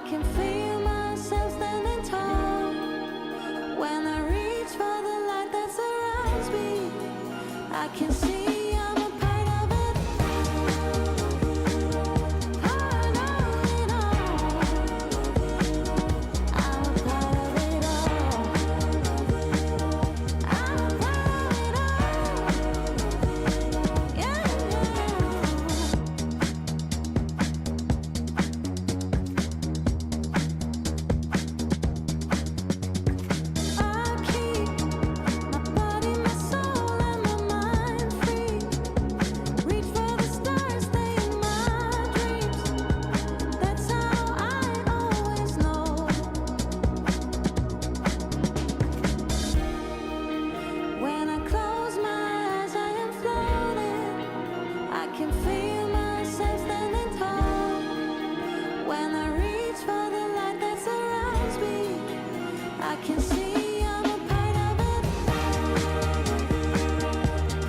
can feel myself standing tall when I reach for the light that surrounds me. I can see I'm a part of it, part of it all. I'm a part of it all. I'm a part of it all. Yeah, I keep my body, my soul, and my mind free. Reach for the stars, stay in my dreams. That's how I always know. When I close my eyes, I am floating. I can feel myself standing tall when I reach for the light that surrounds me. I can see I'm a part of it,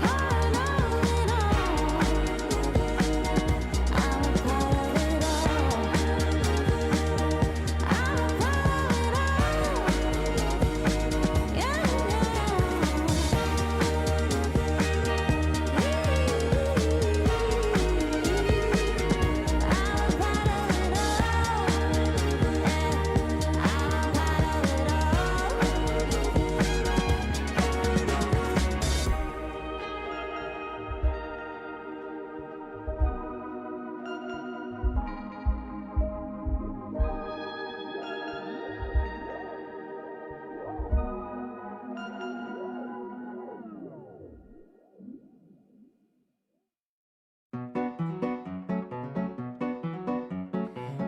part of it all. I'm a part of it all. I'm a part of it all. Yeah,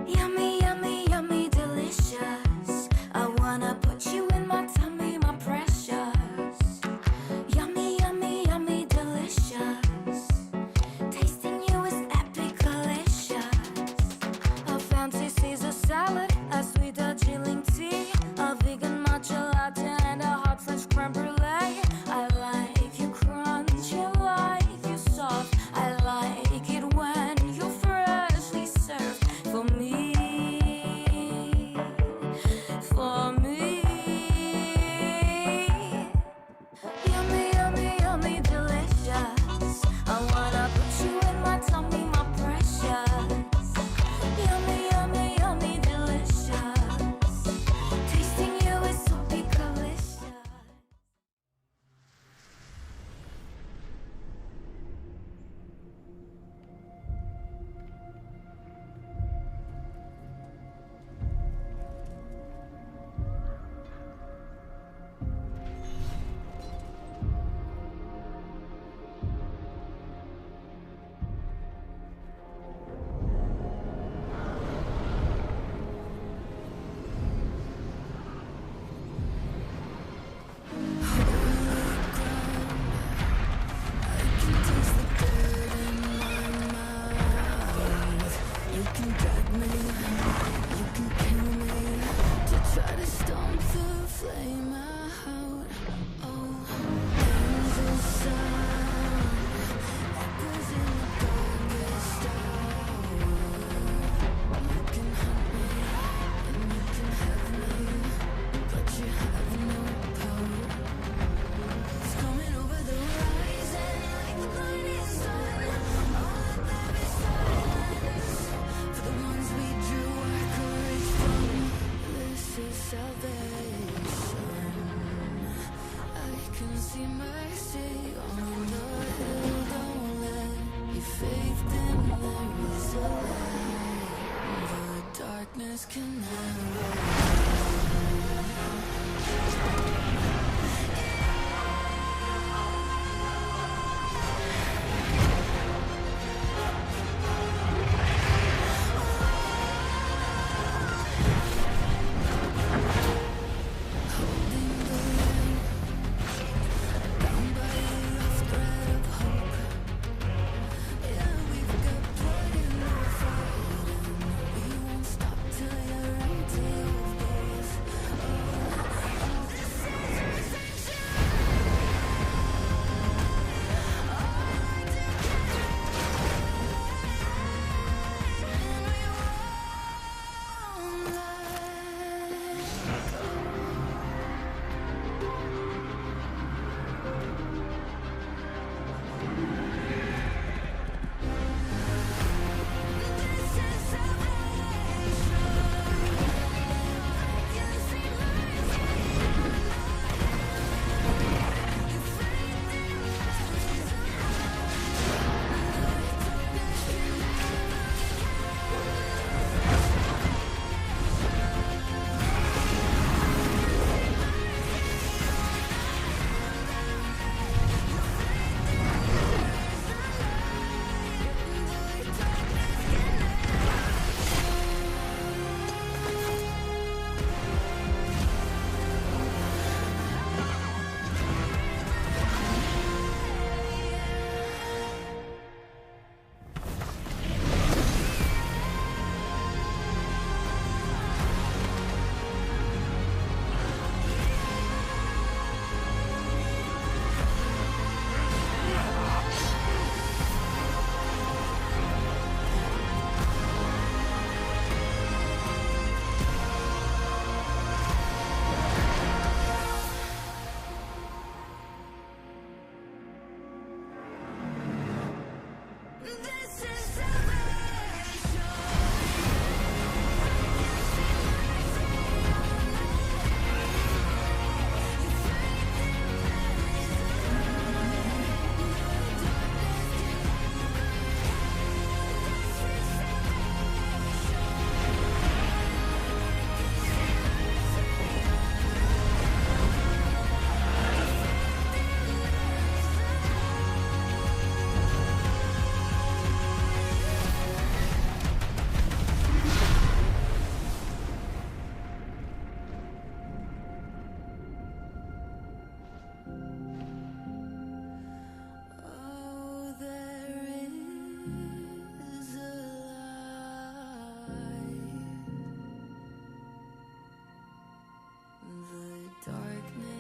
Yummy, yummy, yummy, delicious. I wanna put you in my tummy, my precious. Yummy, yummy, yummy, delicious. Tasting you is epic, delicious. A fancy Caesar salad, a sweet Darjeeling tea, a vegan matcha latte, and a hot French creme brulee. I like you crunch, I like you soft. I like it when you're freshly served. For me, yummy, yummy, yummy, delicious. I wanna put you in my tummy, my precious. Yummy, yummy, yummy, delicious. Tasting you is so delicious. You can drag me, you can kill me, to try to stomp the flame out. Oh, there's a sound echoes in the darkest hour. You can hunt me and you can have me, but you have no power. It's coming over the horizon like the blinding sun. All that there is silence. For the ones we drew our courage from, this is salvation. I can see mercy on the hill. Don't let your faith dim. There is a light the darkness can never. Holding the light, bound by a rough thread of hope. Yeah, we've got blood in the fight, and we won't stop till you're empty of both. Oh, this is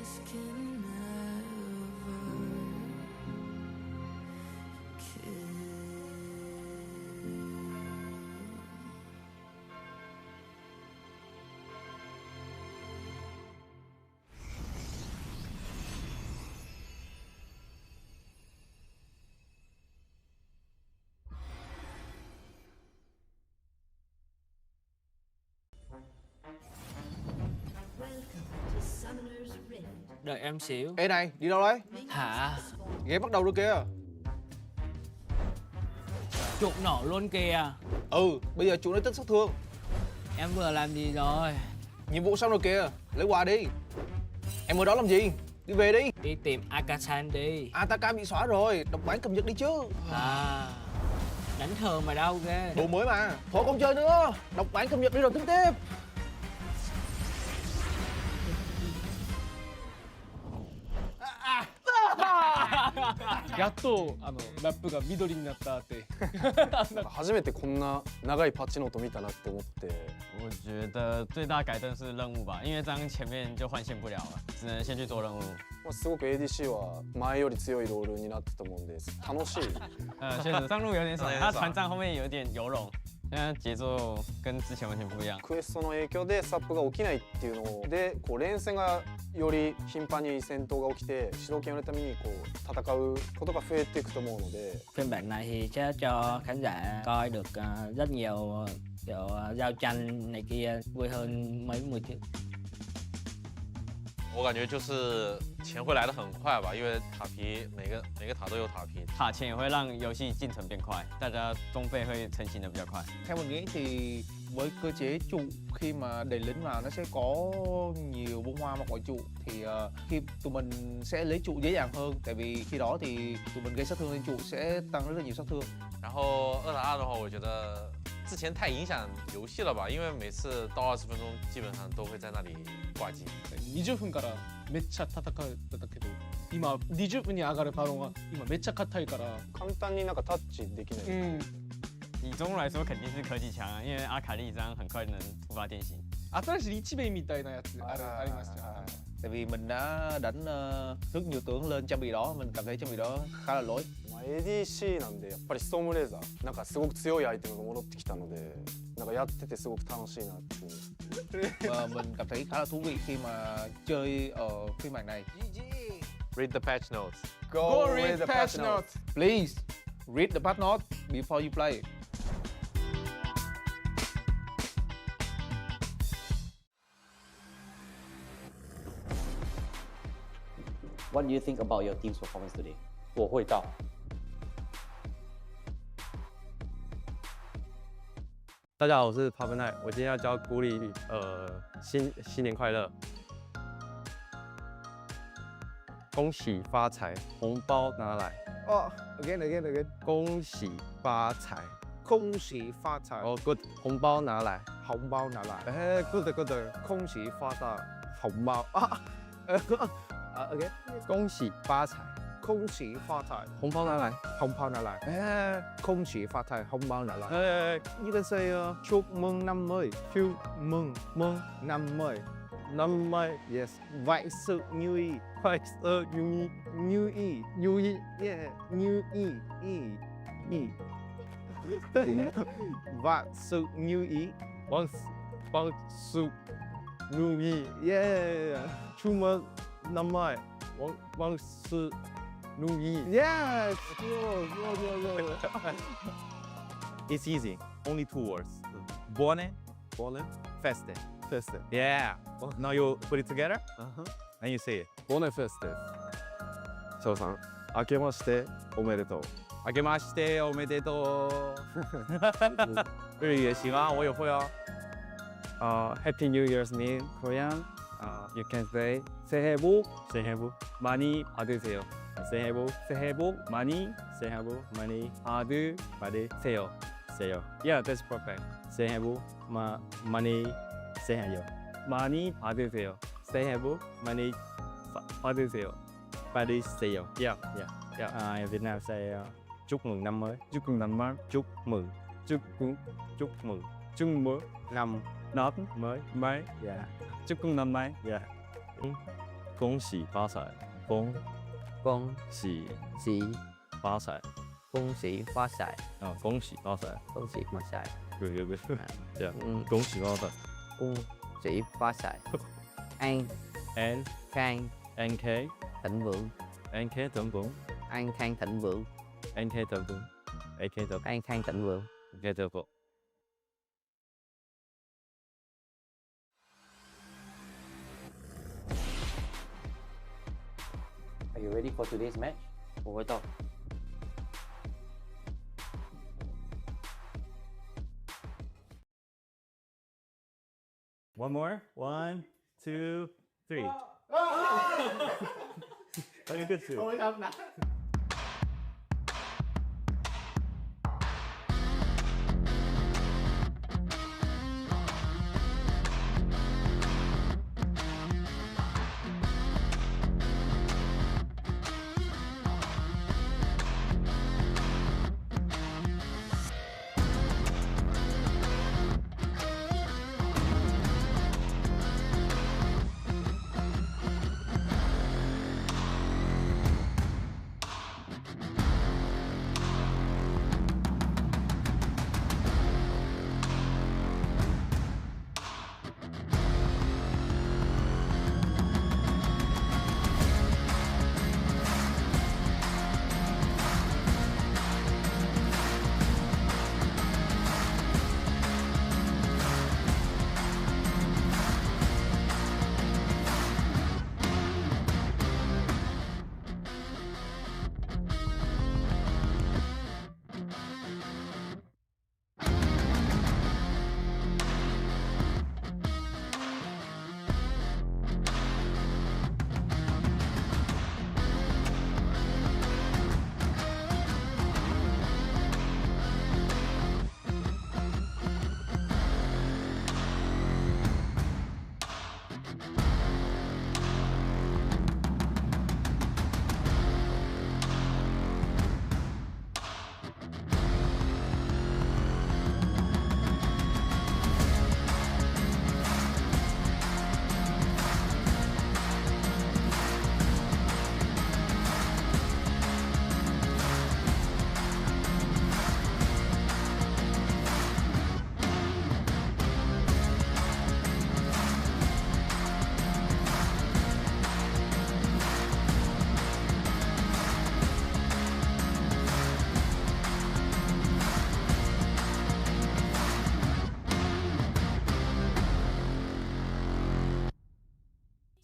this can never kill. Đợi em xíu. Ê này, đi đâu đấy? Hả? Game bắt đầu rồi kìa. Trụ nổ luôn kìa. Ừ, bây giờ chủ nói tức sát thương. Em vừa làm gì rồi? Nhiệm vụ xong rồi kìa, lấy quà đi. Em ở đó làm gì? Đi về đi. Đi tìm Akasan đi. Ataka bị xóa rồi, đọc bản cập nhật đi chứ. À, đánh thường mà đau ghê. Đồ mới mà. Thôi không chơi nữa, đọc bản cập nhật đi rồi tính tiếp. やっとラップが緑になったってなんか初めてこんな長いパッチノート見たなって思って我觉得最大改动是任务吧，因为这样前面就换线不了了，只能先去做任务。すごく ADC は前より強いロールになったと思うんで楽しい确实上路有点爽，他团战后面有点游龙，现在节奏跟之前完全不一样。クエストの影響でスタップが起きないっていうのでこう連戦がより頻繁に戦闘が起きて主導権を得るためにこう戦うことが増えていくと思うので Phiên bản này thì sẽ cho khán giả coi được rất nhiều kiểu giao tranh này kia vui hơn mấy mùa trước. 我感觉就是钱会来得很快吧，因为塔皮每个塔都有塔皮。塔钱也会让游戏进程变快，大家装备会成型的比较快。 Theo mình nghĩ thì với cơ chế trụ khi mà đẩy lính vào nó sẽ có nhiều bông hoa mặc quả trụ thì khi tụi mình sẽ lấy trụ dễ dàng hơn, tại vì khi đó thì tụi mình gây sát thương lên trụ sẽ tăng rất là nhiều sát thương. 然后2打2的话，我觉得之前太影响游戏了吧，因为每次到20分钟基本上都会在那里挂机。 20分からめっちゃ戦うんだけど今20分に上がるパロンが今めっちゃ硬いから簡単になんかタッチできない、以中路来说肯定是科技强啊，因为阿卡丽这样很快能突发电信。新しい一面みたいなやつありますよ。 Tại vì mình đã đánh rất nhiều tướng lên trang bị đó, mình cảm thấy trang bị đó khá là lỗi. ADC なんでやっぱりストームレーザーなんかすごく強いアイテムが戻ってきたのでなんかやっててすごく楽しいなっていう Và mình cảm thấy khá là thú vị khi mà chơi ở phiên bản này. Read the patch notes. Go read the patch notes. Please read the patch note before you play. What do you think about your team's performance today? 我会到。大家好，我是帕芬奈，我今天要教古里，新年快乐，恭喜发财，红包拿来。Oh, again. 恭喜发财。恭喜发财。哦、good， 红包拿来。红包拿来。哎 ，good。恭喜发财。红包啊。again。恭喜发财。恭喜发财。红包拿来。红包拿来。恭喜發財，紅包拿來。You can say chúc mừng năm mới. Chúc mừng năm mới. năm mới. Yes. Vạn sự như ý. Vạn sự như ý. Như ý. Như ý. Yeah. Như ý. Ý. Vạn sự như ý. Vạn sự như ý. Yeah. Chúc mừng năm mới. Vạn sự như ý. Yes. It's easy. Only 2 words. Buone, feste. Yeah. Now you put it together. And you say it. ボネフェステ翔さん明けましておめでとう明けましておめでとう。日语也行啊，我也会啊。Happy New Year's in Korean you can say 새해 복 많이 받으세요 새해 복 많이 받으세요. Yeah, that's perfect. 새해 복 많이 세요. 많이 받으세요. 새해 복 많이 받으세요. Yeah. Ở Việt Nam say chúc mừng năm mới. chúc mừng năm mới. Chúc mừng năm năm mới. mới. Chúc mừng năm mới. Yeah. 恭喜发财，恭恭喜喜发财恭喜发财，啊，恭喜发财。恭喜发财， Good, good, good. Yeah. 恭恭喜发财。恭喜发财，an N khang N K thịnh vượng, N K thịnh vượng. an khang thịnh vượng, N K thịnh vượng. A K thịnh an khang thịnh vượng. N K thịnh vượng. Are you ready for today's match? Ủa tôi One more. 1, 2, 3. Very good too.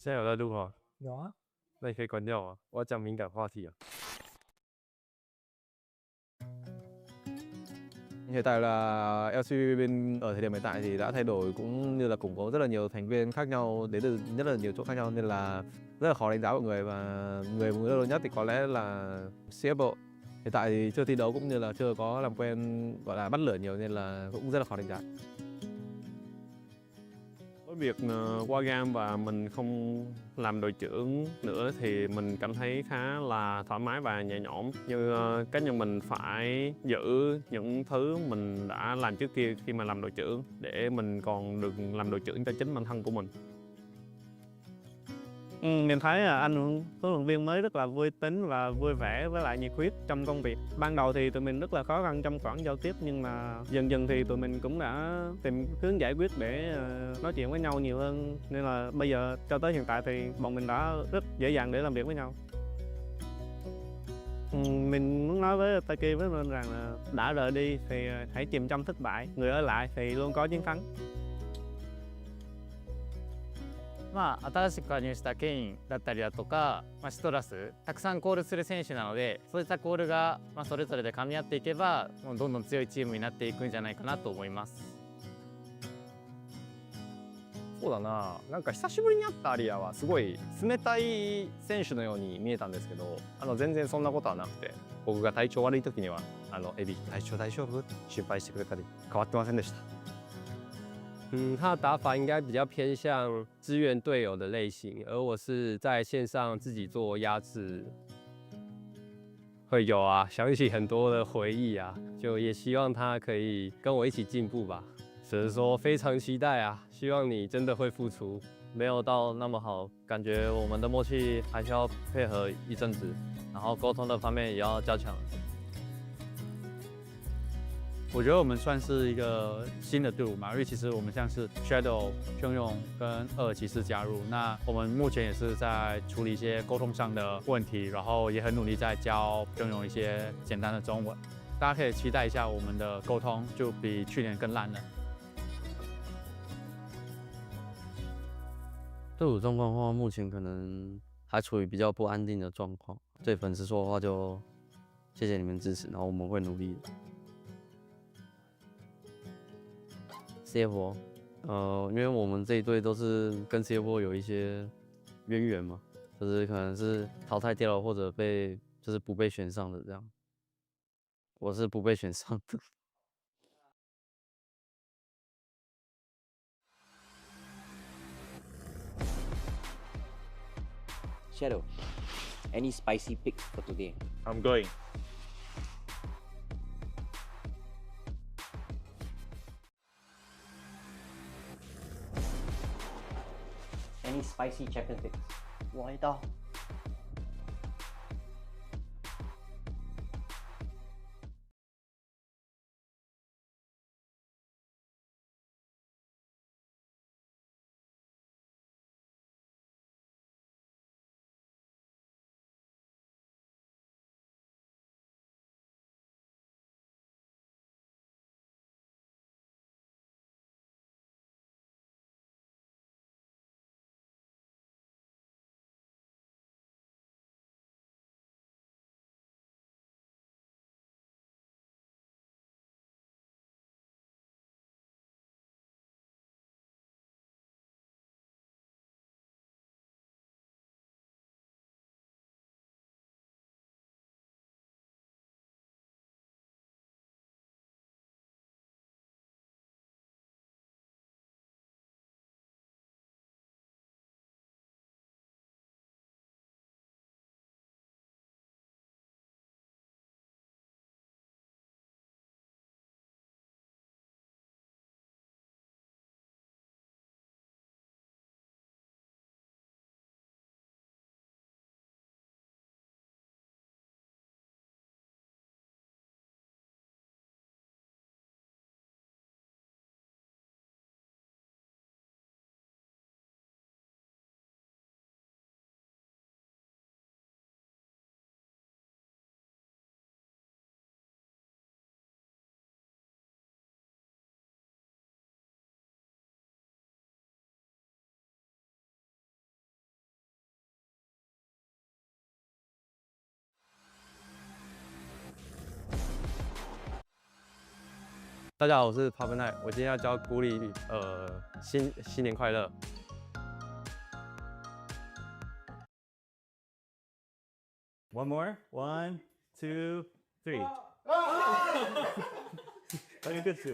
Xe ở đây đúng rồi. Đó. Đây phải còn nhau à? Quá chẳng敏感话题啊。 Hiện tại là LCP bên ở thời điểm hiện tại thì đã thay đổi cũng như là củng cố rất là nhiều thành viên khác nhau đến từ rất là nhiều chỗ khác nhau nên là rất là khó đánh giá mọi người, và người mà lớn nhất thì có lẽ là CFO. Hiện tại thì chưa thi đấu cũng như là chưa có làm quen gọi là bắt lửa nhiều nên là cũng rất là khó đánh giá. Với việc qua game và mình không làm đội trưởng nữa thì mình cảm thấy khá là thoải mái và nhẹ nhõm. Như cá nhân mình phải giữ những thứ mình đã làm trước kia khi mà làm đội trưởng để mình còn được làm đội trưởng cho chính bản thân của mình. Mình thấy là anh huấn luyện viên mới rất là vui tính và vui vẻ với lại nhiệt huyết trong công việc. Ban đầu thì tụi mình rất là khó khăn trong khoảng giao tiếp, nhưng mà dần dần thì tụi mình cũng đã tìm hướng giải quyết để nói chuyện với nhau nhiều hơn. Nên là bây giờ cho tới hiện tại thì bọn mình đã rất dễ dàng để làm việc với nhau. Mình muốn nói với Taki với mình rằng là đã rời đi thì hãy chìm trong thất bại, người ở lại thì luôn có chiến thắng. まあ、新しく加入したケインだったりだとか、シトラスたくさんコールする選手なので、そういったコールが、それぞれで噛み合っていけばどんどん強いチームになっていくんじゃないかなと思います。そうだな、なんか久しぶりに会ったアリアはすごい冷たい選手のように見えたんですけど、全然そんなことはなくて、僕が体調悪い時にはエビ体調大丈夫？心配してくれたり変わってませんでした。他的打法应该比较偏向支援队友的类型，而我是在线上自己做压制。会有啊，想起很多的回忆啊，就也希望他可以跟我一起进步吧。只是说非常期待啊，希望你真的会复出。没有到那么好，感觉我们的默契还需要配合一阵子，然后沟通的方面也要加强。我觉得我们算是一个新的队伍嘛，因为其实我们像是 Shadow、汹涌跟厄尔骑士加入，那我们目前也是在处理一些沟通上的问题，然后也很努力在教汹涌一些简单的中文。大家可以期待一下我们的沟通就比去年更烂了。队伍状况的话，目前可能还处于比较不安定的状况。对粉丝说的话就谢谢你们支持，然后我们会努力的。CFO，因为我们这一队都是跟 CFO 有一些渊源嘛，就是可能是淘汰掉了或者就是不被选上的这样。我是不被选上的。Shadow, any spicy picks for today? I'm going. Any spicy champion picks? 我一刀。大家好，我是 Papa Night， 我今天要教古里，新年快乐。One more. 1, 2, 3. Very good too.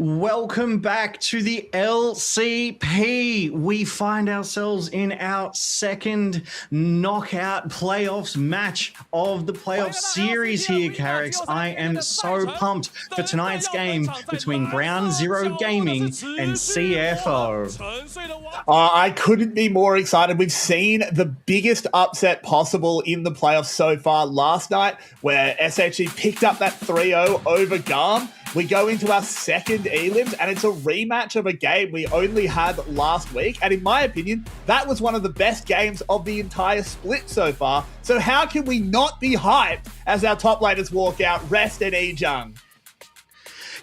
Welcome back to the LCP. We find ourselves in our second knockout playoffs match of the playoff series here, Carrix. I am so pumped for tonight's game between Ground Zero Gaming and CFO. I couldn't be more excited. We've seen the biggest upset possible in the playoffs so far last night, where SHE picked up that 3-0 over GARM. We go into our second elims, and it's a rematch of a game we only had last week. And in my opinion, that was one of the best games of the entire split so far. So how can we not be hyped as our top laners walk out, Rest and Ejung?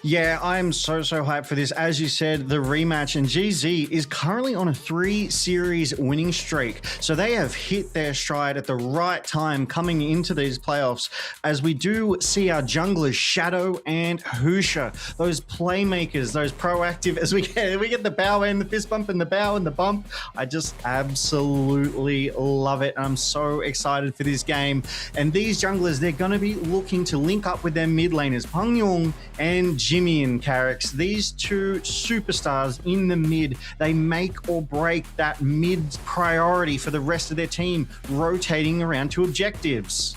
Yeah, I'm so hyped for this. As you said, the rematch, and GZ is currently on a 3-series winning streak. So they have hit their stride at the right time coming into these playoffs, as we do see our junglers Shadow and Husha, those playmakers, those proactive, as we get the bow and the fist bump and the bow and the bump. I just absolutely love it. I'm so excited for this game. And these junglers, they're going to be looking to link up with their mid laners, Pangyong and Jimmy and Carrix. These two superstars in the mid, they make or break that mid priority for the rest of their team, rotating around to objectives.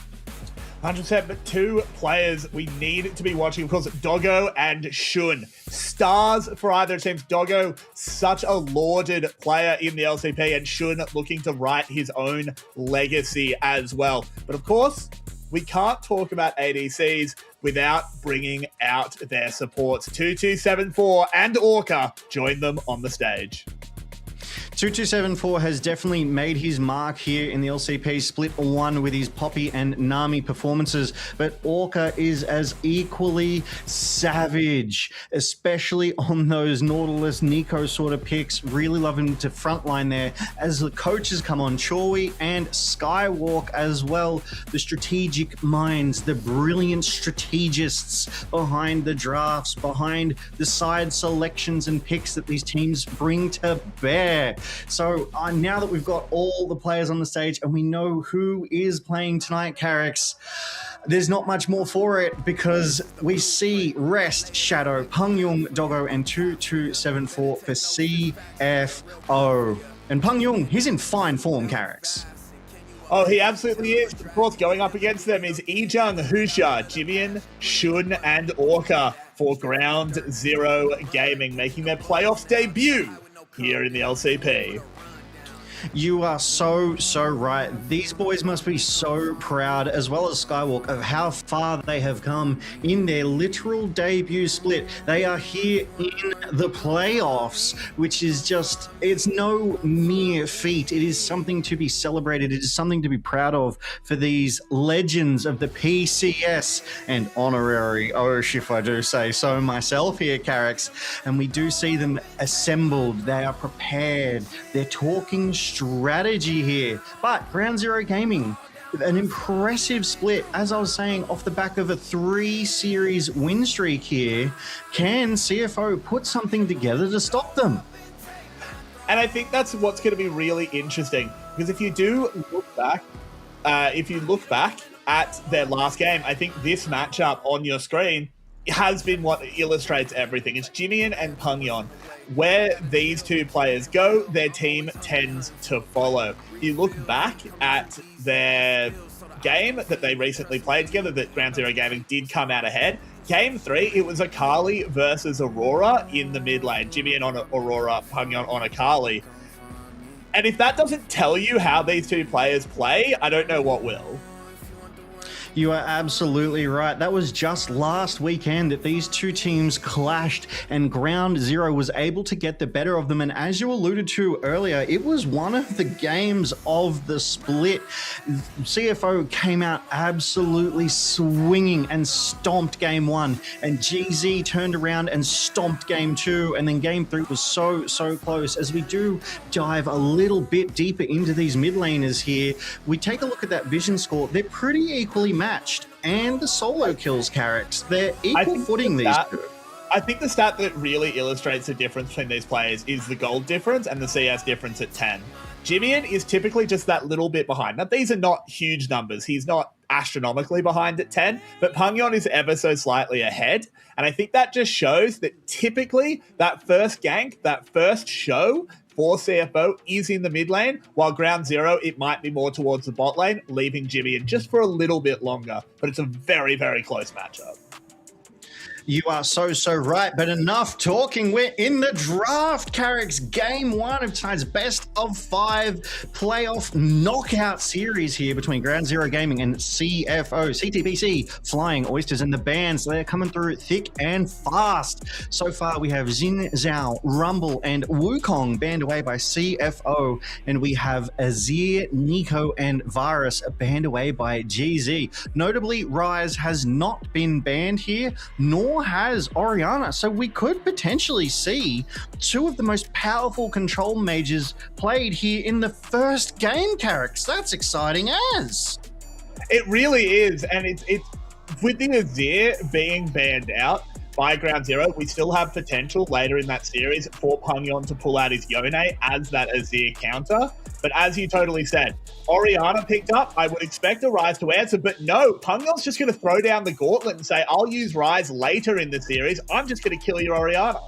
100%, but two players we need to be watching, of course, Doggo and Shun. Stars for either teams. Doggo, such a lauded player in the LCP, and Shun looking to write his own legacy as well. But of course, we can't talk about ADCs without bringing out their supports. 2274 and Orca join them on the stage. 2274 has definitely made his mark here in the LCP split 1 with his Poppy and Nami performances, but Orca is as equally savage, especially on those Nautilus Nico sort of picks. Really love him to frontline there as the coaches come on, Chorwy and Skywalk as well. The strategic minds, the brilliant strategists behind the drafts, behind the side selections and picks that these teams bring to bear. So now that we've got all the players on the stage and we know who is playing tonight, Carrix, there's not much more for it, because we see Rest, Shadow, Pangyong, Doggo, and 2274 for CFO. And Pangyong, he's in fine form, Carrix. Oh, he absolutely is. Of course, going up against them is Ejung, Husha, Jimian, Shun, and Orca for Ground Zero Gaming, making their playoffs debut here in the LCP. You are so right. These boys must be so proud, as well as Skywalk, of how far they have come in their literal debut split. They are here in the playoffs, which is just, it's no mere feat. It is something to be celebrated. It is something to be proud of for these legends of the PCS and honorary Osh, if I do say so myself here, Carrix. And we do see them assembled. They are prepared. They're talking strategy here. But Ground Zero Gaming, an impressive split, as I was saying, off the back of a 3-series win streak here. Can CFO put something together to stop them? And I think that's what's going to be really interesting, because if you do look back, at their last game, I think this matchup on your screen has been what illustrates everything. It's Jimian and Pangyong. Where these two players go, their team tends to follow. You look back at their game that they recently played together, that Ground Zero Gaming did come out ahead. Game 3, it was Akali versus Aurora in the mid lane. Jimian on Aurora, Pangyong on Akali. And if that doesn't tell you how these two players play, I don't know what will. You are absolutely right. That was just last weekend that these two teams clashed and Ground Zero was able to get the better of them. And as you alluded to earlier, it was one of the games of the split. CFO came out absolutely swinging and stomped game 1. And GZ turned around and stomped game 2. And then game 3 was so close. As we do dive a little bit deeper into these mid laners here, we take a look at that vision score. They're pretty equally matched, and the solo kills, Carrix, they're equal footing these two. I think the stat that really illustrates the difference between these players is the gold difference and the CS difference at 10. Jimian is typically just that little bit behind. Now, these are not huge numbers. He's not astronomically behind at 10, but Pangyon is ever so slightly ahead. And I think that just shows that typically that first gank, that first show for CFO is in the mid lane, while ground zero, it might be more towards the bot lane, leaving Jimian just for a little bit longer. But it's a very, very close matchup. You are so right, but enough talking. We're in the draft, Carrick's game 1 of tonight's best of 5 playoff knockout series here between Ground Zero Gaming and CFO. CTBC flying oysters, and the bands, they're coming through thick and fast. So far, we have Xin Zhao, Rumble, and Wukong banned away by CFO, and we have Azir, Nico, and Virus banned away by GZ. Notably, Rise has not been banned here, nor has Orianna, so we could potentially see 2 of the most powerful control mages played here in the first game, Carricks. That's exciting as. It really is, and it's with the Azir being banned out by Ground Zero, we still have potential later in that series for Pangyon to pull out his Yone as that Azir counter. But as you totally said, Orianna picked up. I would expect a Rise to answer, but no, Pangyon's just going to throw down the gauntlet and say, I'll use Rise later in the series. I'm just going to kill your Orianna.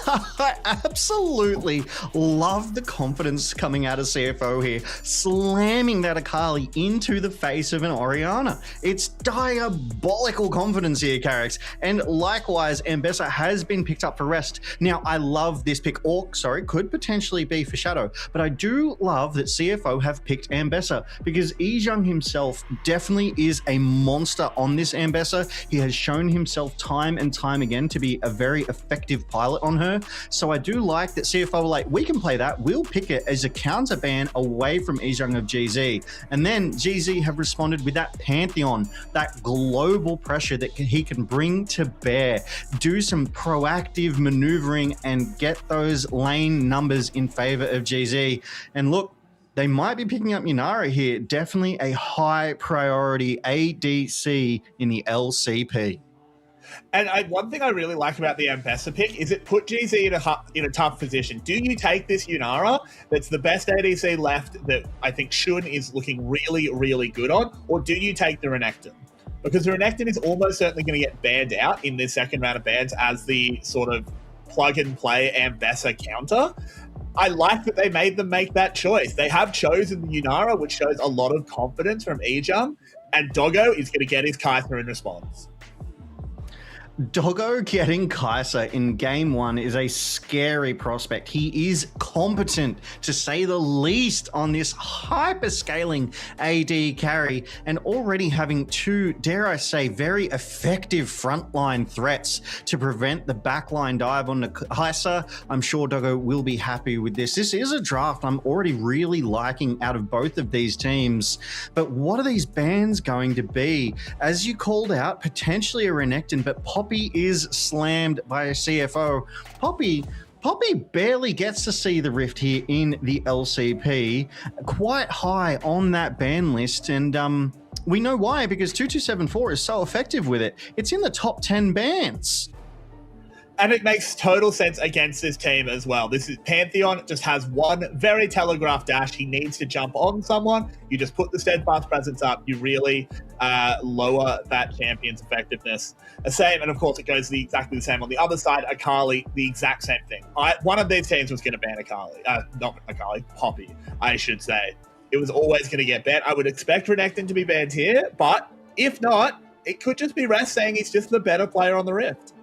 I absolutely love the confidence coming out of CFO here, slamming that Akali into the face of an Orianna. It's diabolical confidence here, Carricks. And likewise, Ambessa has been picked up for rest. Now, I love this pick, could potentially be for Shadow, but I do love that CFO have picked Ambessa because Ejung himself definitely is a monster on this Ambessa. He has shown himself time and time again to be a very effective pilot on her. So I do like that CFO were like, we can play that. We'll pick it as a counter ban away from Ejung of GZ. And then GZ have responded with that Pantheon, that global pressure that he can bring to bear, do some proactive maneuvering and get those lane numbers in favor of GZ. And look, they might be picking up Yunara here. Definitely a high priority ADC in the LCP. And one thing I really like about the Ambessa pick is it put GZ in a tough position. Do you take this Yunara that's the best ADC left that I think Shun is looking really, really good on, or do you take the Renekton? Because the Renekton is almost certainly going to get banned out in this second round of bans as the sort of plug-and-play Ambessa counter. I like that they made them make that choice. They have chosen the Yunara, which shows a lot of confidence from Ejung, and Doggo is going to get his Kai'Sa in response. Doggo getting Kai'Sa in game 1 is a scary prospect. He is competent, to say the least, on this hyper-scaling AD carry, and already having 2, dare I say, very effective frontline threats to prevent the backline dive on the Kai'Sa. I'm sure Doggo will be happy with this. This is a draft I'm already really liking out of both of these teams. But what are these bans going to be? As you called out, potentially a Renekton, but Poppy is slammed by a CFO. Poppy barely gets to see the Rift here in the LCP, quite high on that ban list, and we know why, because 2274 is so effective with it. It's in the top 10 bans. And it makes total sense against this team as well. This is Pantheon just has one very telegraphed dash. He needs to jump on someone. You just put the steadfast presence up. You really lower that champion's effectiveness. The same, and of course it goes exactly the same on the other side. Akali, the exact same thing. One of these teams was going to ban Akali. Not Akali, Poppy, I should say. It was always going to get banned. I would expect Renekton to be banned here, but if not, it could just be Rest saying he's just the better player on the Rift.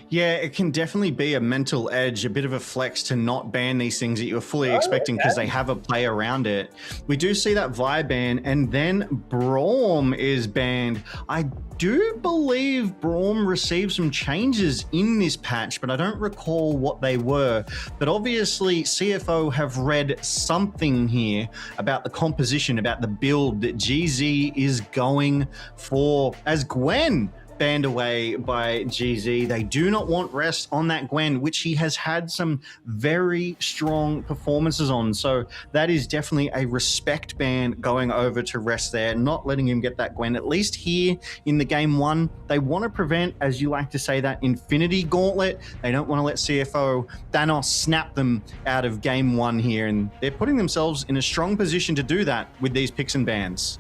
Yeah, it can definitely be a mental edge, a bit of a flex to not ban these things that you were fully expecting because they have a play around it. We do see that Vi ban, and then Braum is banned. I do believe Braum received some changes in this patch, but I don't recall what they were. But obviously, CFO have read something here about the composition, about the build that GZ is going for, as Gwen banned away by GZ. They do not want rest on that Gwen, which he has had some very strong performances on. So that is definitely a respect ban going over to rest there, not letting him get that Gwen. At least here in the game one, they want to prevent, as you like to say, that infinity gauntlet. They don't want to let CFO Thanos snap them out of game one here. And they're putting themselves in a strong position to do that with these picks and bans.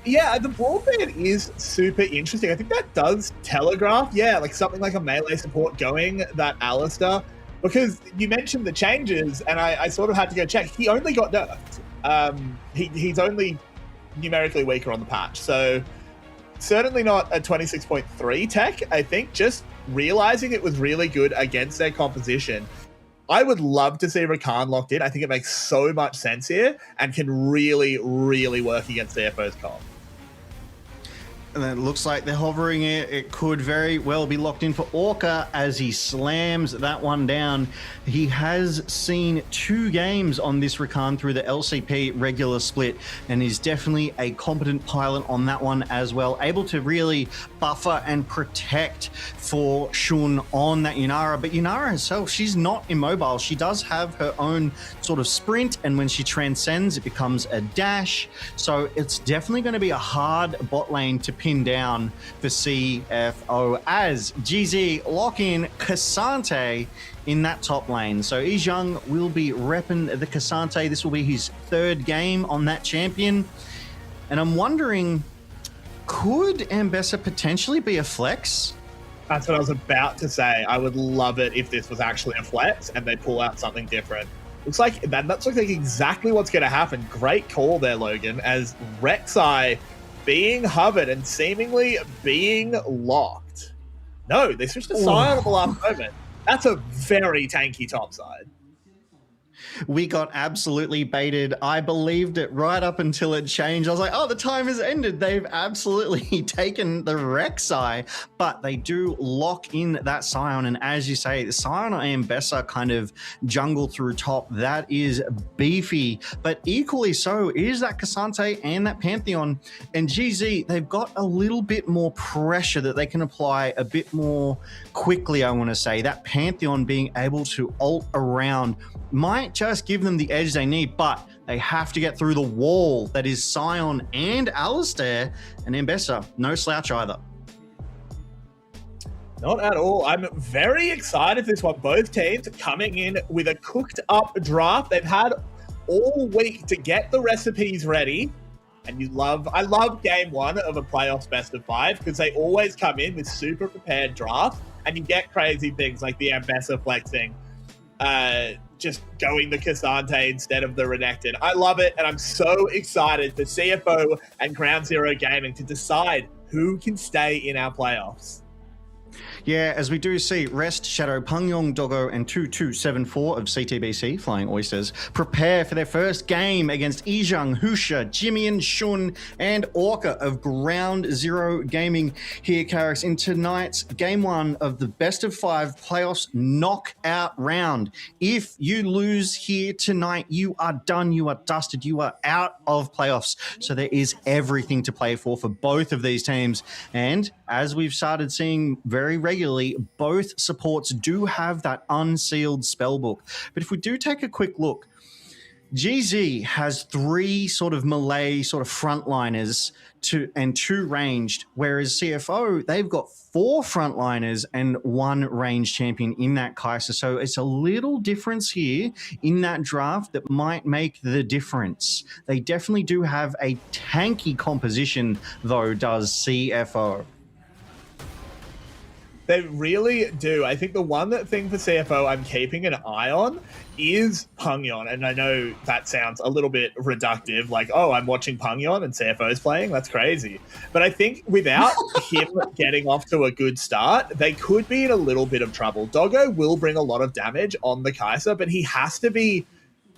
Yeah, the broadband is super interesting. I think that does telegraph, like something like a melee support going that Alistair, because you mentioned the changes, and I sort of had to go check. He only got nerfed. He's only numerically weaker on the patch, so certainly not a 26.3 tech. I think just realizing it was really good against their composition. I would love to see Rakan locked in. I think it makes so much sense here and can really, really work against CFO's comp. And it looks like they're hovering it. It could very well be locked in for Orca as he slams that one down. He has seen 2 games on this Rakan through the LCP regular split, and is definitely a competent pilot on that one as well. Able to really buffer and protect for Shun on that Yunara. But Yunara herself, she's not immobile. She does have her own sort of sprint, and when she transcends, it becomes a dash. So it's definitely going to be a hard bot lane to pin down for CFO as GZ lock in Cassante in that top lane. So Ijung will be repping the Cassante. This will be his 3rd game on that champion. And I'm wondering, could Ambessa potentially be a flex? That's what I was about to say. I would love it if this was actually a flex and they pull out something different. Looks like that's like exactly what's going to happen. Great call there, Logan, as Rek'Sai being hovered and seemingly being locked. No, they switched to Sion at the last moment. That's a very tanky topside. We got absolutely baited. I believed it right up until it changed. I was like, oh, the time has ended. They've absolutely taken the Rek'Sai, but they do lock in that Sion. And as you say, the Sion and Ambessa kind of jungle through top. That is beefy, but equally so is that Cassante and that Pantheon. And GZ, they've got a little bit more pressure that they can apply a bit more quickly, I want to say. That Pantheon being able to ult around might just give them the edge they need, but they have to get through the wall that is Sion and Alistair, and Ambessa, no slouch either. Not at all. I'm very excited for this one. Both teams coming in with a cooked up draft. They've had all week to get the recipes ready. And I love game one of a playoffs best of 5 because they always come in with super prepared drafts and you get crazy things like the Ambessa flexing. Just going the Cassante instead of the Renekton. I love it, and I'm so excited for CFO and Ground Zero Gaming to decide who can stay in our playoffs. Yeah, as we do see, Rest, Shadow, Pangyong, Doggo, and 2274 of CTBC, Flying Oysters, prepare for their first game against Ijung, Husha, Jimmy, Shun, and Orca of Ground Zero Gaming here, Carrix, in tonight's game 1 of the best of 5 playoffs knockout round. If you lose here tonight, you are done, you are dusted, you are out of playoffs. So there is everything to play for both of these teams. And as we've started seeing very regularly, both supports do have that unsealed spellbook. But if we do take a quick look, GZ has 3 sort of melee sort of frontliners and 2 ranged, whereas CFO, they've got 4 frontliners and 1 ranged champion in that Kai'Sa. So it's a little difference here in that draft that might make the difference. They definitely do have a tanky composition, though, does CFO. They really do. I think the one thing for CFO I'm keeping an eye on is Pangyon. And I know that sounds a little bit reductive, like, oh, I'm watching Pangyon and CFO's playing. That's crazy. But I think without him getting off to a good start, they could be in a little bit of trouble. Doggo will bring a lot of damage on the Kai'Sa, but he has to be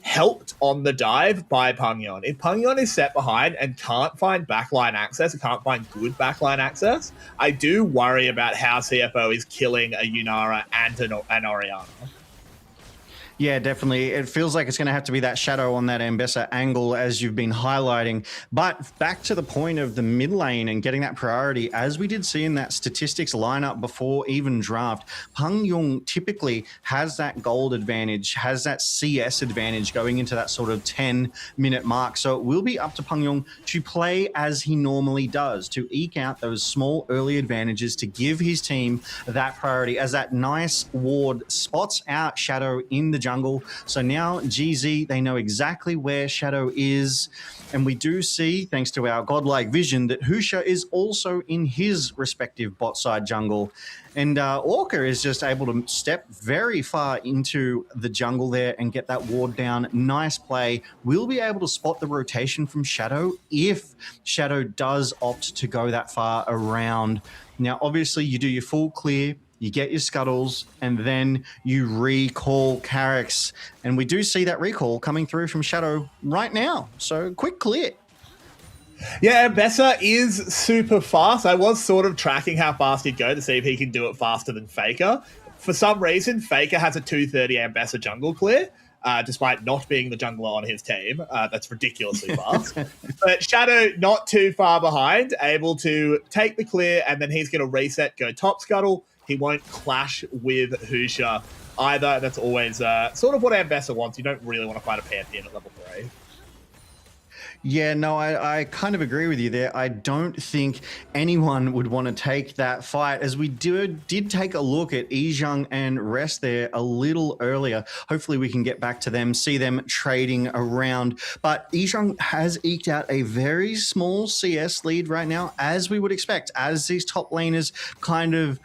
helped on the dive by Pangyon. If Pangyon is set behind and can't find backline access, can't find good backline access, I do worry about how CFO is killing a Yunara and an Orianna. Yeah, definitely. It feels like it's going to have to be that shadow on that Ambessa angle as you've been highlighting. But back to the point of the mid lane and getting that priority, as we did see in that statistics lineup before even draft, Peng Yong typically has that gold advantage, has that CS advantage going into that sort of 10-minute mark. So it will be up to Peng Yong to play as he normally does, to eke out those small early advantages, to give his team that priority as that nice ward spots out Shadow in the jungle. So now GZ, they know exactly where Shadow is. And we do see, thanks to our godlike vision, that Husha is also in his respective bot side jungle. And Orca is just able to step very far into the jungle there and get that ward down. Nice play. We'll be able to spot the rotation from Shadow if Shadow does opt to go that far around. Now, obviously, you do your full clear, you get your scuttles, and then you recall Carrix. And we do see that recall coming through from Shadow right now. So quick clear. Yeah, Ambessa is super fast. I was sort of tracking how fast he'd go to see if he can do it faster than Faker. For some reason, Faker has a 230 Ambessa jungle clear, despite not being the jungler on his team. That's ridiculously fast. But Shadow not too far behind, able to take the clear, and then he's going to reset, go top scuttle. He won't clash with Husha either. That's always sort of what Ambessa wants. You don't really want to fight a Pantheon at level 3. Yeah, no, I kind of agree with you there. I don't think anyone would want to take that fight, as we did take a look at Yizhang and Rest there a little earlier. Hopefully we can get back to them, see them trading around. But Yizhang has eked out a very small CS lead right now, as we would expect, as these top laners kind of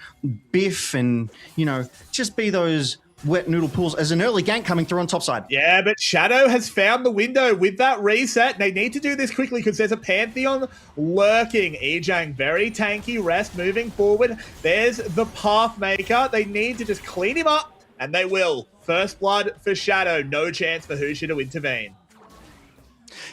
biff and, you know, just be those wet noodle pools as an early gank coming through on top side. Yeah, but Shadow has found the window with that reset. They need to do this quickly because there's a Pantheon lurking. Yizhang, very tanky. Rest moving forward. There's the Pathmaker. They need to just clean him up, and they will. First blood for Shadow. No chance for Husha to intervene.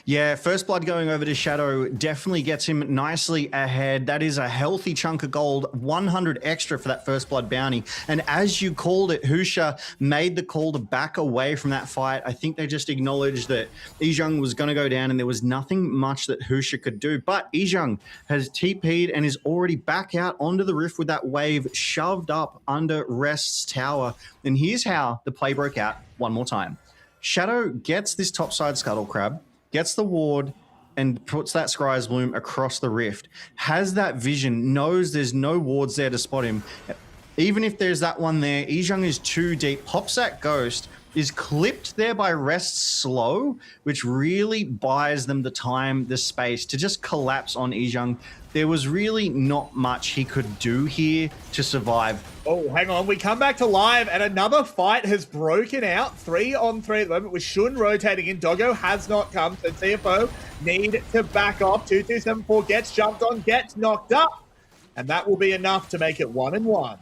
Yeah, first blood going over to Shadow definitely gets him nicely ahead. That is a healthy chunk of gold, 100 extra for that first blood bounty. And as you called it, Husha made the call to back away from that fight. I think they just acknowledged that Yizhang was going to go down and there was nothing much that Husha could do. But Yizhang has TP'd and is already back out onto the rift with that wave shoved up under Rest's tower. And here's how the play broke out one more time. Shadow gets this topside scuttle crab, gets the ward, and puts that Scry's Bloom across the rift. Has that vision, knows there's no wards there to spot him. Even if there's that one there, Yizhang is too deep. Pops that ghost, is clipped there by Rest slow, which really buys them the time, the space to just collapse on Yizhang. There was really not much he could do here to survive. Oh, hang on. We come back to live, and another fight has broken out. 3-on-3 at the moment with Shun rotating in. Doggo has not come, so CFO need to back off. 2274 gets jumped on, gets knocked up, and that will be enough to make it 1-1.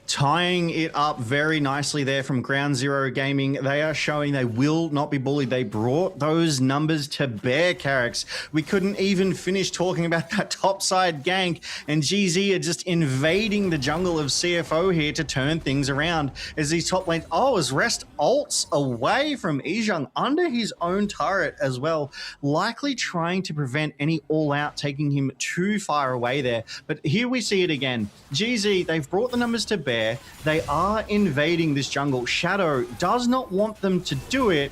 Tying it up very nicely there from Ground Zero Gaming. They are showing they will not be bullied. They brought those numbers to bear, Carrix. We couldn't even finish talking about that topside gank, and GZ are just invading the jungle of CFO here to turn things around as these top lanes. Oh, as Rest ults away from Yizhang under his own turret as well, likely trying to prevent any all-out taking him too far away there. But here we see it again. GZ, they've brought the numbers to bear. They are invading this jungle. Shadow does not want them to do it,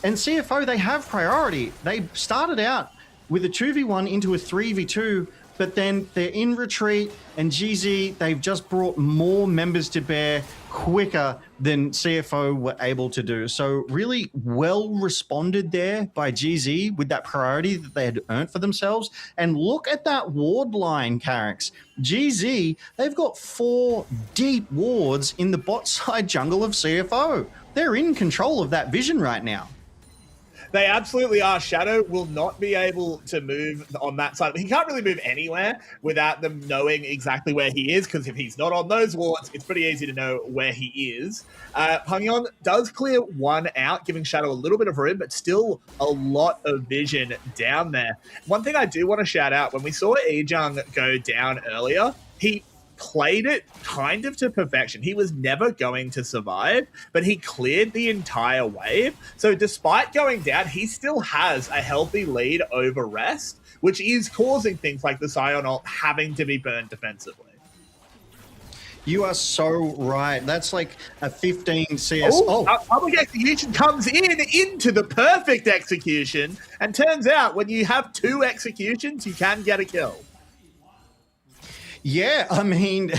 and CFO, they have priority. They started out with a 2v1 into a 3v2, but then they're in retreat, and GZ, they've just brought more members to bear quicker than CFO were able to do. So really well responded there by GZ with that priority that they had earned for themselves. And look at that ward line, Carrix. GZ, they've got 4 deep wards in the bot side jungle of CFO. They're in control of that vision right now. They absolutely are. Shadow will not be able to move on that side. He can't really move anywhere without them knowing exactly where he is, because if he's not on those wards, it's pretty easy to know where he is. Peng Yong does clear one out, giving Shadow a little bit of room, but still a lot of vision down there. One thing I do want to shout out, when we saw Yizhang go down earlier, he played it kind of to perfection. He was never going to survive, but he cleared the entire wave. So despite going down, he still has a healthy lead over Rest, which is causing things like the Scion ult having to be burned defensively. You are so right. That's like a 15 CS. Public execution comes into the perfect execution, and turns out when you have 2 executions, you can get a kill. Yeah, I mean,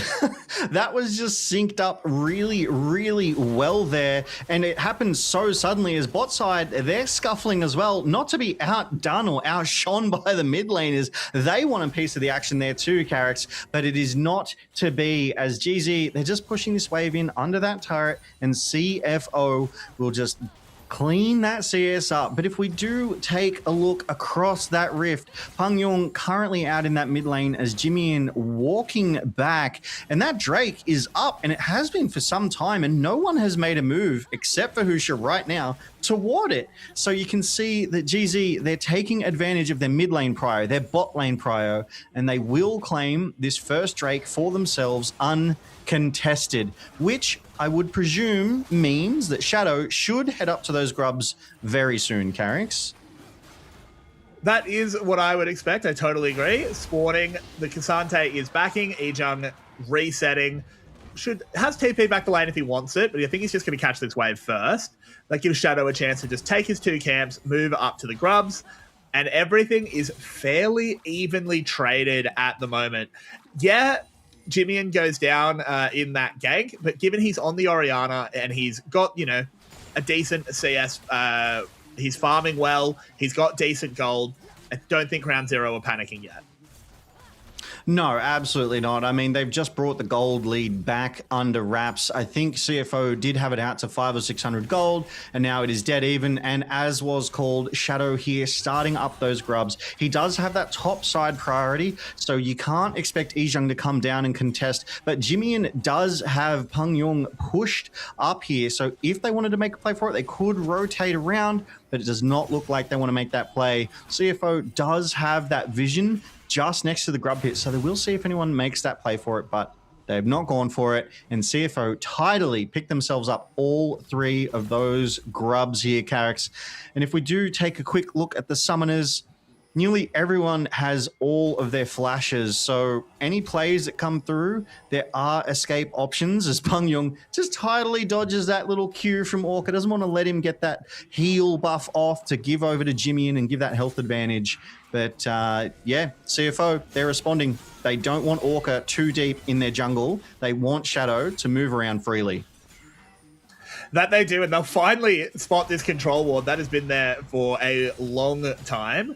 that was just synced up really, really well there. And it happened so suddenly as bot side, they're scuffling as well, not to be outdone or outshone by the mid laners. They want a piece of the action there too, Carrix, but it is not to be. As GZ, they're just pushing this wave in under that turret, and CFO will just clean that CS up. But if we do take a look across that rift, Pangyong currently out in that mid lane as Jimmy walking back, and that Drake is up, and it has been for some time, and no one has made a move except for Husha right now toward it. So you can see that GZ, they're taking advantage of their mid lane prio, their bot lane prio, and they will claim this first Drake for themselves uncontested, which I would presume means that Shadow should head up to those grubs very soon, Carrix. That is what I would expect. I totally agree. Spawning, the Kasante is backing, Ejung resetting. Has TP back the lane if he wants it, but I think he's just going to catch this wave first. That gives Shadow a chance to just take his 2 camps, move up to the grubs, and everything is fairly evenly traded at the moment. Yeah, Jimmy goes down in that gank, but given he's on the Orianna and he's got, a decent CS, he's farming well, he's got decent gold, I don't think Round Zero are panicking yet. No, absolutely not. I mean, they've just brought the gold lead back under wraps. I think CFO did have it out to 500 or 600 gold, and now it is dead even. And as was called, Shadow here starting up those grubs. He does have that top side priority, so you can't expect Ejung to come down and contest. But Jimmy does have Pangyong pushed up here, so if they wanted to make a play for it, they could rotate around, but it does not look like they want to make that play. CFO does have that vision just next to the grub pit, so they will see if anyone makes that play for it, but they have not gone for it, and CFO tidily picked themselves up all 3 of those grubs here, Carrix. And if we do take a quick look at the summoners, nearly everyone has all of their flashes, so any plays that come through, there are escape options, as Pangyong just tidily dodges that little Q from Orca, doesn't want to let him get that heal buff off to give over to Jimmy and give that health advantage. But yeah, CFO, they're responding. They don't want Orca too deep in their jungle. They want Shadow to move around freely. That they do, and they'll finally spot this control ward. That has been there for a long time.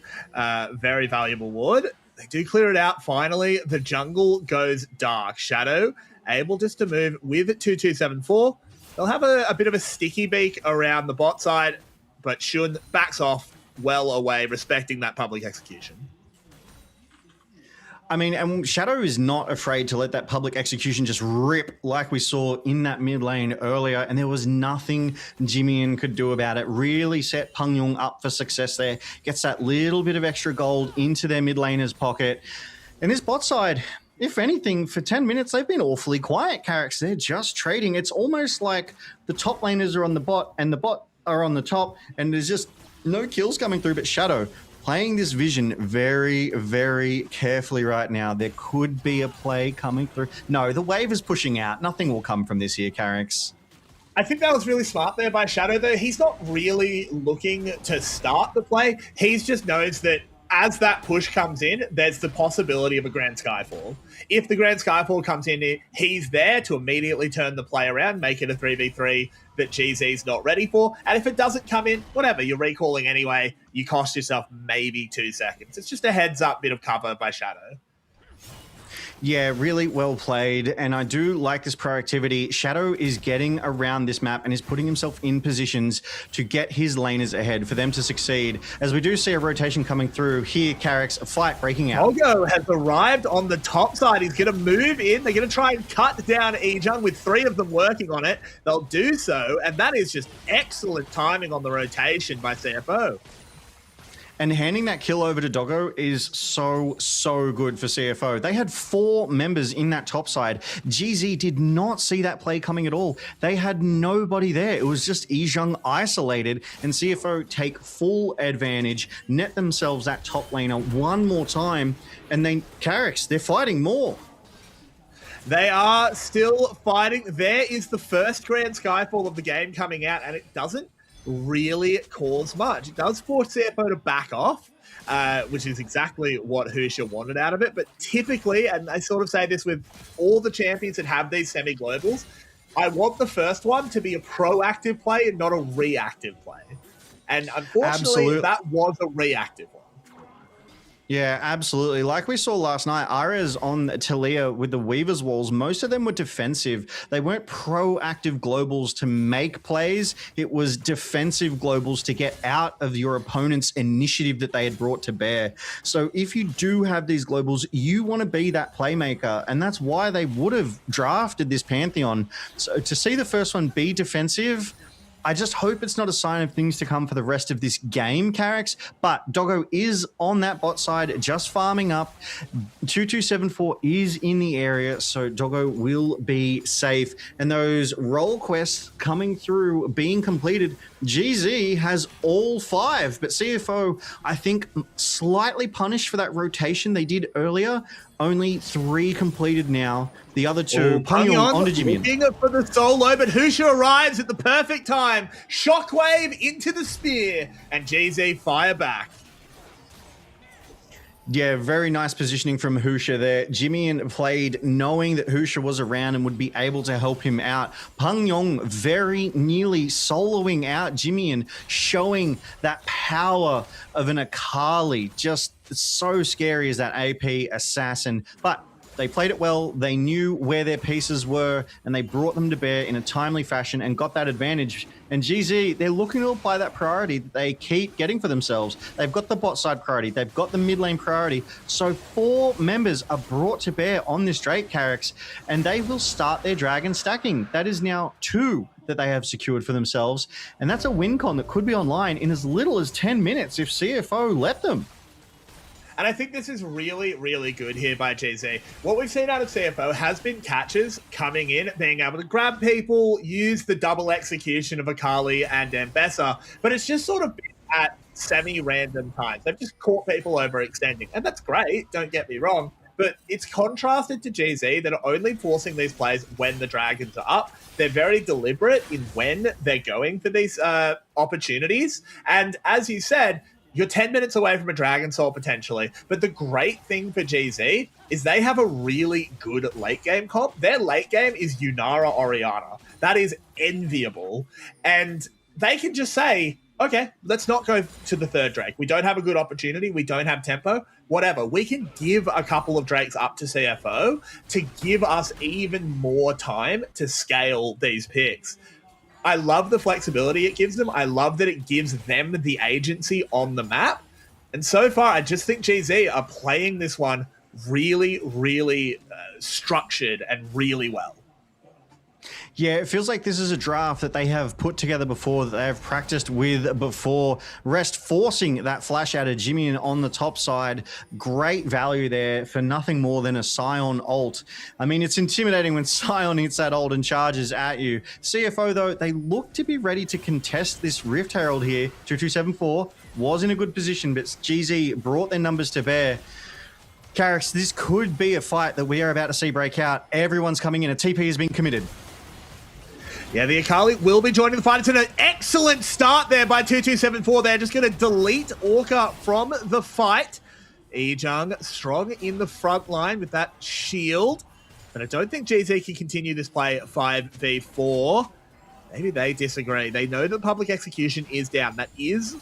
Very valuable ward. They do clear it out. Finally, the jungle goes dark. Shadow able just to move with 2274. They'll have a bit of a sticky beak around the bot side, but Shun backs off well away, respecting that public execution. I mean, and Shadow is not afraid to let that public execution just rip like we saw in that mid lane earlier, and there was nothing Jimmy could do about it. Really set Pangyong up for success there. Gets that little bit of extra gold into their mid laner's pocket. And this bot side, if anything, for 10 minutes, they've been awfully quiet, Carrix. They're just trading. It's almost like the top laners are on the bot and the bot are on the top, and there's just no kills coming through, but Shadow playing this vision very, very carefully right now. There could be a play coming through. No, the wave is pushing out. Nothing will come from this here, Carrix. I think that was really smart there by Shadow, though. He's not really looking to start the play. He just knows that as that push comes in, there's the possibility of a Grand Skyfall. If the Grand Skyfall comes in, he's there to immediately turn the play around, make it a 3v3 that GZ's not ready for. And if it doesn't come in, whatever, you're recalling anyway. You cost yourself maybe 2 seconds. It's just a heads-up bit of cover by Shadow. Yeah, really well played, and I do like this proactivity. Shadow is getting around this map and is putting himself in positions to get his laners ahead for them to succeed. As we do see a rotation coming through here, Carrix, a fight breaking out. Olgo has arrived on the top side. He's going to move in. They're going to try and cut down Ejung with 3 of them working on it. They'll do so, and that is just excellent timing on the rotation by CFO. And handing that kill over to Doggo is so good for CFO. They had 4 members in that top side. GZ did not see that play coming at all. They had nobody there. It was just Izhang isolated, and CFO take full advantage, net themselves that top laner one more time, and then Carrix, they're fighting more. They are still fighting. There is the first Grand Skyfall of the game coming out, and it doesn't really cause much. It does force CFO to back off, which is exactly what Husha wanted out of it. But typically, and I sort of say this with all the champions that have these semi-globals, I want the first one to be a proactive play and not a reactive play. And unfortunately, that was a reactive one. Yeah, absolutely. Like we saw last night, Ares on Talia with the Weaver's Walls, most of them were defensive. They weren't proactive globals to make plays. It was defensive globals to get out of your opponent's initiative that they had brought to bear. So if you do have these globals, you want to be that playmaker, and that's why they would have drafted this Pantheon. So to see the first one be defensive, I just hope it's not a sign of things to come for the rest of this game, Carrix. But Doggo is on that bot side, just farming up. 2274 is in the area, so Doggo will be safe. And those role quests coming through, being completed, GZ has all 5. But CFO, I think, slightly punished for that rotation they did earlier. Only 3 completed now. The other 2, Pangyon onto Jimmy. Looking for the solo, but Husha arrives at the perfect time. Shockwave into the spear, and GZ fire back. Yeah, very nice positioning from Husha there. Jimmy played knowing that Husha was around and would be able to help him out. Pangyon very nearly soloing out Jimmy and showing that power of an Akali. Just so scary as that AP assassin. But they played it well. They knew where their pieces were, and they brought them to bear in a timely fashion and got that advantage. And GZ, they're looking to apply that priority that they keep getting for themselves. They've got the bot side priority. They've got the mid lane priority. So 4 members are brought to bear on this Drake Carrix, and they will start their dragon stacking. That is now 2 that they have secured for themselves. And that's a win con that could be online in as little as 10 minutes if CFO let them. And I think this is really, really good here by GZ. What we've seen out of CFO has been catches coming in, being able to grab people, use the double execution of Akali and Ambessa, but it's just sort of been at semi-random times. They've just caught people overextending, and that's great, don't get me wrong, but it's contrasted to GZ that are only forcing these plays when the dragons are up. They're very deliberate in when they're going for these opportunities, and as you said, you're 10 minutes away from a Dragon Soul potentially. But the great thing for GZ is they have a really good late game comp. Their late game is Yunara Orianna. That is enviable. And they can just say, okay, let's not go to the 3rd Drake. We don't have a good opportunity. We don't have tempo. Whatever. We can give a couple of Drakes up to CFO to give us even more time to scale these picks. I love the flexibility it gives them. I love that it gives them the agency on the map. And so far, I just think GZ are playing this one really, really structured and really well. Yeah, it feels like this is a draft that they have put together before, that they have practiced with before. Rest forcing that flash out of Jimmy on the top side. Great value there for nothing more than a Scion ult. I mean, it's intimidating when Scion hits that ult and charges at you. CFO, though, they look to be ready to contest this Rift Herald here. 2274 was in a good position, but GZ brought their numbers to bear. Carrix, this could be a fight that we are about to see break out. Everyone's coming in. A TP has been committed. Yeah, the Akali will be joining the fight. It's an excellent start there by 2274. They're just going to delete Orca from the fight. Ejung strong in the front line with that shield. But I don't think GZ can continue this play 5v4. Maybe they disagree. They know that public execution is down. That is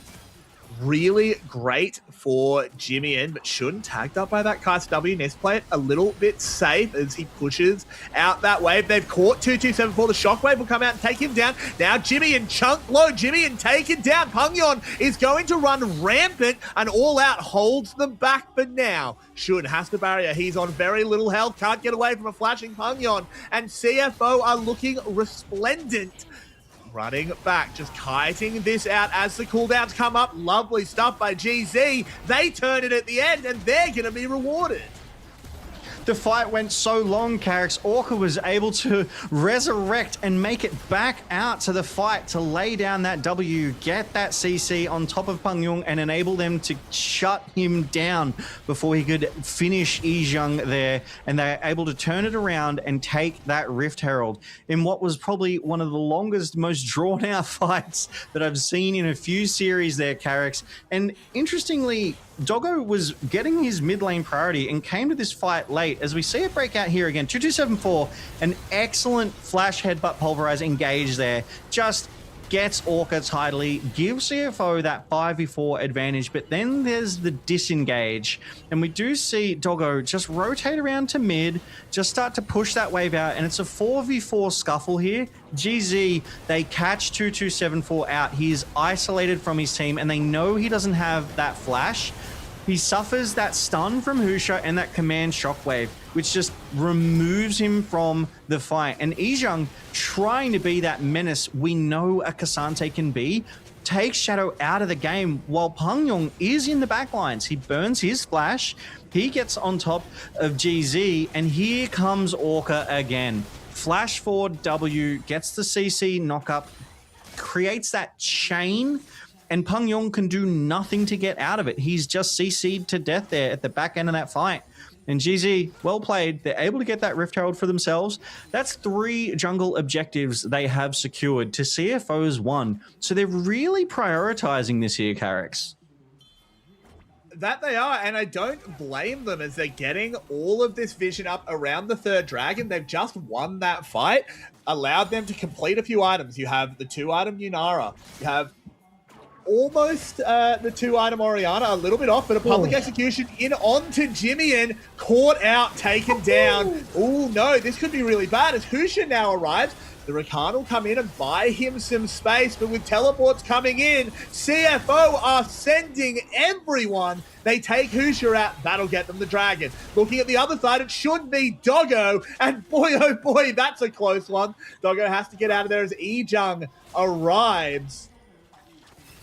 really great for Jimmy, but Shun tagged up by that Kai'Sa W needs to play it a little bit safe as he pushes out that wave. They've caught 2274. The shockwave will come out and take him down. Now Jimmy and chunk low. Jimmy and taken down. Pangyon is going to run rampant and all out holds them back for now. Shun has the barrier. He's on very little health. Can't get away from a flashing Pangyon. And CFO are looking resplendent. running back, just kiting this out as the cooldowns come up. Lovely stuff by GZ. They turn it at the end, and they're going to be rewarded. The fight went so long, Carrick's. Orca was able to resurrect and make it back out to the fight to lay down that W, get that CC on top of Pangyong and enable them to shut him down before he could finish Yizhang there. And they're able to turn it around and take that Rift Herald in what was probably one of the longest, most drawn out fights that I've seen in a few series there, Carrick's. And interestingly, Doggo was getting his mid lane priority and came to this fight late. As we see it break out here again, 2274, an excellent flash headbutt pulverize engage there. Just gets Orca tidily, gives CFO that 5v4 advantage, but then there's the disengage. And we do see Doggo just rotate around to mid, just start to push that wave out, and it's a 4v4 scuffle here. GZ, they catch 2274 out. He is isolated from his team, and they know he doesn't have that flash. He suffers that stun from Husha and that command shockwave, which just removes him from the fight. And Yizhang, trying to be that menace we know a Cassante can be, takes Shadow out of the game while Pangyong is in the backlines. He burns his flash, he gets on top of GZ, and here comes Orca again. Flash forward W, gets the CC knock up, creates that chain, and Pangyong can do nothing to get out of it. He's just CC'd to death there at the back end of that fight. And GZ, well played. They're able to get that Rift Herald for themselves. That's 3 jungle objectives they have secured to CFO's 1. So they're really prioritizing this here, Carrick's. That they are, and I don't blame them as they're getting all of this vision up around the 3rd dragon. They've just won that fight, allowed them to complete a few items. You have the 2-item Yunara. You have almost the 2-item Oriana, a little bit off, but a public execution in onto Jimmy, caught out, taken down. Oh no, this could be really bad as Husha now arrives. The Rakan will come in and buy him some space, but with teleports coming in, CFO are sending everyone. They take Husha out. That'll get them the dragon. Looking at the other side, it should be Doggo, and boy, oh boy, that's a close one. Doggo has to get out of there as Yizhang arrives.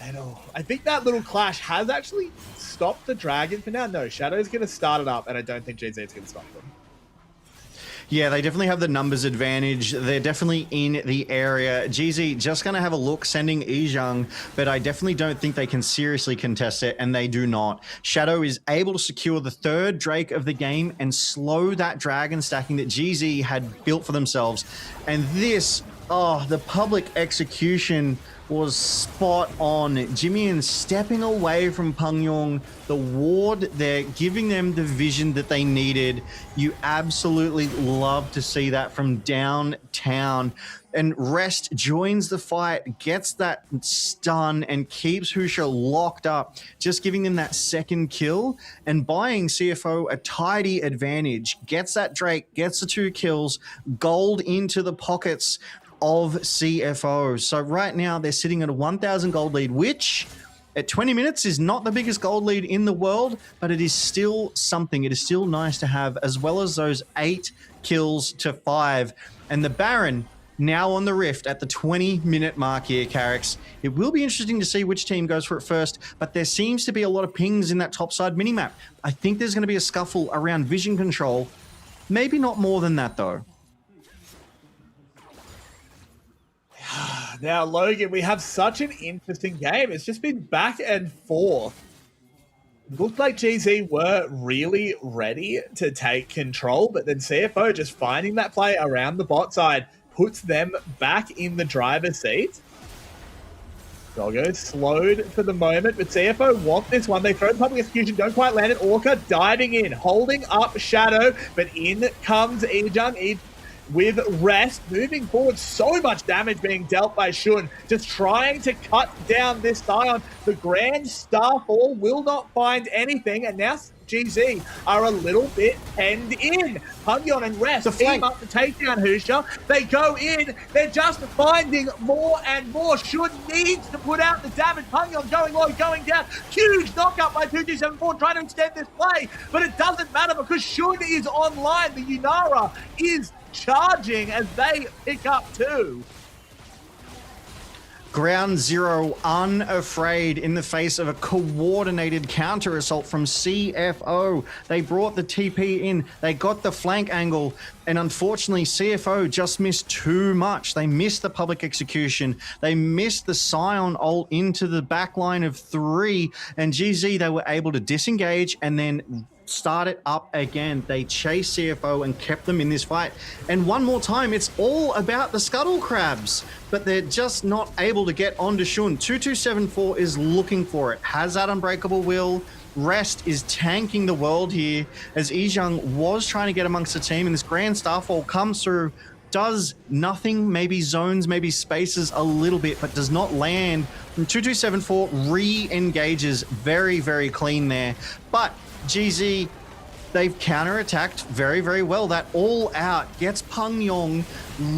And I think that little clash has actually stopped the dragon for now. No, Shadow's going to start it up, and I don't think GZ is going to stop them. Yeah, they definitely have the numbers advantage. They're definitely in the area. GZ just going to have a look, sending Yizhang, but I definitely don't think they can seriously contest it, and they do not. Shadow is able to secure the 3rd Drake of the game and slow that dragon stacking that GZ had built for themselves. And this, the public execution was spot on. Jimmy stepping away from Pangyong, the ward there, giving them the vision that they needed. You absolutely love to see that from downtown. And Rest joins the fight, gets that stun, and keeps Husha locked up, just giving them that 2nd kill and buying CFO a tidy advantage. Gets that Drake, gets the 2 kills, gold into the pockets of CFO. So right now they're sitting at a 1,000 gold lead, which at 20 minutes is not the biggest gold lead in the world, but it is still something. It is still nice to have, as well as those 8 kills to 5. And the Baron now on the Rift at the 20-minute mark here, Carrick's. It will be interesting to see which team goes for it first, but there seems to be a lot of pings in that topside minimap. I think there's going to be a scuffle around vision control. Maybe not more than that, though. Now, Logan, we have such an interesting game. It's just been back and forth. Looked like GZ were really ready to take control, but then CFO just finding that play around the bot side puts them back in the driver's seat. Doggo slowed for the moment, but CFO want this one. They throw the public execution, don't quite land it. Orca diving in, holding up Shadow, but in comes Yizhang. With Rest moving forward, so much damage being dealt by Shun, just trying to cut down this Scion. The Grand Starfall will not find anything, and now GZ are a little bit penned in. Pangyong and Rest team up to take down Husha. They go in, they're just finding more and more. Shun needs to put out the damage. Pangyong going low, going down. Huge knockup by 2274, trying to extend this play, but it doesn't matter because Shun is online. The Yunara is charging as they pick up 2. Ground Zero unafraid in the face of a coordinated counter assault from CFO. They brought the TP in, they got the flank angle, and unfortunately CFO just missed too much. They missed the public execution, they missed the Scion ult into the back line of 3, and GZ, they were able to disengage and then start it up again. They chased CFO and kept them in this fight. And one more time, it's all about the Scuttle Crabs, but they're just not able to get onto Shun. 2274 is looking for it, has that Unbreakable Will. Rest is tanking the world here as Ijung was trying to get amongst the team, and this Grand Starfall comes through, does nothing, maybe zones, maybe spaces a little bit, but does not land. And 2274 re-engages very, very clean there. But GZ, they've counterattacked very, very well. That all out gets Peng Yong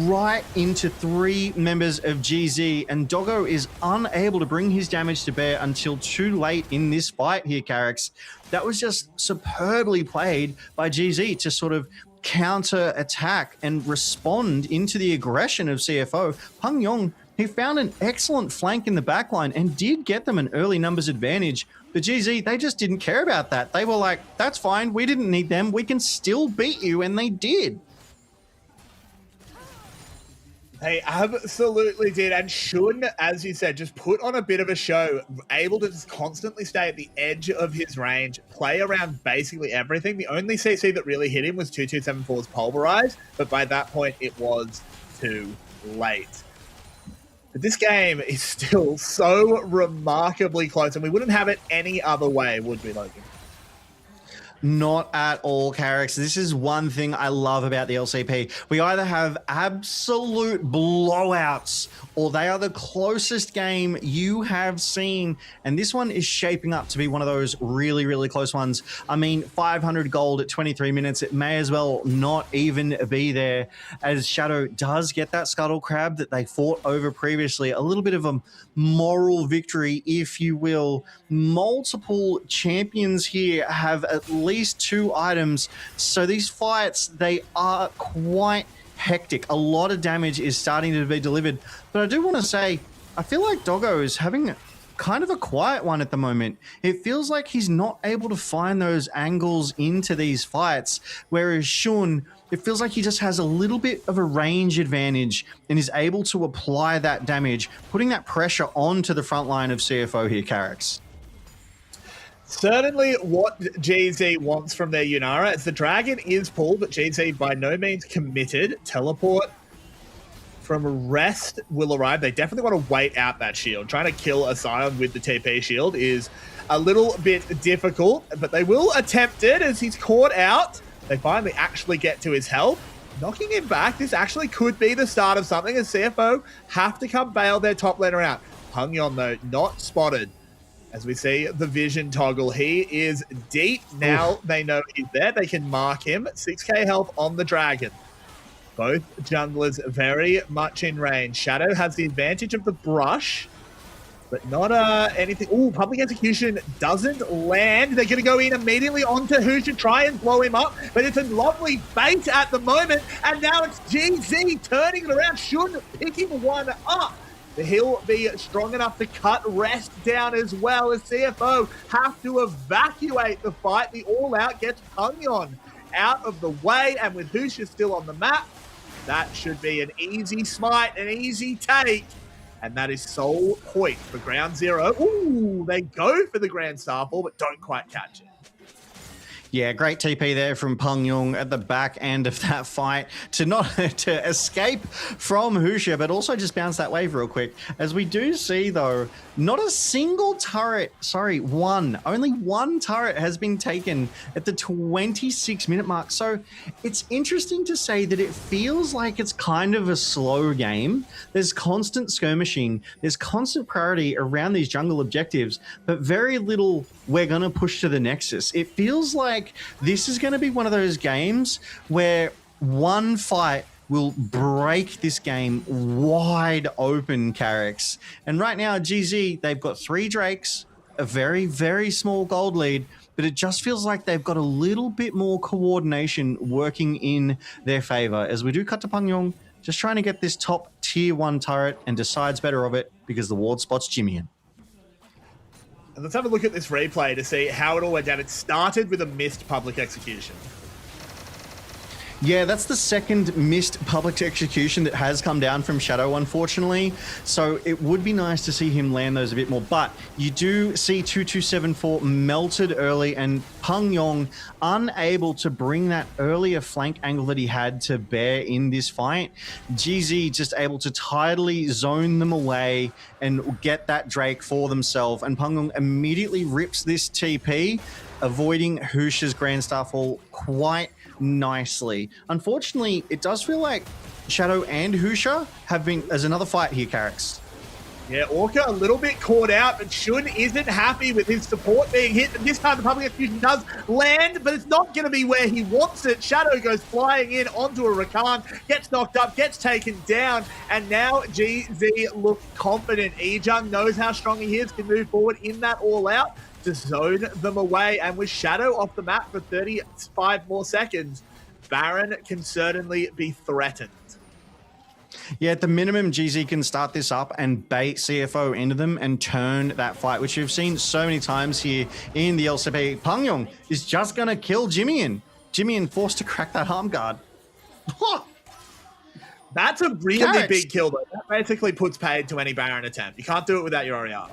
right into 3 members of GZ, and Doggo is unable to bring his damage to bear until too late in this fight here, Carrix. That was just superbly played by GZ to sort of counter attack and respond into the aggression of CFO. Peng Yong, he found an excellent flank in the backline and did get them an early numbers advantage. But GZ, they just didn't care about that. They were like, that's fine, we didn't need them, we can still beat you, and they did. They absolutely did. And Shun, as you said, just put on a bit of a show, able to just constantly stay at the edge of his range, play around basically everything. The only CC that really hit him was 2274's Pulverize, but by that point, it was too late. But this game is still so remarkably close, and we wouldn't have it any other way, would we, Logan? Not at all, Carrix. This is one thing I love about the LCP. We either have absolute blowouts or they are the closest game you have seen. And this one is shaping up to be one of those really, really close ones. I mean, 500 gold at 23 minutes. It may as well not even be there, as Shadow does get that Scuttle Crab that they fought over previously. A little bit of a moral victory, if you will. Multiple champions here have at least 2 items, so these fights, they are quite hectic. A lot of damage is starting to be delivered, but I do want to say, I feel like Doggo is having kind of a quiet one at the moment. It feels like he's not able to find those angles into these fights, whereas Shun, it feels like he just has a little bit of a range advantage and is able to apply that damage, putting that pressure onto the front line of CFO here, Carrix. Certainly what GZ wants from their Yunara, as the dragon is pulled, but GZ by no means committed. Teleport from Rest will arrive. They definitely want to wait out that shield. Trying to kill a Scion with the TP shield is a little bit difficult, but they will attempt it as he's caught out. They finally actually get to his help, knocking him back. This actually could be the start of something, as CFO have to come bail their top laner out. Peng Yong, though, not spotted. As we see the vision toggle, he is deep. Now they know he's there. They can mark him. 6k health on the dragon. Both junglers very much in range. Shadow has the advantage of the brush, but not anything. Ooh, public execution doesn't land. They're going to go in immediately onto who should try and blow him up, but it's a lovely bait at the moment, and now it's GZ turning it around. Shun picking one up. He'll be strong enough to cut Rest down as well, as CFO have to evacuate the fight. The all-out gets Peng Yong out of the way, and with Husha still on the map, that should be an easy smite, an easy take, and that is sole point for Ground Zero. Ooh, they go for the Grand Starfall, but don't quite catch it. Yeah, great TP there from Peng Yong at the back end of that fight to escape from Husha, but also just bounce that wave real quick. As we do see, though, not a single turret, only one turret has been taken at the 26-minute mark. So it's interesting to say that it feels like it's kind of a slow game. There's constant skirmishing, there's constant priority around these jungle objectives, but very little we're going to push to the Nexus. It feels like this is going to be one of those games where one fight will break this game wide open, Carrix. And right now, GZ, they've got 3 Drakes, a very, very small gold lead, but it just feels like they've got a little bit more coordination working in their favor. As we do cut to Peng Yong, just trying to get this top tier 1 turret and decides better of it because the ward spots Jimmy. And let's have a look at this replay to see how it all went down. It started with a missed public execution. Yeah, that's the second missed public execution that has come down from Shadow, unfortunately. So it would be nice to see him land those a bit more. But you do see 2274 melted early and Peng Yong unable to bring that earlier flank angle that he had to bear in this fight. GZ just able to tidily zone them away and get that Drake for themselves. And Peng Yong immediately rips this TP, avoiding Husha's Grand Starfall quite nicely. Unfortunately, it does feel like Shadow and Husha have been... There's another fight here, Carrix. Yeah, Orca a little bit caught out, but Shun isn't happy with his support being hit. And this time the public execution does land, but it's not going to be where he wants it. Shadow goes flying in onto a Rakan, gets knocked up, gets taken down, and now GZ looks confident. Ejung knows how strong he is, can move forward in that all-out to zone them away. And with Shadow off the map for 35 more seconds, Baron can certainly be threatened. Yeah, at the minimum, GZ can start this up and bait CFO into them and turn that fight, which we've seen so many times here in the LCP. Peng Yong is just going to kill Jimmy forced to crack that arm guard. That's a really big kill, though. That basically puts paid to any Baron attempt. You can't do it without your Orianna.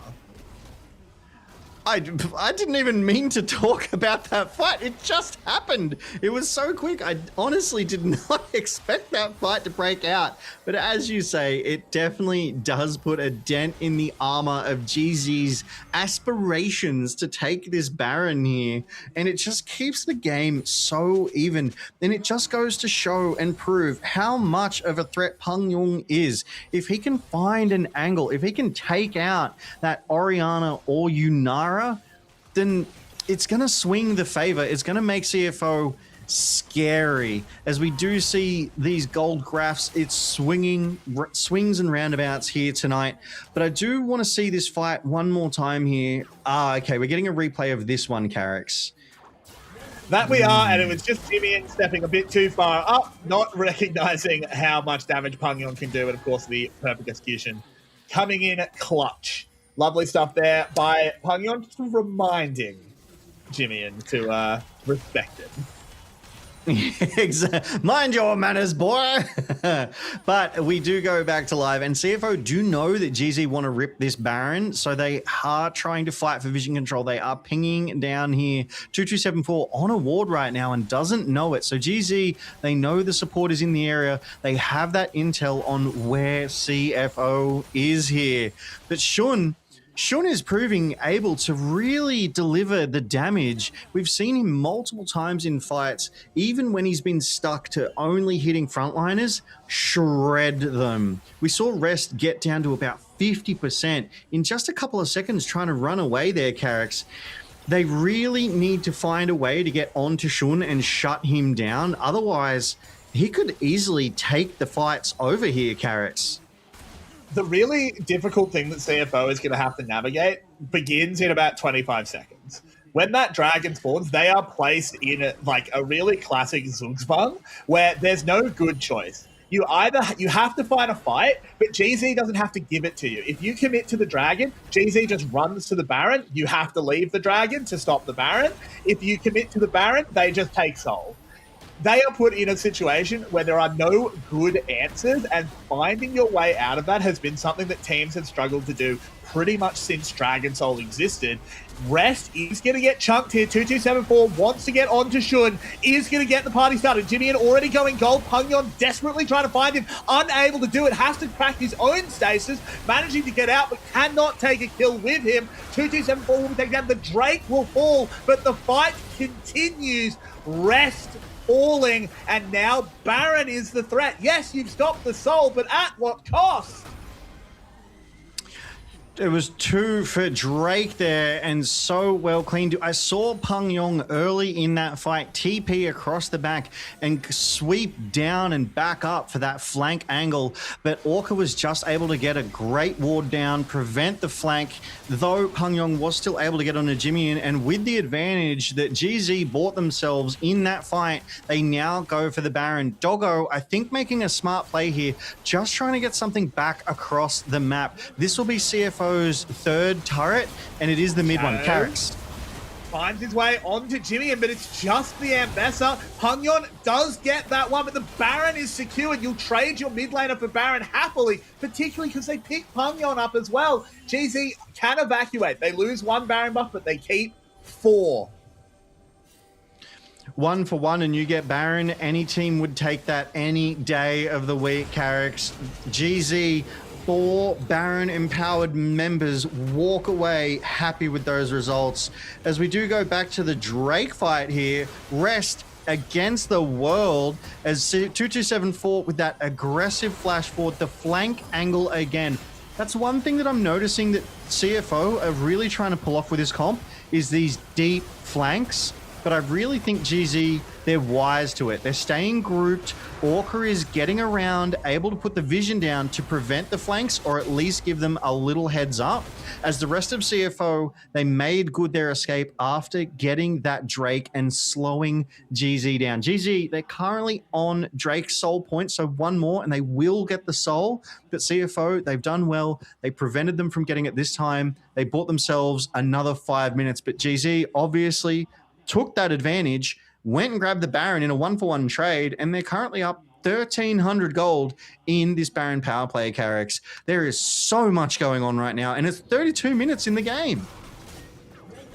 I didn't even mean to talk about that fight. It just happened. It was so quick. I honestly did not expect that fight to break out. But as you say, it definitely does put a dent in the armor of GZ's aspirations to take this Baron here. And it just keeps the game so even. And it just goes to show and prove how much of a threat Peng Yong is. If he can find an angle, if he can take out that Orianna or Yunara, then it's going to swing the favor. It's going to make CFO scary. As we do see these gold graphs, it's swings and roundabouts here tonight. But I do want to see this fight one more time here. Okay, we're getting a replay of this one, Carrix. That we are, and it was just Jimmy stepping a bit too far up, not recognizing how much damage Peng Yong can do, and of course the perfect execution coming in clutch. Lovely stuff there by Peng Yong, just reminding Jimmy to respect it. Mind your manners, boy. But we do go back to live, and CFO do know that GZ want to rip this Baron, so they are trying to fight for vision control. They are pinging down here 2274 on a ward right now and doesn't know it. So GZ, they know the support is in the area. They have that intel on where CFO is here. But Shun is proving able to really deliver the damage. We've seen him multiple times in fights, even when he's been stuck to only hitting frontliners, shred them. We saw Rest get down to about 50% in just a couple of seconds trying to run away there, Carrix. They really need to find a way to get onto Shun and shut him down. Otherwise, he could easily take the fights over here, Carrix. The really difficult thing that CFO is going to have to navigate begins in about 25 seconds. When that dragon spawns, they are placed in like a really classic Zugzwang where there's no good choice. You have to fight a fight, but GZ doesn't have to give it to you. If you commit to the dragon, GZ just runs to the Baron. You have to leave the dragon to stop the Baron. If you commit to the Baron, they just take soul. They are put in a situation where there are no good answers, and finding your way out of that has been something that teams have struggled to do pretty much since Dragon Soul existed. Rest is going to get chunked here. 2274 wants to get onto Shun, is going to get the party started. Jimmy already going gold. Peng Yong desperately trying to find him, unable to do it, has to crack his own stasis, managing to get out, but cannot take a kill with him. 2274 will be taken down. The Drake will fall, but the fight continues. Rest falling, and now Baron is the threat. Yes, you've stopped the soul, but at what cost? It was 2 for Drake there, and so well cleaned. I saw Peng Yong early in that fight TP across the back and sweep down and back up for that flank angle, but Orca was just able to get a great ward down, prevent the flank, though Peng Yong was still able to get on a Jimmy, and with the advantage that GZ bought themselves in that fight, they now go for the Baron. Doggo, I think, making a smart play here, just trying to get something back across the map. This will be CFO's third turret, and it is the mid one. Carix finds his way onto Jimmy, but it's just the Ambessa. Peng Yong does get that one, but the Baron is secured. You'll trade your mid laner for Baron happily, particularly because they pick Peng Yong up as well. GZ can evacuate. They lose 1 Baron buff, but they keep 4. 1 for 1, and you get Baron. Any team would take that any day of the week, Carix. GZ, 4 Baron empowered members walk away happy with those results. As we do go back to the Drake fight here, Rest against the world as 2274 with that aggressive flash forward, the flank angle again. That's one thing that I'm noticing that CFO are really trying to pull off with this comp is these deep flanks. But I really think GZ, they're wise to it. They're staying grouped. Orca is getting around, able to put the vision down to prevent the flanks or at least give them a little heads up. As the rest of CFO, they made good their escape after getting that Drake and slowing GZ down. GZ, they're currently on Drake's soul point, so 1 more and they will get the soul. But CFO, they've done well. They prevented them from getting it this time. They bought themselves another 5 minutes. But GZ, obviously, took that advantage, went and grabbed the Baron in a 1-for-1 trade, and they're currently up 1,300 gold in this Baron power play, Carix. There is so much going on right now, and it's 32 minutes in the game.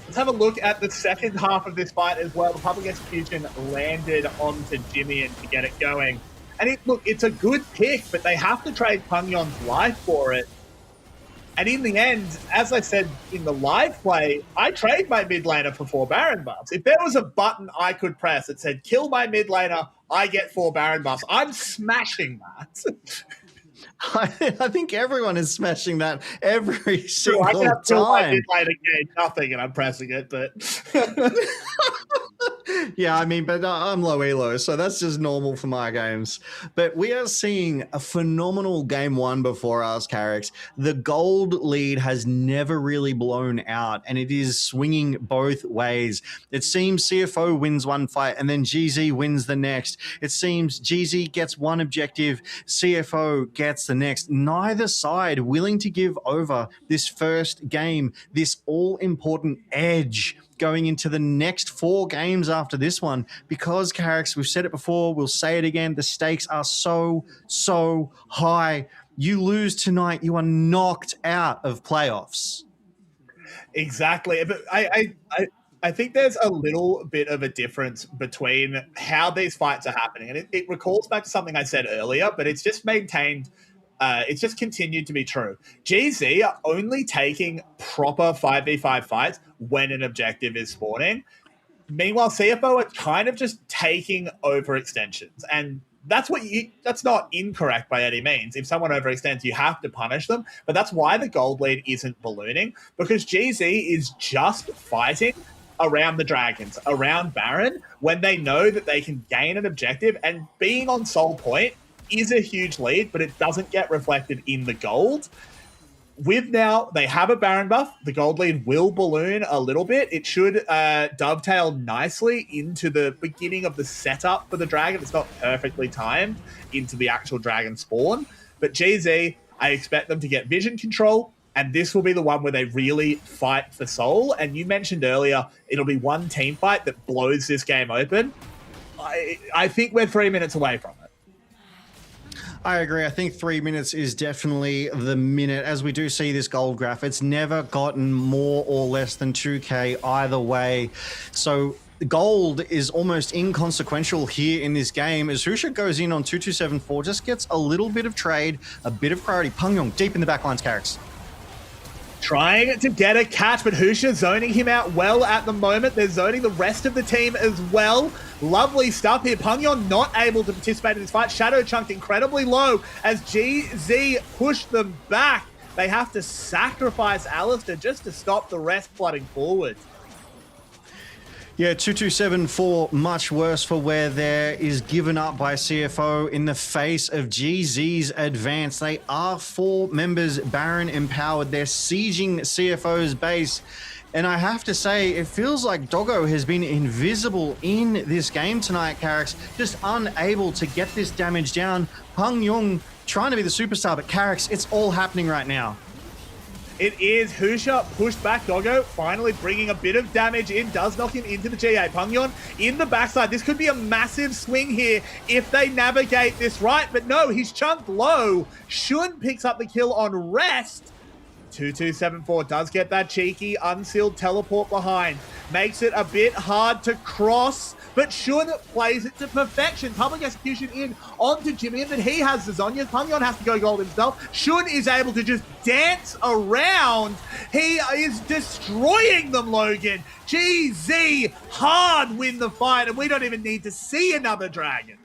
Let's have a look at the second half of this fight as well. The public execution landed onto Jimmy and to get it going. And look, it's a good pick, but they have to trade Peng Yong's life for it. And in the end, as I said in the live play, I trade my mid laner for 4 Baron buffs. If there was a button I could press that said, kill my mid laner, I get 4 Baron buffs, I'm smashing that. I think everyone is smashing that every single I can kill my time. mid laner, gain nothing, and I'm pressing it, but... Yeah, I mean, but I'm low elo, so that's just normal for my games. But we are seeing a phenomenal game 1 before us, Carix. The gold lead has never really blown out, and it is swinging both ways. It seems CFO wins 1 fight, and then GZ wins the next. It seems GZ gets 1 objective, CFO gets the next. Neither side willing to give over this first game, this all-important edge going into the next 4 games after this one, because Carix, we've said it before, we'll say it again, the stakes are so high. You lose tonight, you are knocked out of playoffs. Exactly. But I think there's a little bit of a difference between how these fights are happening. And it recalls back to something I said earlier, but it's just maintained, it's just continued to be true. GZ are only taking proper 5v5 fights when an objective is spawning. Meanwhile, CFO are kind of just taking overextensions. And that's not incorrect by any means. If someone overextends, you have to punish them. But that's why the gold lead isn't ballooning, because GZ is just fighting around the dragons, around Baron, when they know that they can gain an objective, and being on soul point is a huge lead, but it doesn't get reflected in the gold. With now, they have a Baron buff. The gold lead will balloon a little bit. It should dovetail nicely into the beginning of the setup for the dragon. It's not perfectly timed into the actual dragon spawn. But GZ, I expect them to get vision control, and this will be the one where they really fight for soul. And you mentioned earlier, it'll be 1 team fight that blows this game open. I think we're 3 minutes away from it. I agree. I think 3 minutes is definitely the minute. As we do see this gold graph, it's never gotten more or less than 2K either way. So gold is almost inconsequential here in this game as Husha goes in on 2274, just gets a little bit of trade, a bit of priority. Peng Yong deep in the backlines, Carix. Trying to get a catch, but Husha zoning him out well at the moment. They're zoning the rest of the team as well. Lovely stuff here. Peng Yong not able to participate in this fight. Shadow chunked incredibly low as GZ pushed them back. they have to sacrifice Alistair just to stop the rest flooding forward. Yeah, 2274, much worse for where there is given up by CFO in the face of GZ's advance. They are 4 members Baron empowered. They're sieging CFO's base. And I have to say, it feels like Doggo has been invisible in this game tonight, Carrick's, just unable to get this damage down. Peng Yong trying to be the superstar, but Carrick's, it's all happening right now. It is. Husha pushed back Doggo, finally bringing a bit of damage in, does knock him into the GA. Pengyon in the backside. This could be a massive swing here if they navigate this right, but no, he's chunked low. Shun picks up the kill on Rest. 2274 does get that cheeky unsealed teleport behind. Makes it a bit hard to cross, but Shun plays it to perfection. Public execution in onto Jimmy, but he has the Zonyas. Pengyon has to go gold himself. Shun is able to just dance around. He is destroying them, Logan. GZ hard win the fight, and we don't even need to see another dragon.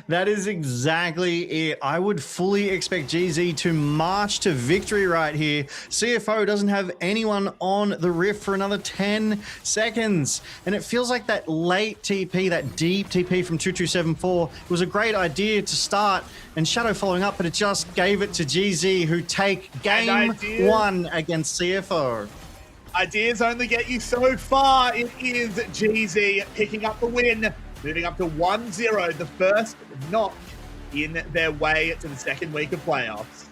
That is exactly it. I would fully expect GZ to march to victory right here. CFO doesn't have anyone on the rift for another 10 seconds. And it feels like that late TP, that deep TP from 2274 was a great idea to start, and Shadow following up, but it just gave it to GZ, who take game 1 against CFO. Ideas only get you so far. It is GZ picking up the win. Moving up to 1-0, the first knock in their way to the second week of playoffs.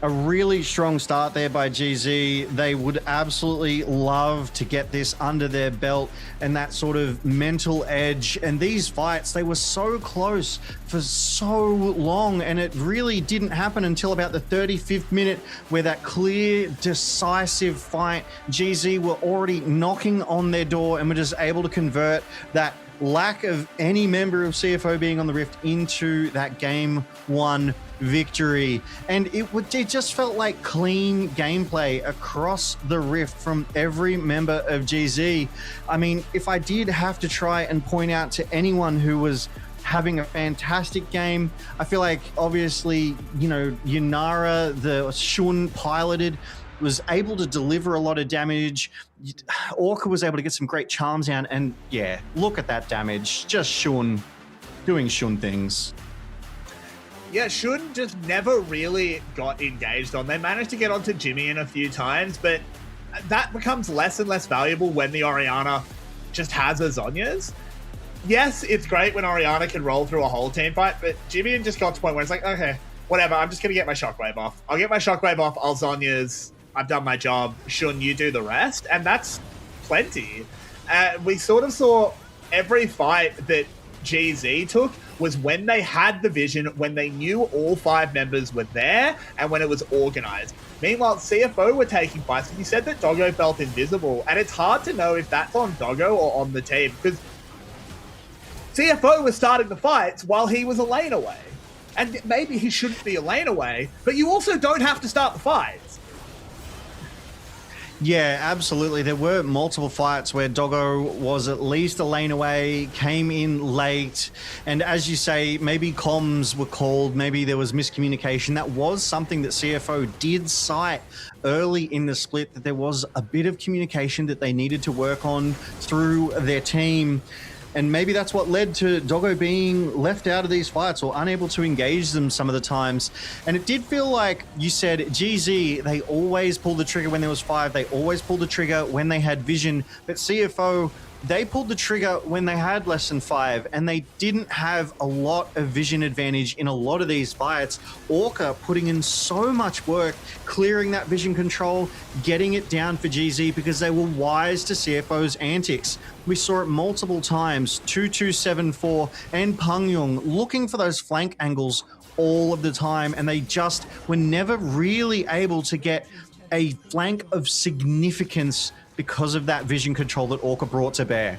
A really strong start there by GZ. They would absolutely love to get this under their belt and that sort of mental edge. And these fights, they were so close for so long, and it really didn't happen until about the 35th minute, where that clear, decisive fight, GZ were already knocking on their door and were just able to convert that lack of any member of CFO being on the rift into that game 1 victory. And it just felt like clean gameplay across the rift from every member of GZ. I mean, if I did have to try and point out to anyone who was having a fantastic game, I feel like obviously, you know, Yunara, the Shun piloted, was able to deliver a lot of damage. Orca was able to get some great charms down, and yeah, look at that damage. Just Shun doing Shun things. Yeah, Shun just never really got engaged on. They managed to get onto Jimmy in a few times, but that becomes less and less valuable when the Orianna just has her Zonyas. Yes, it's great when Orianna can roll through a whole team fight, but Jimmy just got to the point where it's like, okay, whatever, I'm just going to get my Shockwave off. I'll get my Shockwave off, I'll Zonyas, I've done my job, Shun, you do the rest, and that's plenty. We sort of saw every fight that GZ took was when they had the vision, when they knew all 5 members were there, and when it was organized. Meanwhile, CFO were taking fights, and you said that Doggo felt invisible, and it's hard to know if that's on Doggo or on the team, because CFO was starting the fights while he was a lane away. And maybe he shouldn't be a lane away, but you also don't have to start the fights. Yeah, absolutely. There were multiple fights where Doggo was at least a lane away, came in late, and as you say, maybe comms were called, maybe there was miscommunication. That was something that CFO did cite early in the split, that there was a bit of communication that they needed to work on through their team. And maybe that's what led to Doggo being left out of these fights or unable to engage them some of the times. And it did feel like, you said, GZ, they always pulled the trigger when there was 5. They always pulled the trigger when they had vision. But CFO, they pulled the trigger when they had less than 5, and they didn't have a lot of vision advantage in a lot of these fights. Orca putting in so much work, clearing that vision control, getting it down for GZ because they were wise to CFO's antics. We saw it multiple times, 2274 and Pengyong looking for those flank angles all of the time, and they just were never really able to get a flank of significance because of that vision control that Orca brought to bear.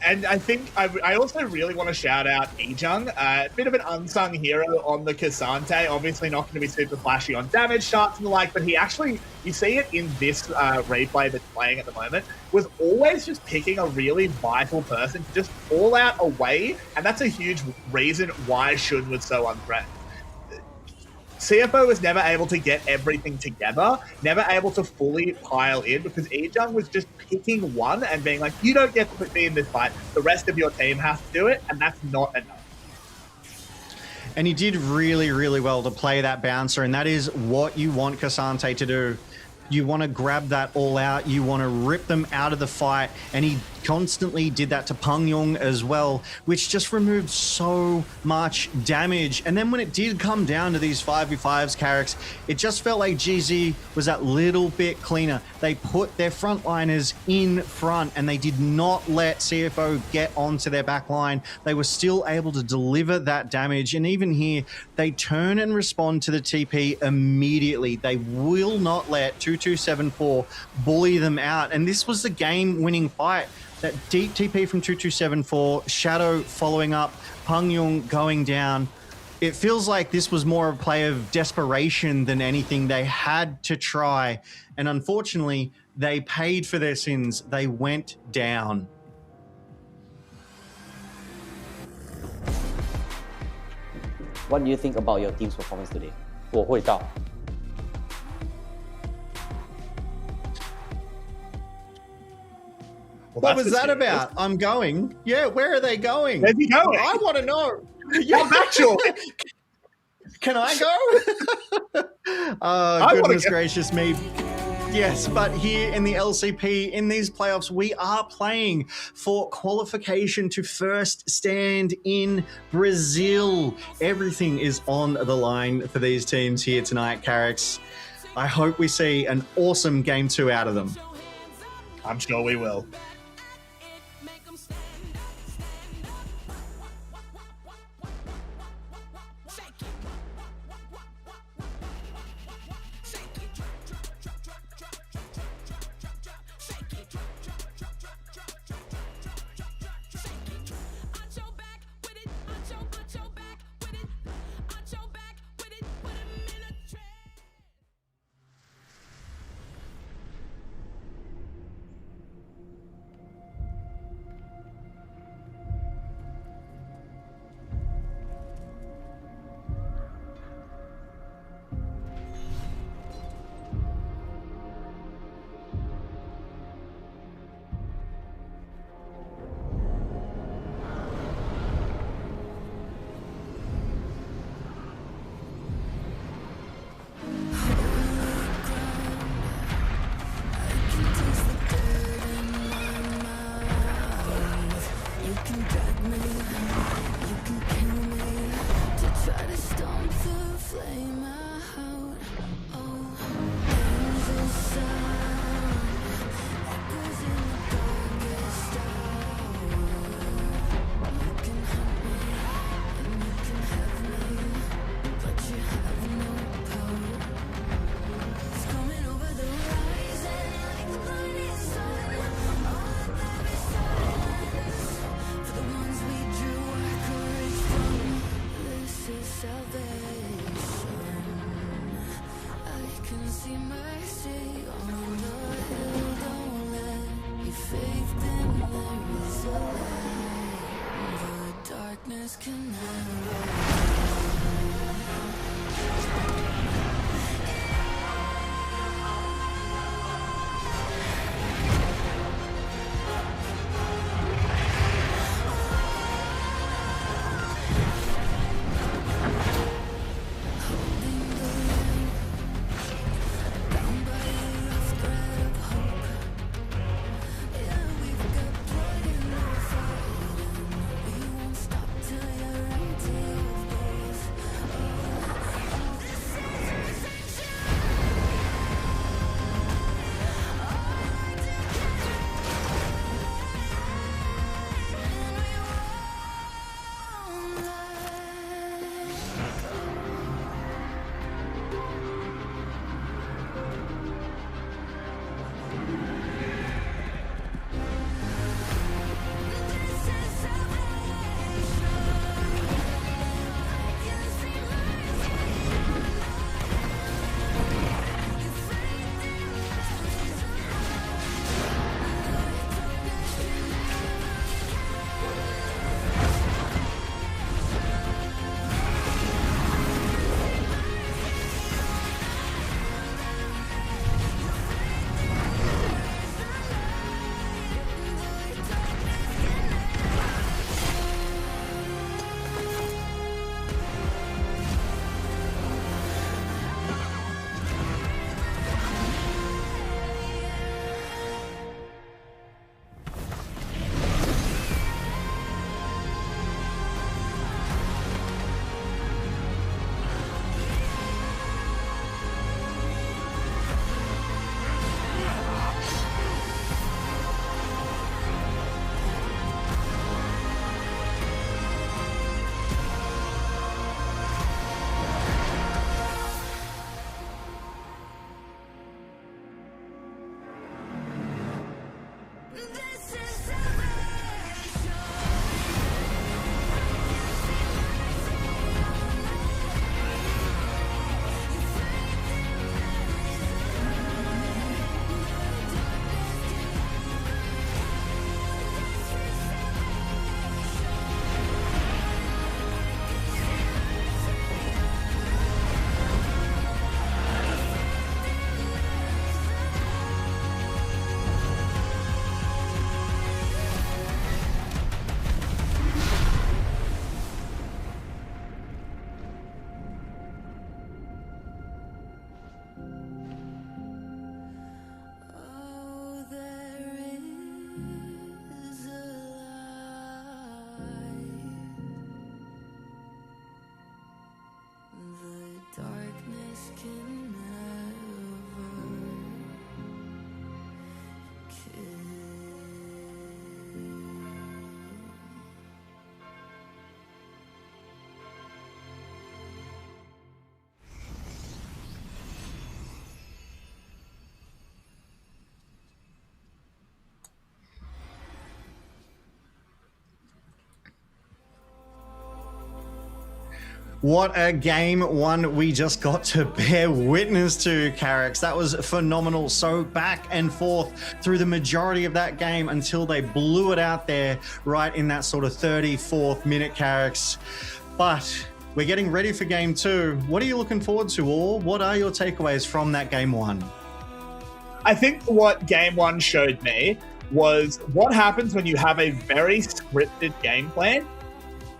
And I think I also really want to shout out Ejung, a bit of an unsung hero on the Cassante. Obviously not going to be super flashy on damage charts and the like, but he actually, you see it in this replay that's playing at the moment, was always just picking a really vital person to just all out away, and that's a huge reason why Shun was so unthreatened. CFO was never able to get everything together, never able to fully pile in, because Ejung was just picking one and being like, you don't get to put me in this fight, the rest of your team has to do it, and that's not enough. And he did really, really well to play that bouncer, and that is what you want Cassante to do. You want to grab that all out, you want to rip them out of the fight, and he constantly did that to Pangyong as well, which just removed so much damage. And then when it did come down to these 5v5s, Carrick's, it just felt like GZ was that little bit cleaner. They put their frontliners in front and they did not let CFO get onto their back line. They were still able to deliver that damage. And even here, they turn and respond to the TP immediately. They will not let 2274 bully them out. And this was the game-winning fight. That deep TP from 2274, Shadow following up, Pangyong going down. It feels like this was more of a play of desperation than anything. They had to try. And unfortunately, they paid for their sins. They went down. What do you think about your team's performance today? 我会到。 Well, what was that about? I'm going. Yeah, where are they going? Where's he going? I want to know. Yeah, actually. Can I go? Goodness gracious me. Yes, but here in the LCP, in these playoffs, we are playing for qualification to first stand in Brazil. Everything is on the line for these teams here tonight, Carrick's. I hope we see an awesome Game 2 out of them. I'm sure we will. darkness can never kill. What a game one we just got to bear witness to, Carrick. That was phenomenal. So back and forth through the majority of that game until they blew it out there right in that sort of 34th minute, Carricks. But we're getting ready for game two. What are you looking forward to, or what are your takeaways from that game one? I think what game one showed me was what happens when you have a very scripted game plan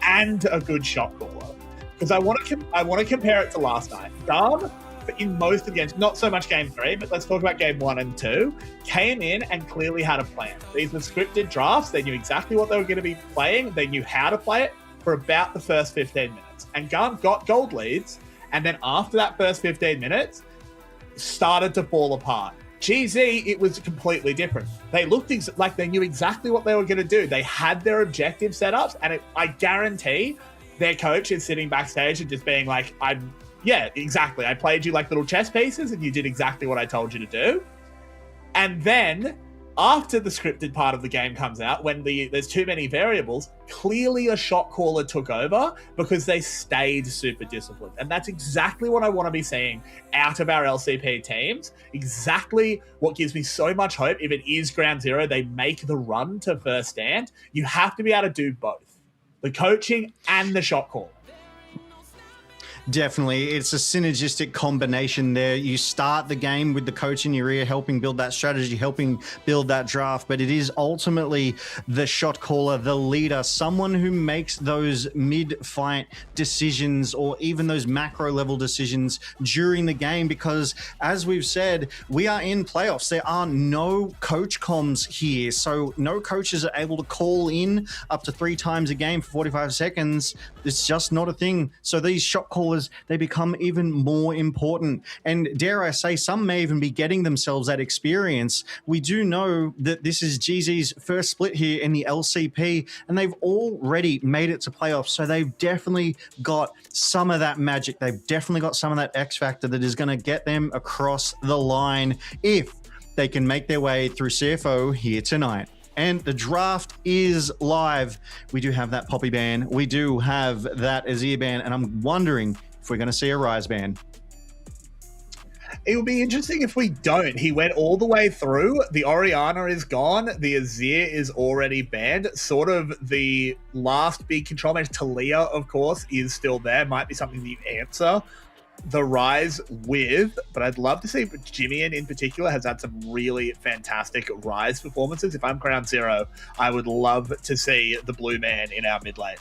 and a good shot caller. Because I want to compare it to last night. Dom, in most of the games, not so much game three, but let's talk about game 1 and 2, came in and clearly had a plan. These were scripted drafts. They knew exactly what they were going to be playing. They knew how to play it for about the first 15 minutes. And got gold leads. And then after that first 15 minutes, started to fall apart. GZ, it was completely different. They looked like they knew exactly what they were going to do. They had their objective setups, and I guarantee their coach is sitting backstage and just being like, yeah, exactly. I played you like little chess pieces and you did exactly what I told you to do. And then after the scripted part of the game comes out, when there's too many variables, clearly a shot caller took over because they stayed super disciplined. And that's exactly what I want to be seeing out of our LCP teams. Exactly what gives me so much hope. If it is ground zero, they make the run to first stand. You have to be able to do both. The coaching and the shot call. Definitely. It's a synergistic combination there. You start the game with the coach in your ear, helping build that strategy, helping build that draft, but it is ultimately the shot caller, the leader, someone who makes those mid-fight decisions or even those macro level decisions during the game, because as we've said, we are in playoffs. There are no coach comms here, so no coaches are able to call in up to 3 times a game for 45 seconds. It's just not a thing. So these shot callers, they become even more important. And dare I say, some may even be getting themselves that experience. We do know that this is GZ's first split here in the LCP, and they've already made it to playoffs. So they've definitely got some of that magic. They've definitely got some of that X factor that is going to get them across the line if they can make their way through CFO here tonight. And the draft is live. We do have that Poppy ban. We do have that Azir ban. And I'm wondering if we're going to see a Rise ban. It would be interesting if we don't. He went all the way through. The Orianna is gone. The Azir is already banned. Sort of the last big control match. Talia, of course, is still there. Might be something that you answer the Rise with, but I'd love to see Jimmy in particular has had some really fantastic Rise performances. If I'm ground zero, I would love to see the blue man in our mid lane.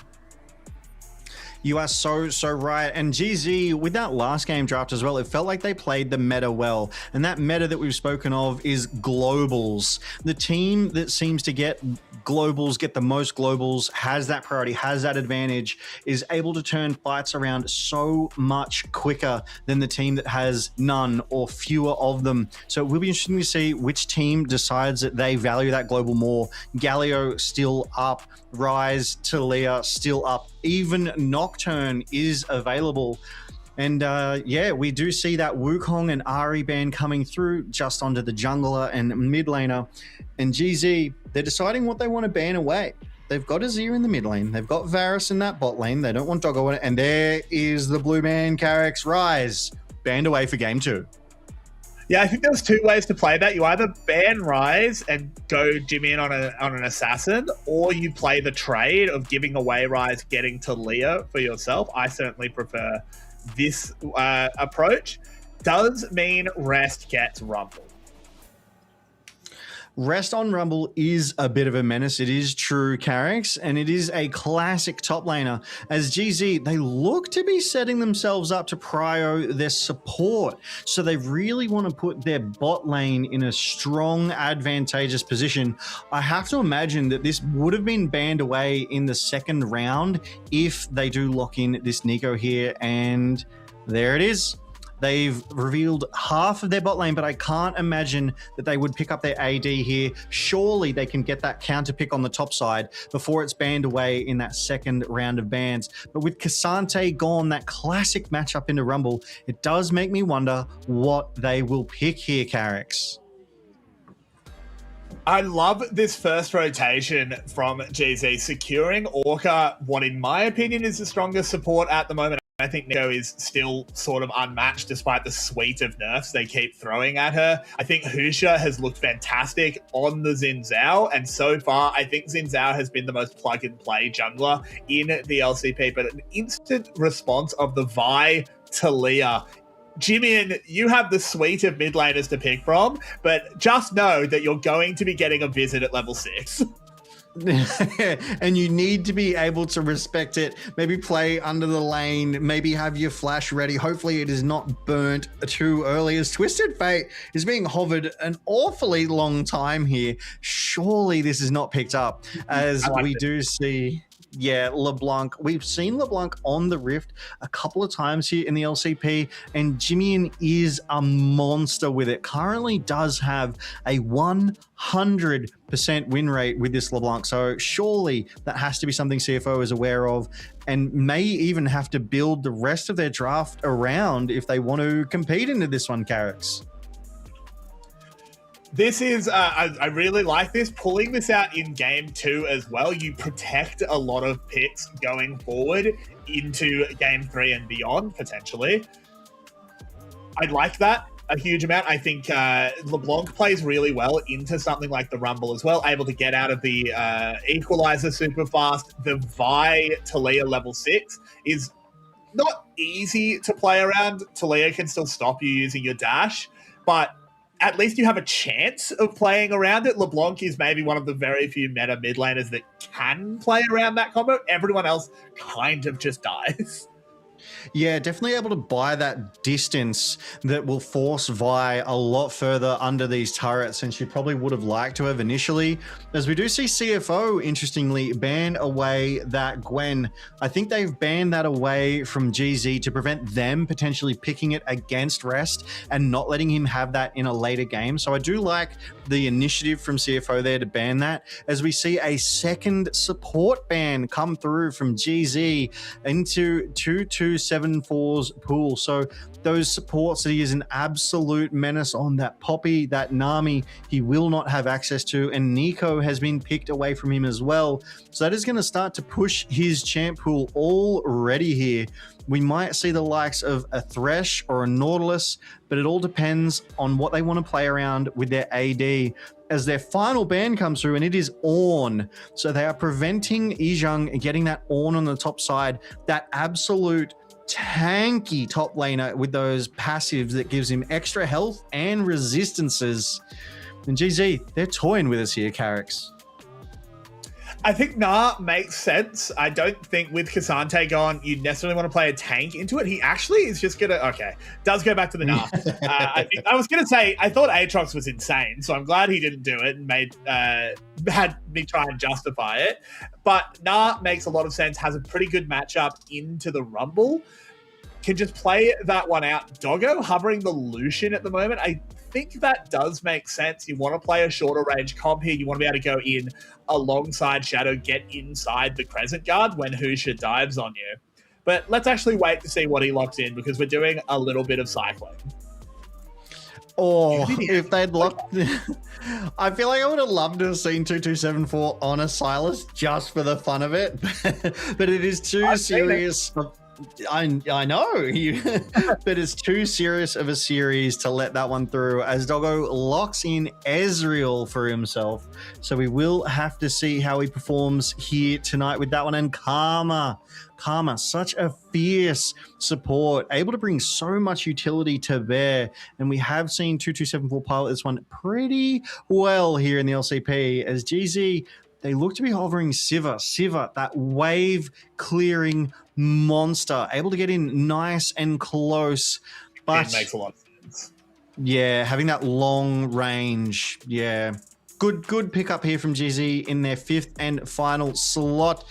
You are so right. And GZ, with that last game draft as well, it felt like they played the meta well. And that meta that we've spoken of is globals. The team that seems to get globals, get the most globals, has that priority, has that advantage, is able to turn fights around so much quicker than the team that has none or fewer of them. So it will be interesting to see which team decides that they value that global more. Galio still up, Rise, Talia still up, even Nocturne is available. And yeah, we do see that Wukong and Ahri ban coming through just onto the jungler and mid laner. And GZ, they're deciding what they want to ban away. They've got Azir in the mid lane. They've got Varus in that bot lane. They don't want Doggo in it. And there is the blue man, Carrick's Rise, banned away for game 2. Yeah, I think there's 2 ways to play that. You either ban Rise and go Jimmy in on an assassin, or you play the trade of giving away Rise, getting to Leah for yourself. I certainly prefer this approach. Does mean Rest gets Rumble. Rest on Rumble is a bit of a menace. It is true, Carricks, and it is a classic top laner. As GZ, they look to be setting themselves up to prio their support. So they really want to put their bot lane in a strong, advantageous position. I have to imagine that this would have been banned away in the second round if they do lock in this Nico here. And there it is. They've revealed half of their bot lane, but I can't imagine that they would pick up their AD here. Surely they can get that counter pick on the top side before it's banned away in that second round of bans. But with Cassante gone, that classic matchup into Rumble, it does make me wonder what they will pick here, Carrix. I love this first rotation from GZ, securing Orca, what in my opinion is the strongest support at the moment. I think Nico is still sort of unmatched despite the suite of nerfs they keep throwing at her. I think Husha has looked fantastic on the Xin Zhao, and so far I think Xin Zhao has been the most plug-and-play jungler in the LCP, but an instant response of the Vi Talia. Jimian, you have the suite of mid laners to pick from, but just know that you're going to be getting a visit at level 6. And you need to be able to respect it. Maybe play under the lane, maybe have your flash ready. Hopefully it is not burnt too early, as Twisted Fate is being hovered an awfully long time here. Surely this is not picked up, as we do see... Yeah, LeBlanc. We've seen LeBlanc on the Rift a couple of times here in the LCP, and Jimian is a monster with it. Currently does have a 100% win rate with this LeBlanc, so surely that has to be something CFO is aware of and may even have to build the rest of their draft around if they want to compete into this one, Carrix. This is, I really like this. Pulling this out in game 2 as well, you protect a lot of picks going forward into game 3 and beyond, potentially. I like that a huge amount. I think LeBlanc plays really well into something like the Rumble as well, able to get out of the Equalizer super fast. The Vi Talia level 6 is not easy to play around. Talia can still stop you using your dash, but at least you have a chance of playing around it. LeBlanc is maybe one of the very few meta mid laners that can play around that combo. Everyone else kind of just dies. Yeah, definitely able to buy that distance that will force Vi a lot further under these turrets than she probably would have liked to have initially. As we do see CFO, interestingly, ban away that Gwen. I think they've banned that away from GZ to prevent them potentially picking it against Rest and not letting him have that in a later game. So I do like the initiative from CFO there to ban that, as we see a second support ban come through from GZ into 2274's pool. So those supports that he is an absolute menace on, that Poppy, that Nami, he will not have access to, and Nico has been picked away from him as well. So that is going to start to push his champ pool already here. We might see the likes of a Thresh or a Nautilus, but it all depends on what they want to play around with their AD, as their final ban comes through, and it is Ornn. So they are preventing Izhang getting that Ornn on the top side, that absolute tanky top laner with those passives that gives him extra health and resistances. And GZ, they're toying with us here, Carrix. I think Nah makes sense. I don't think with Cassante gone, you necessarily want to play a tank into it. He actually is just gonna does go back to the Nah. I was gonna say I thought Aatrox was insane, so I'm glad he didn't do it and had me try and justify it. But Nah makes a lot of sense. Has a pretty good matchup into the Rumble. Can just play that one out. Doggo hovering the Lucian at the moment. I think that does make sense. You want to play a shorter range comp here. You want to be able to go in alongside Shadow, get inside the Crescent Guard when Husha dives on you. But let's actually wait to see what he locks in, because we're doing a little bit of cycling. Or if they'd locked... I feel like I would have loved to have seen 2274 on a Silas just for the fun of it. But it is too serious... I know, but it's too serious of a series to let that one through, as Doggo locks in Ezreal for himself. So we will have to see how he performs here tonight with that one. And Karma, such a fierce support, able to bring so much utility to bear. And we have seen 2274 pilot this one pretty well here in the LCP, as GZ, they look to be hovering Siva, that wave clearing monster, able to get in nice and close. But it makes a lot of sense. Yeah, having that long range, yeah. Good pickup here from GZ in their 5th and final slot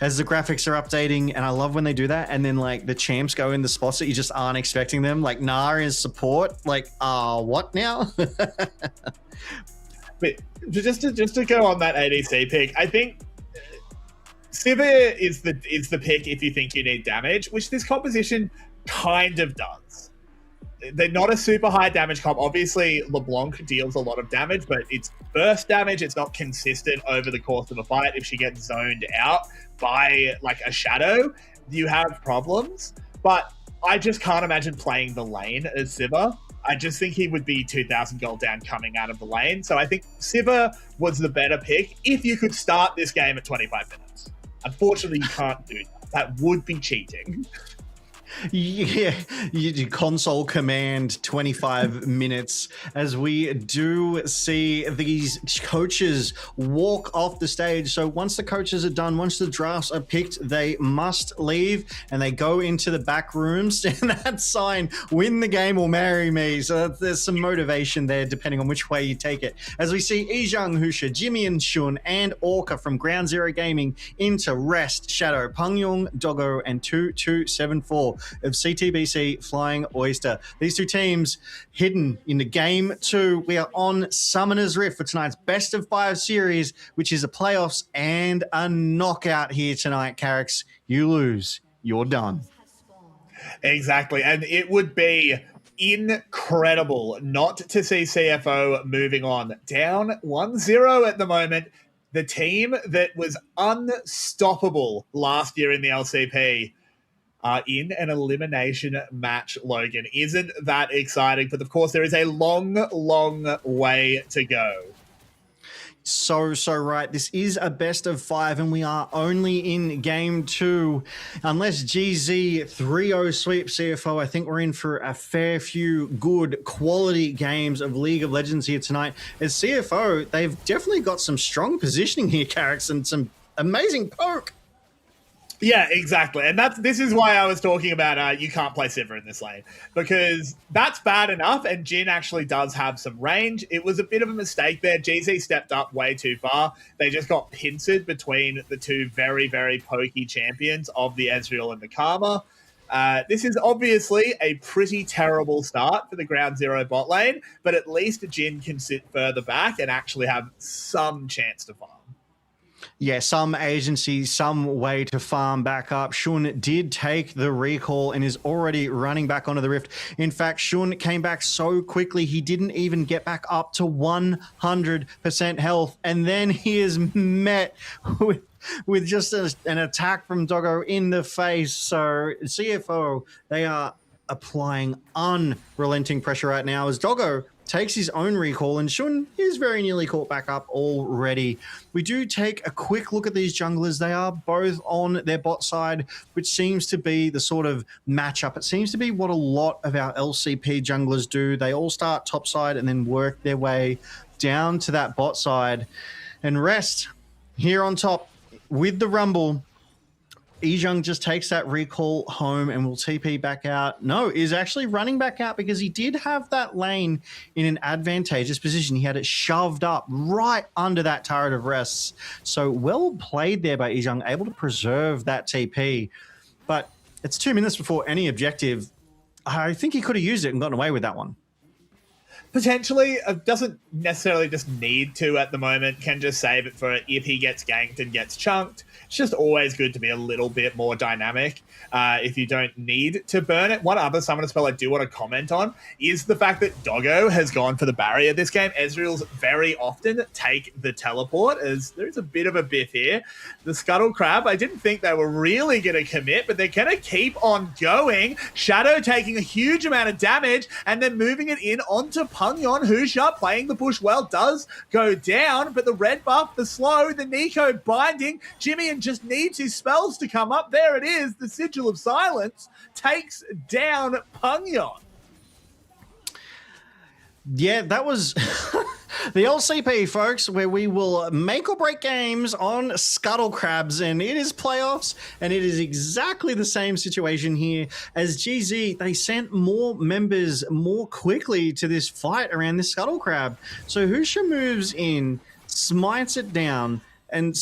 as the graphics are updating. And I love when they do that. And then like the champs go in the spots that you just aren't expecting them. Like Nar is support. Like, what now? But just to go on that ADC pick, I think Sivir is the pick if you think you need damage, which this composition kind of does. They're not a super high damage comp. Obviously, LeBlanc deals a lot of damage, but it's burst damage. It's not consistent over the course of a fight. If she gets zoned out by like a shadow, you have problems. But I just can't imagine playing the lane as Sivir. I just think he would be 2,000 gold down coming out of the lane. So I think Sivir was the better pick if you could start this game at 25 minutes. Unfortunately, you can't do that. That would be cheating. Yeah, you console command 25 minutes as we do see these coaches walk off the stage. So once the coaches are done, once the drafts are picked, they must leave and they go into the back rooms and that sign, win the game or marry me. So there's some motivation there depending on which way you take it. As we see Ijang, Husha, Jimmy and Shun and Orca from Ground Zero Gaming into Rest, Shadow, Pangyong, Doggo and 2274 of CTBC Flying Oyster. These two teams hidden in the game 2. We are on Summoner's Rift for tonight's best of 5 series, which is a playoffs and a knockout here tonight, Carricks. You lose, you're done. Exactly. And it would be incredible not to see CFO moving on. Down 1-0 at the moment. The team that was unstoppable last year in the LCP are in an elimination match, Logan. Isn't that exciting? But of course, there is a long, long way to go. So right. This is a best of 5 and we are only in game 2. Unless GZ 3-0 sweep CFO, I think we're in for a fair few good quality games of League of Legends here tonight. As CFO, they've definitely got some strong positioning here, Carricks, and some amazing poke. Yeah, exactly. And this is why I was talking about you can't play Sivir in this lane, because that's bad enough, and Jin actually does have some range. It was a bit of a mistake there. GZ stepped up way too far. They just got pincered between the two very, very pokey champions of the Ezreal and the Karma. This is obviously a pretty terrible start for the Ground Zero bot lane, but at least Jin can sit further back and actually have some chance to farm. Yeah, some agency, some way to farm back up. Shun did take the recall and is already running back onto the Rift. In fact, Shun came back so quickly, he didn't even get back up to 100% health. And then he is met with just an attack from Doggo in the face. So CFO, they are applying unrelenting pressure right now as Doggo takes his own recall, and Shun is very nearly caught back up already. We do take a quick look at these junglers. They are both on their bot side, which seems to be the sort of matchup. It seems to be what a lot of our LCP junglers do. They all start top side and then work their way down to that bot side. And Rest here on top with the Rumble. Ijung just takes that recall home and will TP back out. No, is actually running back out because he did have that lane in an advantageous position. He had it shoved up right under that turret of Rests. So well played there by Ijung, able to preserve that TP. But it's 2 minutes before any objective. I think he could have used it and gotten away with that one. Potentially, doesn't necessarily just need to at the moment, can just save it for if he gets ganked and gets chunked. It's just always good to be a little bit more dynamic if you don't need to burn it. One other summoner spell I do want to comment on is the fact that Doggo has gone for the barrier this game. Ezreal's very often take the teleport, as there's a bit of a biff here. The Scuttle Crab, I didn't think they were really going to commit, but they're going to keep on going. Shadow taking a huge amount of damage and then moving it in onto Pungyon. Husha playing the push well, does go down, but the red buff, the slow, the Nico binding, Jimmy and just needs his spells to come up. There it is. The Sigil of Silence takes down Pungyon. Yeah, that was the LCP, folks, where we will make or break games on Scuttle Crabs, and it is playoffs, and it is exactly the same situation here as GZ. They sent more members more quickly to this fight around this Scuttle Crab. So Husha moves in smites it down, and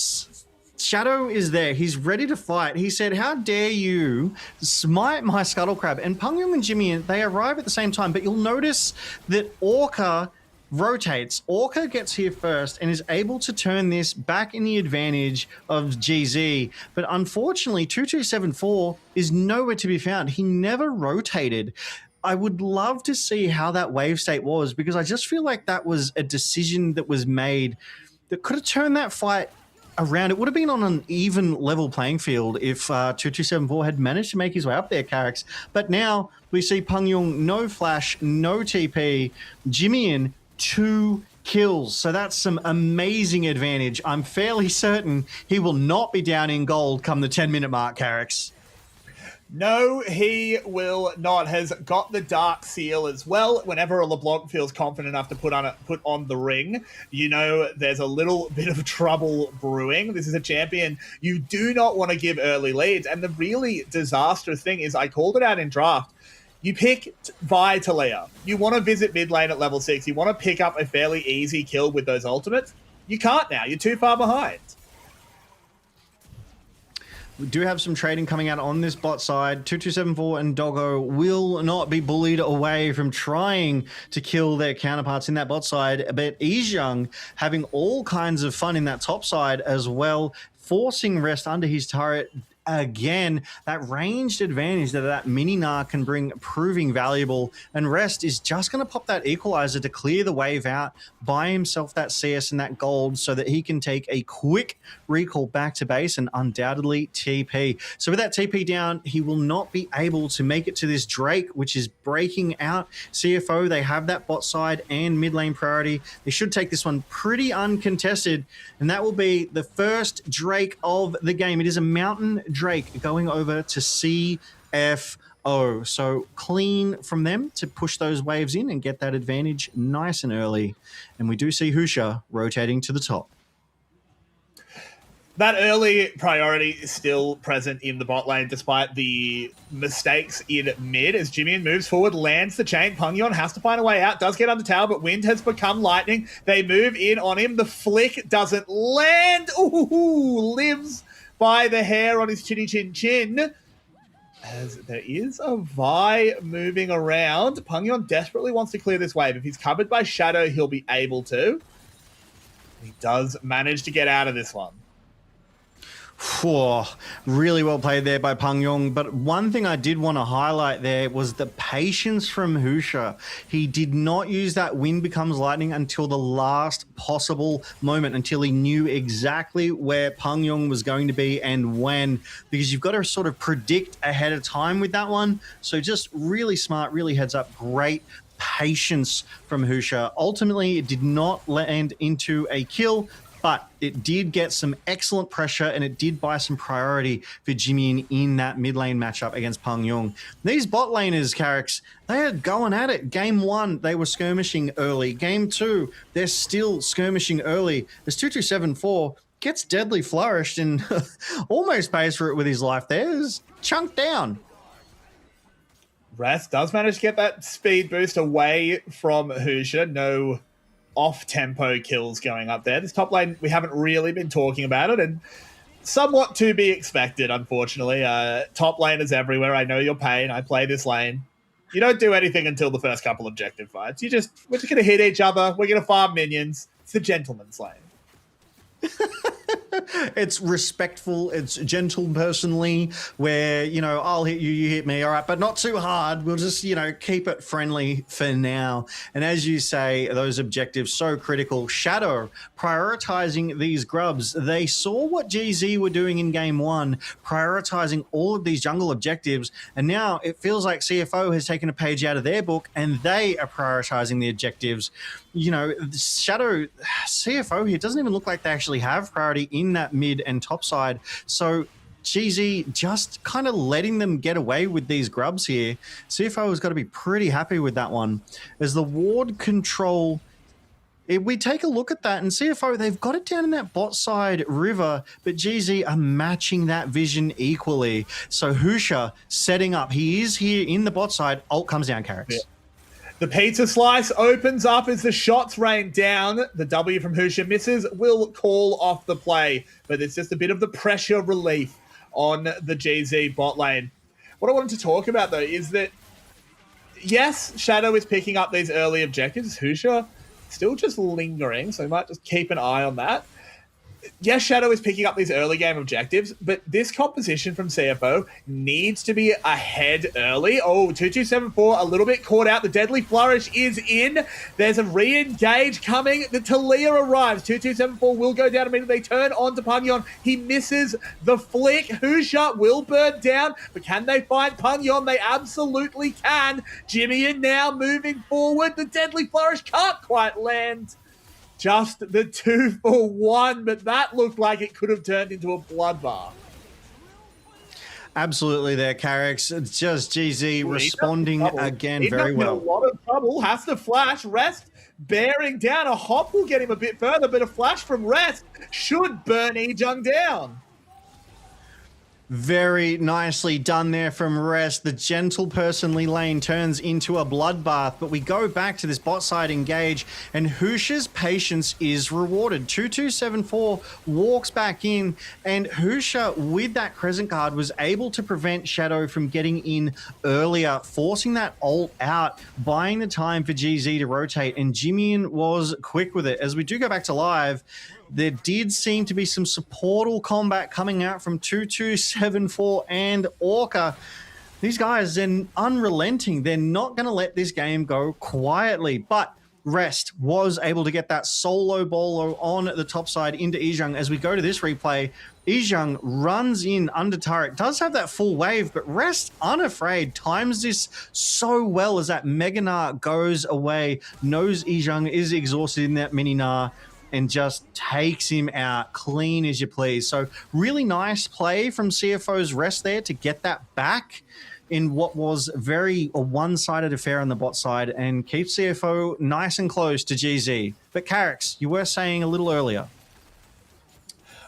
Shadow is there. He's ready to fight. He said, how dare you smite my Scuttle Crab? And Pungyong and Jimmy, they arrive at the same time, but you'll notice that Orca rotates. Orca gets here first and is able to turn this back in the advantage of GZ. But unfortunately, 2274 is nowhere to be found. He never rotated. I would love to see how that wave state was, because I just feel like that was a decision that was made that could have turned that fight around. It would have been on an even level playing field if 2274 had managed to make his way up there, Carrick's. But now we see Pungyong, no flash, no TP, Jimmy in 2 kills. So that's some amazing advantage. I'm fairly certain he will not be down in gold come the 10-minute mark, Carrick's. No, he will not. Has got the Dark Seal as well. Whenever a LeBlanc feels confident enough to put on the ring, you know there's a little bit of trouble brewing. This is a champion you do not want to give early leads. And the really disastrous thing is, I called it out in draft, you pick Vi Taliyah. You want to visit mid lane at level 6. You want to pick up a fairly easy kill with those ultimates. You can't now. You're too far behind. We do have some trading coming out on this bot side. 2274 and Doggo will not be bullied away from trying to kill their counterparts in that bot side. But Ejiang having all kinds of fun in that top side as well, forcing Rest under his turret. Again, that ranged advantage that mini-Gnar can bring proving valuable, and Rest is just going to pop that equalizer to clear the wave out, buy himself that CS and that gold so that he can take a quick recall back to base and undoubtedly TP. So with that TP down, he will not be able to make it to this Drake, which is breaking out CFO. They have that bot side and mid lane priority. They should take this one pretty uncontested, and that will be the first Drake of the game. It is a Mountain Drake going over to CFO. So clean from them to push those waves in and get that advantage nice and early. And we do see Husha rotating to the top. That early priority is still present in the bot lane despite the mistakes in mid. As Jimmy moves forward, lands the chain. Pungyong has to find a way out, does get under tower, but Wind has become lightning. They move in on him. The flick doesn't land. Ooh, lives by the hair on his chinny chin chin. As there is a Vi moving around. Pungyong desperately wants to clear this wave. If he's covered by Shadow, he'll be able to. He does manage to get out of this one. Whew, really well played there by Pungyong. But one thing I did want to highlight there was the patience from Husha. He did not use that Wind becomes lightning until the last possible moment, until he knew exactly where Pungyong was going to be and when, because you've got to sort of predict ahead of time with that one. So just really smart, really heads up, great patience from Husha. Ultimately, it did not land into a kill, but it did get some excellent pressure and it did buy some priority for Jimmy in that mid lane matchup against Pungyong. These bot laners, Carrick's, they are going at it. Game 1, they were skirmishing early. Game 2, they're still skirmishing early. As 2274 gets deadly flourished and almost pays for it with his life there. Is chunked down. Rest does manage to get that speed boost away from Husha. No off-tempo kills going up there. This top lane, we haven't really been talking about it, and somewhat to be expected, unfortunately. Top laners everywhere. I know your pain. I play this lane. You don't do anything until the first couple objective fights. We're just going to hit each other. We're going to farm minions. It's the gentleman's lane. It's respectful, it's gentle personally, where, you know, I'll hit you, you hit me, all right, but not too hard. We'll just, you know, keep it friendly for now. And as you say, those objectives so critical. Shadow prioritizing these grubs. They saw what GZ were doing in game 1, prioritizing all of these jungle objectives, and now it feels like CFO has taken a page out of their book and they are prioritizing the objectives. You know, Shadow, CFO here doesn't even look like they actually have priority in that mid and top side. So GZ just kind of letting them get away with these grubs here. CFO has got to be pretty happy with that one. As the ward control, if we take a look at that, and CFO, they've got it down in that bot side river, but GZ are matching that vision equally. So Husha setting up. He is here in the bot side. Ult comes down, Carrick's. Yeah. The pizza slice opens up as the shots rain down. The W from Husha misses, will call off the play, but it's just a bit of the pressure relief on the GZ bot lane. What I wanted to talk about, though, is that, yes, Shadow is picking up these early objectives. Husha still just lingering, so we might just keep an eye on that. Yes, Shadow is picking up these early game objectives, but this composition from CFO needs to be ahead early. Oh, 2274 a little bit caught out. The Deadly Flourish is in. There's a re-engage coming. The Talia arrives. 2274 will go down immediately. They turn on to Punyon. He misses the flick. Husha will burn down, but can they find Punyon? They absolutely can. Jimmy now moving forward. The Deadly Flourish can't quite land. Just the 2-for-1, but that looked like it could have turned into a bloodbath. Absolutely there, Carrick's. It's just GZ responding again very well. In a lot of trouble, has to flash. Rest bearing down. A hop will get him a bit further, but a flash from Rest should burn Ejung down. Very nicely done there from Rest. The gentle personally lane turns into a bloodbath, but we go back to this bot side engage, and Husha's patience is rewarded. 2274 walks back in, and Husha, with that Crescent Guard, was able to prevent Shadow from getting in earlier, forcing that ult out, buying the time for GZ to rotate, and Jimmy was quick with it. As we do go back to live, there did seem to be some supportal combat coming out from 2274 and Orca. These guys, they're unrelenting. They're not going to let this game go quietly. But Rest was able to get that solo bolo on the top side into Ejung. As we go to this replay, Ejung runs in under turret, does have that full wave, but Rest, unafraid, times this so well as that Mega Gnar goes away, knows Ejung is exhausted in that mini Gnar, and just takes him out clean as you please. So really nice play from CFO's Rest there to get that back in what was very a one-sided affair on the bot side and keep CFO nice and close to GZ. But Carricks, you were saying a little earlier.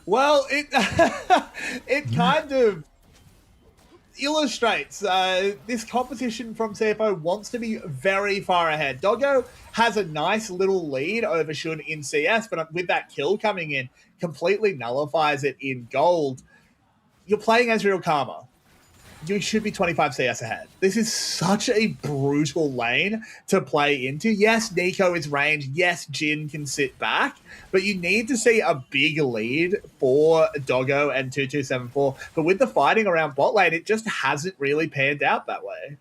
Well, it kind of illustrates this competition from CFO wants to be very far ahead. Doggo has a nice little lead over Shun in CS, but with that kill coming in, completely nullifies it in gold. You're playing Ezreal Karma. You should be 25 CS ahead. This is such a brutal lane to play into. Yes, Nico is ranged. Yes, Jin can sit back. But you need to see a big lead for Doggo and 2274. But with the fighting around bot lane, it just hasn't really panned out that way.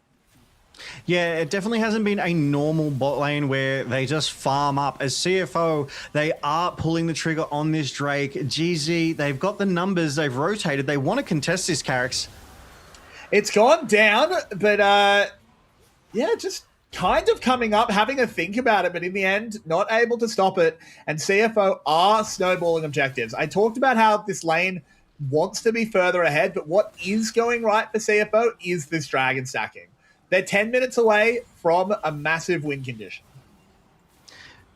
Yeah, it definitely hasn't been a normal bot lane where they just farm up. As CFO, they are pulling the trigger on this Drake. GZ, they've got the numbers. They've rotated. They want to contest this, Carricks. It's gone down, but yeah, just kind of coming up, having a think about it, but in the end, not able to stop it. And CFO are snowballing objectives. I talked about how this lane wants to be further ahead, but what is going right for CFO is this dragon stacking. They're 10 minutes away from a massive win condition.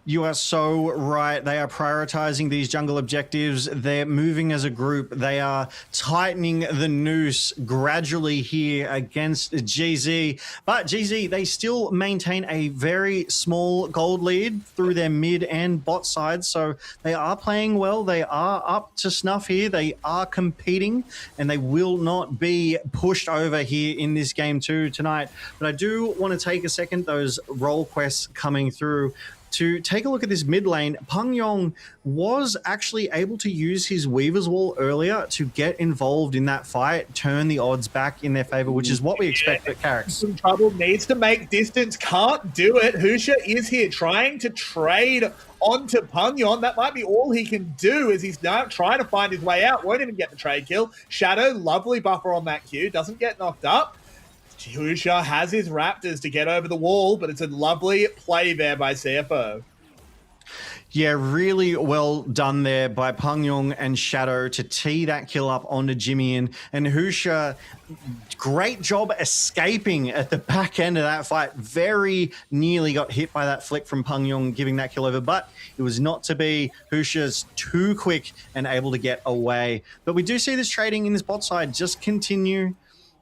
You are so right. They are prioritizing these jungle objectives. They're moving as a group. They are tightening the noose gradually here against GZ. But GZ, they still maintain a very small gold lead through their mid and bot sides. So they are playing well. They are up to snuff here. They are competing, and they will not be pushed over here in this game too tonight. But I do want to take a second, those role quests coming through, to take a look at this mid lane. Pungyong was actually able to use his Weaver's Wall earlier to get involved in that fight, turn the odds back in their favor, which is what we expect at Carricks. Some trouble, needs to make distance, can't do it. Husha is here trying to trade onto Punyon. That might be all he can do, as he's now trying to find his way out. Won't even get the trade kill. Shadow, lovely buffer on that Q, doesn't get knocked up. Husha has his Raptors to get over the wall, but it's a lovely play there by CFO. Yeah, really well done there by Pungyong and Shadow to tee that kill up onto Jimmy and Husha. Great job escaping at the back end of that fight. Very nearly got hit by that flick from Pungyong giving that kill over, but it was not to be. Husha's too quick and able to get away. But we do see this trading in this bot side just continue.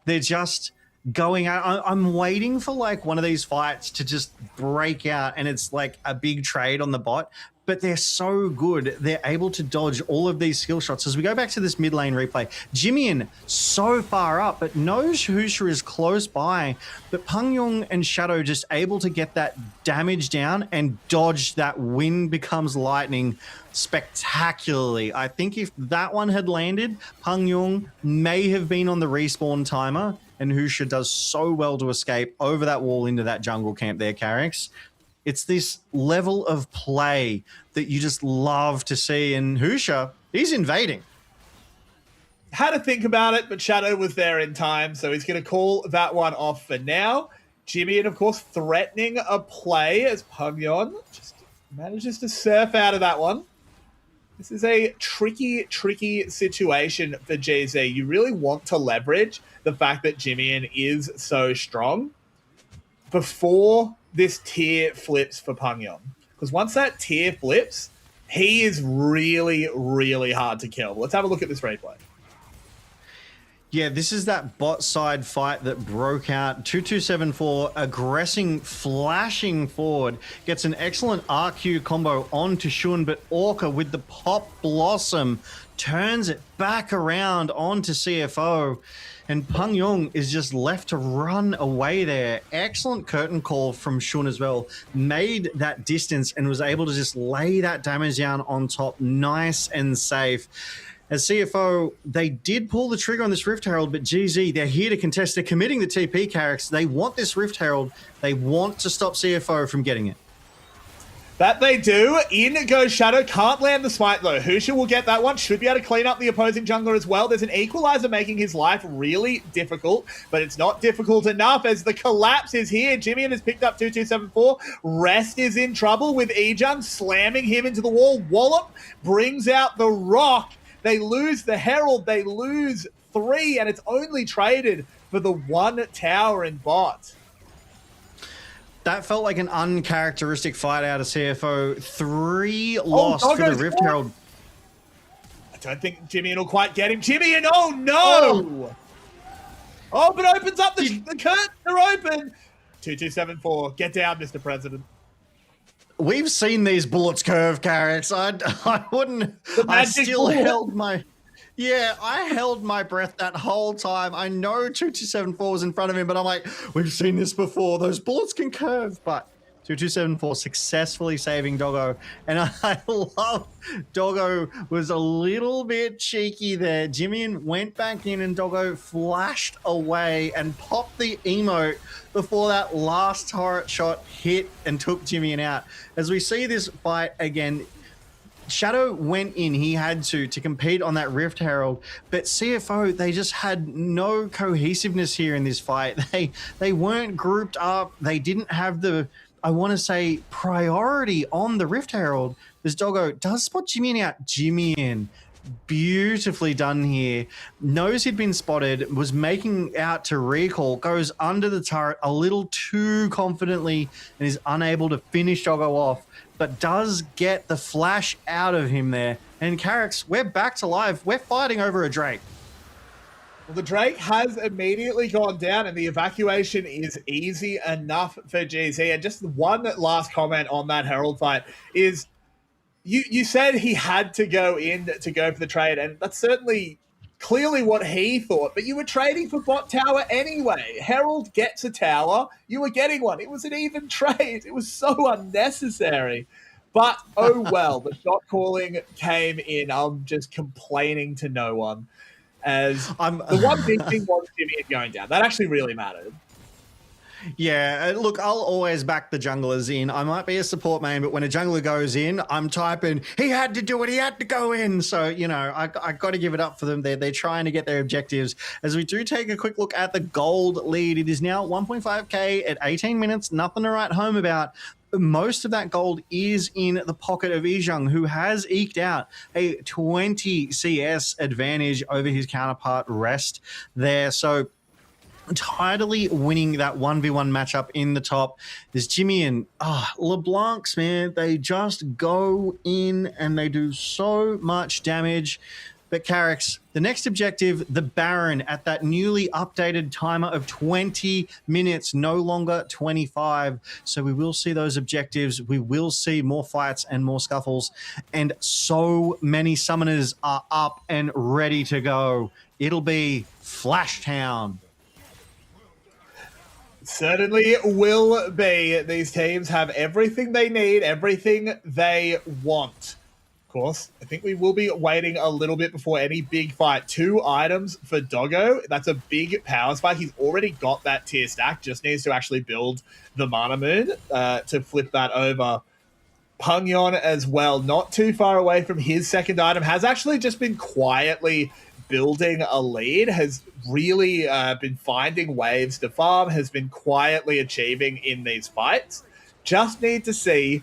They're just going out. I'm waiting for like one of these fights to just break out and it's like a big trade on the bot. But they're so good. They're able to dodge all of these skill shots. As we go back to this mid lane replay, Jimian so far up, but knows Husha is close by. But Pangyong and Shadow just able to get that damage down and dodge that wind becomes lightning spectacularly. I think if that one had landed, Pangyong may have been on the respawn timer, and Husha does so well to escape over that wall into that jungle camp there, Carrix. It's this level of play that you just love to see. And Husha, he's invading. Had to think about it, but Shadow was there in time, so he's going to call that one off for now. Jimian, of course, threatening a play as Pugyon just manages to surf out of that one. This is a tricky, tricky situation for GZ. You really want to leverage the fact that Jimian is so strong before this tier flips for Pugyon. Because once that tier flips, he is really, really hard to kill. Let's have a look at this replay. Yeah, this is that bot side fight that broke out. 2274 aggressing, flashing forward, gets an excellent RQ combo onto Shun, but Orca with the pop blossom turns it back around onto CFO. And Pangyong is just left to run away there. Excellent curtain call from Shun as well. Made that distance and was able to just lay that damage down on top. Nice and safe. As CFO, they did pull the trigger on this Rift Herald, but GZ, they're here to contest. They're committing the TP Carrix. They want this Rift Herald. They want to stop CFO from getting it. That they do. In goes Shadow. Can't land the smite though. Husha will get that one. Should be able to clean up the opposing jungler as well. There's an equalizer making his life really difficult, but it's not difficult enough as the collapse is here. Jimian has picked up 2274. Rest is in trouble with Ejun slamming him into the wall. Wallop brings out the rock. They lose the Herald. They lose 3, and it's only traded for the 1 tower in bot. That felt like an uncharacteristic fight out of CFO. 3 lost for the Rift Herald. I don't think Jimian will quite get him. Jimian, oh no! Oh, but opens up the curtains are open. 2274, get down, Mr. President. We've seen these bullets curve, Carrix. I wouldn't. I still held my. Yeah, I held my breath that whole time. I know 2274 was in front of him, but I'm like, we've seen this before. Those bullets can curve, but 2274 successfully saving Doggo. And I love Doggo was a little bit cheeky there. Jimian went back in and Doggo flashed away and popped the emote before that last turret shot hit and took Jimian out. As we see this fight again, Shadow went in, he had to compete on that Rift Herald, but CFO, they just had no cohesiveness here in this fight. They weren't grouped up. They didn't have the, I want to say, priority on the Rift Herald. This Doggo does spot Jimian out. Jimian, beautifully done here. Knows he'd been spotted, was making out to recall, goes under the turret a little too confidently and is unable to finish Doggo off, but does get the flash out of him there. And Carrix, we're back to life. We're fighting over a Drake. Well, the Drake has immediately gone down and the evacuation is easy enough for GZ. And just one last comment on that Herald fight is you said he had to go in to go for the trade, and that's certainly clearly what he thought, but you were trading for bot tower anyway. Herald gets a tower, you were getting one. It was an even trade. It was so unnecessary. But oh well, the shot calling came in. I'm just complaining to no one. As the one big thing was Jimmy going down. That actually really mattered. Yeah, look, I'll always back the junglers in. I might be a support main, but when a jungler goes in, I'm typing, he had to do it, he had to go in. So, you know, I got to give it up for them. They're trying to get their objectives. As we do take a quick look at the gold lead, it is now 1.5k at 18 minutes, nothing to write home about. Most of that gold is in the pocket of Ijung, who has eked out a 20 CS advantage over his counterpart Rest there. So tidily winning that 1v1 matchup in the top. There's Jimmy and LeBlancs, man. They just go in and they do so much damage. But Carrick's, the next objective, the Baron, at that newly updated timer of 20 minutes, no longer 25. So we will see those objectives. We will see more fights and more scuffles. And so many summoners are up and ready to go. It'll be Flash Town. Certainly will be. These teams have everything they need, everything they want. Of course, I think we will be waiting a little bit before any big fight. 2 items for Doggo. That's a big power spike. He's already got that tier stack. Just needs to actually build the Mana Moon to flip that over. Pungyon as well, not too far away from his second item. Has actually just been quietly building a lead. Has really been finding waves to farm. Has been quietly achieving in these fights. Just need to see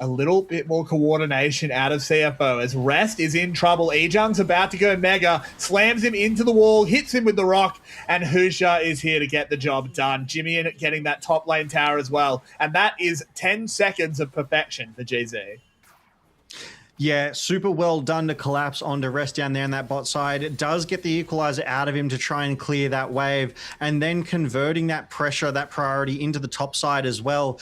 a little bit more coordination out of CFO as Rest is in trouble. Ejung's about to go mega, slams him into the wall, hits him with the rock, and Husha is here to get the job done. Jimmy getting that top lane tower as well. And that is 10 seconds of perfection for GZ. Yeah, super well done to collapse onto Rest down there on that bot side. It does get the equalizer out of him to try and clear that wave, and then converting that pressure, that priority into the top side as well.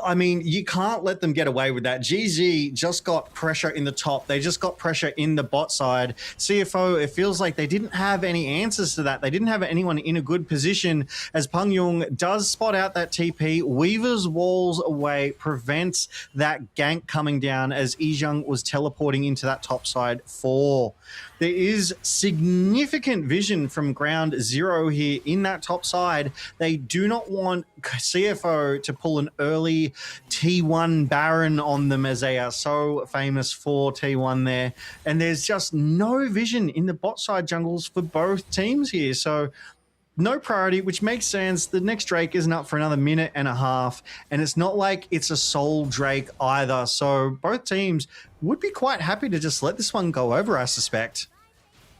I mean, you can't let them get away with that. GZ just got pressure in the top. They just got pressure in the bot side. CFO, it feels like they didn't have any answers to that. They didn't have anyone in a good position as Pungyon does spot out that TP. Weaver's walls away, prevents that gank coming down as Ejung was teleporting into that top side 4. There is significant vision from ground 0 here in that top side. They do not want CFO to pull an early T1 Baron on them, as they are so famous for T1 there. And there's just no vision in the bot side jungles for both teams here. So no priority, which makes sense. The next Drake isn't up for another minute and a half, and it's not like it's a sole Drake either. So both teams would be quite happy to just let this one go over, I suspect.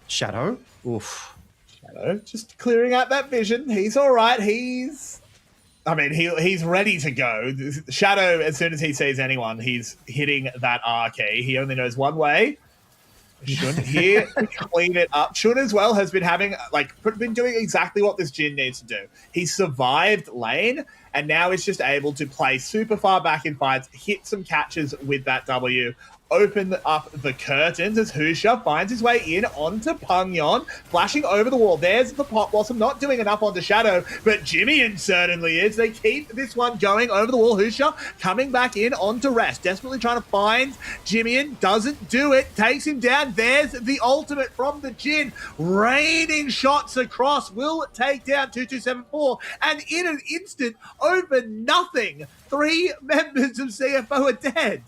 Shadow, oof. Shadow just clearing out that vision. He's all right. He's ready to go. Shadow, as soon as he sees anyone, he's hitting that R key. He only knows one way. Shun here to clean it up. Shun as well has been been doing exactly what this Jhin needs to do. He survived lane, and now is just able to play super far back in fights, hit some catches with that W, open up the curtains as Husha finds his way in onto Pungyon, flashing over the wall. There's the Pot Blossom, not doing enough onto Shadow, but Jimmy certainly is. They keep this one going over the wall. Husha coming back in onto Rest, desperately trying to find Jimmy, doesn't do it, takes him down. There's the ultimate from the Jhin, raining shots across, will take down 2274, and in an instant, over nothing, 3 members of CFO are dead.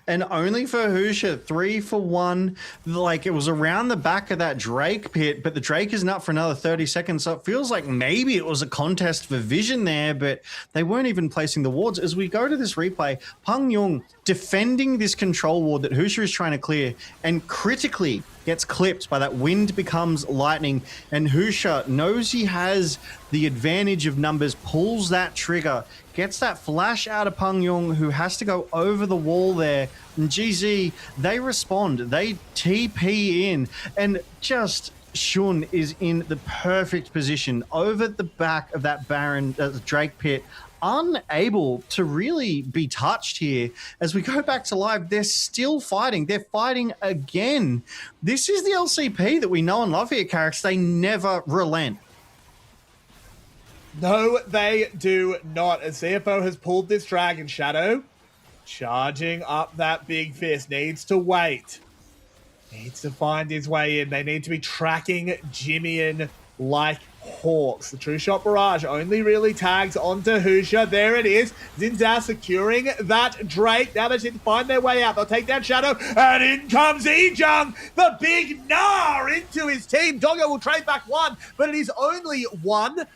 And only for Husha, 3 for 1. Like, it was around the back of that Drake pit, but the Drake isn't up for another 30 seconds. So it feels like maybe it was a contest for vision there, but they weren't even placing the wards. As we go to this replay, Pungyon defending this control ward that Husha is trying to clear, and critically gets clipped by that wind becomes lightning, and Husha knows he has the advantage of numbers, pulls that trigger, gets that flash out of Pungyon, who has to go over the wall there. And GZ, they respond, they TP in, and just Shun is in the perfect position over the back of that Baron, Drake pit, unable to really be touched here. As we go back to live, they're still fighting. They're fighting again. This is the LCP that we know and love here, Carrick's. They never relent. No, they do not. As CFO has pulled this Dragon Shadow, charging up that big fist, needs to wait. Needs to find his way in. They need to be tracking Jimmy like hawks. The True Shot Barrage only really tags onto Husha. There it is. Zinzao securing that Drake. Now they just need to find their way out. They'll take down Shadow, and in comes Ejung, the big Gnar into his team. Doggo will trade back 1, but it is only 1.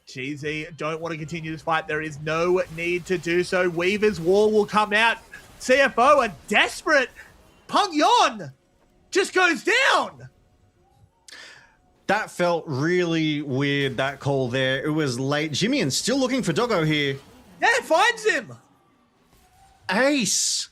GZ don't want to continue this fight. There is no need to do so. Weaver's wall will come out. CFO are desperate. Pungyon just goes down. That felt really weird, that call there. It was late. Jimmy's still looking for Doggo here. Yeah, finds him. Ace.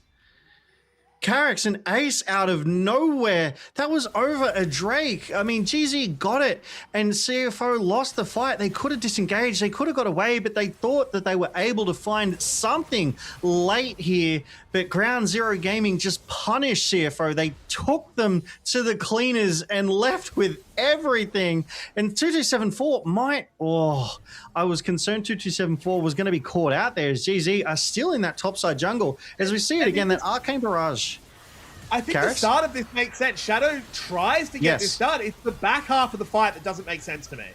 Carrick's an ace out of nowhere. That was over a Drake. I mean, GZ got it, and CFO lost the fight. They could have disengaged. They could have got away, but they thought that they were able to find something late here. But Ground Zero Gaming just punished CFO. They took them to the cleaners and left with everything. And 2274 might... Oh, I was concerned 2274 was going to be caught out there as GZ are still in that topside jungle. As we see it again, that Arcane Barrage. I think Carrots? the start of this makes sense. Shadow tries to get this start. It's the back half of the fight that doesn't make sense to me.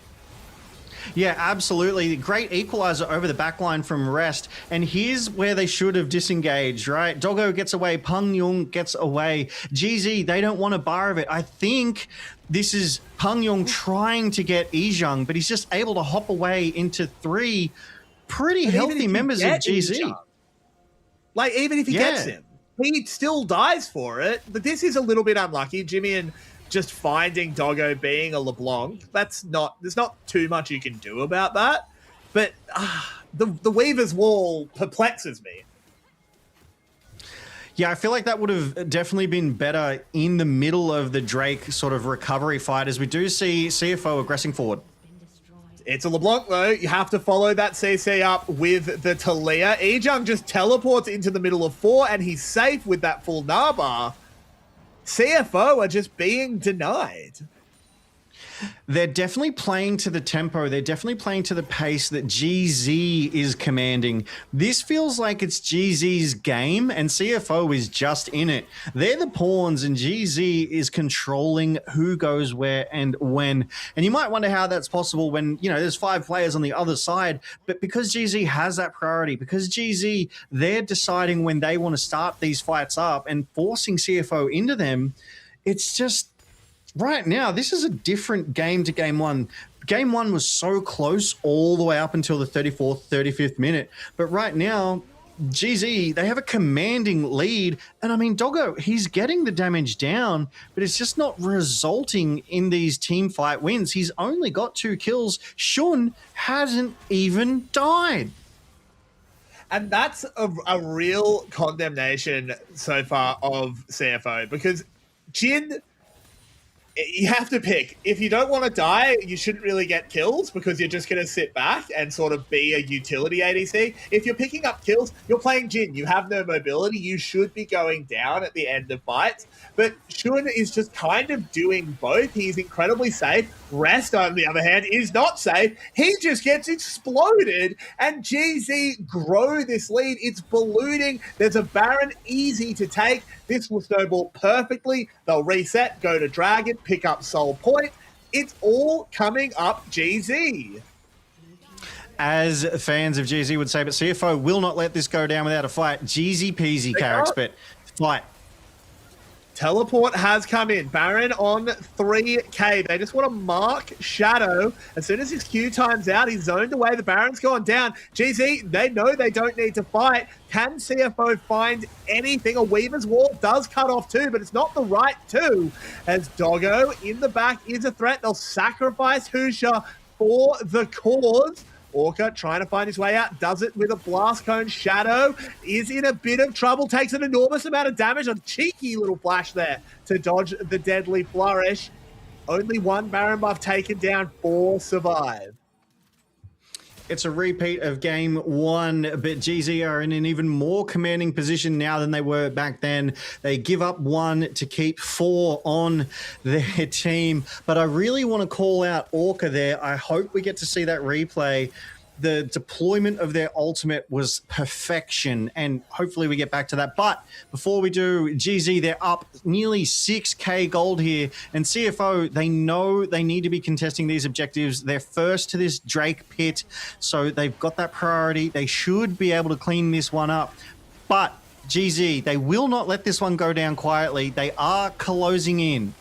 Yeah, absolutely. Great equalizer over the backline from Rest. And here's where they should have disengaged, right? Doggo gets away. Peng Yung gets away. GZ, they don't want a bar of it. I think this is Peng Yung trying to get Ijung, but he's just able to hop away into 3 pretty healthy members of GZ. Ijung, like, even if he gets him, he still dies for it. But this is a little bit unlucky. Jimmy and just finding Doggo being a LeBlanc, there's not too much you can do about that. But the Weaver's Wall perplexes me. Yeah, I feel like that would have definitely been better in the middle of the Drake sort of recovery fight, as we do see CFO aggressing forward. It's a LeBlanc, though. You have to follow that CC up with the Talia. Ijung just teleports into the middle of 4, and he's safe with that full Narbar. CFO are just being denied. They're definitely playing to the tempo. They're definitely playing to the pace that GZ is commanding. This feels like it's GZ's game, and CFO is just in it. They're the pawns, and GZ is controlling who goes where and when. And you might wonder how that's possible when, you know, there's 5 players on the other side. But because GZ has that priority, because GZ, they're deciding when they want to start these fights up and forcing CFO into them, it's just... Right now, this is a different game to Game 1. Game 1 was so close all the way up until the 34th, 35th minute. But right now, GZ, they have a commanding lead. And I mean, Doggo, he's getting the damage down, but it's just not resulting in these team fight wins. He's only got 2 kills. Shun hasn't even died. And that's a real condemnation so far of CFO, because Jin... You have to pick. If you don't want to die, you shouldn't really get kills because you're just going to sit back and sort of be a utility ADC. If you're picking up kills, you're playing Jin. You have no mobility. You should be going down at the end of fights. But Shun is just kind of doing both. He's incredibly safe. Rest, on the other hand, is not safe. He just gets exploded, and GZ grow this lead. It's ballooning. There's a Baron easy to take. This will snowball perfectly. They'll reset, go to Dragon, pick up Soul Point. It's all coming up GZ. As fans of GZ would say, but CFO will not let this go down without a fight. GZ peasy, Carrick's, but fight. Teleport has come in. Baron on 3k. They just want to mark Shadow. As soon as his Q time's out, he's zoned away. The Baron's gone down. GZ, they know they don't need to fight. Can CFO find anything? A Weaver's Wall does cut off too, but it's not the right two. As Doggo in the back is a threat. They'll sacrifice Husha for the cause. Orca trying to find his way out, does it with a blast cone. Shadow is in a bit of trouble, takes an enormous amount of damage. A cheeky little flash there to dodge the deadly flourish. Only 1 Baron buff taken down, 4 survive. It's a repeat of Game 1, but GZ are in an even more commanding position now than they were back then. They give up 1 to keep 4 on their team. But I really want to call out Orca there. I hope we get to see that replay. The deployment of their ultimate was perfection, and hopefully we get back to that. But before we do, GZ, they're up nearly 6k gold here, and CFO, they know they need to be contesting these objectives. They're first to this Drake pit, so they've got that priority. They should be able to clean this one up. But GZ, they will not let this one go down quietly. They are closing in.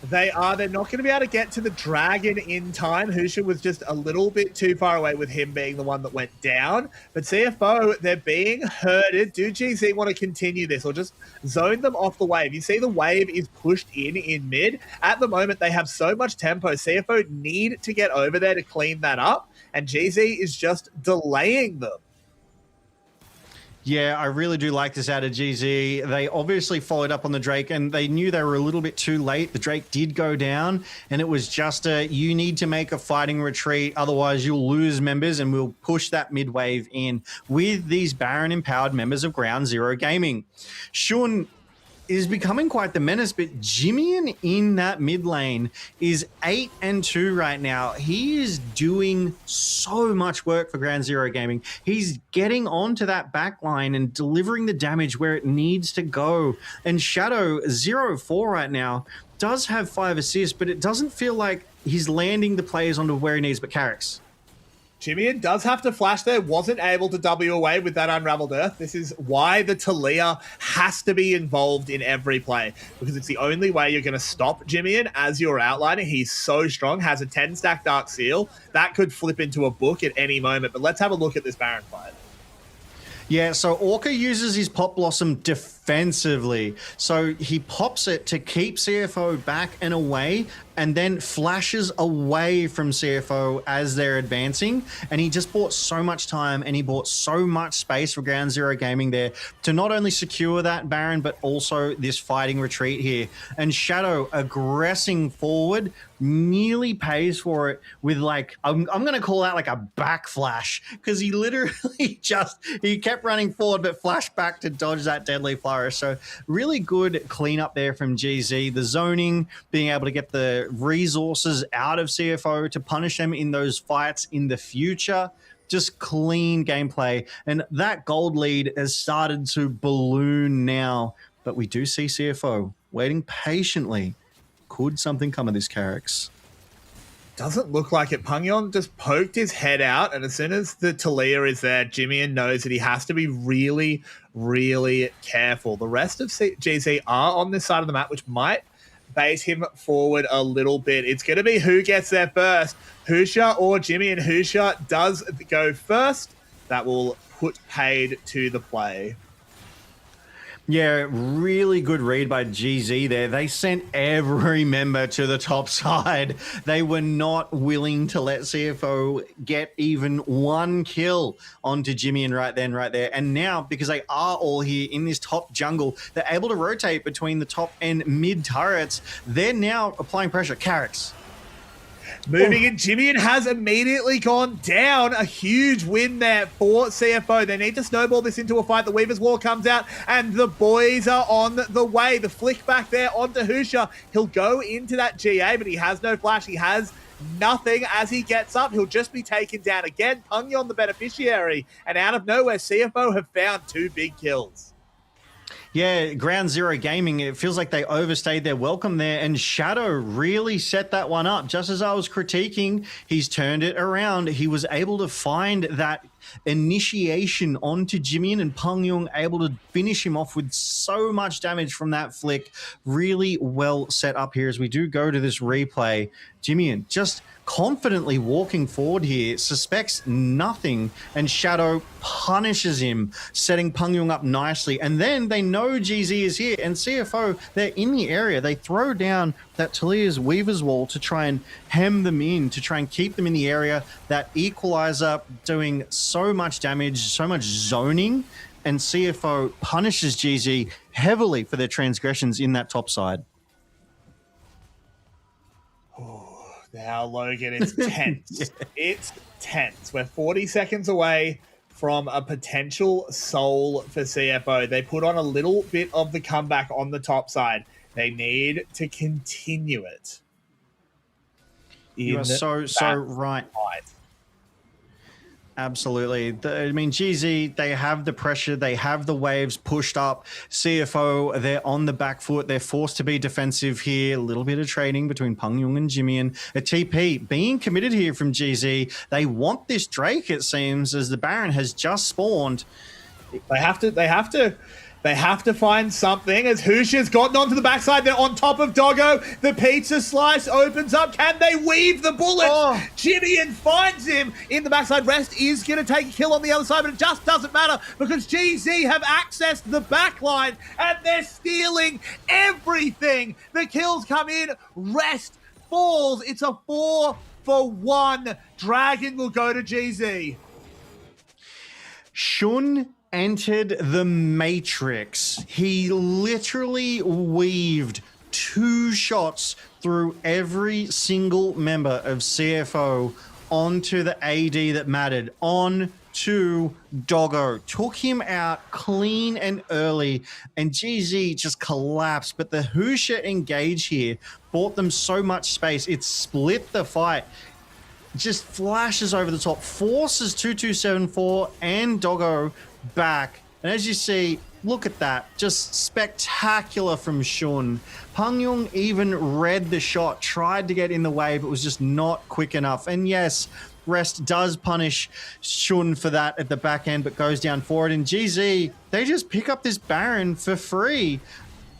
They are. They're not going to be able to get to the Dragon in time. Husha was just a little bit too far away with him being the one that went down. But CFO, they're being herded. Do GZ want to continue this or just zone them off the wave? You see the wave is pushed in mid. At the moment, they have so much tempo. CFO need to get over there to clean that up. And GZ is just delaying them. Yeah, I really do like this out of GZ. They obviously followed up on the Drake and they knew they were a little bit too late. The Drake did go down and it was just you need to make a fighting retreat. Otherwise you'll lose members and we'll push that mid wave in with these Baron empowered members of Ground Zero Gaming. Shun is becoming quite the menace, but Jimian in that mid lane is 8-2 right now. He is doing so much work for Ground Zero Gaming. He's getting onto that back line and delivering the damage where it needs to go. And Shadow 0-4 right now does have 5 assists, but it doesn't feel like he's landing the players onto where he needs, but Carrick's. Jimian does have to flash there, wasn't able to W away with that Unraveled Earth. This is why the Talia has to be involved in every play, because it's the only way you're going to stop Jimian as your outliner. He's so strong, has a 10-stack Dark Seal. That could flip into a book at any moment, but let's have a look at this Baron fight. Yeah, so Orca uses his Pop Blossom defensively. So he pops it to keep CFO back and away and then flashes away from CFO as they're advancing. And he just bought so much time and he bought so much space for Ground Zero Gaming there to not only secure that Baron, but also this fighting retreat here. And Shadow aggressing forward nearly pays for it with like, I'm going to call that like a backflash, because he literally he kept running forward but flashed back to dodge that deadly flourish. So really good cleanup there from GZ. The zoning, being able to get the resources out of CFO to punish them in those fights in the future. Just clean gameplay. And that gold lead has started to balloon now. But we do see CFO waiting patiently. Could something come of this, Carrick's? Doesn't look like it. Pangyon just poked his head out, and as soon as the Talia is there, Jimian knows that he has to be really, really careful. The rest of GZ are on this side of the map, which might bait him forward a little bit. It's going to be who gets there first, Husha or Jimian. Husha does go first. That will put paid to the play. Yeah, really good read by GZ there. They sent every member to the top side. They were not willing to let CFO get even one kill onto Jimian right then, right there. And now, because they are all here in this top jungle, they're able to rotate between the top and mid turrets. They're now applying pressure. Carrick's. Moving in, Jimian has immediately gone down. A huge win there for CFO. They need to snowball this into a fight. The Weaver's Wall comes out, and the boys are on the way. The flick back there onto Husha. He'll go into that GA, but he has no flash. He has nothing as he gets up. He'll just be taken down again. Pangyon the beneficiary, and out of nowhere, CFO have found 2 big kills. Yeah, Ground Zero Gaming, it feels like they overstayed their welcome there, and Shadow really set that one up. Just as I was critiquing, he's turned it around. He was able to find that initiation onto Jimian, and Pangyon able to finish him off with so much damage from that flick. Really well set up here as we do go to this replay. Jimian just confidently walking forward here, suspects nothing, and Shadow punishes him, setting Pangyon up nicely. And then they know GZ is here, and CFO, they're in the area. They throw down that Talia's Weaver's Wall to try and hem them in, to try and keep them in the area. That Equalizer doing so much damage, so much zoning, and CFO punishes GZ heavily for their transgressions in that top side. Now, Logan, it's tense. Yeah. It's tense. We're 40 seconds away from a potential soul for CFO. They put on a little bit of the comeback on the top side. They need to continue it. You are so right. Fight. Absolutely. I mean, GZ, they have the pressure. They have the waves pushed up. CFO, they're on the back foot. They're forced to be defensive here. A little bit of trading between Pangyon and Jimian. A TP being committed here from GZ. They want this Drake, it seems, as the Baron has just spawned. They have to find something as Husha's gotten onto the backside. They're on top of Doggo. The pizza slice opens up. Can they weave the bullet? Oh. Jimian finds him in the backside. Rest is going to take a kill on the other side, but it just doesn't matter because GZ have accessed the backline and they're stealing everything. The kills come in. Rest falls. It's a 4-for-1. Dragon will go to GZ. Shun entered the Matrix. He literally weaved 2 shots through every single member of CFO onto the AD that mattered, on to Doggo. Took him out clean and early, and GZ just collapsed. But the Husha engage here bought them so much space. It split the fight. Just flashes over the top, forces 2274 and Doggo back. And as you see, look at that. Just spectacular from Shun. Pangyong even read the shot, tried to get in the way, but was just not quick enough. And yes, Rest does punish Shun for that at the back end, but goes down for it. And GZ, they just pick up this Baron for free.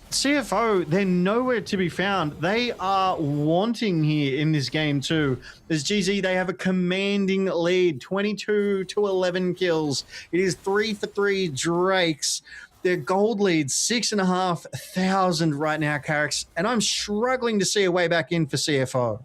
CFO, they're nowhere to be found. They are wanting here in this game too. As GZ, they have a commanding lead, 22 to 11 kills. It is 3 for 3 Drakes. Their gold lead, 6,500 right now, Carricks. And I'm struggling to see a way back in for CFO.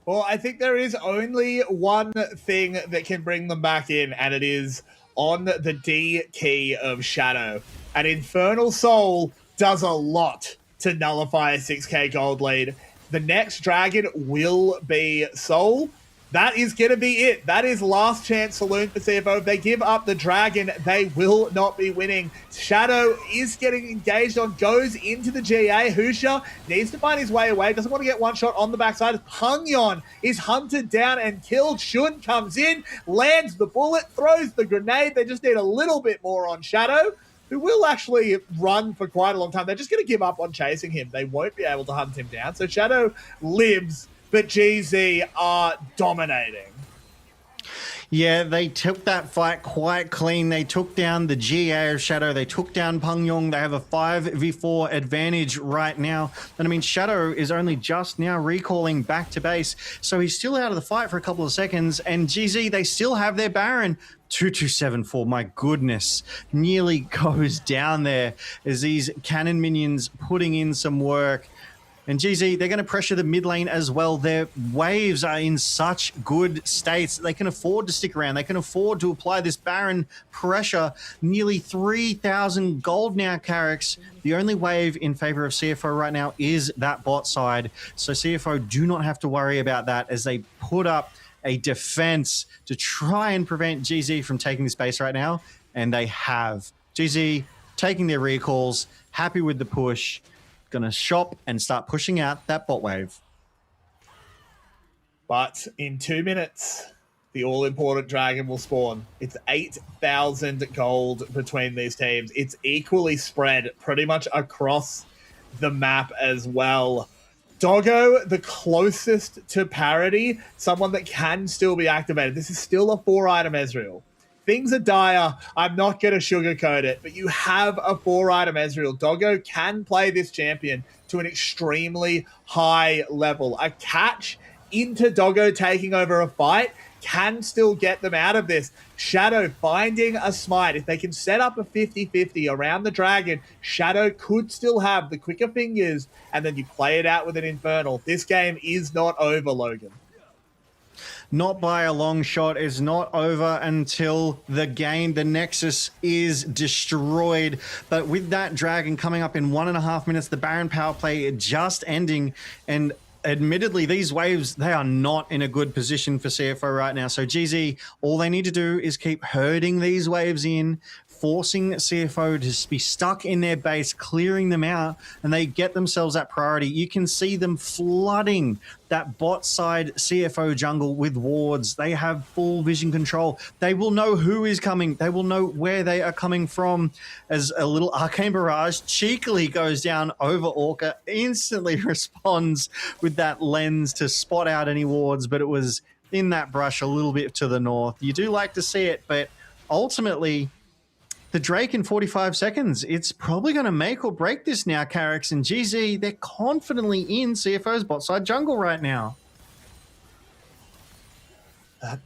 Well, I think there is only one thing that can bring them back in, and it is on the D key of Shadow. An Infernal Soul does a lot to nullify a 6k gold lead. The next dragon will be Soul. That is going to be it. That is last chance saloon for CFO. If they give up the dragon, they will not be winning. Shadow is getting engaged on, goes into the GA. Husha needs to find his way away. Doesn't want to get one shot on the backside. Pungyon is hunted down and killed. Shun comes in, lands the bullet, throws the grenade. They just need a little bit more on Shadow, who will actually run for quite a long time. They're just going to give up on chasing him. They won't be able to hunt him down. So Shadow lives, but GZ are dominating. Yeah, they took that fight quite clean. They took down the GA of Shadow. They took down Pangyong. They have a 5v4 advantage right now. And I mean, Shadow is only just now recalling back to base. So he's still out of the fight for a couple of seconds. And GZ, they still have their Baron. 2274, my goodness, nearly goes down there as these cannon minions putting in some work. And GZ, they're going to pressure the mid lane as well. Their waves are in such good states. They can afford to stick around. They can afford to apply this Baron pressure. Nearly 3,000 gold now, Carricks. The only wave in favor of CFO right now is that bot side. So CFO do not have to worry about that as they put up a defense to try and prevent GZ from taking this base right now. And they have. GZ taking their recalls, happy with the push. Gonna shop and start pushing out that bot wave. But in 2 minutes, the all-important dragon will spawn. It's 8,000 gold between these teams. It's equally spread pretty much across the map as well. Doggo, the closest to parity, someone that can still be activated. This is still a 4-item Ezreal. Things are dire. I'm not going to sugarcoat it, but you have a 4-item Ezreal. Doggo can play this champion to an extremely high level. A catch into Doggo taking over a fight can still get them out of this. Shadow finding a smite. If they can set up a 50-50 around the dragon, Shadow could still have the quicker fingers, and then you play it out with an Infernal. This game is not over, Logan. Not by a long shot. It's not over until the game, the Nexus, is destroyed. But with that dragon coming up in 1.5 minutes, the Baron power play just ending, and admittedly, these waves, they are not in a good position for CFO right now. So GZ, all they need to do is keep herding these waves in, forcing CFO to be stuck in their base, clearing them out, and they get themselves that priority. You can see them flooding that bot side CFO jungle with wards. They have full vision control. They will know who is coming. They will know where they are coming from, as a little Arcane Barrage cheekily goes down over Orca, instantly responds with that lens to spot out any wards, but it was in that brush a little bit to the north. You do like to see it, but ultimately, the Drake in 45 seconds, it's probably going to make or break this now, Carricks and GZ. They're confidently in CFO's bot side jungle right now.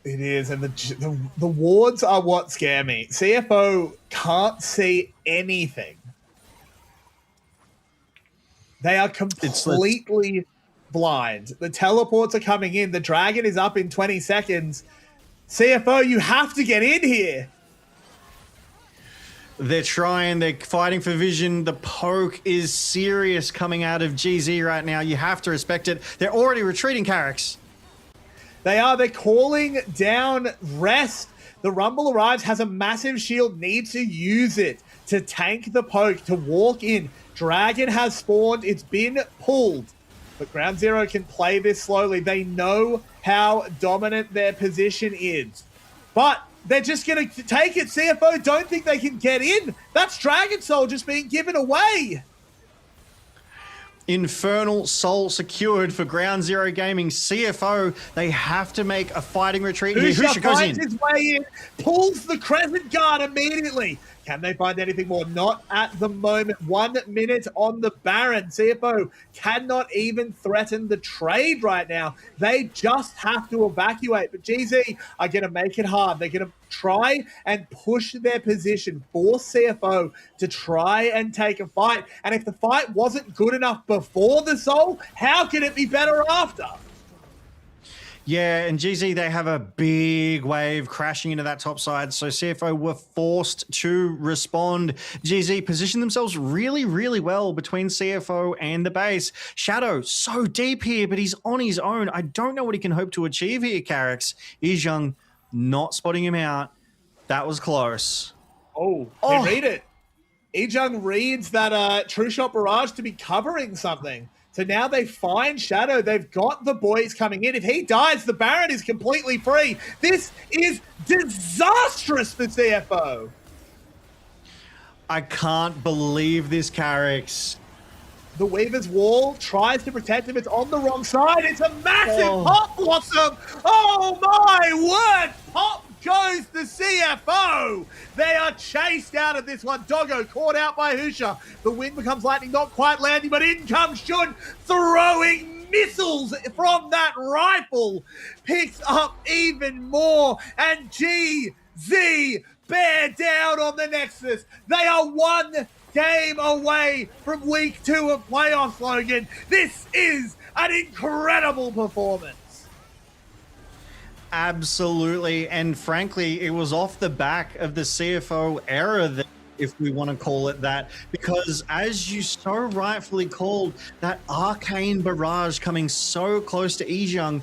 It is, and the wards are what scare me. CFO can't see anything. They are completely blind. The teleports are coming in. The dragon is up in 20 seconds. CFO, you have to get in here. They're trying, they're fighting for vision. The poke is serious coming out of GZ right now. You have to respect it. They're already retreating, Carrix. They're calling down rest. The Rumble arrives, has a massive shield, needs to use it to tank the poke, to walk in. Dragon has spawned, it's been pulled. But Ground Zero can play this slowly. They know how dominant their position is. But they're just going to take it. CFO don't think they can get in. That's Dragon Soul just being given away. Infernal Soul secured for Ground Zero Gaming. CFO, they have to make a fighting retreat. Husha goes in. His way in, pulls the Crescent Guard immediately. Can they find anything more? Not at the moment. 1 minute on the Baron. CFO cannot even threaten the trade right now. They just have to evacuate. But GZ are going to make it hard. They're going to try and push their position, force CFO to try and take a fight. And if the fight wasn't good enough before the Soul, how can it be better after? Yeah, and GZ, they have a big wave crashing into that top side, so CFO were forced to respond. GZ positioned themselves really, really well between CFO and the base. Shadow, so deep here, but he's on his own. I don't know what he can hope to achieve here, Carrix. Ijung not spotting him out. That was close. They read it. Ijung reads that True Shot Barrage to be covering something. So now they find Shadow. They've got the boys coming in. If he dies, the Baron is completely free. This is disastrous for CFO. I can't believe this, Carrix. The Weaver's Wall tries to protect him. It's on the wrong side. It's a massive pop blossom. Oh my word. Pop goes the CFO. They are chased out of this one. Doggo caught out by Husha. The wind becomes lightning, not quite landing, but in comes Shun, throwing missiles from that rifle. Picks up even more, and GZ bear down on the Nexus. They are 1 game away from week 2 of playoffs, Logan. This is an incredible performance. Absolutely, and frankly, it was off the back of the CFO era, that, if we want to call it that, because as you so rightfully called, that arcane barrage coming so close to Ijung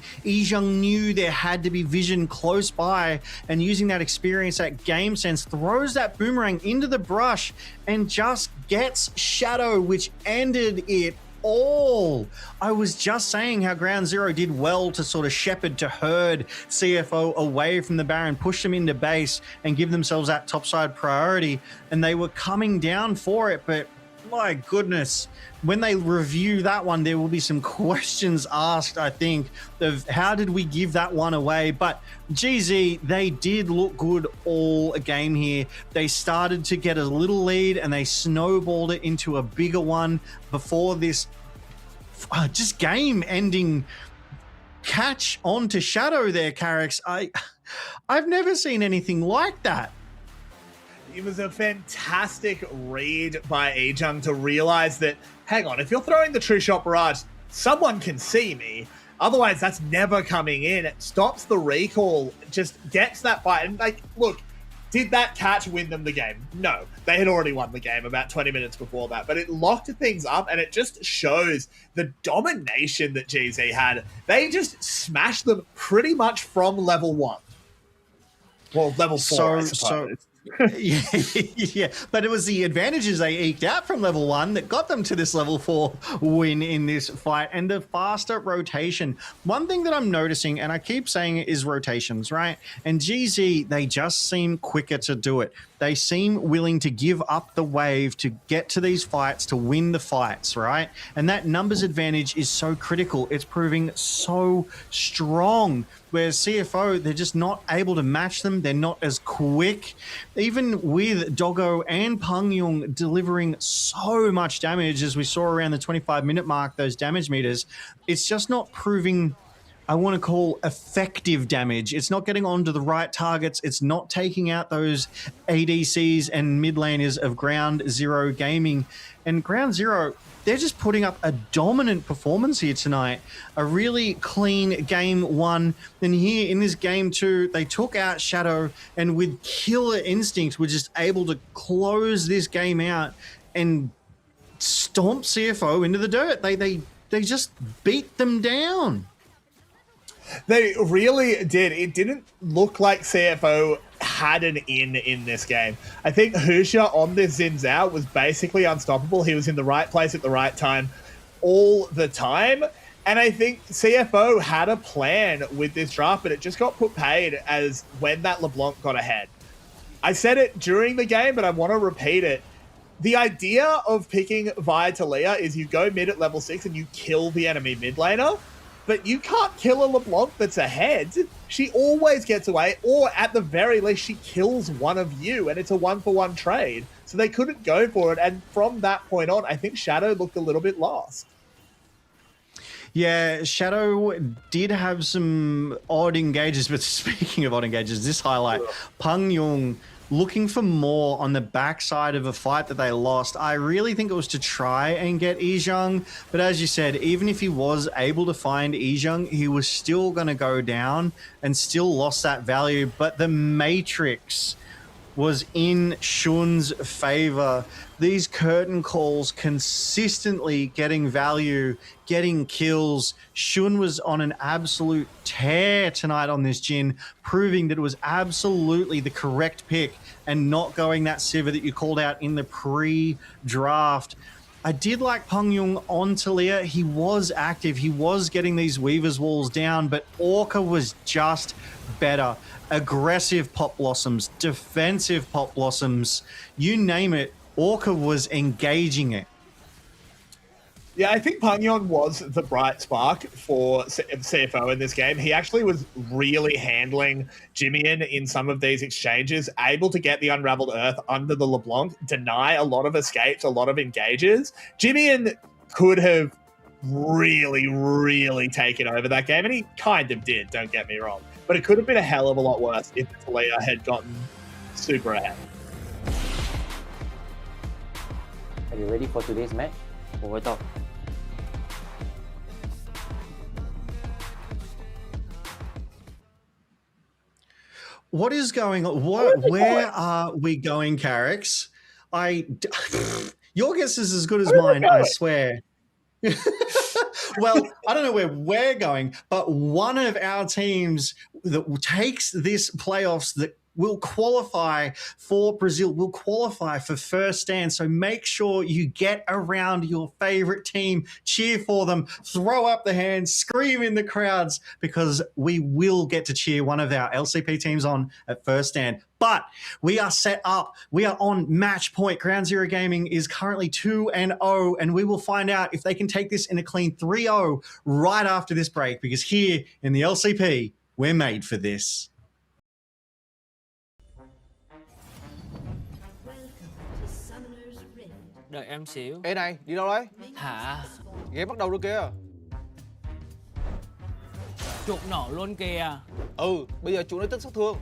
knew there had to be vision close by, and using that experience, that game sense, throws that boomerang into the brush and just gets Shadow, which ended it all. I was just saying how Ground Zero did well to sort of shepherd, to herd CFO away from the Baron, push them into base and give themselves that topside priority, and they were coming down for it. But my goodness, when they review that one, there will be some questions asked, I think, of how did we give that one away. But GZ, they did look good all game here. They started to get a little lead and they snowballed it into a bigger one before this just game-ending catch onto Shadow there, Carrix. I've never seen anything like that. It was a fantastic read by Ijung to realize that, hang on, if you're throwing the True Shot Barrage, someone can see me. Otherwise, that's never coming in. It stops the recall, just gets that fight. And, like, look, did that catch win them the game? No. They had already won the game about 20 minutes before that. But it locked things up, and it just shows the domination that GZ had. They just smashed them pretty much from level 1. Well, level 4, I suppose. Yeah, but it was the advantages they eked out from level 1 that got them to this level 4 win in this fight, and the faster rotation. One thing that I'm noticing, and I keep saying it, is rotations, right? And GZ, they just seem quicker to do it. They seem willing to give up the wave to get to these fights, to win the fights, right? And that numbers advantage is so critical. It's proving so strong. Whereas CFO, they're just not able to match them. They're not as quick. Even with Doggo and Pangyong delivering so much damage, as we saw around the 25-minute mark, those damage meters, it's just not proving I want to call effective damage. It's not getting onto the right targets. It's not taking out those ADCs and mid laners of Ground Zero Gaming. And Ground Zero, they're just putting up a dominant performance here tonight. A really clean game one. And here in this game two, they took out Shadow and with killer instinct were just able to close this game out and stomp CFO into the dirt. They just beat them down. They really did. It didn't look like CFO had an in this game. I think Husha on this Xin Zhao was basically unstoppable. He was in the right place at the right time all the time. And I think CFO had a plan with this draft, but it just got put paid as when that LeBlanc got ahead. I said it during the game, but I want to repeat it. The idea of picking Vi Talia is you go mid at level 6 and you kill the enemy mid laner. But you can't kill a LeBlanc that's ahead. She always gets away, or at the very least, she kills one of you, and it's a 1-for-1 trade. So they couldn't go for it, and from that point on, I think Shadow looked a little bit lost. Yeah, Shadow did have some odd engages, but speaking of odd engages, this highlight, Peng Yung looking for more on the backside of a fight that they lost. I really think it was to try and get Yizheng, but as you said, even if he was able to find Yizheng, he was still going to go down and still lost that value. But the Matrix was in Shun's favor. These curtain calls consistently getting value, getting kills. Shun was on an absolute tear tonight on this Jhin, proving that it was absolutely the correct pick and not going that Sivir that you called out in the pre-draft. I did like Peng Yung on Talia. He was active. He was getting these Weaver's walls down, but Orca was just better. Aggressive Pop Blossoms, defensive Pop Blossoms, you name it, Orca was engaging it. Yeah, I think Peng Yung was the bright spark for CFO in this game. He actually was really handling Jimian in some of these exchanges, able to get the Unraveled Earth under the LeBlanc, deny a lot of escapes, a lot of engages. Jimian could have really, really taken over that game, and he kind of did, don't get me wrong. But it could have been a hell of a lot worse if Talia had gotten super ahead. Are you ready for today's match? Over top. What is going on? Where are we going, Carrix? Your guess is as good as mine, I swear. Well, I don't know where we're going, but one of our teams that takes this playoffs that will qualify for Brazil, will qualify for first stand. So make sure you get around your favorite team, cheer for them, throw up the hands, scream in the crowds, because we will get to cheer one of our LCP teams on at first stand. But we are set up. We are on match point. Ground Zero Gaming is currently 2-0, and we will find out if they can take this in a clean 3-0 right after this break, because here in the LCP, we're made for this. Đợi em xíu. Ê này, đi đâu đấy? Hả? Game bắt đầu rồi kìa. Chuột nổ luôn kìa. Ừ, bây giờ chuột nó tức sát thương.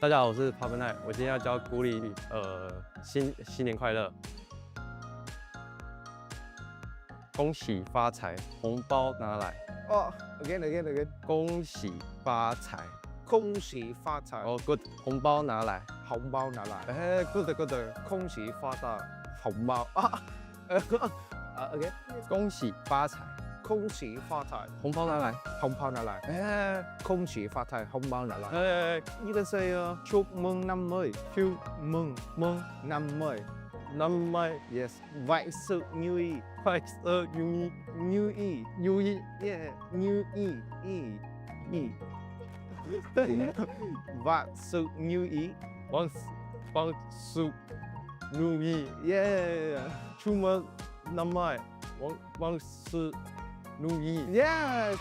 大家好，我是帕芬奈，我今天要教孤立新年快乐，恭喜发财，红包拿来。哦 again. 恭喜发财，恭喜发财。哦 good， 红包拿来，红包拿来。哎 good， 恭喜发大，红包again， 恭喜发财。恭喜发财，红包拿来，红包拿来。恭喜發財，紅包拿來。You can say chúc mừng năm mới, chúc mừng năm mới. năm mới, Yes. vạn sự như ý, vạn sự như ý, Yeah. như ý. Vạn sự như ý, 왕수 누이 예 춤은 남말 왕수 누이 yes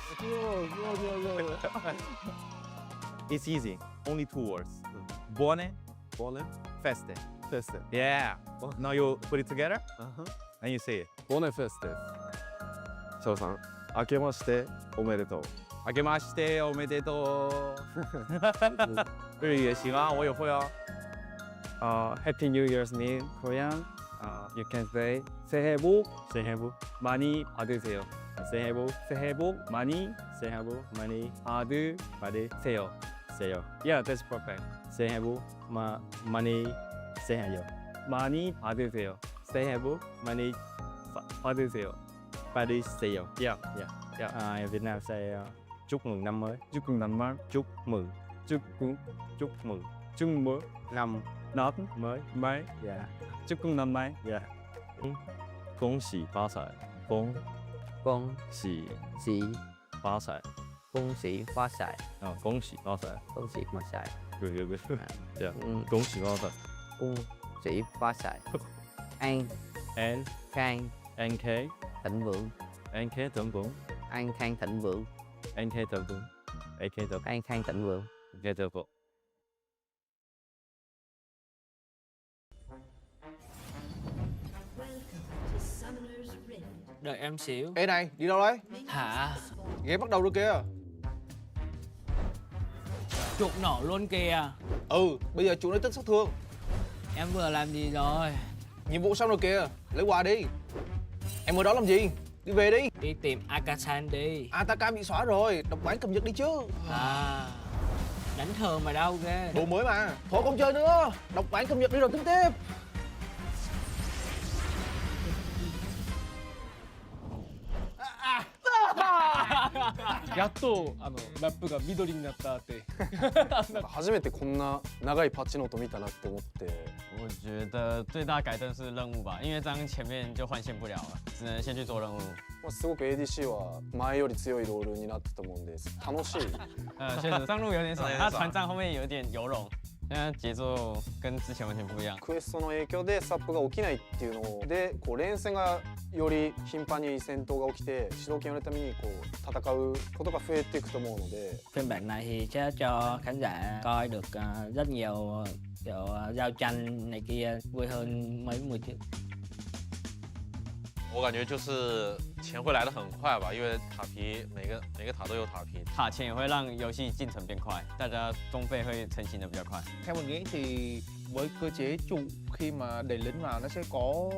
It's easy. Only 2 words. Buone, feste. Yeah. Now you put it together and you say it. Buone feste 翔さん明けましておめでとう明けましておめでとう。日语也行啊，我也会啊。 Happy New Year's in Korean. You can say 새해 복 많이 받으세요. 새해 복 많이 받으세요. Yeah, that's perfect. 새해 복 많이 많이 받으세요. 새해 복 많이 받으세요. Yeah. In Việt Nam say chúc mừng năm mới. Chúc mừng năm mới. Chúc mừng năm mới. Yeah. Chúc mừng năm mới. Yeah. 恭喜发财恭喜发财恭喜发财恭喜发财恭喜发财 good yeah 恭喜发财恭喜发财 an khang thịnh vượng an khang thịnh vượng an khang thịnh vượng an khang thịnh vượng an khang thịnh vượng an khang thịnh vượng Đợi em xíu. Ê này, đi đâu đấy? Hả? Game bắt đầu rồi kìa. Chuột nổ luôn kìa. Ừ, bây giờ chuột lấy tích sát thương. Em vừa làm gì rồi? Nhiệm vụ xong rồi kìa, lấy quà đi. Em ở đó làm gì? Đi về đi. Đi tìm Akasan đi. Ataka bị xóa rồi, độc bán cập nhật đi chứ. Đánh thường mà đâu ghê. Bộ mới mà. Thôi không chơi nữa, độc bán cập nhật đi rồi tính tiếp. やっとラップが緑になったって初めてこんな長いパッチノート見たなって思って我觉得最大改动是任务吧，因为这样前面就换线不了了，只能先去做任务。すごく ADC は前より強いロールになってたもんで楽しい。确实上路有点少，他船长后面有点游泳，现在节奏跟之前完全不一样。クエストの影響でサップが起きないっていうので、こう連戦がより頻繁に戦闘が起きて、主導権を得るためにこう戦うことが増えていくと思うので。Phiên bản này thì sẽ cho khán giả coi được rất nhiều kiểu giao tranh này kia vui hơn mấy mùa trước. 我感觉就是钱会来得很快吧，因为塔皮每个塔都有塔皮，塔钱也会让游戏进程变快，大家装备会成型的比较快。 Theo mình nghĩ thì với cơ chế trụ khi mà đẩy lính vào nó sẽ có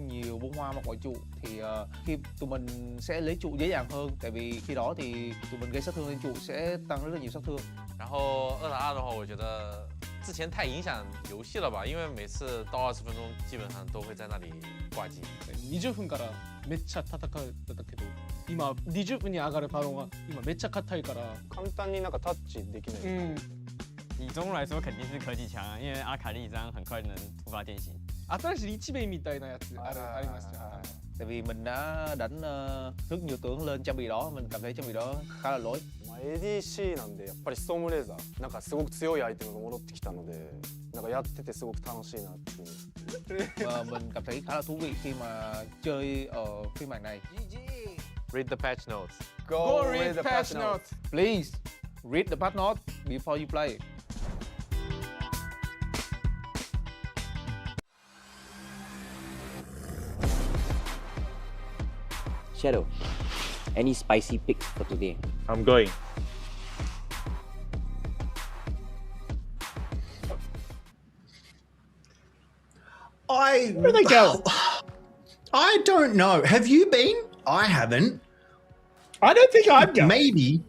nhiều bông hoa mặc gọi trụ thì khi tụi mình sẽ lấy trụ dễ dàng hơn, tại vì khi đó thì tụi mình gây sát thương lên trụ sẽ tăng rất là nhiều sát thương. 然后2打2的话，我觉得之前太影响游戏了吧，因为每次到20分钟基本上都会在那里挂机。20分からめっちゃ戦うんだけど、今20分に上がるパロンは今めっちゃ硬いから簡単になんかタッチできない。以中路来说肯定是科技强啊，因为阿卡丽这样很快能突发电信。新しい一兵みたいなやつありますよ。 Tại vì mình đã đánh rất nhiều tướng lên trang bị đó, mình cảm thấy trang bị đó khá là lỗi. ADC なんでやっぱりストームレーザーなんかすごく強いアイテムが戻ってきたので、なんかやっててすごく楽しいなっていう。Và mình cảm thấy khá là thú vị khi mà chơi ở phiên bản này. Read the patch notes. Go read the patch notes. Please read the patch notes before you play. Shadow, any spicy picks for today? I'm going. Where do they go? I don't know. Have you been? I haven't. I don't think I'm going. Maybe.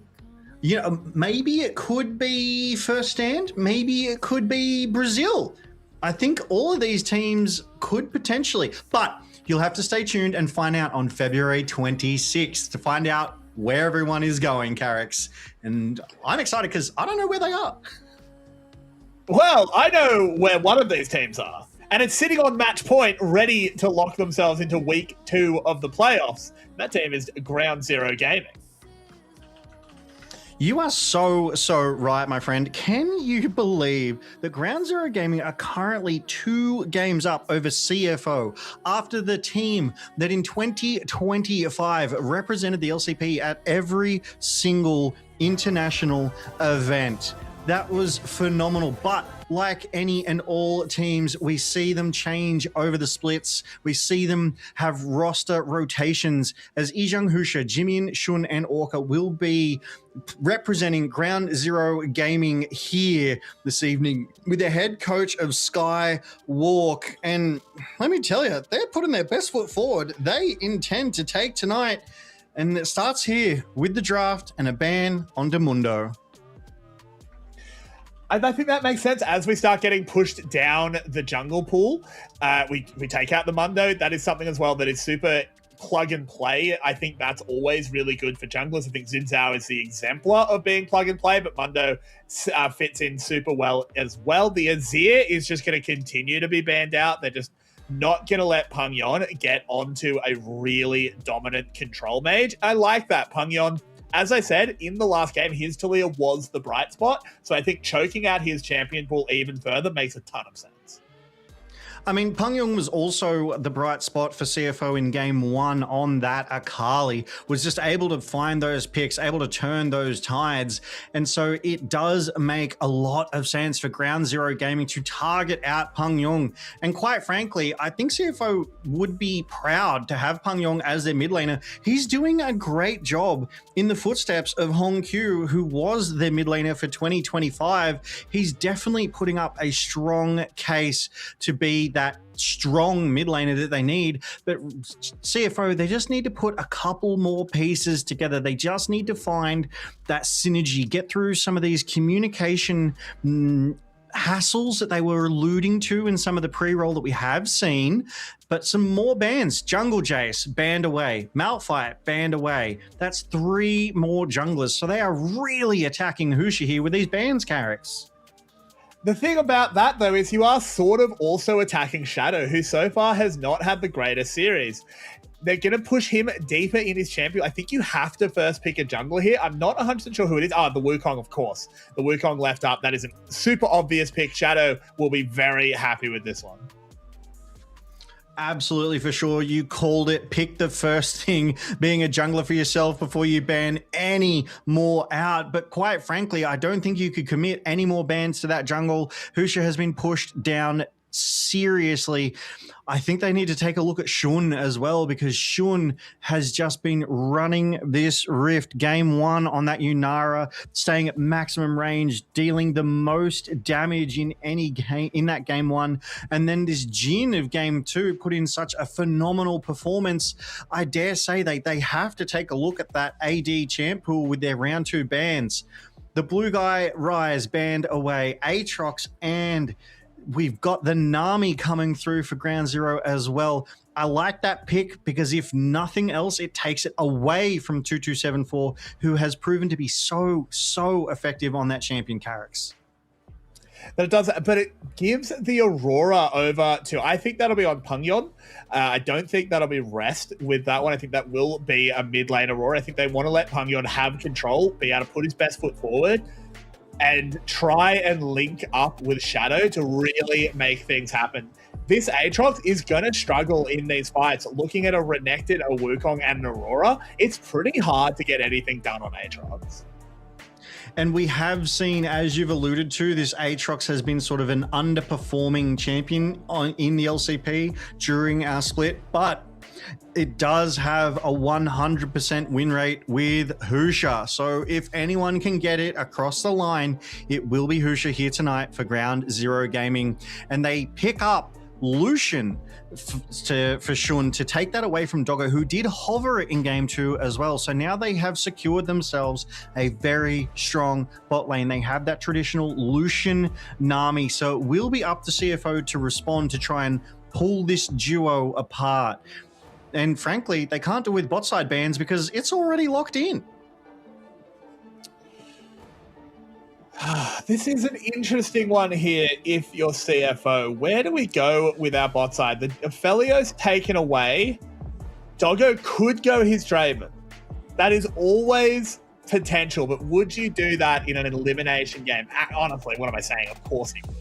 Maybe it could be First Stand. Maybe it could be Brazil. I think all of these teams could potentially, but you'll have to stay tuned and find out on February 26th to find out where everyone is going, Carrix. And I'm excited because I don't know where they are. Well, I know where one of these teams are, and it's sitting on match point, ready to lock themselves into week 2 of the playoffs. That team is Ground Zero Gaming. You are so right, my friend. Can you believe that Ground Zero Gaming are currently 2 games up over CFO after the team that in 2025 represented the LCP at every single international event? That was phenomenal. But like any and all teams, we see them change over the splits. We see them have roster rotations as Ijung Husha, Jimin, Shun, and Orca will be representing Ground Zero Gaming here this evening with the head coach of Sky Walk. And let me tell you, they're putting their best foot forward. They intend to take tonight. And it starts here with the draft and a ban on Demundo. I think that makes sense. As we start getting pushed down the jungle pool, we take out the Mundo. That is something as well that is super plug and play. I think that's always really good for junglers. I think Xin Zhao is the exemplar of being plug and play, but Mundo fits in super well as well. The Azir is just going to continue to be banned out. They're just not going to let Pangyon get onto a really dominant control mage. I like that. Pangyon, as I said, in the last game, his Talia was the bright spot. So I think choking out his champion pool even further makes a ton of sense. I mean, Pangyon was also the bright spot for CFO in game 1 on that Akali, was just able to find those picks, able to turn those tides. And so it does make a lot of sense for Ground Zero Gaming to target out Pangyon. And quite frankly, I think CFO would be proud to have Pangyon as their mid laner. He's doing a great job in the footsteps of Hong Q, who was their mid laner for 2025. He's definitely putting up a strong case to be that strong mid laner that they need. But CFO, they just need to put a couple more pieces together. They just need to find that synergy, get through some of these communication hassles that they were alluding to in some of the pre-roll that we have seen. But some more bans. Jungle Jace banned away. Malphite banned away. That's 3 more junglers. So they are really attacking Husha here with these bans, Carrix. The thing about that, though, is you are sort of also attacking Shadow, who so far has not had the greatest series. They're going to push him deeper in his champion. I think you have to first pick a jungler here. I'm not 100% sure who it is. The Wukong, of course. The Wukong left up. That is a super obvious pick. Shadow will be very happy with this one. Absolutely, for sure. You called it. Pick the first thing, being a jungler for yourself before you ban any more out. But quite frankly, I don't think you could commit any more bans to that jungle. Husha has been pushed down seriously. I think they need to take a look at Shun as well, because Shun has just been running this rift. Game 1 on that Yunara, staying at maximum range, dealing the most damage in any game in that game 1. And then this Jhin of game 2 put in such a phenomenal performance. I dare say they have to take a look at that AD champ pool with their round 2 bans. The blue guy Rise banned away, Aatrox, and we've got the Nami coming through for Ground Zero as well. I like that pick because if nothing else, it takes it away from 2274, who has proven to be so effective on that champion Carrix. That it does, but it gives the Aurora over to, I think that'll be on Pangyon. I don't think that'll be Rest with that one. I think that will be a mid lane Aurora. I think they want to let Pangyon have control, be able to put his best foot forward, and try and link up with Shadow to really make things happen. This Aatrox is going to struggle in these fights. Looking at a Renekton, a Wukong, and an Aurora, it's pretty hard to get anything done on Aatrox. And we have seen, as you've alluded to, this Aatrox has been sort of an underperforming champion in the LCP during our split, but it does have a 100% win rate with Husha. So if anyone can get it across the line, it will be Husha here tonight for Ground Zero Gaming. And they pick up Lucian for Shun to take that away from Doggo, who did hover it in game 2 as well. So now they have secured themselves a very strong bot lane. They have that traditional Lucian Nami. So it will be up to CFO to respond to try and pull this duo apart. And frankly, they can't do it with bot side bans because it's already locked in. This is an interesting one here if you're CFO. Where do we go with our bot side? The Ophelio's taken away. Doggo could go his Draven. That is always potential, but would you do that in an elimination game? Honestly, what am I saying? Of course he would.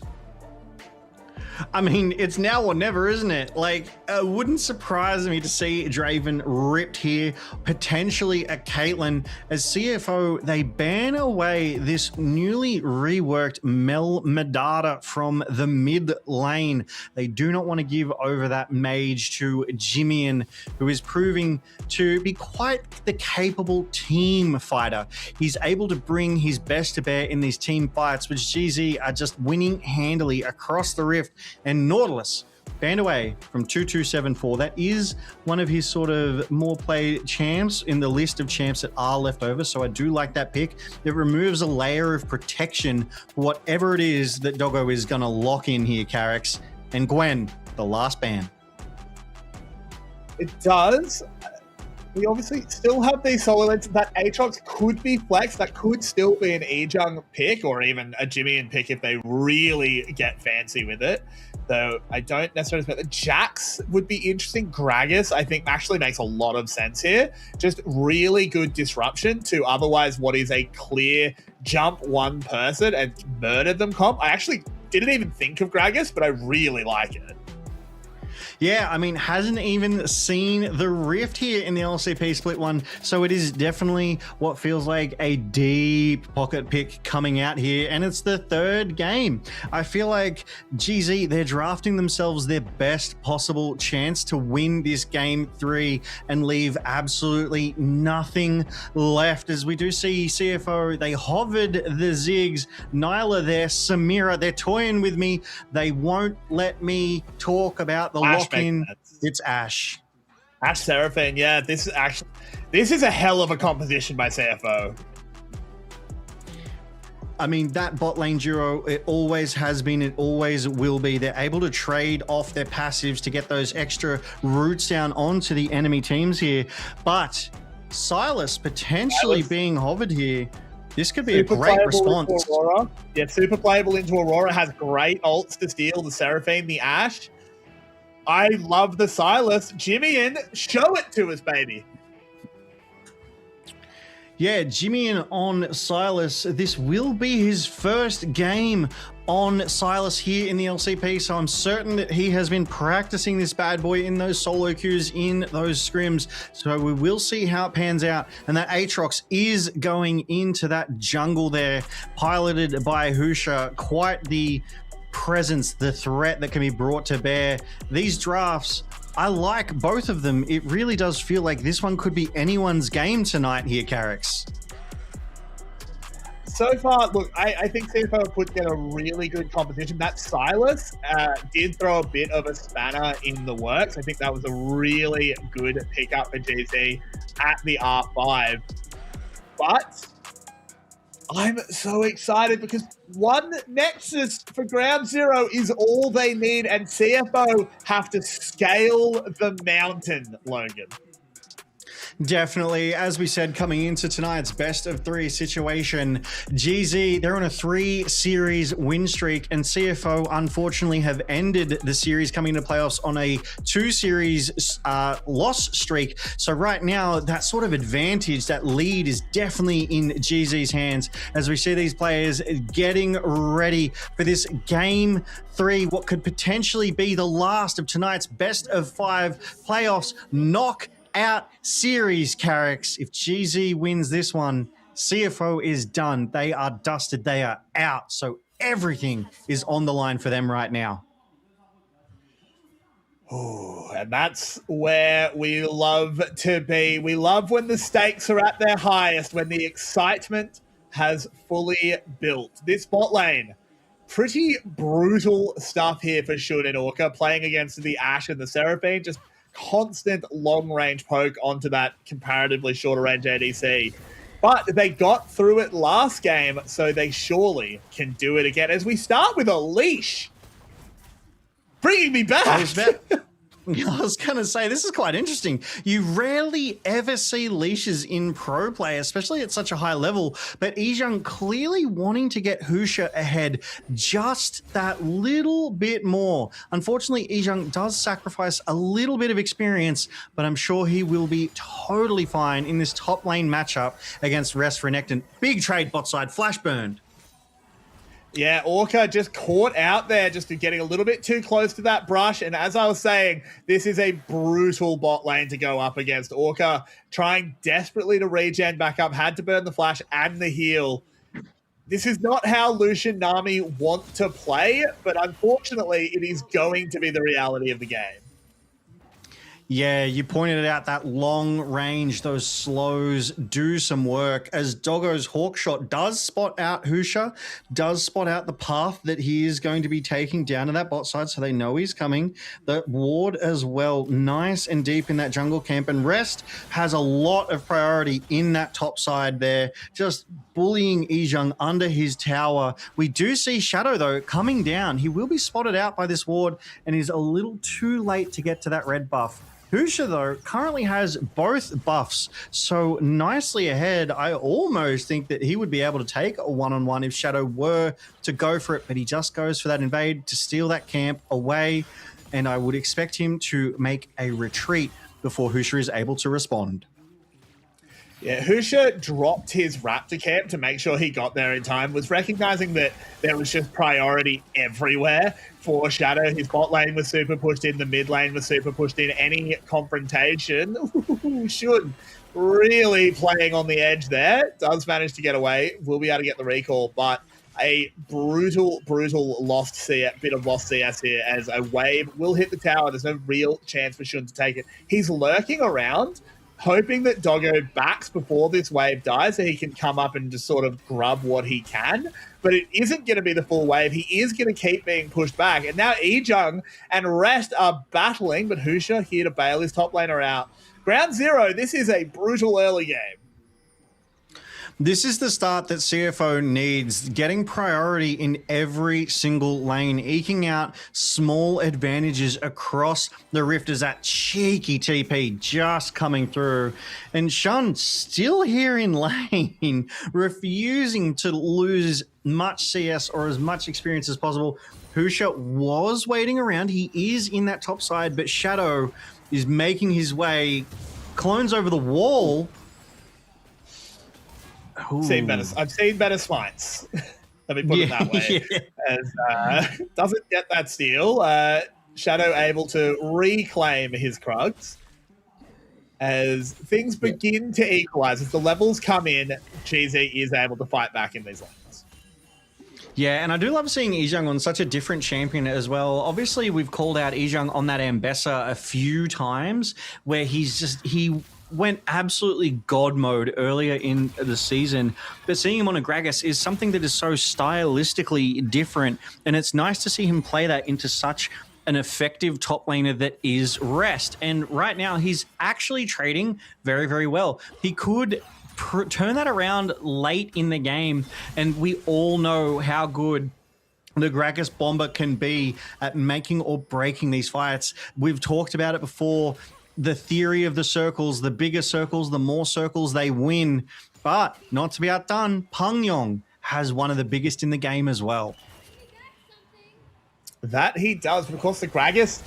I mean, it's now or never, isn't it? Like, it wouldn't surprise me to see Draven ripped here, potentially a Caitlyn. As CFO, they ban away this newly reworked Mel Medata from the mid lane. They do not want to give over that mage to Jimian, who is proving to be quite the capable team fighter. He's able to bring his best to bear in these team fights, which GZ are just winning handily across the rift. And Nautilus banned away from 2274. That is one of his sort of more played champs in the list of champs that are left over. So I do like that pick. It removes a layer of protection for whatever it is that Doggo is going to lock in here, Carrix. And Gwen, the last ban. It does. We obviously still have these solo lanes. That Aatrox could be flexed. That could still be an Ejung pick or even a Jimian pick if they really get fancy with it. Though I don't necessarily expect that. Jax would be interesting. Gragas, I think, actually makes a lot of sense here. Just really good disruption to otherwise what is a clear jump one person and murder them comp. I actually didn't even think of Gragas, but I really like it. Yeah, I mean, hasn't even seen the rift here in the LCP split one. So it is definitely what feels like a deep pocket pick coming out here. And it's the third game. I feel like GZ, they're drafting themselves their best possible chance to win this game 3 and leave absolutely nothing left. As we do see CFO, they hovered the Ziggs. Nyla there, Samira, they're toying with me. They won't let me talk about the lock-in. It's Ashe. Ashe Seraphine, yeah. This is a hell of a composition by CFO. I mean, that bot lane duo, it always has been, it always will be. They're able to trade off their passives to get those extra roots down onto the enemy teams here. But Silas potentially being hovered here, this could be super a great response. Yeah, super playable into Aurora, has great ults to steal the Seraphine, the Ashe. I love the Silas. Jimian, show it to us, baby. Yeah, Jimian on Silas. This will be his first game on Silas here in the LCP, so I'm certain that he has been practicing this bad boy in those solo queues, in those scrims. So we will see how it pans out. And that Aatrox is going into that jungle there, piloted by Husha. Quite the presence, the threat that can be brought to bear. These drafts, I like both of them. It really does feel like this one could be anyone's game tonight here, Carrix. So far, look, I think CFO put together a really good composition. That Silas did throw a bit of a spanner in the works. I think that was a really good pickup for GZ at the R5. But I'm so excited because one Nexus for Ground Zero is all they need, and CFO have to scale the mountain, Logan. Definitely. As we said, coming into tonight's best of 3 situation, GZ, they're on a 3-series win streak, and CFO unfortunately have ended the series coming into playoffs on a 2-series loss streak. So right now, that sort of advantage, that lead is definitely in GZ's hands as we see these players getting ready for this game 3, what could potentially be the last of tonight's best of 5 playoffs knockout series, Carrix. If GZ wins this one, CFO is done. They are dusted. They are out. So everything is on the line for them right now. Oh, and that's where we love to be. We love when the stakes are at their highest, when the excitement has fully built. This bot lane, pretty brutal stuff here for Shun and Orca, playing against the Ashe and the Seraphine. Just constant long-range poke onto that comparatively shorter-range ADC. But they got through it last game, so they surely can do it again. As we start with a leash. Bringing me back. I was going to say, this is quite interesting. You rarely ever see leashes in pro play, especially at such a high level, but Ijung clearly wanting to get Husha ahead just that little bit more. Unfortunately, Ijung does sacrifice a little bit of experience, but I'm sure he will be totally fine in this top lane matchup against Rest Renekton. Big trade bot side, flash burned. Yeah, Orca just caught out there, just getting a little bit too close to that brush. And as I was saying, this is a brutal bot lane to go up against. Orca trying desperately to regen back up, had to burn the flash and the heal. This is not how Lucian Nami want to play, but unfortunately, it is going to be the reality of the game. Yeah, you pointed it out, that long range, those slows do some work as Doggo's Hawk Shot does spot out Husha, does spot out the path that he is going to be taking down to that bot side, so they know he's coming. The ward as well, nice and deep in that jungle camp, and Rest has a lot of priority in that top side there, just bullying Ijung under his tower. We do see Shadow, though, coming down. He will be spotted out by this ward and is a little too late to get to that red buff. Husha, though, currently has both buffs, so nicely ahead. I almost think that he would be able to take a one-on-one if Shadow were to go for it, but he just goes for that invade to steal that camp away, and I would expect him to make a retreat before Husha is able to respond. Yeah, Husha dropped his Raptor camp to make sure he got there in time, was recognizing that there was just priority everywhere for Shadow. His bot lane was super pushed in, the mid lane was super pushed in. Any confrontation, Shun really playing on the edge there. Does manage to get away, will be able to get the recall, but a brutal lost bit of lost CS here as a wave will hit the tower. There's no real chance for Shun to take it. He's lurking around, hoping that Doggo backs before this wave dies so he can come up and just sort of grub what he can. But it isn't going to be the full wave. He is going to keep being pushed back. And now Ijung and Rest are battling, but Husha here to bail his top laner out. Ground zero, this is a brutal early game. This is the start that CFO needs, getting priority in every single lane, eking out small advantages across the rift as that cheeky TP just coming through. And Shun still here in lane, refusing to lose much CS or as much experience as possible. Husha was waiting around. He is in that top side, but Shadow is making his way, clones over the wall. I've seen better smites. Let me put it that way. As doesn't get that steal. Shadow able to reclaim his Krugs. As things begin to equalize, as the levels come in, GZ is able to fight back in these lanes. Yeah, and I do love seeing Ijung on such a different champion as well. Obviously, we've called out Ijung on that Ambessa a few times, where he went absolutely god mode earlier in the season, but seeing him on a Gragas is something that is so stylistically different, and it's nice to see him play that into such an effective top laner that is Rest. And right now, he's actually trading very, very well. He could turn that around late in the game, and we all know how good the Gragas Bomber can be at making or breaking these fights. We've talked about it before. The theory of the circles, the bigger circles, the more circles they win. But not to be outdone, Pangyong has one of the biggest in the game as well. That he does, but of course the Gragas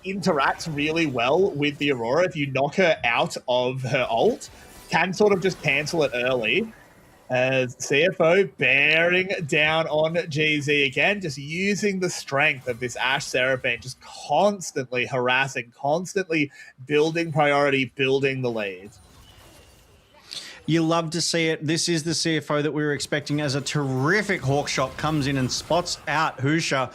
interacts really well with the Aurora. If you knock her out of her ult, can sort of just cancel it early. As CFO bearing down on GZ again, just using the strength of this Ashe Seraphine, just constantly harassing, constantly building priority, building the lead. You love to see it. This is the CFO that we were expecting, as a terrific hawk shot comes in and spots out Husha.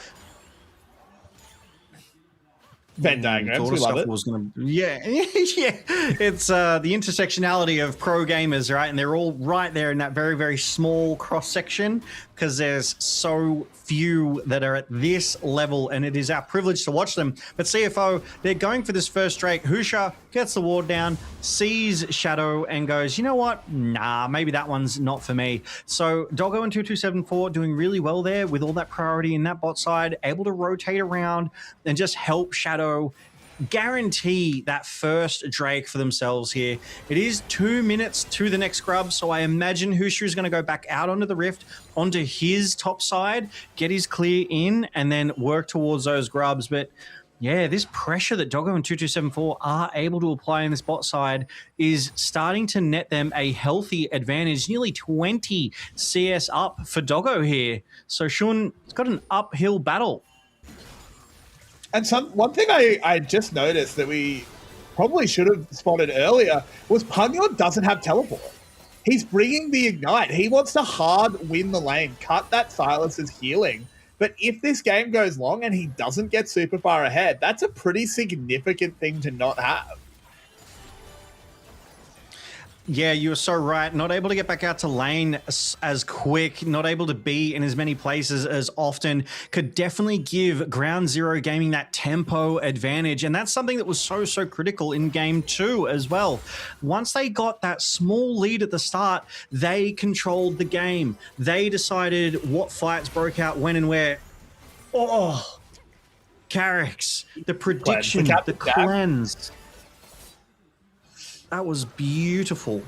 Venn diagrams, we love it. Yeah. It's the intersectionality of pro gamers, right? And they're all right there in that very, very small cross section, because there's so few that are at this level, and it is our privilege to watch them. But CFO, they're going for this first Drake. Husha gets the ward down, sees Shadow, and goes, you know what? Nah, maybe that one's not for me. So Doggo and 2274 doing really well there with all that priority in that bot side, able to rotate around and just help Shadow guarantee that first Drake for themselves here. It is 2 minutes to the next scrub, so I imagine Husha is going to go back out onto the rift, onto his top side, get his clear in, and then work towards those grubs. But yeah, this pressure that Doggo and 2274 are able to apply in this bot side is starting to net them a healthy advantage. Nearly 20 CS up for Doggo here. So Shun has got an uphill battle. And one thing I just noticed that we probably should have spotted earlier was Punyon doesn't have teleport. He's bringing the Ignite. He wants to hard win the lane, cut that Silas's healing. But if this game goes long and he doesn't get super far ahead, that's a pretty significant thing to not have. Yeah, you're so right. Not able to get back out to lane as quick, not able to be in as many places as often, could definitely give Ground Zero Gaming that tempo advantage. And that's something that was so critical in game 2 as well. Once they got that small lead at the start, they controlled the game. They decided what fights broke out when and where. Oh, Carrix, the prediction, the cleanse. That was beautiful.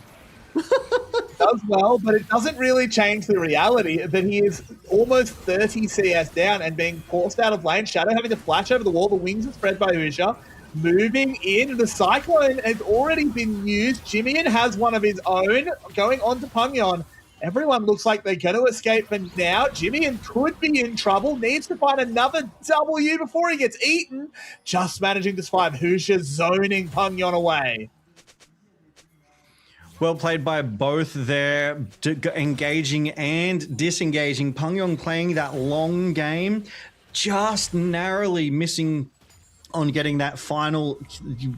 Does well, but it doesn't really change the reality that he is almost 30 CS down and being forced out of lane. Shadow having to flash over the wall. The wings are spread by Husha. Moving in, the Cyclone has already been used. Jimian has one of his own going on to Punyon. Everyone looks like they're going to escape, but now Jimian could be in trouble. Needs to find another W before he gets eaten. Just managing to survive. Husha zoning Punyon away. Well played by both there, engaging and disengaging. Pungyong playing that long game, just narrowly missing on getting that final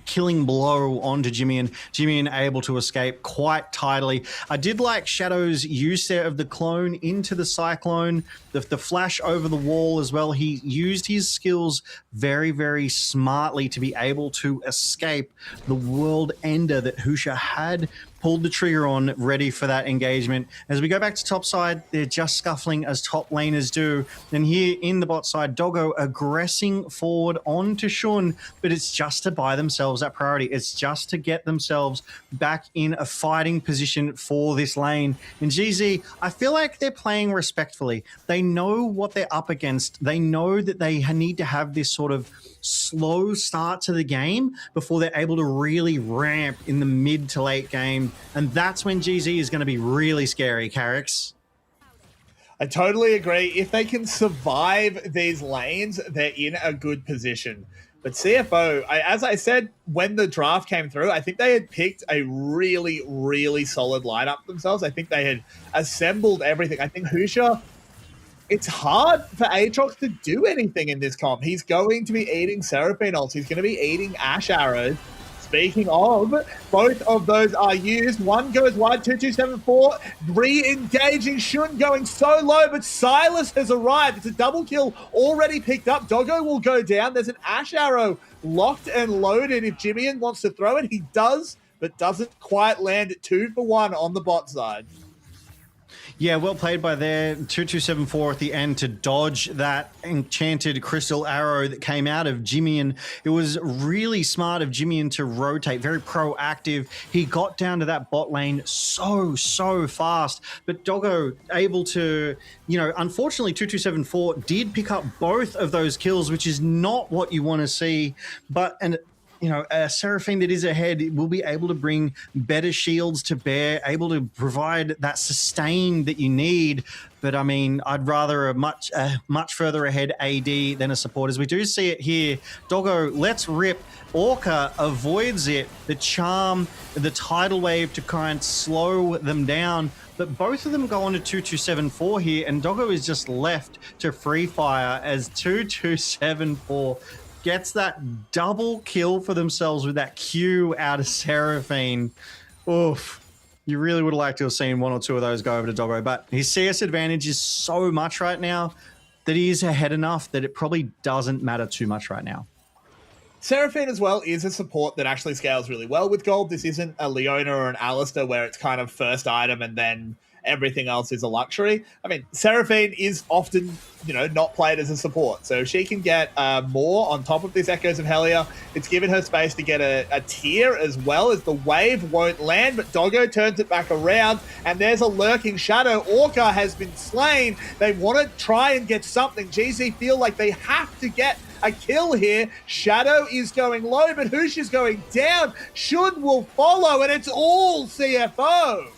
killing blow onto Jimian. Jimian able to escape quite tidily. I did like Shadow's use there of the clone into the Cyclone, the flash over the wall as well. He used his skills very smartly to be able to escape the world ender that Husha had pulled the trigger on, ready for that engagement. As we go back to top side, they're just scuffling as top laners do. And here in the bot side, Doggo aggressing forward onto Shun, but it's just to buy themselves that priority. It's just to get themselves back in a fighting position for this lane. And GZ, I feel like they're playing respectfully. They know what they're up against. They know that they need to have this sort of slow start to the game before they're able to really ramp in the mid to late game. And that's when GZ is going to be really scary, Carrix. I totally agree. If they can survive these lanes, they're in a good position. But CFO, as I said, when the draft came through, I think they had picked a really solid lineup themselves. I think they had assembled everything. I think Husha, it's hard for Aatrox to do anything in this comp. He's going to be eating Seraphine ults. He's going to be eating Ash arrows. Speaking of, both of those are used. One goes wide, 2274, re-engaging Shun going so low, but Silas has arrived. It's a double kill already picked up. Doggo will go down. There's an Ash arrow locked and loaded. If Jimian wants to throw it, he does, but doesn't quite land. 2 for 1 on the bot side. Yeah, well played by there. 2274 at the end to dodge that enchanted crystal arrow that came out of Jimian. It was really smart of Jimian to rotate, very proactive. He got down to that bot lane so fast. But Doggo able to, unfortunately 2274 did pick up both of those kills, which is not what you want to see. But, a Seraphine that is ahead will be able to bring better shields to bear, able to provide that sustain that you need. But I mean, I'd rather a much further ahead AD than a support. As we do see it here, Doggo, let's rip. Orca avoids it, the charm, the tidal wave to try and slow them down. But both of them go on to 2274 here, and Doggo is just left to free fire as 2274 gets that double kill for themselves with that Q out of Seraphine. Oof. You really would have liked to have seen 1 or 2 of those go over to Doggo, but his CS advantage is so much right now that he is ahead enough that it probably doesn't matter too much right now. Seraphine as well is a support that actually scales really well with gold. This isn't a Leona or an Alistair where it's kind of first item and then everything else is a luxury. I mean, Seraphine is often, not played as a support. So if she can get more on top of this Echoes of Helia, it's given her space to get a tier as well, as the wave won't land, but Doggo turns it back around, and there's a lurking shadow. Orca has been slain. They want to try and get something. GZ feel like they have to get a kill here. Shadow is going low, but Hoosh is going down. Shun will follow, and it's all CFO.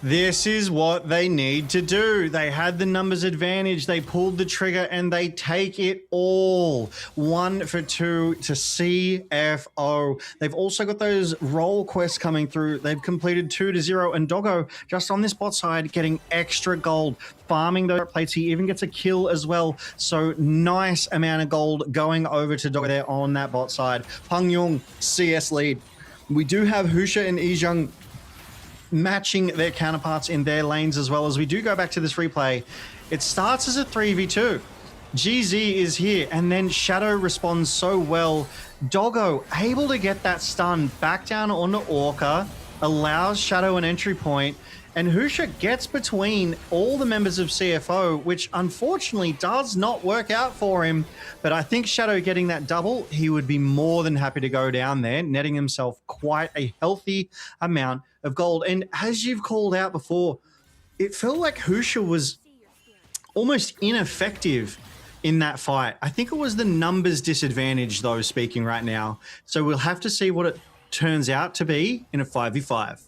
This is what they need to do. They had the numbers advantage. They pulled the trigger and they take it all. 1 for 2 to CFO. They've also got those role quests coming through. They've completed 2-0, and Doggo just on this bot side getting extra gold, farming those plates. He even gets a kill as well. So nice amount of gold going over to Doggo there on that bot side. Peng Yong, CS lead. We do have Husha and Yizheng matching their counterparts in their lanes as well. As we do go back to this replay, it starts as a 3v2. GZ is here, and then Shadow responds so well. Doggo able to get that stun back down onto Orca, allows Shadow an entry point, and Husha gets between all the members of CFO, which unfortunately does not work out for him. But I think Shadow getting that double, he would be more than happy to go down there, netting himself quite a healthy amount of gold. And as you've called out before, it felt like Husha was almost ineffective in that fight. I think it was the numbers disadvantage, though, speaking right now. So we'll have to see what it turns out to be in a 5v5.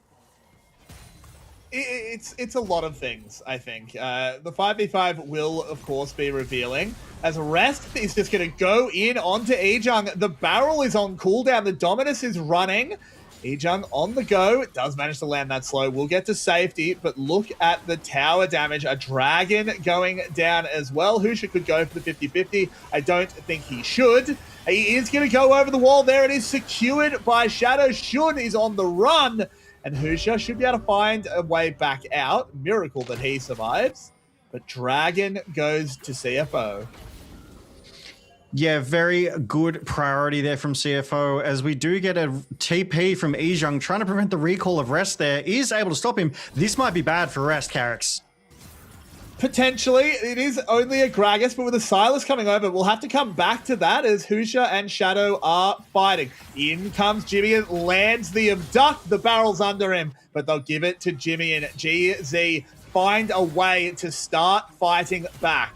It's a lot of things, I think. The 5v5 will, of course, be revealing, as Rest is just going to go in onto Yizheng. The barrel is on cooldown. The Dominus is running. Yizheng on the go. It does manage to land that slow. We'll get to safety, but look at the tower damage. A dragon going down as well. Husha could go for the 50-50. I don't think he should. He is going to go over the wall. There it is, secured by Shadow. Shun is on the run, and Husha should be able to find a way back out. Miracle that he survives. But Dragon goes to CFO. Yeah, very good priority there from CFO, as we do get a TP from Yizheng trying to prevent the recall of Rest there. Is able to stop him. This might be bad for Rest, Carrix. Potentially. It is only a Gragas, but with a Silas coming over, we'll have to come back to that as Husha and Shadow are fighting. In comes Jimmy and lands the abduct. The barrel's under him, but they'll give it to Jimmy, and GZ find a way to start fighting back.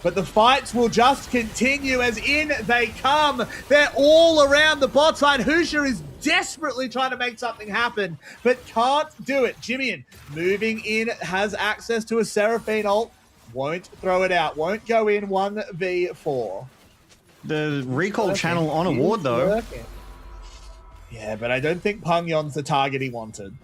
But the fights will just continue as in they come. They're all around the bot side. Husha is desperately trying to make something happen, but can't do it. Jimmy moving in, has access to a Seraphine ult. Won't throw it out. Won't go in 1v4. The recall channel on a ward, though. Yeah, but I don't think Peng Yon's the target he wanted.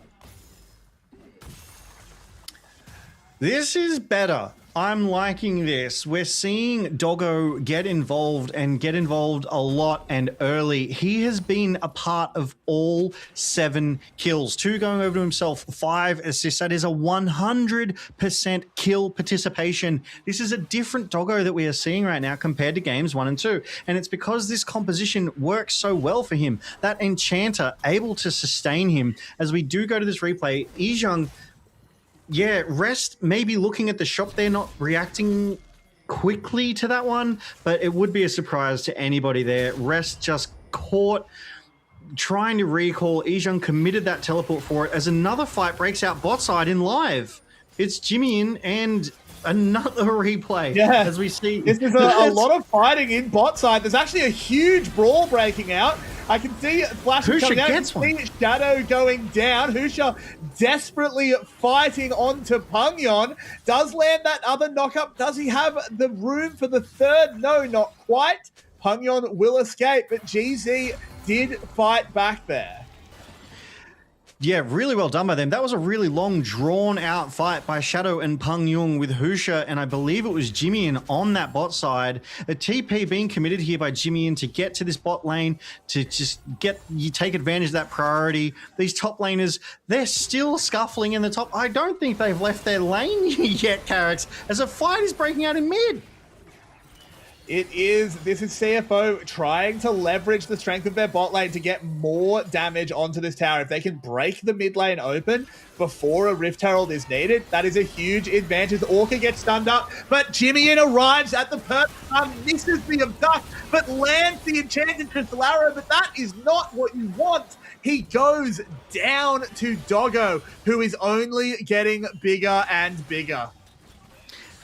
This is better. I'm liking this. We're seeing Doggo get involved a lot and early. He has been a part of all 7 kills. 2 going over to himself, 5 assists. That is a 100% kill participation. This is a different Doggo that we are seeing right now compared to games 1 and 2. And it's because this composition works so well for him. That Enchanter able to sustain him. As we do go to this replay, Yizheng, yeah, Rest maybe looking at the shop there, not reacting quickly to that one, but it would be a surprise to anybody there. Rest just caught trying to recall. Yizheng committed that teleport for it as another fight breaks out bot side in live. It's Jimmy in and another replay. Yeah, as we see. This is a lot of fighting in bot side. There's actually a huge brawl breaking out. I can see Flash coming out. Gets one. See Shadow going down. Husha desperately fighting onto Peng Yon. Does land that other knockup. Does he have the room for the third? No, not quite. Peng Yon will escape, but GZ did fight back there. Yeah, really well done by them. That was a really long, drawn-out fight by Shadow and Peng Yong with Husha, and I believe it was Jimmyin on that bot side. A TP being committed here by Jimmyin to get to this bot lane, to just take advantage of that priority. These top laners, they're still scuffling in the top. I don't think they've left their lane yet, Carrix, as a fight is breaking out in mid. It is. This is CFO trying to leverage the strength of their bot lane to get more damage onto this tower. If they can break the mid lane open before a Rift Herald is needed, that is a huge advantage. Orca gets stunned up, but Jimmy arrives at the perfect time, misses the abduct, but lands the enchanted crystal arrow. But that is not what you want. He goes down to Doggo, who is only getting bigger and bigger.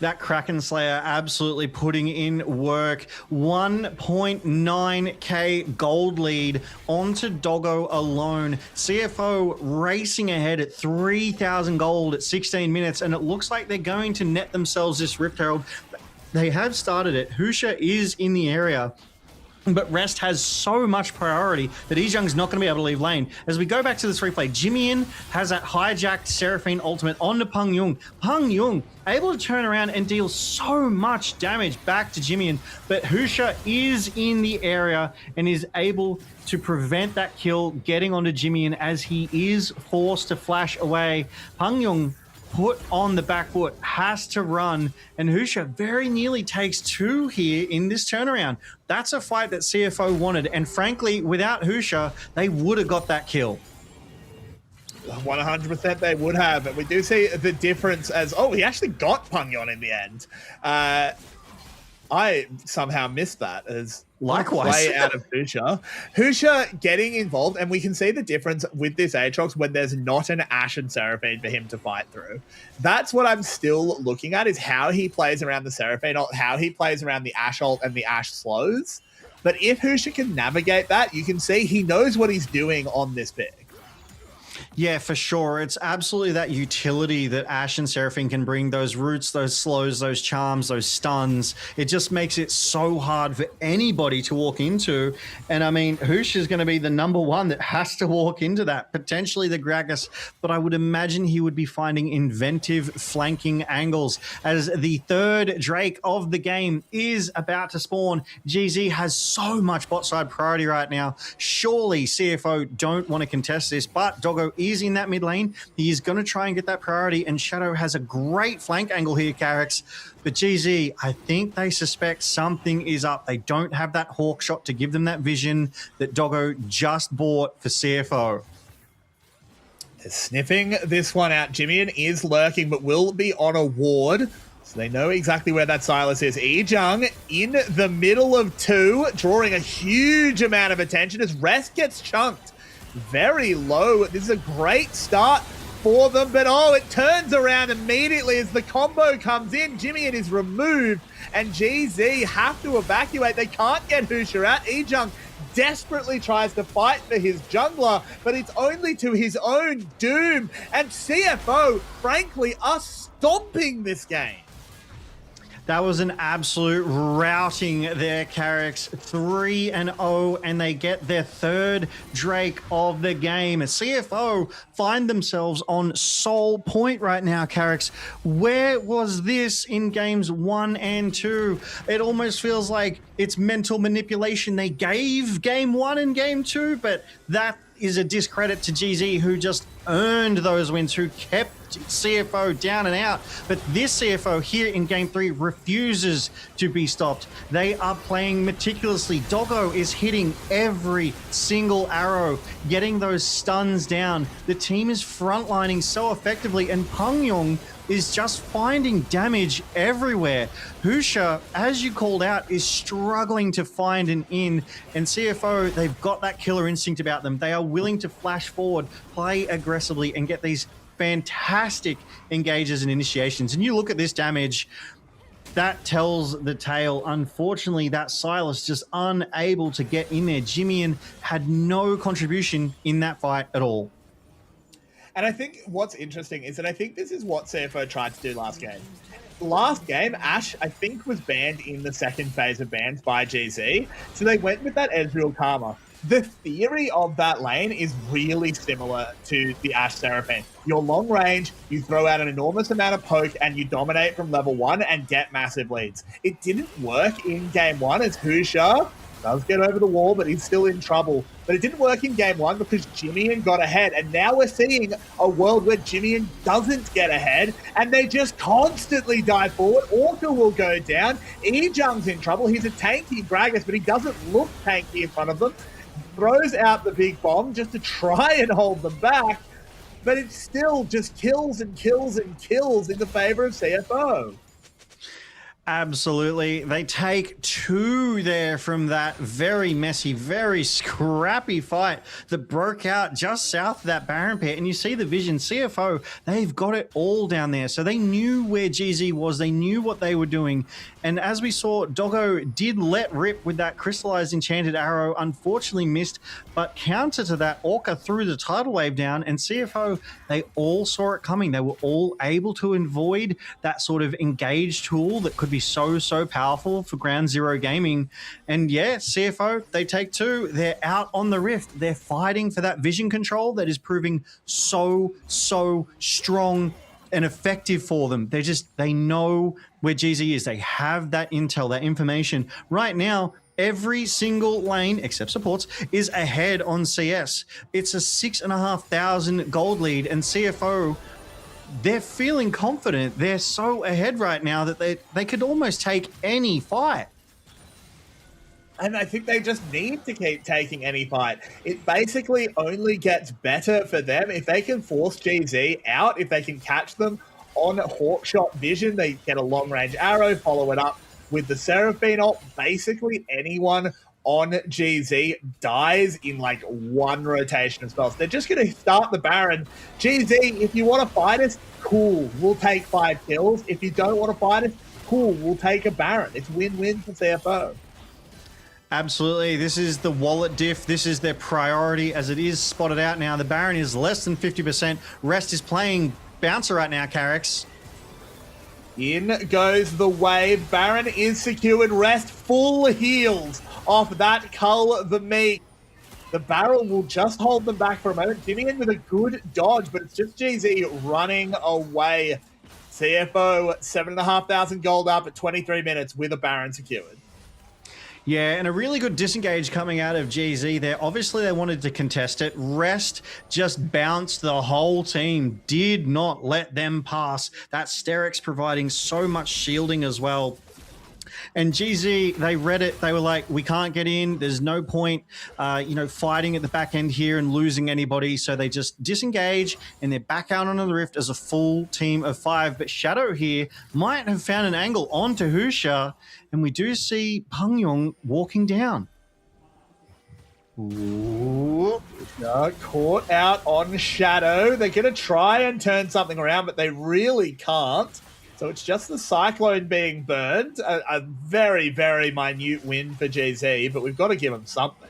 That Kraken Slayer absolutely putting in work. 1.9k gold lead onto Doggo alone. CFO racing ahead at 3,000 gold at 16 minutes, and it looks like they're going to net themselves this Rift Herald. They have started it. Husha is in the area, but Rest has so much priority that Ejung's not going to be able to leave lane. As we go back to this replay, Jimmy has that hijacked Seraphine ultimate onto Peng Yung. Peng Yung able to turn around and deal so much damage back to Jimmy, but Husha is in the area and is able to prevent that kill getting onto Jimmy as he is forced to flash away. Peng Yung put on the back foot, has to run, and Husha very nearly takes 2 here in this turnaround. That's a fight that CFO wanted, and frankly, without Husha, they would have got that kill. 100% they would have, but we do see the difference as, oh, he actually got Pungyon in the end. I somehow missed that as likewise play out of Husha. Husha getting involved, and we can see the difference with this Aatrox when there's not an Ashe and Seraphine for him to fight through. That's what I'm still looking at, is how he plays around the Seraphine ult, how he plays around the Ashe ult and the Ashe slows. But if Husha can navigate that, you can see he knows what he's doing on this pick. Yeah, for sure. It's absolutely that utility that Ashe and Seraphine can bring, those roots, those slows, those charms, those stuns. It just makes it so hard for anybody to walk into. And I mean, Hoosh is going to be the number one that has to walk into that, potentially the Gragas, but I would imagine he would be finding inventive flanking angles as the third Drake of the game is about to spawn. GZ has so much bot side priority right now. Surely CFO don't want to contest this, but Doggo is in that mid lane. He is going to try and get that priority, and Shadow has a great flank angle here, Carrix. But GZ, I think they suspect something is up. They don't have that hawk shot to give them that vision that Doggo just bought for CFO. They're sniffing this one out. Jimmy is lurking, but will be on a ward. So they know exactly where that Silas is. Ejung in the middle of 2, drawing a huge amount of attention as Rest gets chunked very low. This is a great start for them, but oh, it turns around immediately as the combo comes in. Jimmy is removed, and GZ have to evacuate. They can't get Husha out. Ejung desperately tries to fight for his jungler, but it's only to his own doom. And CFO, frankly, are stomping this game. That was an absolute routing there, Carrix. 3-0, and they get their third Drake of the game. CFO find themselves on sole point right now, Carrix. Where was this in games 1 and 2? It almost feels like it's mental manipulation. They gave game 1 and game 2, but that is a discredit to GZ, who just earned those wins, who kept CFO down and out. But this CFO here in game 3 refuses to be stopped. They are playing meticulously. Doggo is hitting every single arrow, getting those stuns down. The team is frontlining so effectively, and Peng Yung is just finding damage everywhere. Husha, as you called out, is struggling to find an in, and CFO, they've got that killer instinct about them. They are willing to flash forward, play aggressively, and get these fantastic engages and initiations. And you look at this damage, that tells the tale. Unfortunately, that Silas just unable to get in there. Jimmy had no contribution in that fight at all. And I think what's interesting is that I think this is what CFO tried to do last game. Last game, Ashe, I think, was banned in the second phase of bans by GZ. So they went with that Ezreal Karma. The theory of that lane is really similar to the Ashe Seraphine. You're long range, you throw out an enormous amount of poke, and you dominate from level 1 and get massive leads. It didn't work in game 1 as Husha Does get over the wall, but he's still in trouble. But it didn't work in game one because Jimian got ahead. And now we're seeing a world where Jimian doesn't get ahead and they just constantly dive forward. Orca will go down. Ejung's in trouble. He's a tanky Gragas, but he doesn't look tanky in front of them. Throws out the big bomb just to try and hold them back. But it still just kills and kills and kills in the favor of CFO. Absolutely. They take 2 there from that very messy, very scrappy fight that broke out just south of that Baron pit. And you see the vision. CFO, they've got it all down there. So they knew where GZ was. They knew what they were doing. And as we saw, Doggo did let rip with that crystallized enchanted arrow. Unfortunately missed, but counter to that, Orca threw the tidal wave down, and CFO, they all saw it coming. They were all able to avoid that sort of engage tool that could be so powerful for Ground Zero gaming. And yeah, CFO, they take 2. They're out on the rift. They're fighting for that vision control that is proving so strong and effective for them. They know where GZ is. They have that intel, that information. Right now, every single lane, except supports, is ahead on CS. It's a 6,500 gold lead, and CFO, they're feeling confident. They're so ahead right now that they could almost take any fight. And I think they just need to keep taking any fight. It basically only gets better for them if they can force GZ out, if they can catch them on Hawkshot vision. They get a long-range arrow, follow it up with the Seraphine ult. Basically, anyone on GZ dies in like 1 rotation of spells. They're just going to start the Baron. GZ, if you want to fight us, cool. We'll take 5 kills. If you don't want to fight us, cool. We'll take a Baron. It's win-win for CFO. Absolutely. This is the wallet diff. This is their priority as it is spotted out now. The Baron is less than 50%. Rest is playing bouncer right now, Carrix. In goes the wave. Baron is secured. Rest full heals off that Cull the Meek. The barrel will just hold them back for a moment. Jimian with a good dodge, but it's just GZ running away. CFO, 7,500 gold up at 23 minutes with a Baron secured. Yeah, and a really good disengage coming out of GZ there. Obviously, they wanted to contest it. Rest just bounced the whole team, did not let them pass. That Sterix providing so much shielding as well. And GZ, they read it. They were like, we can't get in. There's no point, fighting at the back end here and losing anybody. So they just disengage and they're back out onto the rift as a full team of 5. But Shadow here might have found an angle onto Husha. And we do see Pungyong walking down. Ooh. Caught out on Shadow. They're going to try and turn something around, but they really can't. So it's just the Cyclone being burned. A very, very minute win for GZ, but we've got to give them something.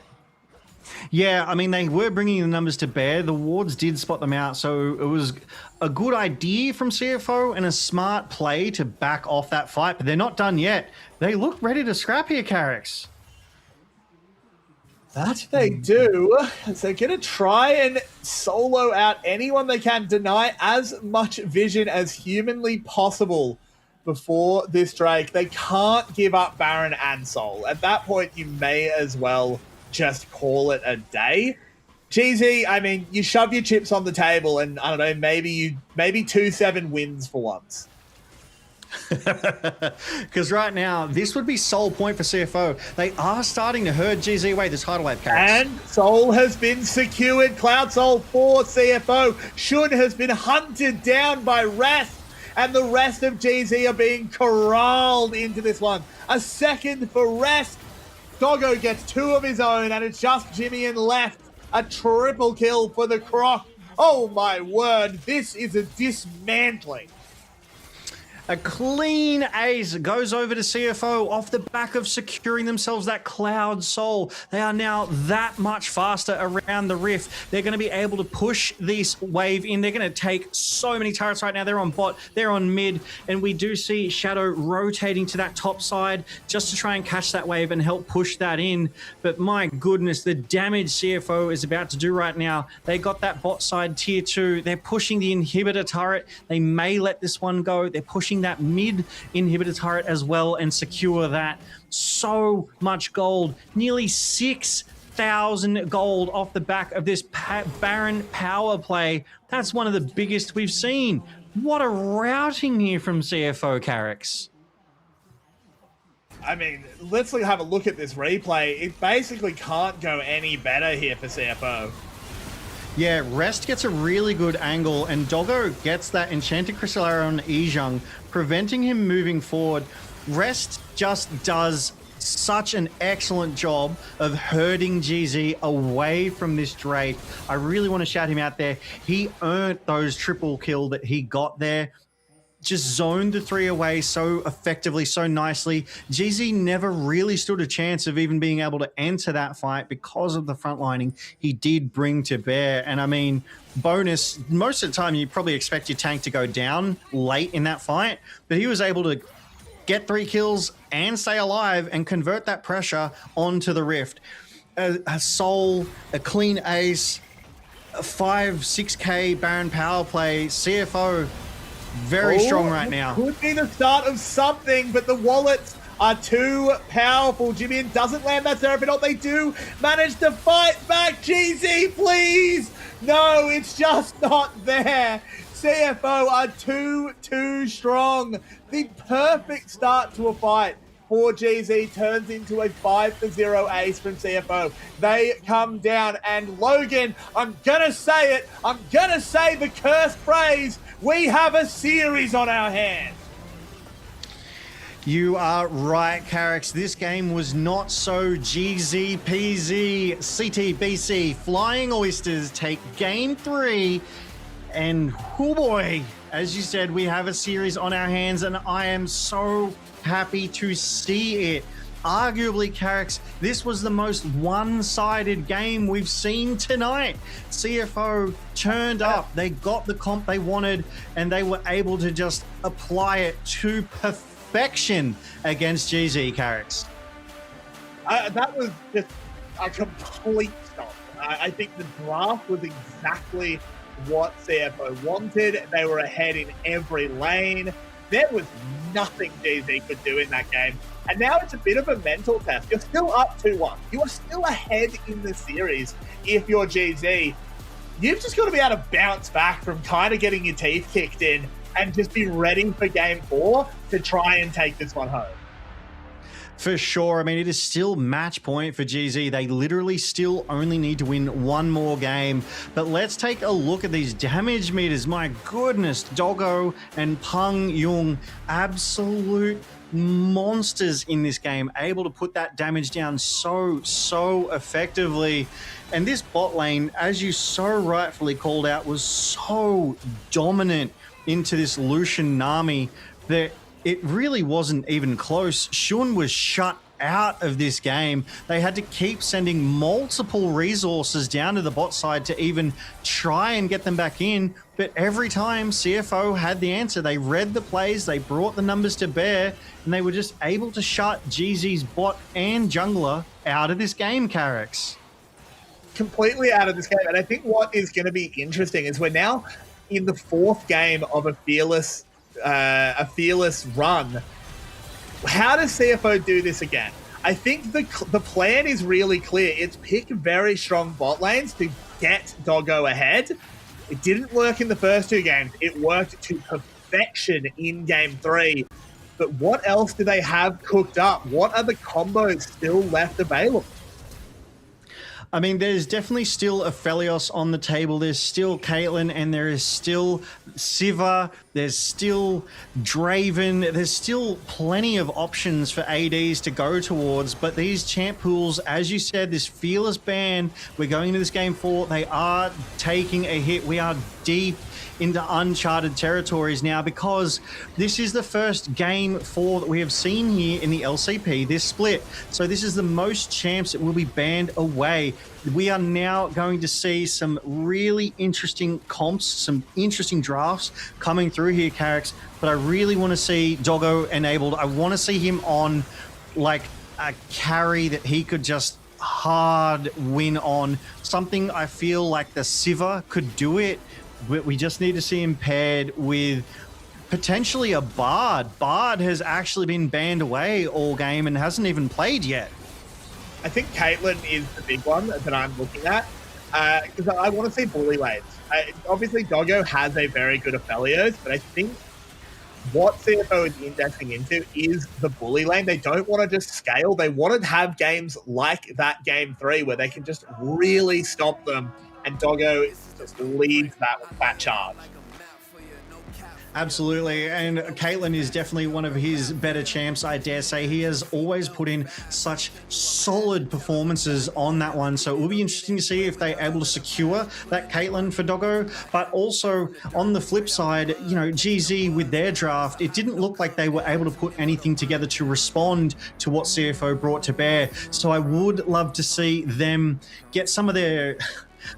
Yeah, I mean, they were bringing the numbers to bear. The wards did spot them out, so it was a good idea from CFO and a smart play to back off that fight, but they're not done yet. They look ready to scrap here, Carrix. That they do. So they're going to try and solo out anyone they can, deny as much vision as humanly possible before this Drake. They can't give up Baron and Soul. At that point, you may as well just call it a day. GZ, I mean, you shove your chips on the table and, I don't know, maybe 2-7 wins for once. Because right now, this would be Soul point for CFO. They are starting to herd GZ away, this tidal wave carries. And Soul has been secured. Cloud Soul for CFO. Shun has been hunted down by Rest. And the rest of GZ are being corralled into this one. A second for Rest. Doggo gets 2 of his own, and it's just Jimian left. A triple kill for the Croc. Oh my word, this is a dismantling. A clean ace goes over to CFO off the back of securing themselves that Cloud Soul. They are now that much faster around the rift. They're going to be able to push this wave in. They're going to take so many turrets right now. They're on bot, they're on mid, and we do see Shadow rotating to that top side just to try and catch that wave and help push that in. But my goodness, the damage CFO is about to do right now. They got that bot side tier 2. They're pushing the inhibitor turret. They may let this one go. They're pushing using that mid inhibitor turret as well and secure that. So much gold, nearly 6,000 gold off the back of this Baron power play. That's one of the biggest we've seen. What a routing here from CFO Carrix. I mean, let's have a look at this replay. It basically can't go any better here for CFO. Yeah, Rest gets a really good angle, and Doggo gets that Enchanted Crystal Arrow on Ejung, preventing him moving forward. Rest just does such an excellent job of herding GZ away from this Drake. I really want to shout him out there. He earned those triple kill that he got there. Just zoned the 3 away so effectively, so nicely. GZ never really stood a chance of even being able to enter that fight because of the frontlining he did bring to bear. And I mean, bonus, most of the time you probably expect your tank to go down late in that fight, but he was able to get 3 kills and stay alive and convert that pressure onto the Rift. A Soul, a clean ace, a 5-6k Baron power play, CFO very strong right now. Could be the start of something, but the wallets are too powerful. Jimmy doesn't land that Seraphim. They do manage to fight back. GZ, please! No, it's just not there. CFO are too strong. The perfect start to a fight for GZ turns into a 5-0 ace from CFO. They come down, and Logan, I'm gonna say it. I'm gonna say the cursed phrase. We have a series on our hands. You are right, Carrix. This game was not so GZPZ. CTBC, Flying Oysters take game 3. And oh boy, as you said, we have a series on our hands, and I am so happy to see it. Arguably, Carrix, this was the most one-sided game we've seen tonight. CFO turned up, they got the comp they wanted, and they were able to just apply it to perfection against GZ, Carrix. That was just a complete stop. I think the draft was exactly what CFO wanted. They were ahead in every lane. There was nothing GZ could do in that game. And now it's a bit of a mental test. You're still up 2-1. You are still ahead in the series if you're GZ. You've just got to be able to bounce back from kind of getting your teeth kicked in and just be ready for game 4 to try and take this one home. For sure. I mean, it is still match point for GZ. They literally still only need to win one more game. But let's take a look at these damage meters. My goodness, Doggo and Peng Yung, absolute monsters in this game, able to put that damage down so effectively. And this bot lane, as you so rightfully called out, was so dominant into this Lucian Nami that it really wasn't even close. Shun was shut out of this game. They had to keep sending multiple resources down to the bot side to even try and get them back in. But every time CFO had the answer, they read the plays, they brought the numbers to bear, and they were just able to shut GZ's bot and jungler out of this game, Carrix. Completely out of this game. And I think what is going to be interesting is we're now in the 4th game of a fearless run. How does CFO do this again? I think the plan is really clear. It's pick very strong bot lanes to get Doggo ahead. It didn't work in the first 2 games. It worked to perfection in game 3. But what else do they have cooked up? What are the combos still left available? I mean, there's definitely still a Felios on the table. There's still Caitlyn, and there is still Siva. There's still Draven. There's still plenty of options for ADs to go towards. But these champ pools, as you said, this fearless ban, we're going into this game 4. They are taking a hit. We are deep into uncharted territories now, because this is the first game 4 that we have seen here in the LCP, this split. So this is the most champs that will be banned away. We are now going to see some really interesting comps, some interesting drafts coming through here, Carrix, but I really want to see Doggo enabled. I want to see him on like a carry that he could just hard win on. Something I feel like the Siva could do it. We just need to see him paired with potentially a Bard. Bard has actually been banned away all game and hasn't even played yet. I think Caitlyn is the big one that I'm looking at because I want to see bully lanes. Obviously, Doggo has a very good Aphelios, but I think what CFO is indexing into is the bully lane. They don't want to just scale. They want to have games like that game 3 where they can just really stop them, and Doggo just leads that with that charge. Absolutely, and Caitlyn is definitely one of his better champs, I dare say. He has always put in such solid performances on that one, so it will be interesting to see if they're able to secure that Caitlyn for Doggo. But also, on the flip side, you know, GZ with their draft, it didn't look like they were able to put anything together to respond to what CFO brought to bear. So I would love to see them get some of their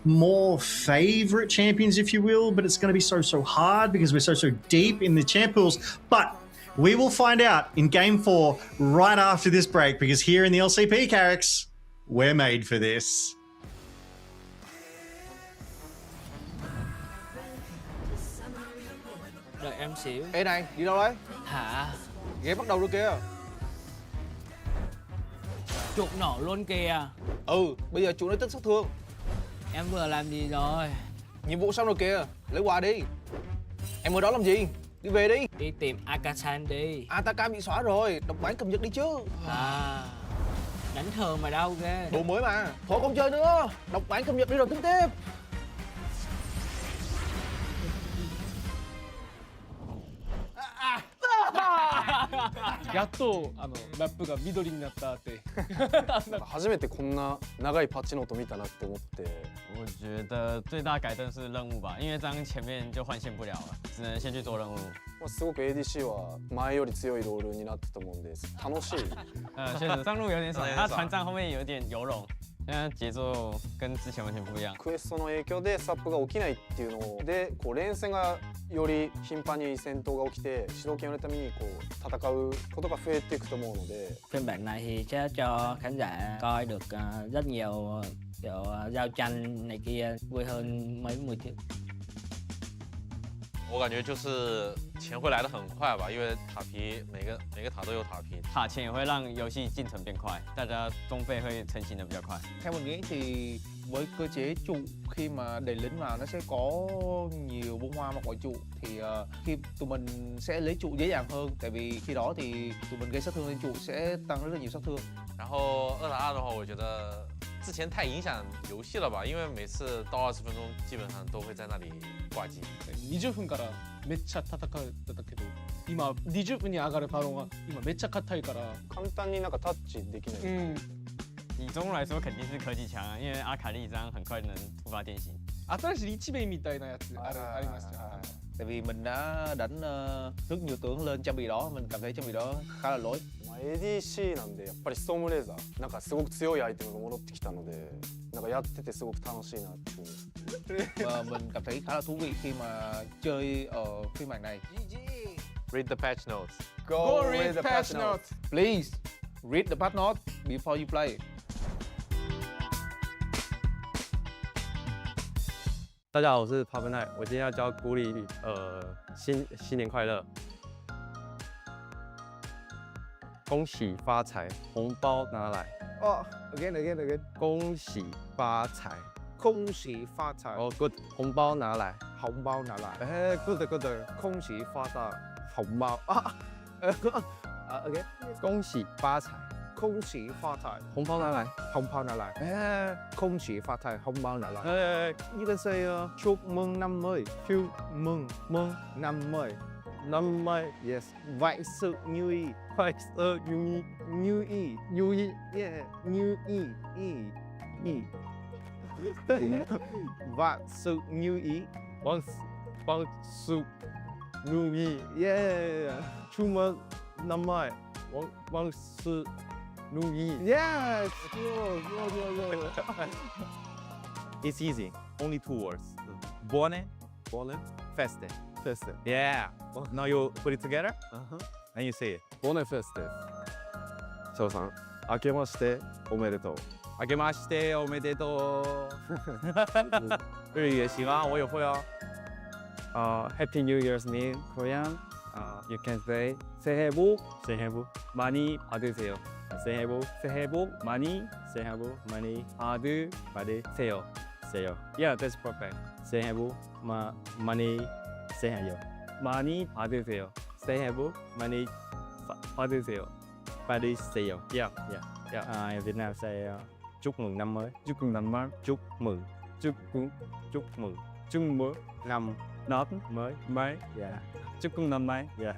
more favorite champions, if you will, but it's going to be so hard because we're so deep in the champ pools. But we will find out in game 4 right after this break, because here in the LCP Carricks, we're made for this. Đợi em xíu. Ê này, đi đâu đấy? Hả? Game bắt đầu rồi kìa. Chuột nổ luôn kìa. Ừ, bây giờ chuột nó tức sát thương. Em vừa làm gì rồi? Nhiệm vụ xong rồi kìa, lấy quà đi. Em ở đó làm gì? Đi về đi. Đi tìm Akasan đi. Ataka bị xóa rồi, độc bản cập nhật đi chứ. À, đánh thường mà đâu ghê. Đồ mới mà. Thôi không chơi nữa, độc bản cập nhật đi rồi tính tiếp. やっとラップが緑になったって初めてこんな長いパッチノート見たなって思って我觉得最大改正是任务吧，因为这样前面就换线不了了，只能先去做任务。すごく ADC は前より強いロールになってたと思うんで楽しい。确实上路有点爽，他团战后面有点游龙，现在节奏跟之前完全不一样。クエストの影響でスワップが起きないっていうので、こう連戦がより頻繁に戦闘が起きて主導権を得るためにこう戦うことが増えていくと思うので。Phiên bản này thì sẽ cho khán giả coi được rất nhiều kiểu giao tranh này kia vui hơn mấy mùa trước. 我感觉就是钱会来得很快吧，因为塔皮每个塔都有塔皮，塔钱也会让游戏进程变快，大家装备会成型的比较快。 Theo mình nghĩ thì với cơ chế trụ khi mà đẩy lính vào nó sẽ có nhiều bông hoa mặc quả trụ thì khi tụi mình sẽ lấy trụ dễ dàng hơn, tại vì khi đó thì tụi mình gây sát thương lên trụ sẽ tăng rất là nhiều sát thương. 然后2打2的话，我觉得之前太影响游戏了吧，因为每次到20分钟基本上都会在那里挂机。20分からめっちゃ戦うんだけど、今20分に上がるパロンが今めっちゃ硬いから簡単になんかタッチできない。以中路来说肯定是科技强啊，因为阿卡丽这样很快就能突发电信。新しい一兵みたいなやつありますよ。 Tại vì mình đã đánh rất nhiều tướng lên trang bị đó, mình cảm thấy trang bị đó khá là lỗi. ADC なんでやっぱりストームレーザーなんかすごく強いアイテムが戻ってきたので、なんかやっててすごく楽しいなっていう。Và mình cảm thấy khá là thú vị khi mà chơi ở phiên bản này. Read the patch notes. Go read the patch notes. Please read the patch notes before you play. 大家好，我是 Papa Night，我今天要教孤立，新年快乐，恭喜发财，红包拿来。Oh, again. 恭喜发财，恭喜发财。哦 ，good， 红包拿来，红包拿来。哎 ，good， 恭喜发大，红包啊，again， 恭喜发财。 恭喜发财，红包拿来，红包拿来。恭喜发财，红包拿来。You can say chúc mừng năm mới. Chúc mừng năm mới. Năm mới, Yes. Vạn sự như ý. vạn sự như ý, Như ý. như ý, Yeah. Như ý. Ý. Vạn sự như ý. vạn sự như ý. Yeah. chúc mừng năm mới, vạn sự như ý. Yes. Good. It's easy. Only 2 words. Buone, feste. Feste. Yeah. Now you put it together and you say it. ボネフェステ翔さん明けましておめでとう明けましておめでとう。日语也行啊，我也会啊。Happy New Year's mean Korean You can say 새해 복 많이 받으세요. 새해 복 많이 받으세요. Yeah, that's perfect. 새해 복 많이 받으세요. 새해 복 많이 받으세요. Yeah. Việt Nam say chúc mừng năm mới. chúc mừng năm mới. chúc mừng Năm mới. Yeah. chúc mừng năm mới. Yeah.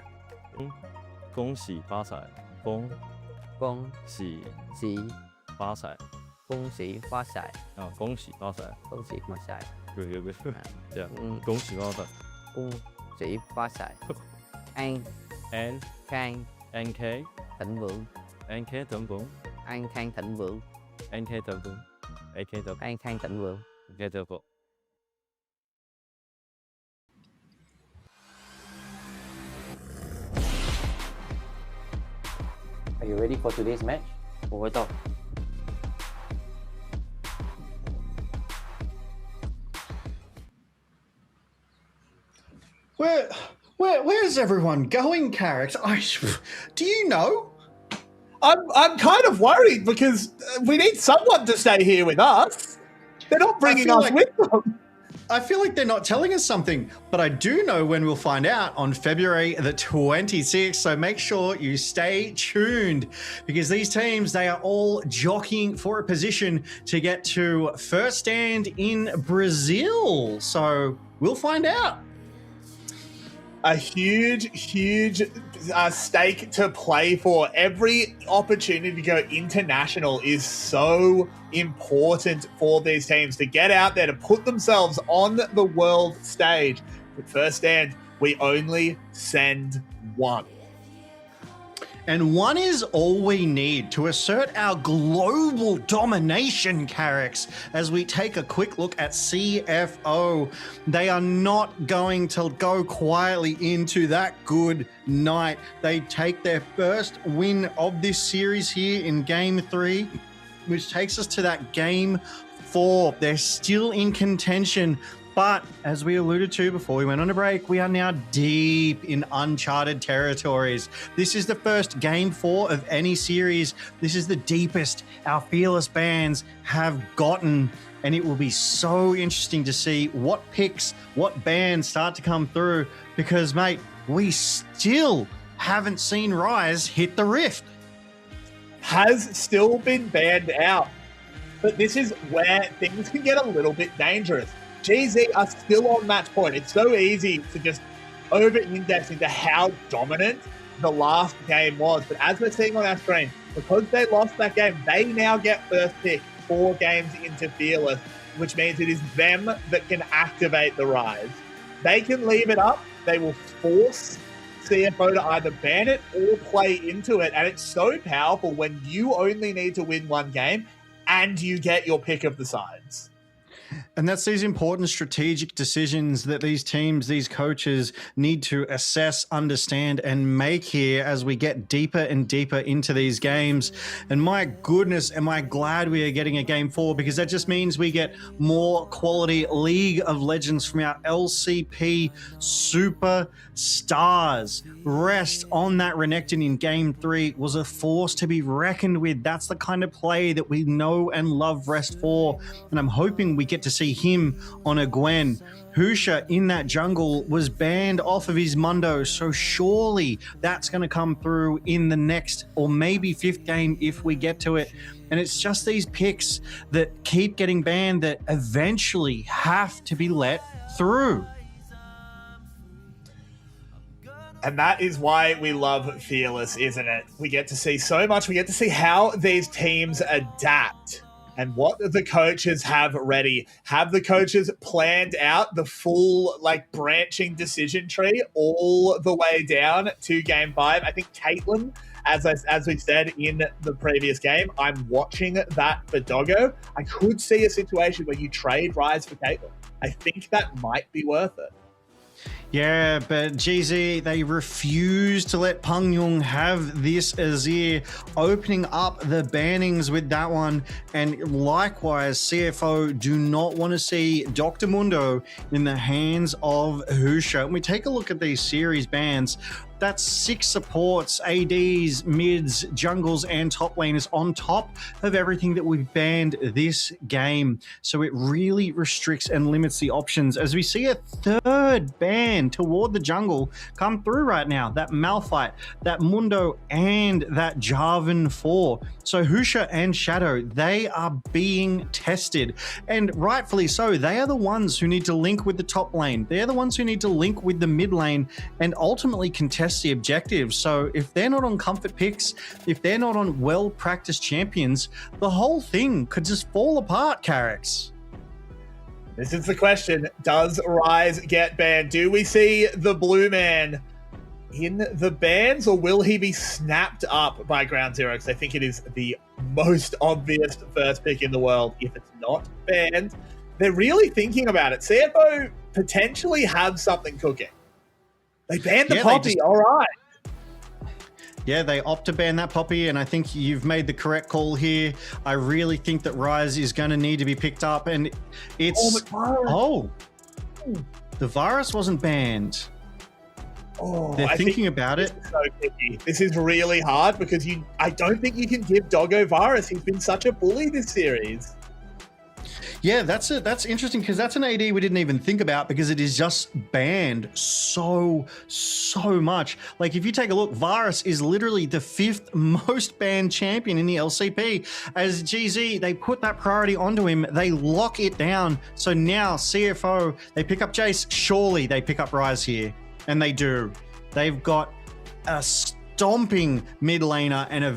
恭喜发财，恭喜发财，恭喜发财，恭喜发财，恭喜发财， good. Yeah, 恭喜发财，恭喜发财，an An khang K thịnh vượng, An K thịnh vượng, an khang thịnh vượng, An K thịnh vượng, an khang thịnh vượng. An K thịnh vượng. Are you ready for today's match? Ủa tao. Where's everyone going, Carrick? Do you know? I'm kind of worried because we need someone to stay here with us. They're not bringing us with them. I feel like they're not telling us something, but I do know when we'll find out on February the 26th. So make sure you stay tuned because these teams, they are all jockeying for a position to get to first stand in Brazil. So we'll find out. A huge stake to play for. Every opportunity to go international is so important for these teams to get out there, to put themselves on the world stage. But first stand, we only send one. And one is all we need to assert our global domination, Carricks. As we take a quick look at CFO, they are not going to go quietly into that good night. They take their first win of this series here in Game 3, which takes us to that Game 4. They're still in contention. But as we alluded to before we went on a break, we are now deep in uncharted territories. This is the first Game 4 of any series. This is the deepest our Fearless bands have gotten. And it will be so interesting to see what picks, what bands start to come through. Because, mate, we still haven't seen Rise hit the Rift. Has still been banned out. But this is where things can get a little bit dangerous. GZ are still on match point. It's so easy to just over-index into how dominant the last game was. But as we're seeing on our screen, because they lost that game, they now get first pick 4 games into Fearless, which means it is them that can activate the Rise. They can leave it up. They will force CFO to either ban it or play into it. And it's so powerful when you only need to win one game and you get your pick of the sides. And that's these important strategic decisions that these teams, these coaches need to assess, understand, and make here as we get deeper and deeper into these games. And my goodness, am I glad we are getting a Game 4, because that just means we get more quality League of Legends from our LCP superstars. Rest on that Renekton in Game 3 was a force to be reckoned with. That's the kind of play that we know and love Rest for. And I'm hoping we get to see him on a Gwen. Husha in that jungle was banned off of his Mundo, so surely that's going to come through in the next or maybe 5th game if we get to it. And it's just these picks that keep getting banned that eventually have to be let through. And that is why we love Fearless, isn't it? We get to see so much. We get to see how these teams adapt and what the coaches have ready. Have the coaches planned out the full, branching decision tree all the way down to Game 5? I think Caitlyn, as we said in the previous game, I'm watching that for Doggo. I could see a situation where you trade Rise for Caitlyn. I think that might be worth it. Yeah, but GZ, they refuse to let Peng Yung have this Azir, opening up the bannings with that one. And likewise, CFO do not want to see Dr. Mundo in the hands of Husha. When we take a look at these series bans, that's 6 supports, ADs, mids, jungles, and top laners on top of everything that we've banned this game. So it really restricts and limits the options as we see a third ban toward the jungle come through right now. That Malphite, that Mundo, and that Jarvan 4. So Husha and Shadow, they are being tested. And rightfully so. They are the ones who need to link with the top lane. They're the ones who need to link with the mid lane and ultimately contest the objectives. So if they're not on comfort picks, if they're not on well-practiced champions, the whole thing could just fall apart, Carrix. This is the question. Does Rise get banned? Do we see the blue man in the bans, or will he be snapped up by Ground Zero? Because I think it is the most obvious first pick in the world. If it's not banned, they're really thinking about it. CFO potentially have something cooking. They banned the Poppy, all right. Yeah, they opt to ban that Poppy, and I think you've made the correct call here. I really think that Rise is going to need to be picked up, and it's... the virus wasn't banned. They're thinking about it. This is so tricky. This is really hard because I don't think you can give Doggo virus. He's been such a bully this series. Yeah, that's interesting because that's an AD we didn't even think about because it is just banned so much. Like if you take a look, Varus is literally the 5th most banned champion in the LCP. As GZ, they put that priority onto him, they lock it down. So now CFO, they pick up Jace, surely they pick up Rise here. And they do. They've got a stomping mid laner and a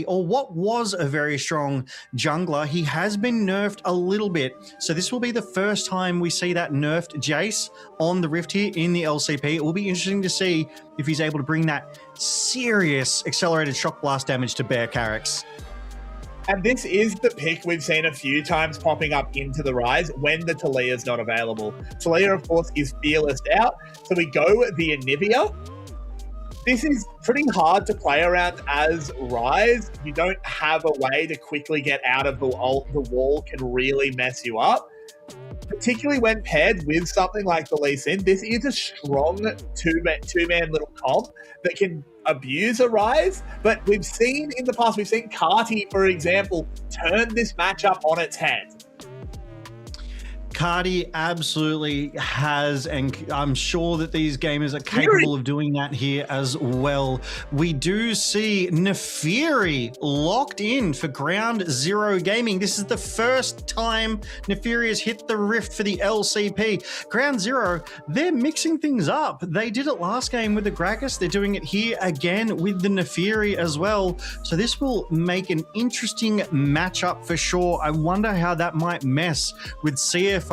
what was a very strong jungler. He has been nerfed a little bit. So this will be the first time we see that nerfed Jace on the Rift here in the LCP. It will be interesting to see if he's able to bring that serious accelerated shock blast damage to bear, Carrix. And this is the pick we've seen a few times popping up into the Rise when the Talia's not available. Talia, of course, is fearless out. So we go the Anivia. This is pretty hard to play around as Rise. You don't have a way to quickly get out of the wall can really mess you up. Particularly when paired with something like the Lee Sin. This is a strong two-man little comp that can abuse a Rise, but we've seen in the past, we've seen Carti, for example, turn this matchup on its head. Cardi absolutely has, and I'm sure that these gamers are capable of doing that here as well. We do see Nefiri locked in for Ground Zero Gaming. This is the first time Nefiri has hit the Rift for the LCP. Ground Zero, they're mixing things up. They did it last game with the Gragas. They're doing it here again with the Nefiri as well. So this will make an interesting matchup for sure. I wonder how that might mess with CFO's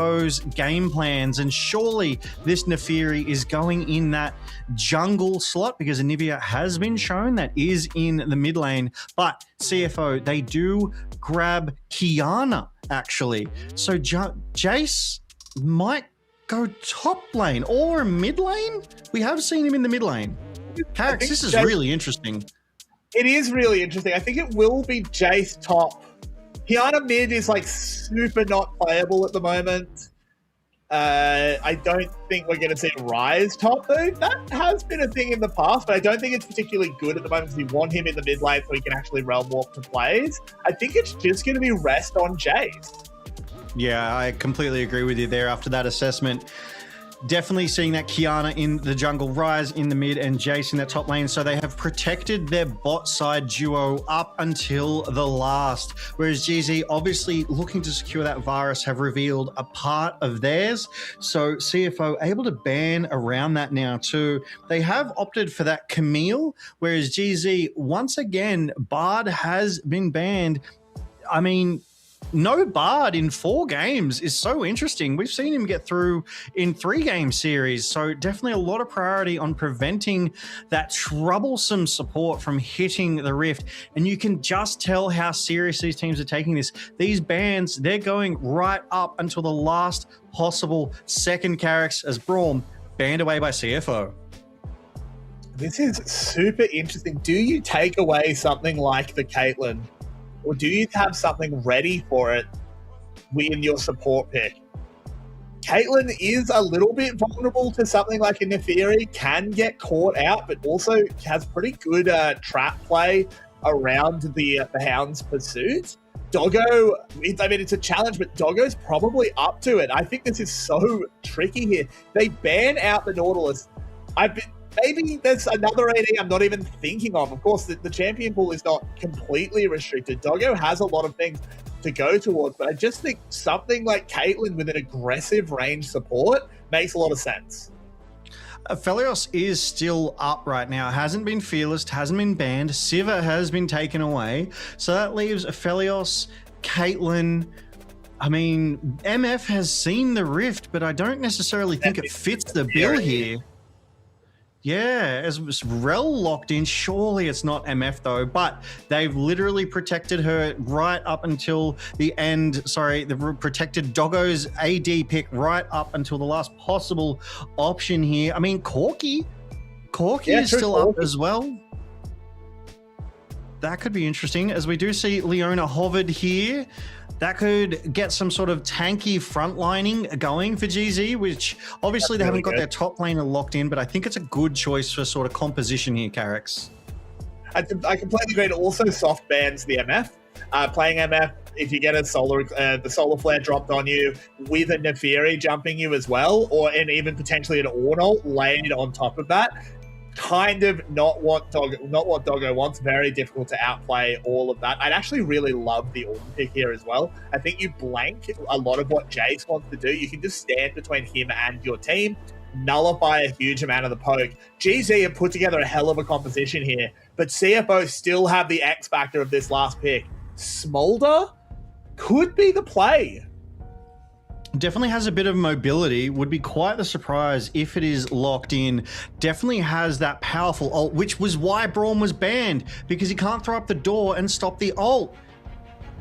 game plans, and surely this Nefiri is going in that jungle slot because Anivia has been shown that is in the mid lane, but CFO, they do grab Kiana actually. So Jace might go top lane or mid lane. We have seen him in the mid lane. Carrix, this is really interesting. It is really interesting. I think it will be Jace top. Kiana mid is like super not playable at the moment. I don't think we're going to see Rise top though. That has been a thing in the past, but I don't think it's particularly good at the moment because we want him in the mid lane so he can actually realm walk to plays. I think it's just going to be rest on Jace. Yeah, I completely agree with you there after that assessment. Definitely seeing that Kiana in the jungle, Rise in the mid, and Jace in that top lane. So they have protected their bot side duo up until the last. Whereas GZ, obviously looking to secure that virus, have revealed a part of theirs. So CFO able to ban around that now too. They have opted for that Camille, whereas GZ, once again, Bard has been banned. I mean, no Bard in 4 games is so interesting. We've seen him get through in 3-game series. So definitely a lot of priority on preventing that troublesome support from hitting the Rift. And you can just tell how serious these teams are taking this. These bans, they're going right up until the last possible second, Carrix, as Braum banned away by CFO. This is super interesting. Do you take away something like the Caitlyn, or do you have something ready for it in your support pick? Caitlyn is a little bit vulnerable to something like a Neferi, can get caught out, but also has pretty good trap play around the Hound's pursuit. Doggo, it's a challenge, but Doggo's probably up to it. I think this is so tricky here. They ban out the Nautilus. Maybe there's another AD I'm not even thinking of. Of course, the champion pool is not completely restricted. Doggo has a lot of things to go towards, but I just think something like Caitlyn with an aggressive range support makes a lot of sense. Felios is still up right now. Hasn't been fearless, hasn't been banned. Siva has been taken away. So that leaves Felios, Caitlyn. I mean, MF has seen the rift, but I don't necessarily think it fits the bill here. Yeah, as Rel locked in, surely it's not MF though, but they've literally protected her right up until the end. Sorry, they've protected Doggo's AD pick right up until the last possible option here. I mean, Corky is still up as well. That could be interesting, as we do see Leona hovered here. That could get some sort of tanky frontlining going for GZ, which obviously they haven't got their top laner locked in, but I think it's a good choice for sort of composition here, Carrix. I completely agree. It also soft bans the MF. Playing MF, if you get the solar flare dropped on you with a Neferi jumping you as well, and even potentially an Ornal laid on top of that, kind of not what Doggo wants. Very difficult to outplay all of that. I'd actually really love the Ornn pick here as well. I think you blank a lot of what Jace wants to do. You can just stand between him and your team, nullify a huge amount of the poke. GZ have put together a hell of a composition here, but CFO still have the X factor of this last pick. Smolder could be the play. Definitely has a bit of mobility. Would be quite the surprise if it is locked in. Definitely has that powerful ult, which was why Braum was banned, because he can't throw up the door and stop the ult.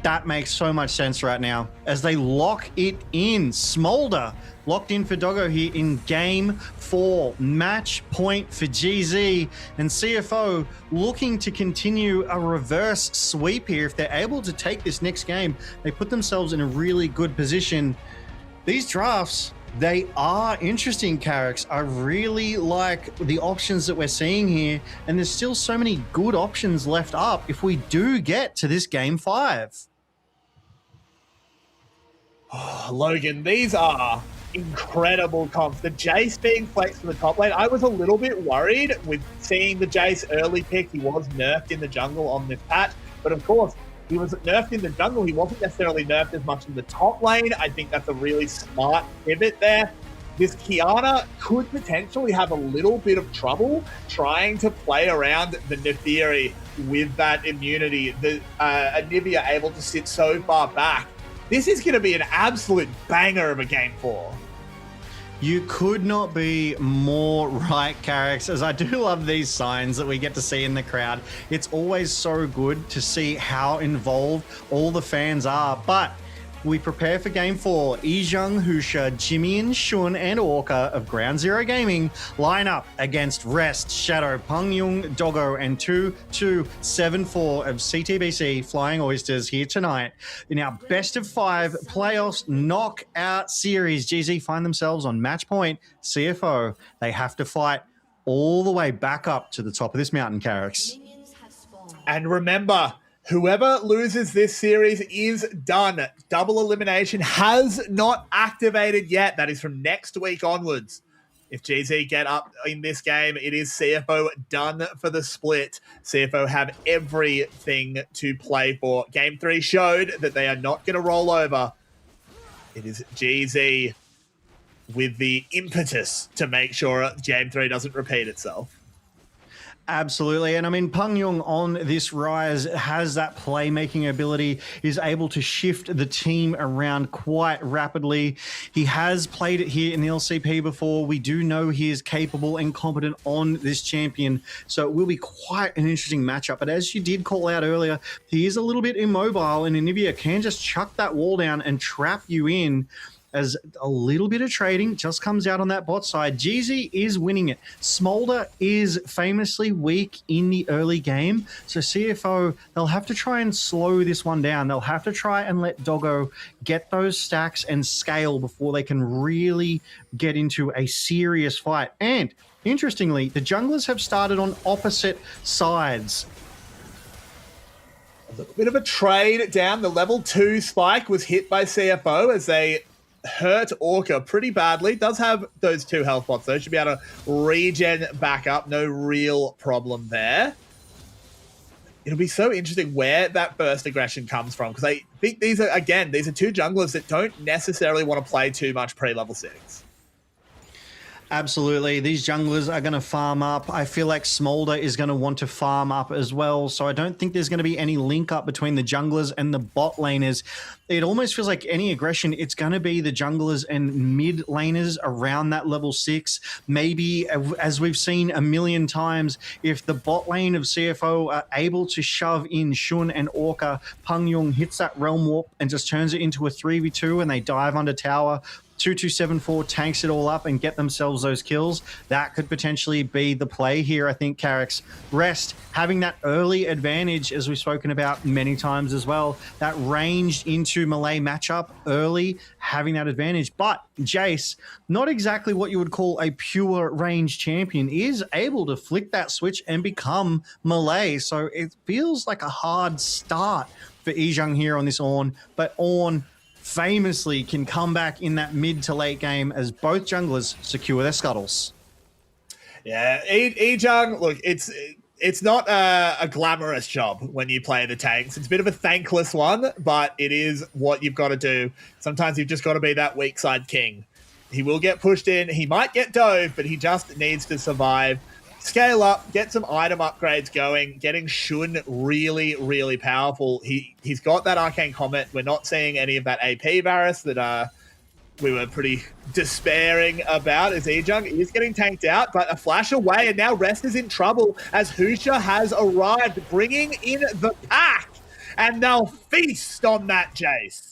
That makes so much sense right now as they lock it in. Smolder locked in for Doggo here in game 4. Match point for GZ, and CFO looking to continue a reverse sweep here. If they're able to take this next game, they put themselves in a really good position. These drafts, they are interesting, Carrix. I really like the options that we're seeing here, and there's still so many good options left up if we do get to this game 5. Oh, Logan, these are incredible comps. The Jace being flexed for the top lane, I was a little bit worried with seeing the Jace early pick. He was nerfed in the jungle on this patch, but of course, he was nerfed in the jungle. He wasn't necessarily nerfed as much in the top lane. I think that's a really smart pivot there. This Kiana could potentially have a little bit of trouble trying to play around the Neferi with that immunity. The Anivia able to sit so far back. This is going to be an absolute banger of a game 4. You could not be more right, Carrix, as I do love these signs that we get to see in the crowd. It's always so good to see how involved all the fans are, but we prepare for Game 4. Ijung, Husha, Jimmy, Shun, and Orca of Ground Zero Gaming line up against Rest, Shadow, Pangyung, Doggo, and 2-2-7-4 of CTBC Flying Oysters here tonight in our best of 5 playoffs knockout series. GZ find themselves on match point. CFO, they have to fight all the way back up to the top of this mountain, Carrix. And remember, whoever loses this series is done. Double elimination has not activated yet. That is from next week onwards. If GZ get up in this game, it is CFO done for the split. CFO have everything to play for. Game 3 showed that they are not going to roll over. It is GZ with the impetus to make sure Game 3 doesn't repeat itself. Absolutely. And I mean, Pangyung on this rise has that playmaking ability, is able to shift the team around quite rapidly. He has played it here in the LCP before. We do know he is capable and competent on this champion. So it will be quite an interesting matchup. But as you did call out earlier, he is a little bit immobile, and Anivia can just chuck that wall down and trap you in. as a little bit of trading just comes out on that bot side. Jeezy is winning it. Smolder is famously weak in the early game, so CFO, they'll have to try and slow this one down. They'll have to try and let Doggo get those stacks and scale before they can really get into a serious fight. And interestingly, the junglers have started on opposite sides. A little bit of a trade down. The level 2 spike was hit by CFO as they hurt Orca pretty badly. Does have those 2 health pots though. Should be able to regen back up. No real problem there. It'll be so interesting where that burst aggression comes from, because I think these are 2 junglers that don't necessarily want to play too much pre-level 6. Absolutely. These junglers are going to farm up. I feel like Smolder is going to want to farm up as well. So I don't think there's going to be any link up between the junglers and the bot laners. It almost feels like any aggression, it's going to be the junglers and mid laners around that level 6. Maybe, as we've seen a million times, if the bot lane of CFO are able to shove in Shun and Orca, Pungyung hits that realm warp and just turns it into a 3v2 and they dive under tower. 2274 tanks it all up and get themselves those kills. That could potentially be the play here, I think, Carrick's. Rest having that early advantage, as we've spoken about many times as well. That ranged into melee matchup early, having that advantage. But Jace, not exactly what you would call a pure range champion, is able to flick that switch and become melee. So it feels like a hard start for Ijung here on this Ornn. But Ornn famously can come back in that mid to late game as both junglers secure their scuttles. Yeah, Ijung, look, it's not a glamorous job when you play the tanks. It's a bit of a thankless one, but it is what you've got to do. Sometimes you've just got to be that weak side king. He will get pushed in. He might get dove, but he just needs to survive. Scale up, get some item upgrades going, getting Shun really, really powerful. He's got that Arcane Comet. We're not seeing any of that AP Varus that we were pretty despairing about as Ijung is getting tanked out, but a flash away, and now Rest is in trouble as Husha has arrived, bringing in the pack, and they'll feast on that Jace.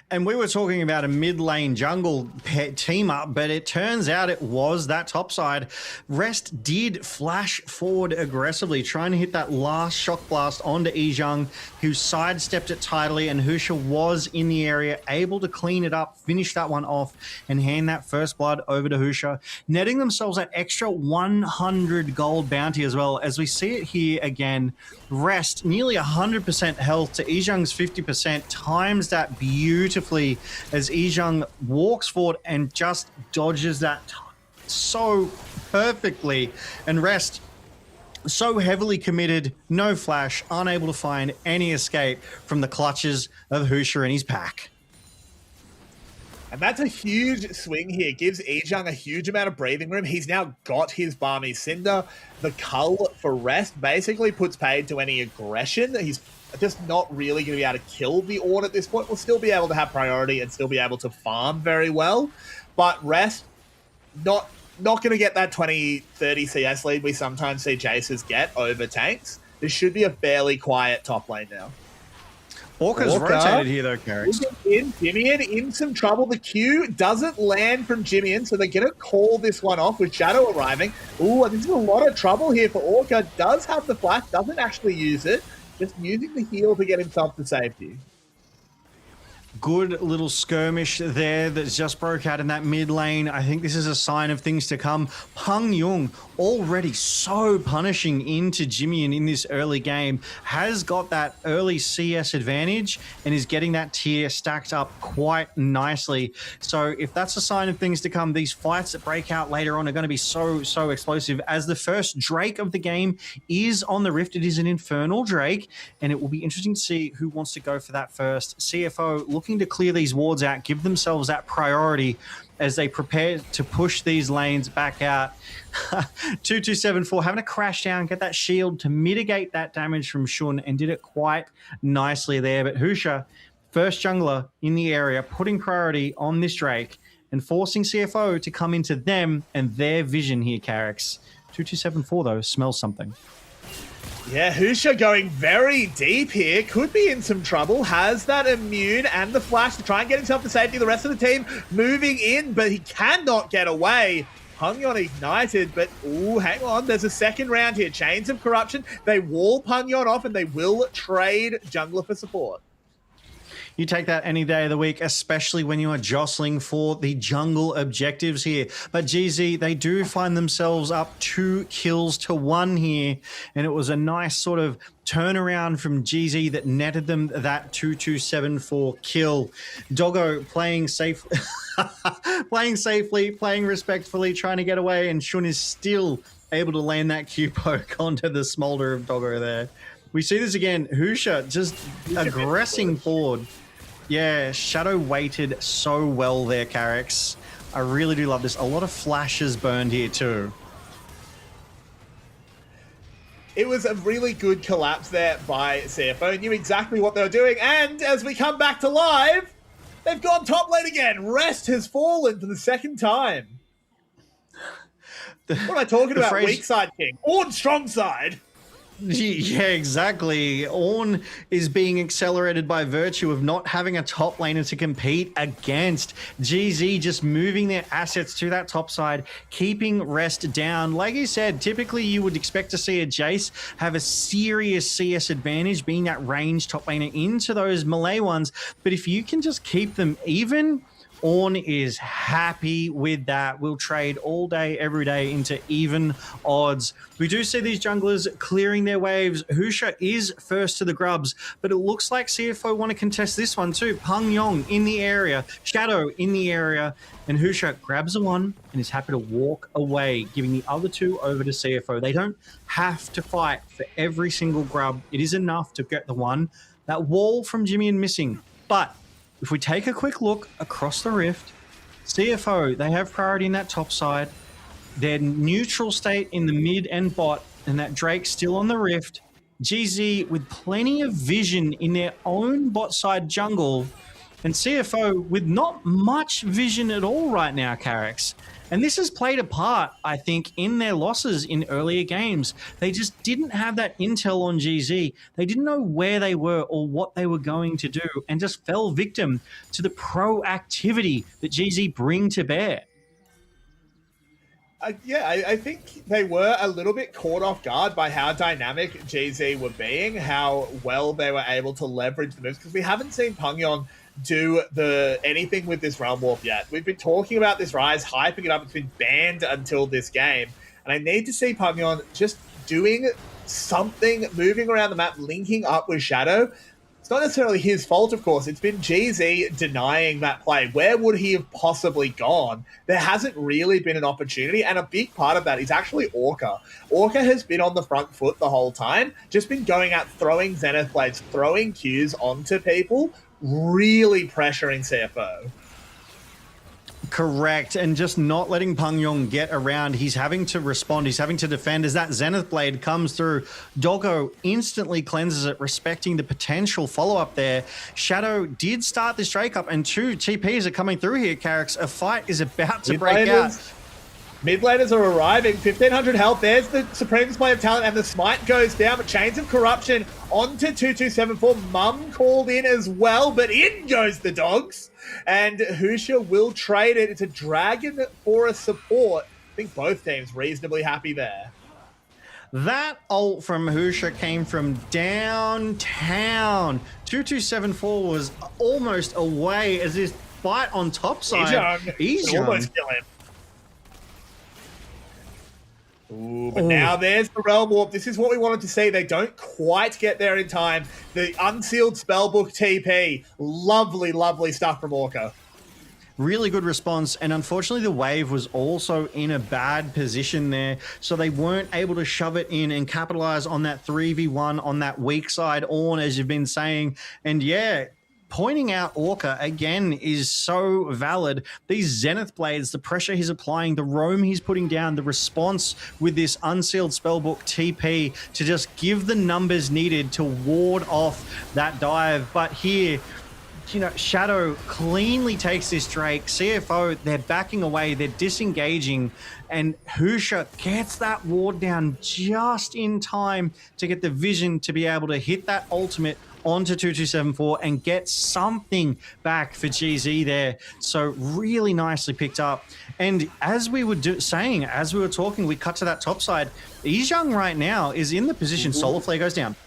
And we were talking about a mid lane jungle team up, but it turns out it was that top side. Rest did flash forward aggressively, trying to hit that last shock blast onto Ijung, who sidestepped it tidily, and Husha was in the area, able to clean it up, finish that one off, and hand that first blood over to Husha, netting themselves that extra 100 gold bounty as well. As we see it here again, Rest nearly 100% health to Ijung's 50%, times that beautifully as Ijung walks forward and just dodges that so perfectly. And Rest so heavily committed, no flash, unable to find any escape from the clutches of Husha and his pack. And that's a huge swing here. Gives Ijung a huge amount of breathing room. He's now got his Balmy Cinder. The Cull for Rest basically puts paid to any aggression. He's just not really going to be able to kill the Ornn at this point. We'll still be able to have priority and still be able to farm very well. But Rest, not going to get that 20-30 CS lead we sometimes see Jaces get over tanks. This should be a fairly quiet top lane now. Orca's rotated here though, Carrick. Jimmy in some trouble. The Q doesn't land from Jimmy, so they're going to call this one off with Shadow arriving. Ooh, this is a lot of trouble here for Orca. Does have the flash, doesn't actually use it. Just using the heal to get himself to safety. Good little skirmish there that just broke out in that mid lane. I think this is a sign of things to come. Pungyung, already so punishing into Jimmy in this early game, has got that early CS advantage and is getting that tier stacked up quite nicely. So if that's a sign of things to come, these fights that break out later on are going to be so explosive. As the first Drake of the game is on the Rift, it is an Infernal Drake, and it will be interesting to see who wants to go for that first. CFO looking to clear these wards out, give themselves that priority as they prepare to push these lanes back out. 2274 having to crash down, get that shield to mitigate that damage from Shun, and did it quite nicely there. But Husha, first jungler in the area, putting priority on this Drake and forcing CFO to come into them and their vision here, Carricks. 2274 though smells something. Yeah, Husha going very deep here. Could be in some trouble. Has that immune and the flash to try and get himself to safety. The rest of the team moving in, but he cannot get away. Pungyon ignited, but ooh, hang on. There's a second round here. Chains of Corruption. They wall Pungyon off and they will trade Jungler for support. You take that any day of the week, especially when you are jostling for the jungle objectives here. But GZ, they do find themselves up 2 kills to 1 here. And it was a nice sort of turnaround from GZ that netted them that 2-2-7-4 kill. Doggo playing safe, playing safely, playing respectfully, trying to get away. And Shun is still able to land that Q poke onto the smolder of Doggo there. We see this again. Husha just aggressing forward. Yeah, Shadow waited so well there, Carrix. I really do love this. A lot of flashes burned here too. It was a really good collapse there by CFO. Knew exactly what they were doing. And as we come back to live, they've gone top lane again. Rest has fallen for the second time. What am I talking about? Weak side king. Orn strong side. Yeah, exactly. Orn is being accelerated by virtue of not having a top laner to compete against. GZ just moving their assets to that top side, keeping Rest down. Like you said, typically you would expect to see a Jace have a serious CS advantage, being that range top laner into those melee ones. But if you can just keep them even, Orn is happy with that. We'll trade all day, every day into even odds. We do see these junglers clearing their waves. Husha is first to the grubs, but it looks like CFO want to contest this one too. Pungyon in the area, Shadow in the area, and Husha grabs the one and is happy to walk away, giving the other 2 over to CFO. They don't have to fight for every single grub. It is enough to get the one. That wall from Jimmy and missing, but if we take a quick look across the rift, CFO, they have priority in that top side. Their neutral state in the mid and bot, and that Drake still on the rift. GZ with plenty of vision in their own bot side jungle, and CFO with not much vision at all right now, Carrix. And this has played a part, I think, in their losses in earlier games. They just didn't have that intel on GZ. They didn't know where they were or what they were going to do, and just fell victim to the proactivity that GZ bring to bear. I think they were a little bit caught off guard by how dynamic GZ were being, how well they were able to leverage the moves, because we haven't seen Pungyon do anything with this Realm Warp yet. We've been talking about this Rise, hyping it up. It's been banned until this game. And I need to see Pungyon just doing something, moving around the map, linking up with Shadow. It's not necessarily his fault, of course. It's been GZ denying that play. Where would he have possibly gone? There hasn't really been an opportunity, and a big part of that is actually Orca. Orca has been on the front foot the whole time, just been going out, throwing Zenith Blades, throwing Qs onto people, really pressuring CFO. Correct, and just not letting Pungyon get around. He's having to respond, he's having to defend. As that Zenith Blade comes through, Doggo instantly cleanses it, respecting the potential follow-up there. Shadow did start this Drake up, and 2 TPs are coming through here, Carrix. A fight is about to break out. Mid laners are arriving. 1,500 health. There's the Supreme Display of Talent, and the smite goes down. But Chains of Corruption onto 2274. Mum called in as well, but in goes the dogs. And Husha will trade it. It's a dragon for a support. I think both teams reasonably happy there. That ult from Husha came from downtown. 2274 was almost away as this fight on top side. He's almost kill him. Ooh, but now there's the Realm Warp. This is what we wanted to see. They don't quite get there in time. The unsealed spellbook TP. Lovely, lovely stuff from Orca. Really good response, and unfortunately the wave was also in a bad position there, so they weren't able to shove it in and capitalize on that 3v1 on that weak side Orn, as you've been saying. And yeah, pointing out Orca again is so valid. These Zenith Blades, the pressure he's applying, the roam he's putting down, the response with this unsealed spellbook TP to just give the numbers needed to ward off that dive. But here, you know, Shadow cleanly takes this Drake. CFO, they're backing away, they're disengaging, and Husha gets that ward down just in time to get the vision to be able to hit that ultimate onto 2274 and get something back for GZ there. So really nicely picked up. And as we were saying, as we were talking, we cut to that top side. Ijang right now is in the position. Solar Flare goes down.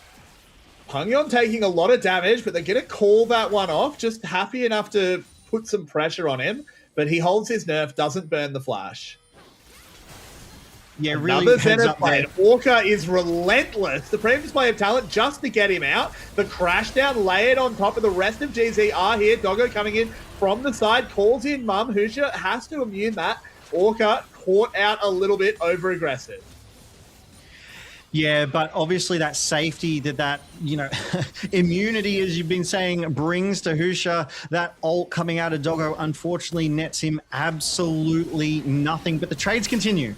Pangyon taking a lot of damage, but they're going to call that one off. Just happy enough to put some pressure on him, but he holds his nerf, doesn't burn the flash. Yeah, Another really heads Zenith up play. there. Orca is relentless. The previous display of talent just to get him out. The crash down layered on top of the rest of GZ are here. Doggo coming in from the side, calls in Mum. Husha has to immune that. Orca caught out a little bit over aggressive. Yeah, but obviously that safety that you know, immunity, as you've been saying, brings to Husha, that ult coming out of Doggo unfortunately nets him absolutely nothing. But the trades continue.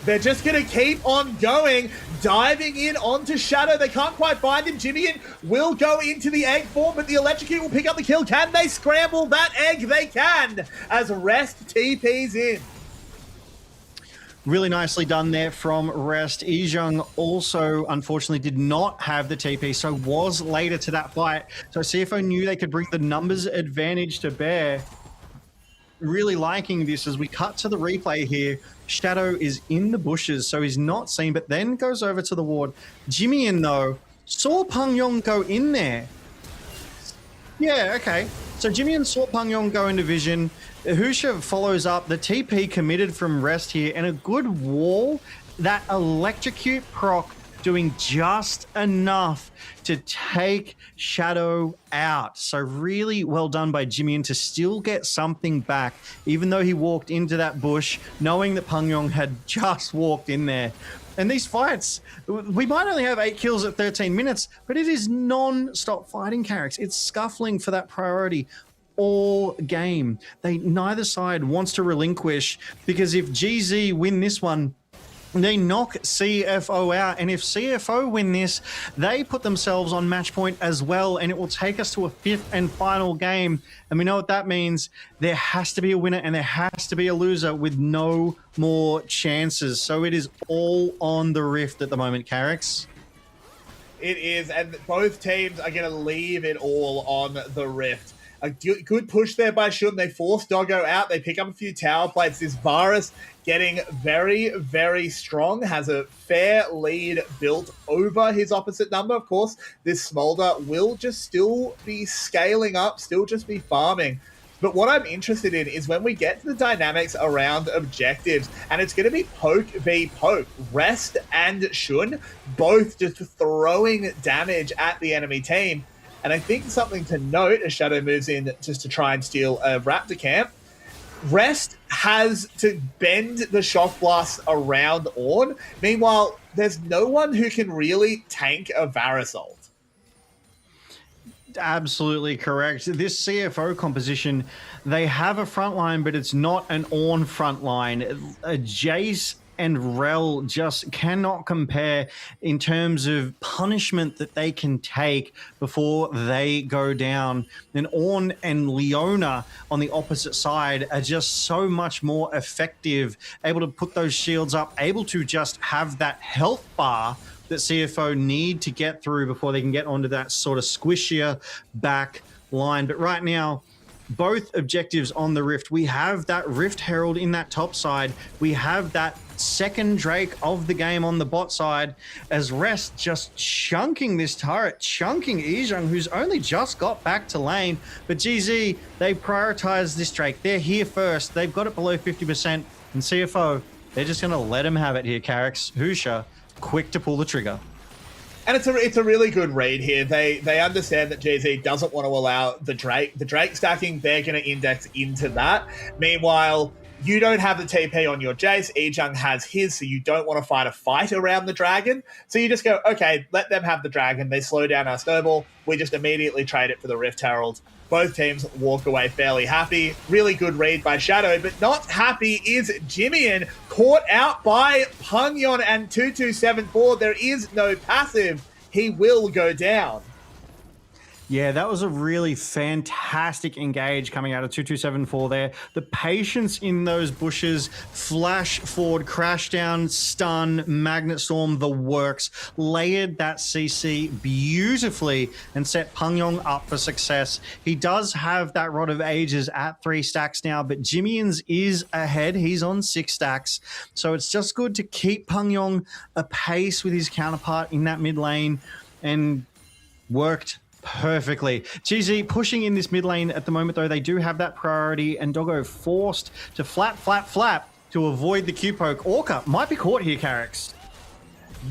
They're just going to keep on going, diving in onto Shadow. They can't quite find him. Jimmy will go into the egg form, but the Electrocute will pick up the kill. Can they scramble that egg? They can, as Rest TPs in. Really nicely done there from Rest. Ijang also, unfortunately, did not have the TP, so was later to that fight. So CFO knew they could bring the numbers advantage to bear. Really liking this as we cut to the replay here. Shadow is in the bushes, so he's not seen, but then goes over to the ward. Jimmyin, though, saw Pangyon go in there. Yeah, okay. So Jimmyin saw Pangyon go into vision. Husha follows up. The TP committed from Rest here, and a good wall. That Electrocute proc doing just enough to take Shadow out. So really well done by Jimmyin to still get something back, even though he walked into that bush, knowing that Pangyon had just walked in there. And these fights, we might only have 8 kills at 13 minutes, but it is non-stop fighting, Carricks. It's scuffling for that priority all game. Neither side wants to relinquish, because if GZ win this one, they knock CFO out, and if CFO win this, they put themselves on match point as well, and it will take us to a 5th and final game. And we know what that means. There has to be a winner and there has to be a loser with no more chances. So it is all on the Rift at the moment, Carricks. It is, and both teams are going to leave it all on the Rift. A good push there by Shun. They force Doggo out. They pick up a few tower plates. This Varus getting very, very strong. Has a fair lead built over his opposite number. Of course, this Smolder will just still be scaling up, still just be farming. But what I'm interested in is when we get to the dynamics around objectives, and it's going to be poke v poke. Rest and Shun both just throwing damage at the enemy team. And I think something to note as Shadow moves in just to try and steal a Raptor camp, Rest has to bend the shock blast around Ornn. Meanwhile, there's no one who can really tank a Varus ult. Absolutely correct. This CFO composition, they have a front line, but it's not an Ornn front line. Jace and Rel just cannot compare in terms of punishment that they can take before they go down. And Ornn and Leona on the opposite side are just so much more effective, able to put those shields up, able to just have that health bar that CFO need to get through before they can get onto that sort of squishier back line. But right now, both objectives on the Rift. We have that Rift Herald in that top side. We have that second Drake of the game on the bot side, as Rest just chunking this turret, chunking Ijang, who's only just got back to lane. But GZ, they prioritize this Drake. They're here first. They've got it below 50%. And CFO, they're just going to let him have it here, Carricks. Husha, quick to pull the trigger. And it's a really good read here. They understand that GZ doesn't want to allow the Drake stacking. They're going to index into that. Meanwhile, you don't have the TP on your Jace. Ijang has his, so you don't want to fight a fight around the dragon. So you just go, okay, let them have the dragon. They slow down our snowball. We just immediately trade it for the Rift Herald. Both teams walk away fairly happy. Really good read by Shadow, but not happy is Jimmyin, caught out by Pangyon and 2274. There is no passive. He will go down. Yeah, that was a really fantastic engage coming out of 2274 there. The patience in those bushes, flash forward, crash down, stun, magnet storm, the works, layered that CC beautifully and set Pungyong up for success. He does have that Rod of Ages at 3 stacks now, but Jimmyans is ahead. He's on 6 stacks. So it's just good to keep Pungyong apace with his counterpart in that mid lane, and worked perfectly. GZ pushing in this mid lane at the moment, though. They do have that priority, and Doggo forced to flap to avoid the Q poke. Orca might be caught here, Carrix.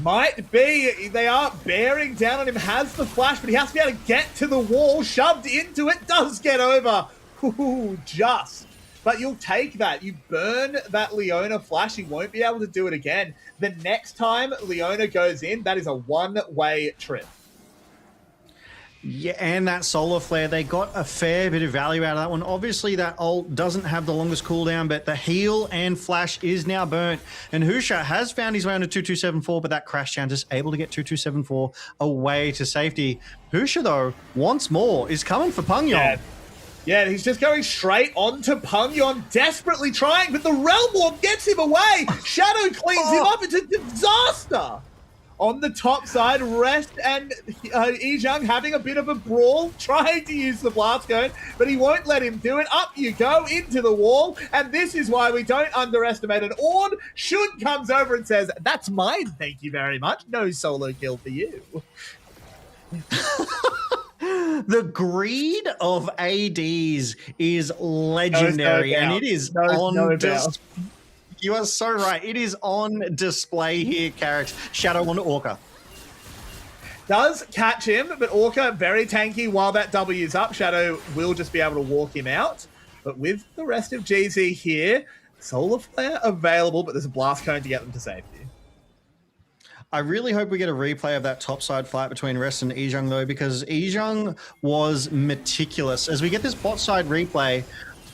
Might be. They are bearing down on him. Has the flash, but he has to be able to get to the wall. Shoved into it. Does get over. Ooh, just. But you'll take that. You burn that Leona flash. He won't be able to do it again. The next time Leona goes in, that is a one-way trip. Yeah, and that solar flare, they got a fair bit of value out of that one. Obviously, that ult doesn't have the longest cooldown, but the heal and flash is now burnt. And Husha has found his way onto 2274, but that crash down just able to get 2274 away to safety. Husha, though, once more is coming for Pungyong. Yeah, he's just going straight onto Pungyong, desperately trying, but the Realm Warp gets him away. Shadow cleans him up. It's a disaster. On the top side, Rest and Ijung having a bit of a brawl, trying to use the blast cone, but he won't let him do it. Up you go, into the wall, and this is why we don't underestimate an Ord. Shun comes over and says, "That's mine, thank you very much. No solo kill for you." The greed of ADs is legendary, and it is on display. You are so right. It is on display here, Carrix. Shadow on Orca. Does catch him, but Orca very tanky while that W is up. Shadow will just be able to walk him out. But with the rest of GZ here, Solar Flare available, but there's a blast cone to get them to safety. I really hope we get a replay of that topside fight between Rest and Ijung, though, because Ijung was meticulous. As we get this bot side replay,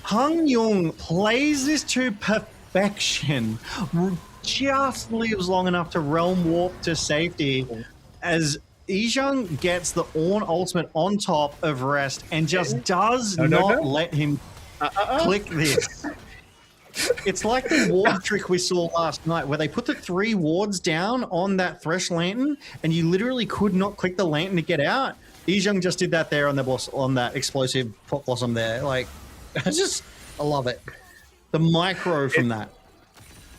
Pungyong plays this to perfection, just lives long enough to Realm Warp to safety, as Ijung gets the Ornn ultimate on top of Rest and just does not let him click this. It's like the ward trick we saw last night, where they put the 3 wards down on that Thresh Lantern, and you literally could not click the Lantern to get out. Ijung just did that there on the boss, on that explosive Pot Blossom there. Like, I love it. The micro from that.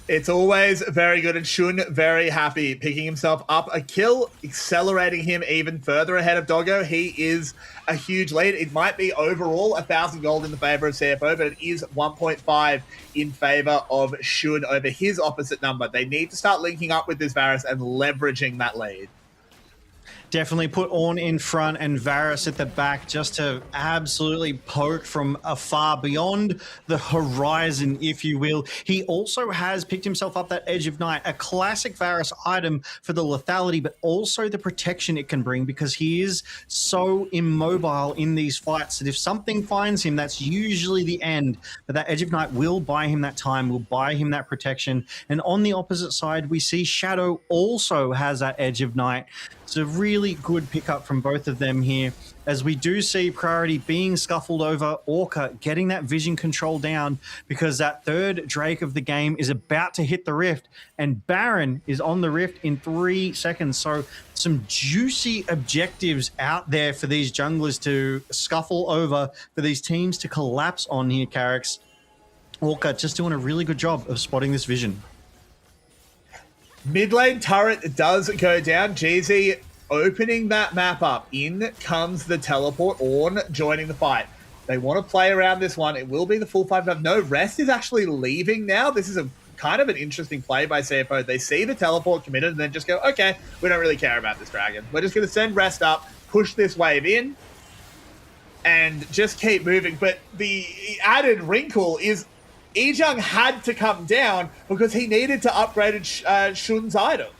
It's always very good, and Shun very happy, picking himself up a kill, accelerating him even further ahead of Doggo. He is a huge lead. It might be overall 1,000 gold in the favor of CFO, but it is 1.5 in favor of Shun over his opposite number. They need to start linking up with this Varus and leveraging that lead. Definitely put Ornn in front and Varus at the back, just to absolutely poke from afar beyond the horizon, if you will. He also has picked himself up that Edge of Night, a classic Varus item for the lethality, but also the protection it can bring, because he is so immobile in these fights that if something finds him, that's usually the end. But that Edge of Night will buy him that time, will buy him that protection. And on the opposite side, we see Shadow also has that Edge of Night. It's a really good pickup from both of them here, as we do see priority being scuffled over. Orca getting that vision control down, because that third Drake of the game is about to hit the rift, and Baron is on the rift in 3 seconds. So some juicy objectives out there for these junglers to scuffle over, for these teams to collapse on here, Carrix. Orca just doing a really good job of spotting this vision. Mid lane turret does go down. GZ opening that map up. In comes the teleport. Ornn joining the fight. They want to play around this one. It will be the full 5-5. No, Rest is actually leaving now. This is a kind of an interesting play by CFO. They see the teleport committed and then just go, okay, we don't really care about this dragon. We're just going to send Rest up, push this wave in, and just keep moving. But the added wrinkle is Ijung had to come down because he needed to upgrade Shun's item.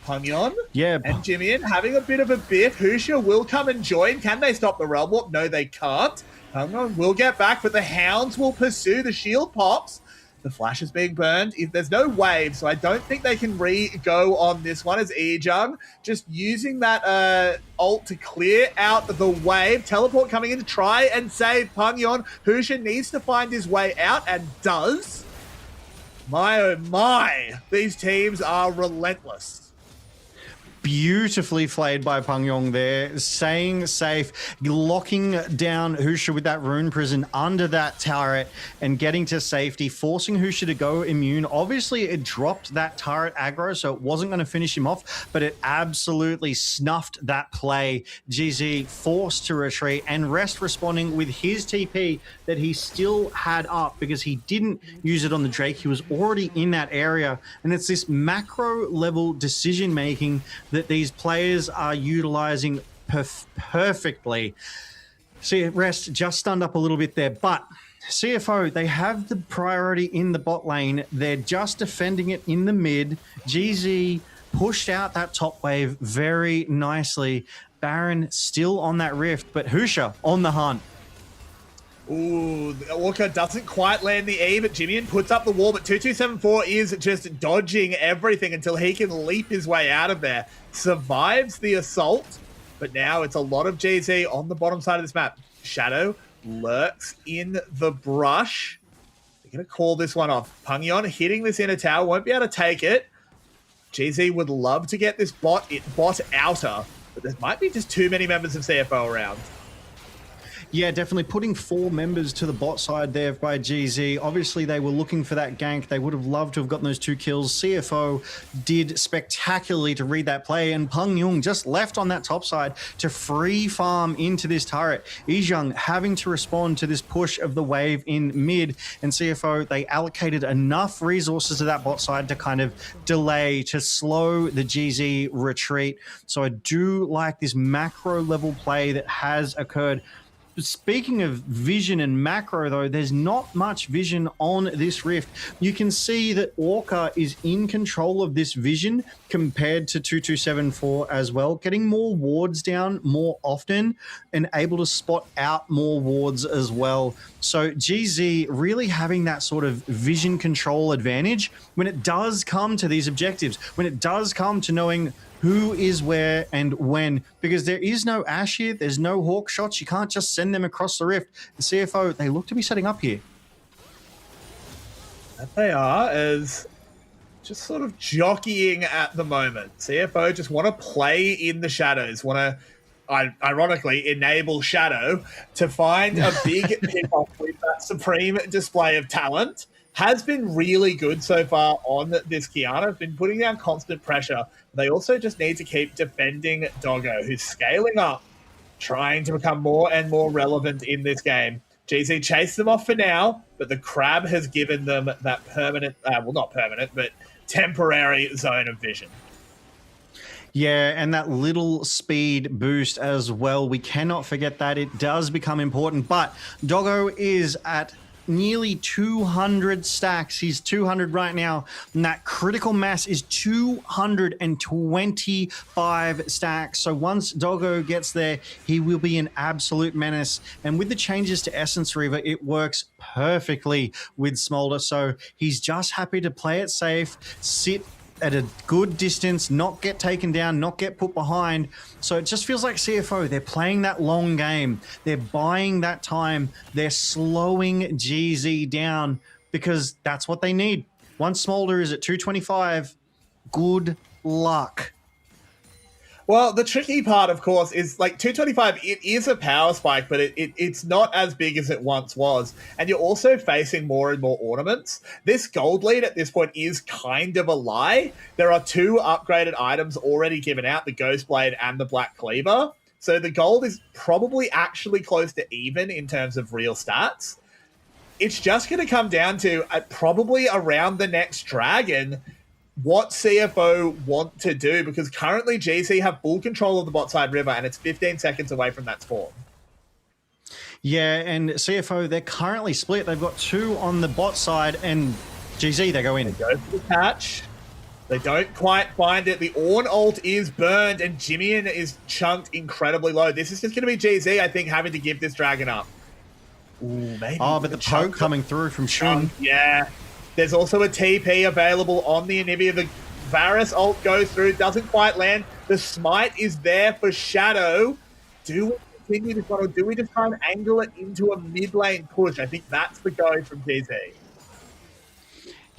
Pungyong and Jimian having a bit of a biff. Husha will come and join. Can they stop the Realm Warp? No, they can't. Pungyong will get back, but the Hounds will pursue. The shield pops. The flash is being burned. If there's no wave, so I don't think they can re-go on this one as Ejung just using that ult to clear out the wave. Teleport coming in to try and save Pangyon. Husha needs to find his way out and does. My oh my, these teams are relentless. Beautifully played by Pangyon there, staying safe, locking down Husha with that rune prison under that turret and getting to safety, forcing Husha to go immune. Obviously, it dropped that turret aggro, so it wasn't going to finish him off, but it absolutely snuffed that play. GZ forced to retreat, and Rest responding with his TP that he still had up because he didn't use it on the Drake. He was already in that area, and it's this macro level decision making that these players are utilizing perfectly. See, Rest just stunned up a little bit there, but CFO, they have the priority in the bot lane. They're just defending it in the mid. GZ pushed out that top wave very nicely. Baron still on that rift, but Husha on the hunt. Ooh, Orca doesn't quite land the E, but Jimian puts up the wall, but 2274 is just dodging everything until he can leap his way out of there. Survives the assault, but now it's a lot of GZ on the bottom side of this map. Shadow lurks in the brush. They're going to call this one off. Pangyon hitting this inner tower, won't be able to take it. GZ would love to get this bot outer, but there might be just too many members of CFO around. Yeah, definitely putting 4 members to the bot side there by GZ. Obviously, they were looking for that gank. They would have loved to have gotten those 2 kills. CFO did spectacularly to read that play, and Pangyon just left on that top side to free farm into this turret. Ejung having to respond to this push of the wave in mid, and CFO, they allocated enough resources to that bot side to kind of delay, to slow the GZ retreat. So I do like this macro level play that has occurred. Speaking of vision and macro, though, there's not much vision on this rift. You can see that Orca is in control of this vision compared to 2274 as well, getting more wards down more often and able to spot out more wards as well. So GZ really having that sort of vision control advantage when it does come to these objectives, when it does come to knowing who is where and when, because there is no Ash here, there's no Hawk shots, you can't just send them across the rift. The CFO, they look to be setting up here. That they are, as just sort of jockeying at the moment. CFO just want to play in the shadows, want to, ironically, enable Shadow to find a big pick-off with that supreme display of talent. Has been really good so far on this Kiana. Has been putting down constant pressure. They also just need to keep defending Doggo, who's scaling up, trying to become more and more relevant in this game. GZ chased them off for now, but the crab has given them that permanent, well, not permanent, but temporary zone of vision. Yeah, and that little speed boost as well. We cannot forget that. It does become important, but Doggo is at nearly 200 stacks. He's 200 right now, and that critical mass is 225 stacks. So once Doggo gets there, he will be an absolute menace. And with the changes to Essence Reaver, it works perfectly with Smolder. So he's just happy to play it safe, sit at a good distance, not get taken down, not get put behind. So it just feels like CFO, they're playing that long game. They're buying that time. They're slowing GZ down because that's what they need. Once Smolder is at 225, good luck. Well, the tricky part, of course, is like 225, it is a power spike, but it's not as big as it once was. And you're also facing more and more ornaments. This gold lead at this point is kind of a lie. There are 2 upgraded items already given out, the Ghost Blade and the Black Cleaver. So the gold is probably actually close to even in terms of real stats. It's just going to come down to probably around the next dragon what CFO want to do, because currently GC have full control of the bot side river and it's 15 seconds away from that spawn. Yeah, and CFO, they're currently split. They've got 2 on the bot side, and GZ, they go in. They go for the catch. They don't quite find it. The Ornn ult is burned, and Jimian is chunked incredibly low. This is just going to be GZ, I think, having to give this dragon up. Ooh, maybe. Oh, but the poke coming through from Shun. Yeah. There's also a TP available on the Anivia. The Varus ult goes through, doesn't quite land. The smite is there for Shadow. Do we continue this one, or do we just try and angle it into a mid lane push? I think that's the go from GZ.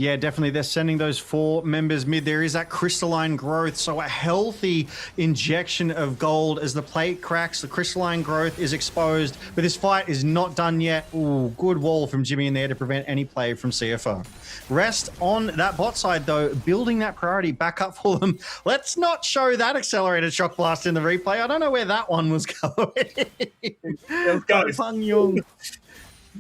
Yeah, definitely. They're sending those 4 members mid. There is that crystalline growth, so a healthy injection of gold as the plate cracks. The crystalline growth is exposed, but this fight is not done yet. Ooh, good wall from Jimmy in there to prevent any play from CFO. Rest on that bot side, though, building that priority back up for them. Let's not show that accelerated shock blast in the replay. I don't know where that one was going. Pang Young.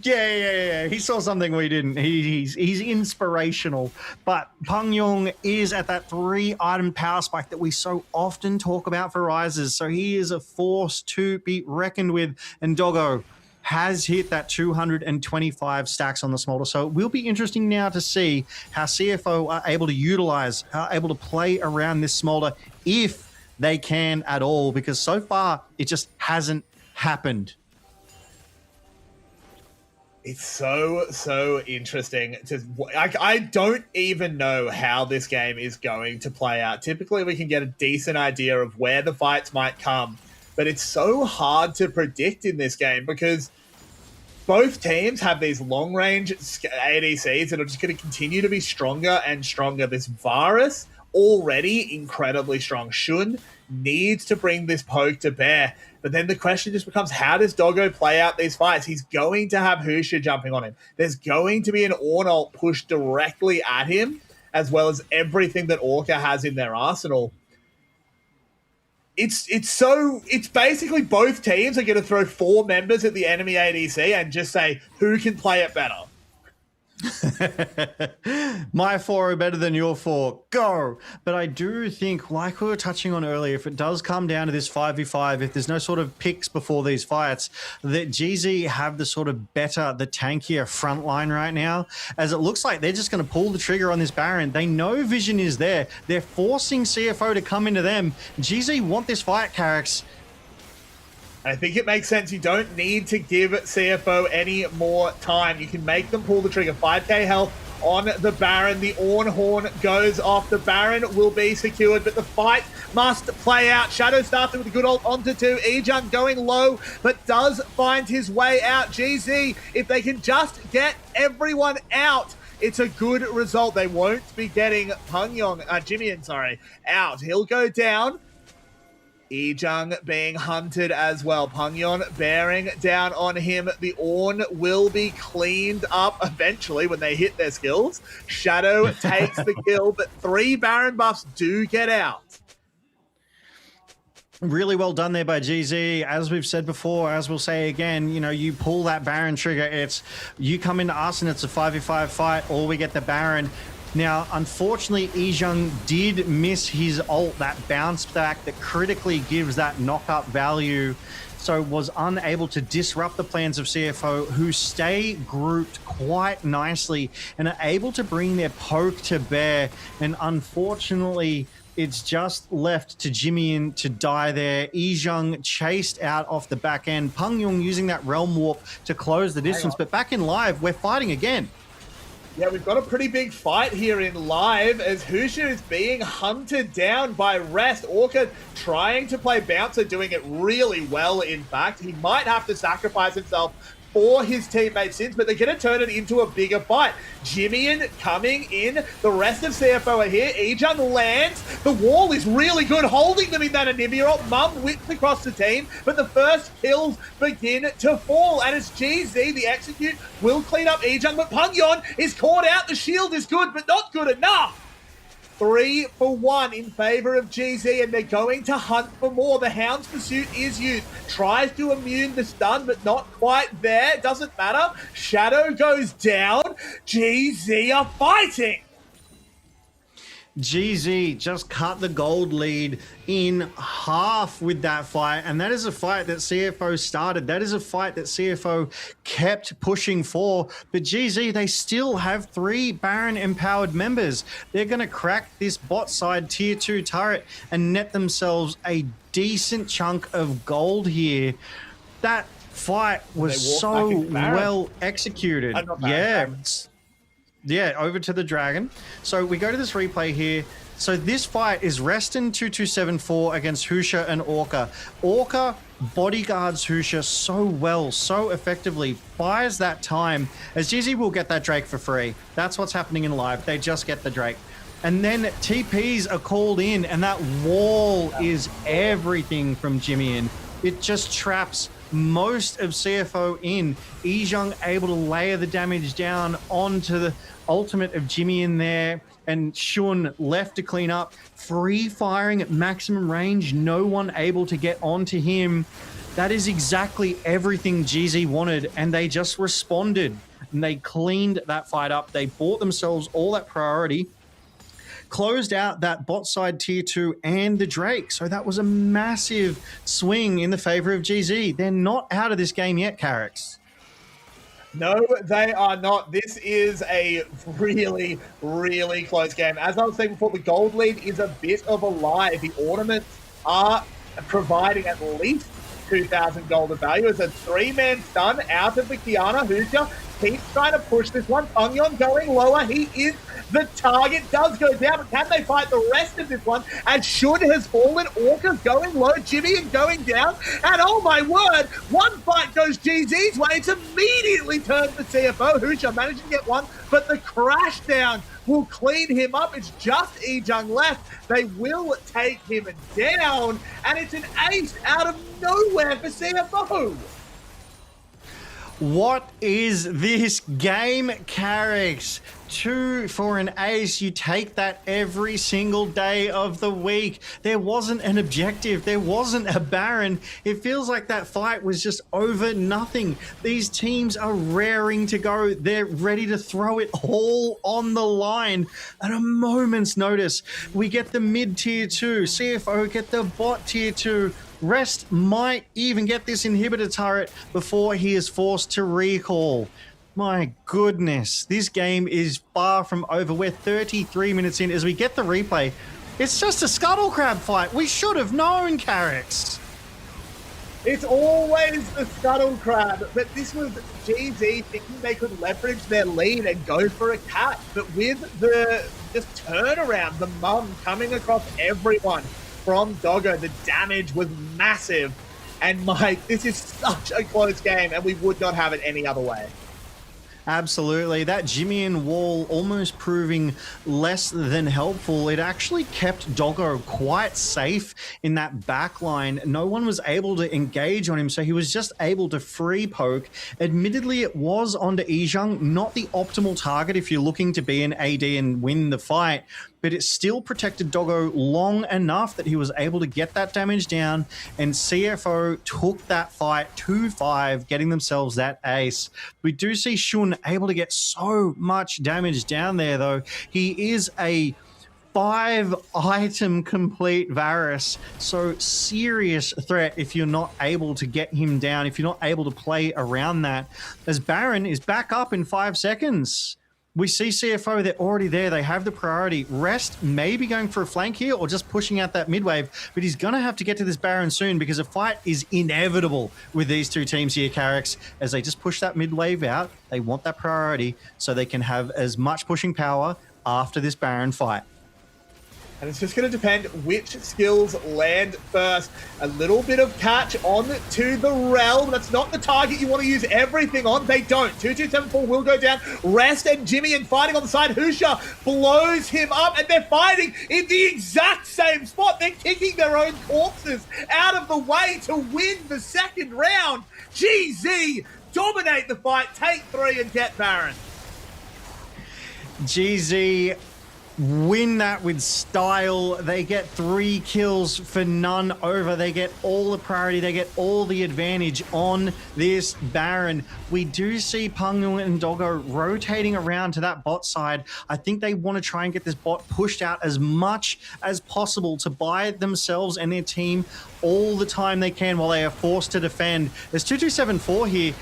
Yeah. He saw something we didn't. He's inspirational. But Pang Young is at that 3-item power spike that we so often talk about for Rises. So he is a force to be reckoned with. And Doggo has hit that 225 stacks on the Smolder. So it will be interesting now to see how CFO are able to utilize, are able to play around this Smolder, if they can at all, because so far it just hasn't happened. It's so interesting. I don't even know how this game is going to play out. Typically, we can get a decent idea of where the fights might come, but it's so hard to predict in this game because both teams have these long-range ADCs that are just going to continue to be stronger and stronger. This Varus, already incredibly strong. Shun needs to bring this poke to bear. But then the question just becomes, how does Doggo play out these fights? He's going to have Husha jumping on him. There's going to be an Ornn ult pushed directly at him, as well as everything that Orca has in their arsenal. It's basically both teams are going to throw 4 members at the enemy ADC and just say, who can play it better? My 4 are better than your 4. Go! But I do think, like we were touching on earlier, if it does come down to this 5v5, if there's no sort of picks before these fights, that GZ have the sort of better, the tankier front line right now, as it looks like they're just going to pull the trigger on this Baron. They know vision is there. They're forcing CFO to come into them. GZ want this fight, Carrix. I think it makes sense. You don't need to give CFO any more time. You can make them pull the trigger. 5k health on the Baron. The Ornn horn goes off. The Baron will be secured, but the fight must play out. Shadow started with a good ult onto 2. Ejun going low, but does find his way out. GZ, if they can just get everyone out, it's a good result. They won't be getting Jimian, out. He'll go down. Ejung being hunted as well. Pangyon bearing down on him. The Ornn will be cleaned up eventually when they hit their skills. Shadow takes the kill, but 3 Baron buffs do get out. Really well done there by GZ. As we've said before, as we'll say again, you know, you pull that Baron trigger, it's you come into us and it's a 5v5 fight, or we get the Baron. Now, unfortunately, Ejung did miss his ult, that bounce back that critically gives that knock-up value, so was unable to disrupt the plans of CFO, who stay grouped quite nicely and are able to bring their poke to bear. And unfortunately, it's just left to Jimian to die there. Ejung chased out off the back end. Pangyong using that Realm Warp to close the distance, but back in live, we're fighting again. Yeah, we've got a pretty big fight here in live as Husha is being hunted down by Rest. Orca trying to play Bouncer, doing it really well, in fact. He might have to sacrifice himself for his teammates' sins, but they're going to turn it into a bigger fight. Jimian coming in. The rest of CFO are here. Ejun lands. The wall is really good, holding them in that Anivia ult. Mum whips across the team, but the first kills begin to fall. And it's GZ, the execute, will clean up Ejun, but Pangyon is caught out. The shield is good, but not good enough. 3 for 1 in favor of GZ, and they're going to hunt for more. The Hound's Pursuit is used. Tries to immune the stun, but not quite there. Doesn't matter. Shadow goes down. GZ are fighting. GZ just cut the gold lead in half with that fight, and that is a fight that CFO started. That is a fight that CFO kept pushing for, but GZ, they still have 3 Baron empowered members. They're going to crack this bot side tier 2 turret and net themselves a decent chunk of gold here. That fight was so well executed. Yeah, over to the Dragon. So we go to this replay here. So this fight is Reston 2274 against Husha and Orca. Orca bodyguards Husha so well, so effectively, buys that time, as GZ will get that Drake for free. That's what's happening in live. They just get the Drake. And then TPs are called in, and that wall is everything from Jimmy. It just traps most of CFO in. Ejung able to layer the damage down onto the ultimate of Jimmy in there, and Shun left to clean up. Free firing at maximum range, no one able to get onto him. That is exactly everything GZ wanted, and they just responded. And they cleaned that fight up. They bought themselves all that priority, closed out that bot side tier 2 and the Drake. So that was a massive swing in the favor of GZ. They're not out of this game yet, Carrix. No, they are not. This is a really, really close game. As I was saying before, the gold lead is a bit of a lie. The ornaments are providing at least 2,000 gold of value. As a 3-man stun out of the Kiana. Husha keeps trying to push this one. Pungyon going lower. He is the target. Does go down, but can they fight the rest of this one? And Shun has fallen. Orca's going low. Jimmy is going down. And oh my word, one fight goes GZ's way. It's immediately turned to CFO. Husha managed to get one, but the crash down will clean him up. It's just Ejung left. They will take him down, and it's an ace out of nowhere for CFO. What is this game, Carrix? 2 for an ace. You take that every single day of the week. There wasn't an objective. There wasn't a Baron. It feels like that fight was just over nothing. These teams are raring to go. They're ready to throw it all on the line at a moment's notice. We get the mid tier 2. CFO get the bot tier 2. Rest might even get this inhibitor turret before he is forced to recall. My goodness, this game is far from over. We're 33 minutes in as we get the replay. It's just a scuttle crab fight. We should have known, Carrix. It's always the scuttle crab, but this was GZ thinking they could leverage their lead and go for a catch. But with the just turnaround, the mum coming across everyone from Doggo, the damage was massive. And Mike, this is such a close game, and we would not have it any other way. Absolutely. That Jimmy wall almost proving less than helpful. It actually kept Doggo quite safe in that back line. No one was able to engage on him, so he was just able to free poke. Admittedly, it was onto Ejung, not the optimal target if you're looking to be an AD and win the fight, but it still protected Doggo long enough that he was able to get that damage down, and CFO took that fight 2-5, getting themselves that ace. We do see Shun able to get so much damage down there, though. He is a 5-item complete Varus, so serious threat if you're not able to get him down, if you're not able to play around that, as Baron is back up in 5 seconds. We see CFO, they're already there. They have the priority. Rest maybe going for a flank here or just pushing out that mid wave, but he's going to have to get to this Baron soon because a fight is inevitable with these two teams here, Carrix, as they just push that mid wave out. They want that priority so they can have as much pushing power after this Baron fight. And it's just going to depend which skills land first. A little bit of catch on to the realm. That's not the target you want to use everything on. They don't. 2274 will go down. Rest and Jimmy and fighting on the side. Husha blows him up, and they're fighting in the exact same spot. They're kicking their own corpses out of the way to win the second round. GZ dominate the fight, take 3 and get Baron. GZ win that with style. They get 3 kills for none over. They get all the priority. They get all the advantage on this Baron. We do see Pungyon and Doggo rotating around to that bot side. I think they want to try and get this bot pushed out as much as possible to buy themselves and their team all the time they can while they are forced to defend. There's 2274 here.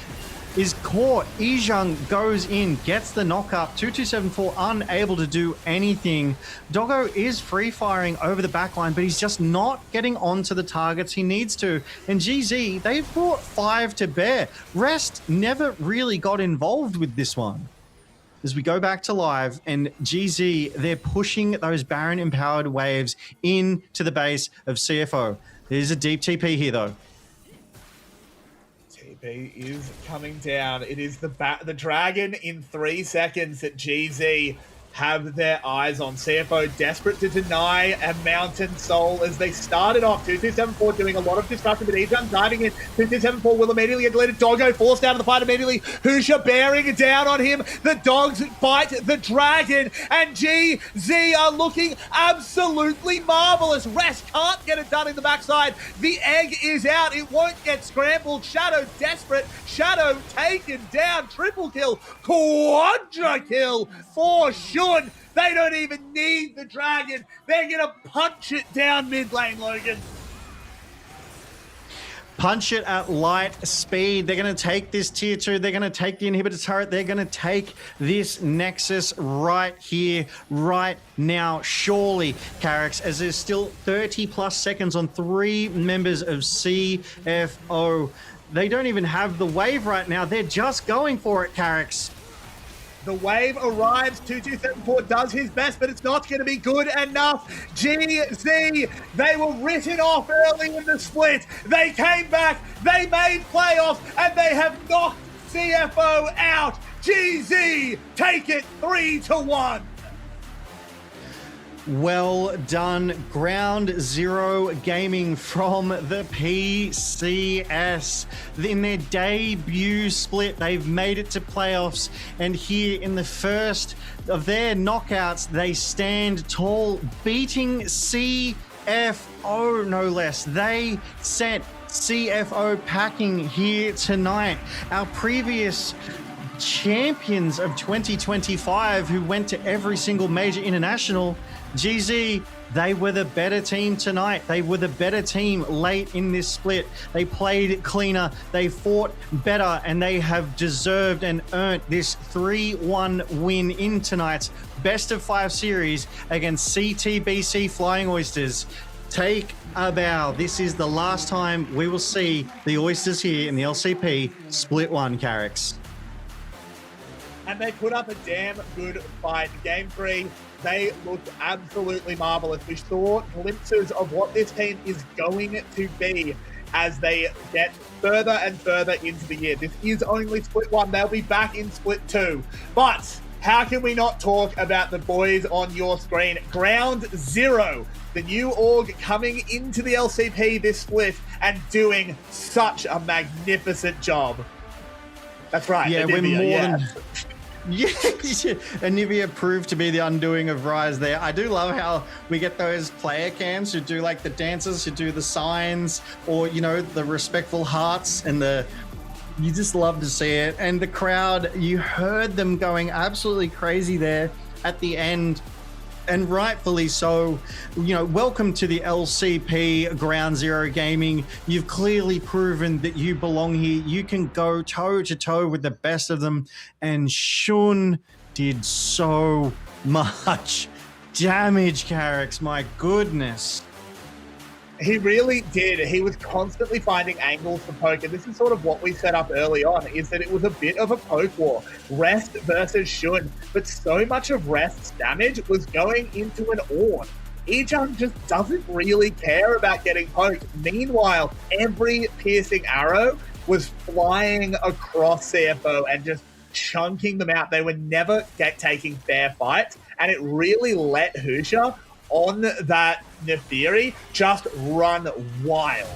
Is caught. Ejung goes in, gets the knock up. 2274 unable to do anything. Doggo is free firing over the backline, but he's just not getting onto the targets he needs to. And GZ, they've brought 5 to bear. Rest never really got involved with this one. as we go back to live, and GZ, they're pushing those Baron empowered waves into the base of CFO. There's a deep TP here, though. TP is coming down. It is the dragon in 3 seconds that GZ have their eyes on. CFO desperate to deny a Mountain Soul as they started off. 2274 doing a lot of disruption, but Ejon diving in. 2274 will immediately get deleted. Doggo forced out of the fight immediately. Husha bearing down on him. The dogs bite the dragon, and GZ are looking absolutely marvelous. Rest can't get it done in the backside. The egg is out. It won't get scrambled. Shadow desperate. Shadow taken down. Triple kill. Quadra kill for sure. They don't even need the dragon. They're going to punch it down mid lane, Logan. Punch it at light speed. They're going to take this tier 2. They're going to take the inhibitor turret. They're going to take this Nexus right here, right now. Surely, Carrix, as there's still 30 plus seconds on 3 members of CFO. They don't even have the wave right now. They're just going for it, Carrix. The wave arrives. 2274 does his best, but it's not going to be good enough. GZ, they were written off early in the split. They came back, they made playoffs, and they have knocked CFO out. GZ take it 3-1. Well done. Ground Zero Gaming from the PCS. In their debut split, they've made it to playoffs. And here in the first of their knockouts, they stand tall, beating CFO no less. They sent CFO packing here tonight. Our previous champions of 2025 who went to every single major international, GZ, they were the better team tonight. They were the better team late in this split. They played cleaner, they fought better, and they have deserved and earned this 3-1 win in tonight's best of 5 series against CTBC Flying Oysters. Take a bow. This is the last time we will see the Oysters here in the LCP split 1, Carrix. And they put up a damn good fight. Game 3, they looked absolutely marvelous. We saw glimpses of what this team is going to be as they get further and further into the year. This is only split 1. They'll be back in split 2. But how can we not talk about the boys on your screen? Ground Zero, the new org coming into the LCP this split and doing such a magnificent job. That's right. Yeah, we're Anivia, more than... Yeah, Anivia proved to be the undoing of Rise there. I do love how we get those player cams who do like the dances, who do the signs, or, you know, the respectful hearts, and you just love to see it. And the crowd, you heard them going absolutely crazy there at the end. And rightfully so. You know, welcome to the LCP Ground Zero Gaming. You've clearly proven that you belong here. You can go toe to toe with the best of them. And Shun did so much damage, Carrix. My goodness. He really did. He was constantly finding angles to poke, and this is sort of what we set up early on, is that it was a bit of a poke war. Rest versus Shun, but so much of Rest's damage was going into an Ornn. Ejon just doesn't really care about getting poked. Meanwhile, every piercing arrow was flying across CFO and just chunking them out. They were never taking fair fights, and it really let Husha on that Neferi just run wild.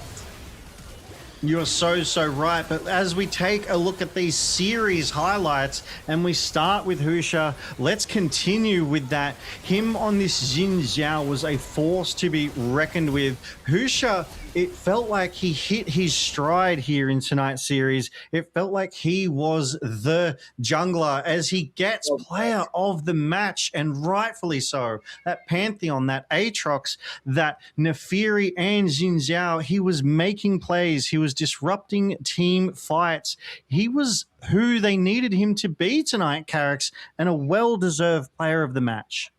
You're so right. But as we take a look at these series highlights and we start with Husha, let's continue with that. Him on this Jin Zhao was a force to be reckoned with. Husha, it felt like he hit his stride here in tonight's series. It felt like he was the jungler as he gets player of the match, and rightfully so. That Pantheon, that Aatrox, that Neferi and Jin Zhao, he was making plays. He was disrupting team fights. He was who they needed him to be tonight, Carrix, and a well-deserved player of the match.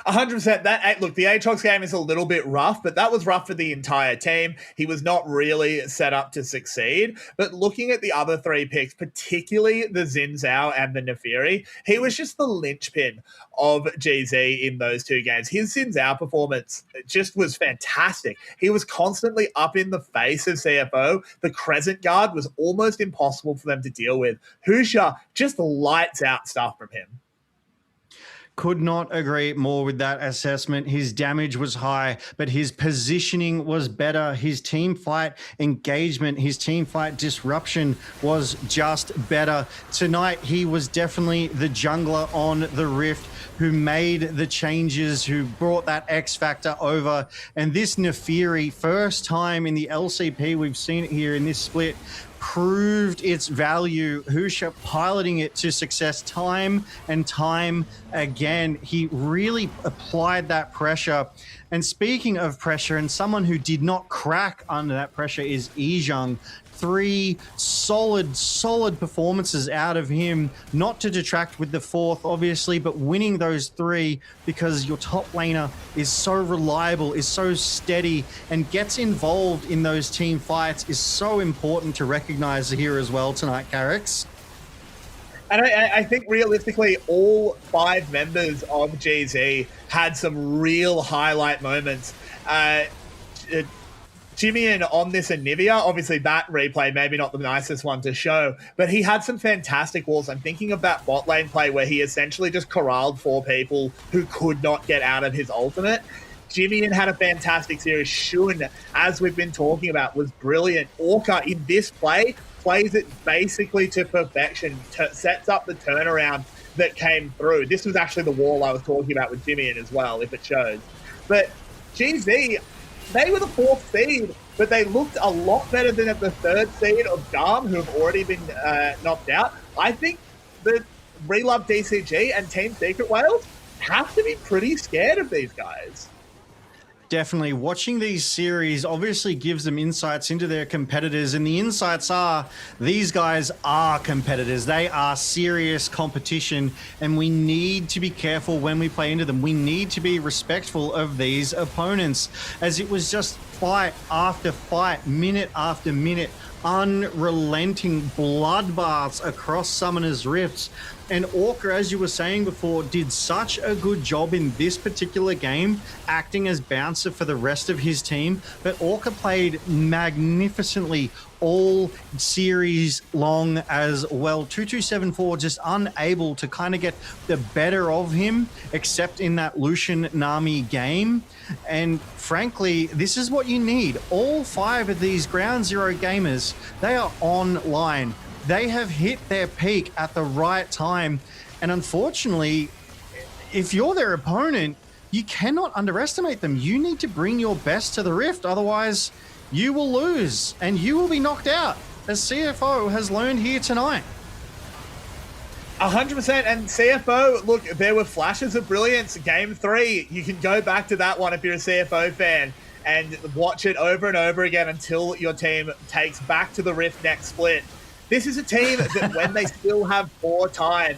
100%. Look, the Aatrox game is a little bit rough, but that was rough for the entire team. He was not really set up to succeed. But looking at the other three picks, particularly the Xin Zhao and the Nefiri, he was just the linchpin of GZ in those two games. His Xin Zhao performance just was fantastic. He was constantly up in the face of CFO. The Crescent Guard was almost impossible for them to deal with. Husha just lights out stuff from him. Could not agree more with that assessment. His damage was high, but his positioning was better. His team fight engagement, his team fight disruption was just better. Tonight, he was definitely the jungler on the Rift who made the changes, who brought that X factor over. And this Nefiri, first time in the LCP, we've seen it here in this split, proved its value. Husha piloting it to success time and time again. He really applied that pressure. And speaking of pressure, and someone who did not crack under that pressure is Yizheng. 3 solid performances out of him, not to detract with the fourth, obviously, but winning those 3 because your top laner is so reliable, is so steady, and gets involved in those team fights is so important to recognize here as well tonight, Carrix. And I think realistically, all 5 members of GZ had some real highlight moments. Jimian on this Anivia, obviously that replay, maybe not the nicest one to show, but he had some fantastic walls. I'm thinking of that bot lane play where he essentially just corralled 4 people who could not get out of his ultimate. Jimian had a fantastic series. Shun, as we've been talking about, was brilliant. Orca in this play plays it basically to perfection, sets up the turnaround that came through. This was actually the wall I was talking about with Jimian as well, if it shows. But GZ, they were the 4th seed, but they looked a lot better than at the 3rd seed of Garm, who have already been knocked out. I think that Relove DCG and Team Secret Whales have to be pretty scared of these guys. Definitely. Watching these series obviously gives them insights into their competitors, and the insights are these guys are competitors. They are serious competition, and we need to be careful when we play into them. We need to be respectful of these opponents, as it was just fight after fight, minute after minute, unrelenting bloodbaths across Summoner's Rifts. And Orca, as you were saying before, did such a good job in this particular game, acting as bouncer for the rest of his team. But Orca played magnificently all series long as well. 2274 just unable to kind of get the better of him, except in that Lucian Nami game. And frankly, this is what you need. All 5 of these Ground Zero gamers, they are online. They have hit their peak at the right time. And unfortunately, if you're their opponent, you cannot underestimate them. You need to bring your best to the Rift. Otherwise, you will lose and you will be knocked out, as CFO has learned here tonight. 100%. And CFO, look, there were flashes of brilliance. Game 3, you can go back to that one if you're a CFO fan and watch it over and over again until your team takes back to the Rift next split. This is a team that when they still have more time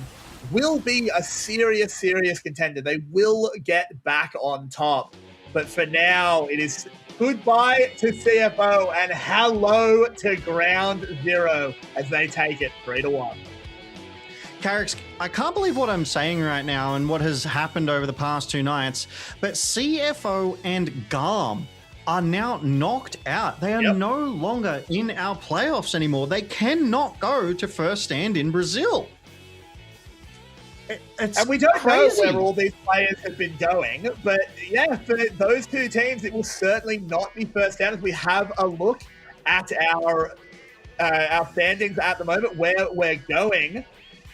will be a serious contender. They will get back on top. But for now, it is goodbye to CFO and hello to Ground Zero as they take it 3-1. Carrix, I can't believe what I'm saying right now and what has happened over the past 2 nights, but CFO and Garm are now knocked out. They are no longer in our playoffs anymore. They cannot go to first stand in Brazil. And we don't know where all these players have been going, but yeah, for those 2 teams, it will certainly not be first down. As we have a look at our standings at the moment, where we're going.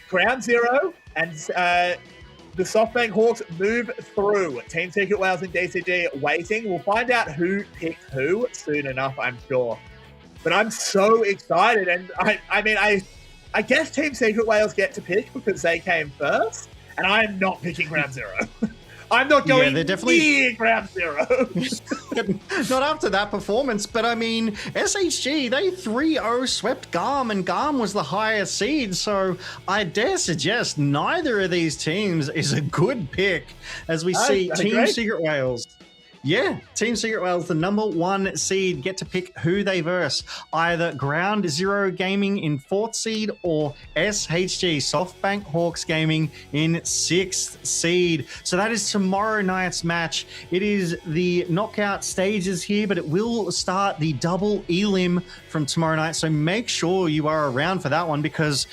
Ground Zero and the SoftBank Hawks move through. Team Secret Whales and DCG waiting. We'll find out who picked who soon enough, I'm sure. But I'm so excited, and I guess Team Secret Whales get to pick because they came first, and I am not picking Ground Zero. I'm not Yeah, going they're definitely- near ground zero. Not after that performance, but I mean, SHG, they 3-0 swept GARM, and GARM was the higher seed, so I dare suggest neither of these teams is a good pick as we see I Team agree. Secret Whales. Yeah, Team Secret Whales, the number 1 seed, get to pick who they verse. Either Ground Zero Gaming in 4th seed or SHG, SoftBank Hawks Gaming in 6th seed. So that is tomorrow night's match. It is the knockout stages here, but it will start the double elim from tomorrow night. So make sure you are around for that one, because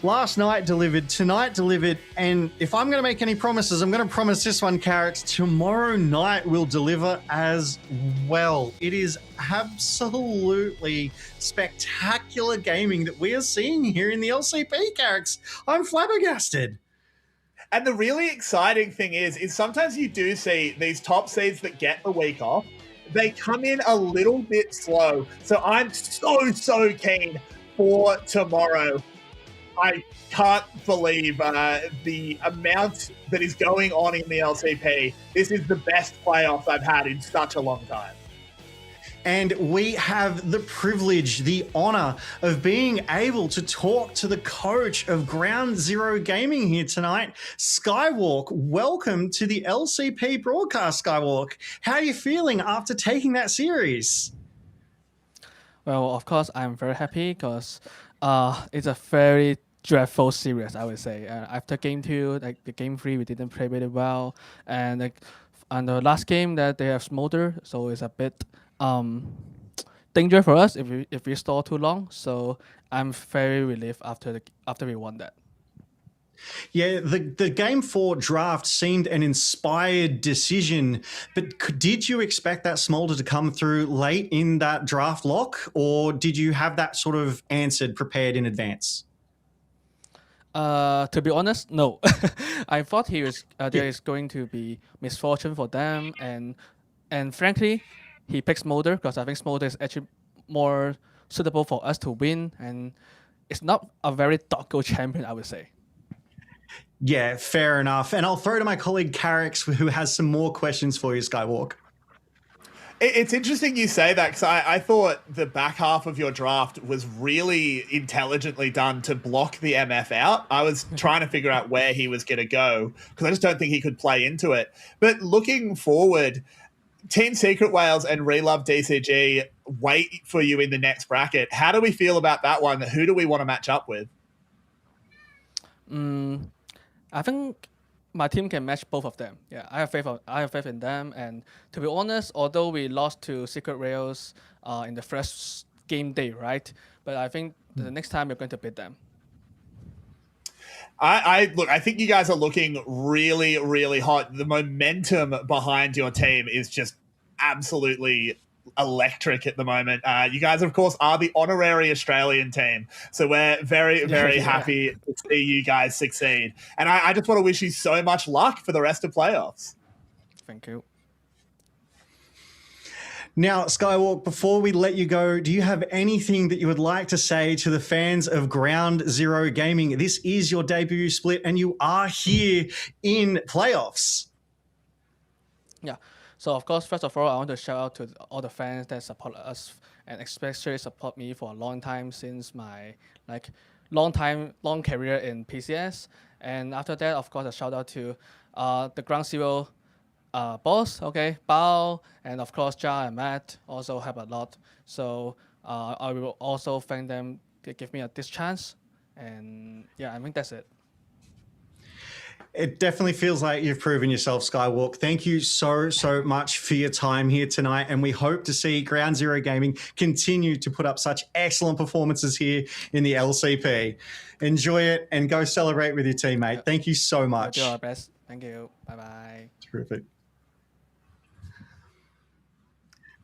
last night delivered, tonight delivered, and if I'm going to make any promises, I'm going to promise this one, Carrots. Tomorrow night will deliver as well. It is absolutely spectacular gaming that we are seeing here in the LCP, Carrots. I'm flabbergasted. And the really exciting thing is sometimes you do see these top seeds that get the week off, they come in a little bit slow. So I'm so keen for tomorrow. I can't believe the amount that is going on in the LCP. This is the best playoffs I've had in such a long time. And we have the privilege, the honor of being able to talk to the coach of Ground Zero Gaming here tonight, Skywalk. Welcome to the LCP broadcast, Skywalk. How are you feeling after taking that series? Well, of course, I'm very happy because it's a very dreadful series, I would say. After game 2, like the game 3, we didn't play really well, and like on the last game that they have smolder, so it's a bit danger for us if we stall too long. So I'm very relieved after we won that. Yeah, the Game 4 draft seemed an inspired decision, but did you expect that smolder to come through late in that draft lock, or did you have that sort of answered, prepared in advance? To be honest, no. I thought there is going to be misfortune for them, and frankly, he picked Smolder because I think Smolder is actually more suitable for us to win, and it's not a very doggo champion, I would say. Yeah, fair enough. And I'll throw to my colleague Carrix, who has some more questions for you, Skywalk. It's interesting you say that, because I thought the back half of your draft was really intelligently done to block the MF out. I was trying to figure out where he was going to go, because I just don't think he could play into it. But looking forward, Team Secret Whales and Relove DCG wait for you in the next bracket. How do we feel about that one? Who do we want to match up with? I think my team can match both of them. Yeah, I have faith in them. And to be honest, although we lost to Secret Rails in the first game day, right? But I think the next time we're going to beat them. I think you guys are looking really, really hot. The momentum behind your team is just absolutely electric at the moment. You guys, of course, are the honorary Australian team. So we're very, very happy to see you guys succeed. And I just want to wish you so much luck for the rest of playoffs. Thank you. Now, Skywalk, before we let you go, do you have anything that you would like to say to the fans of Ground Zero Gaming? This is your debut split, and you are here in playoffs. Yeah. So, of course, first of all, I want to shout out to all the fans that support us and especially support me for a long time since my long career in PCS. And after that, of course, a shout out to the Ground Zero boss, okay, Bao, and of course, Ja and Matt also help a lot. So I will also thank them to give me this chance. And yeah, I think that's it. It definitely feels like you've proven yourself, Skywalk. Thank you so much for your time here tonight. And we hope to see Ground Zero Gaming continue to put up such excellent performances here in the LCP. Enjoy it and go celebrate with your teammate. Thank you so much. We'll do our best. Thank you. Bye-bye. Terrific.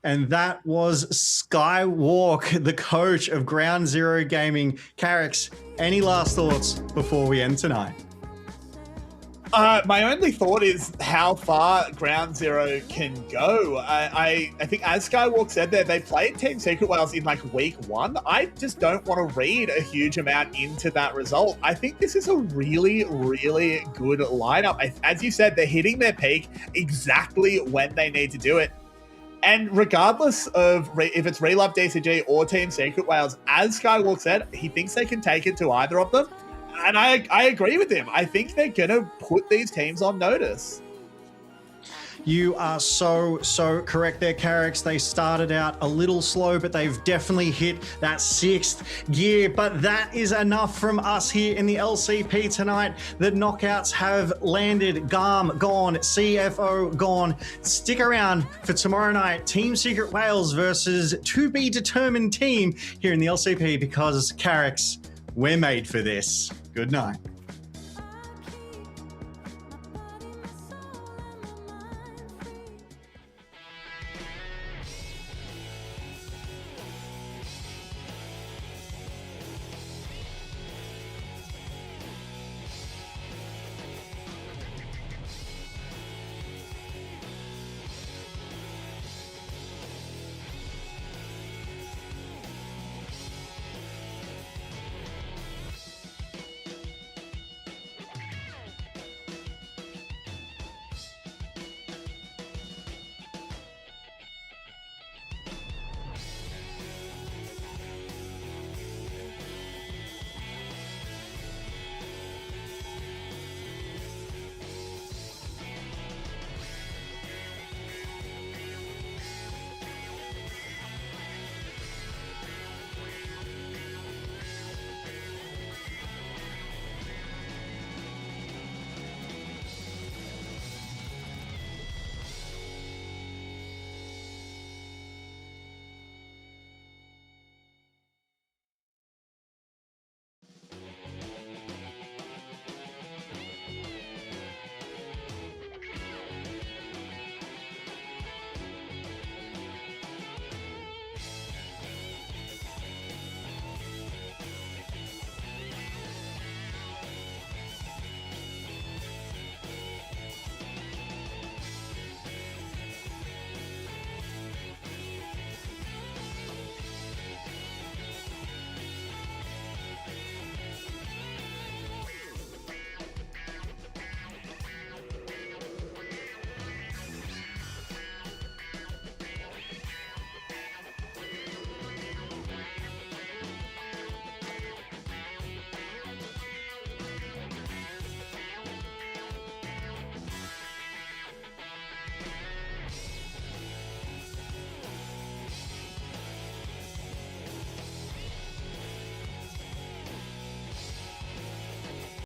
And that was Skywalk, the coach of Ground Zero Gaming. Carrix, any last thoughts before we end tonight? My only thought is how far Ground Zero can go. I think, as Skywalk said there, they played Team Secret Wales in like week 1. I just don't want to read a huge amount into that result. I think this is a really, really good lineup. As you said, they're hitting their peak exactly when they need to do it. And regardless of if it's Relove DCG or Team Secret Wales, as Skywalk said, he thinks they can take it to either of them. And I agree with him. I think they're going to put these teams on notice. You are so correct there, Carrick. They started out a little slow, but they've definitely hit that 6th gear. But that is enough from us here in the LCP tonight. The knockouts have landed. Garm gone, CFO gone. Stick around for tomorrow night. Team Secret Wales versus to be determined team here in the LCP, because Carrick, we're made for this. Good night.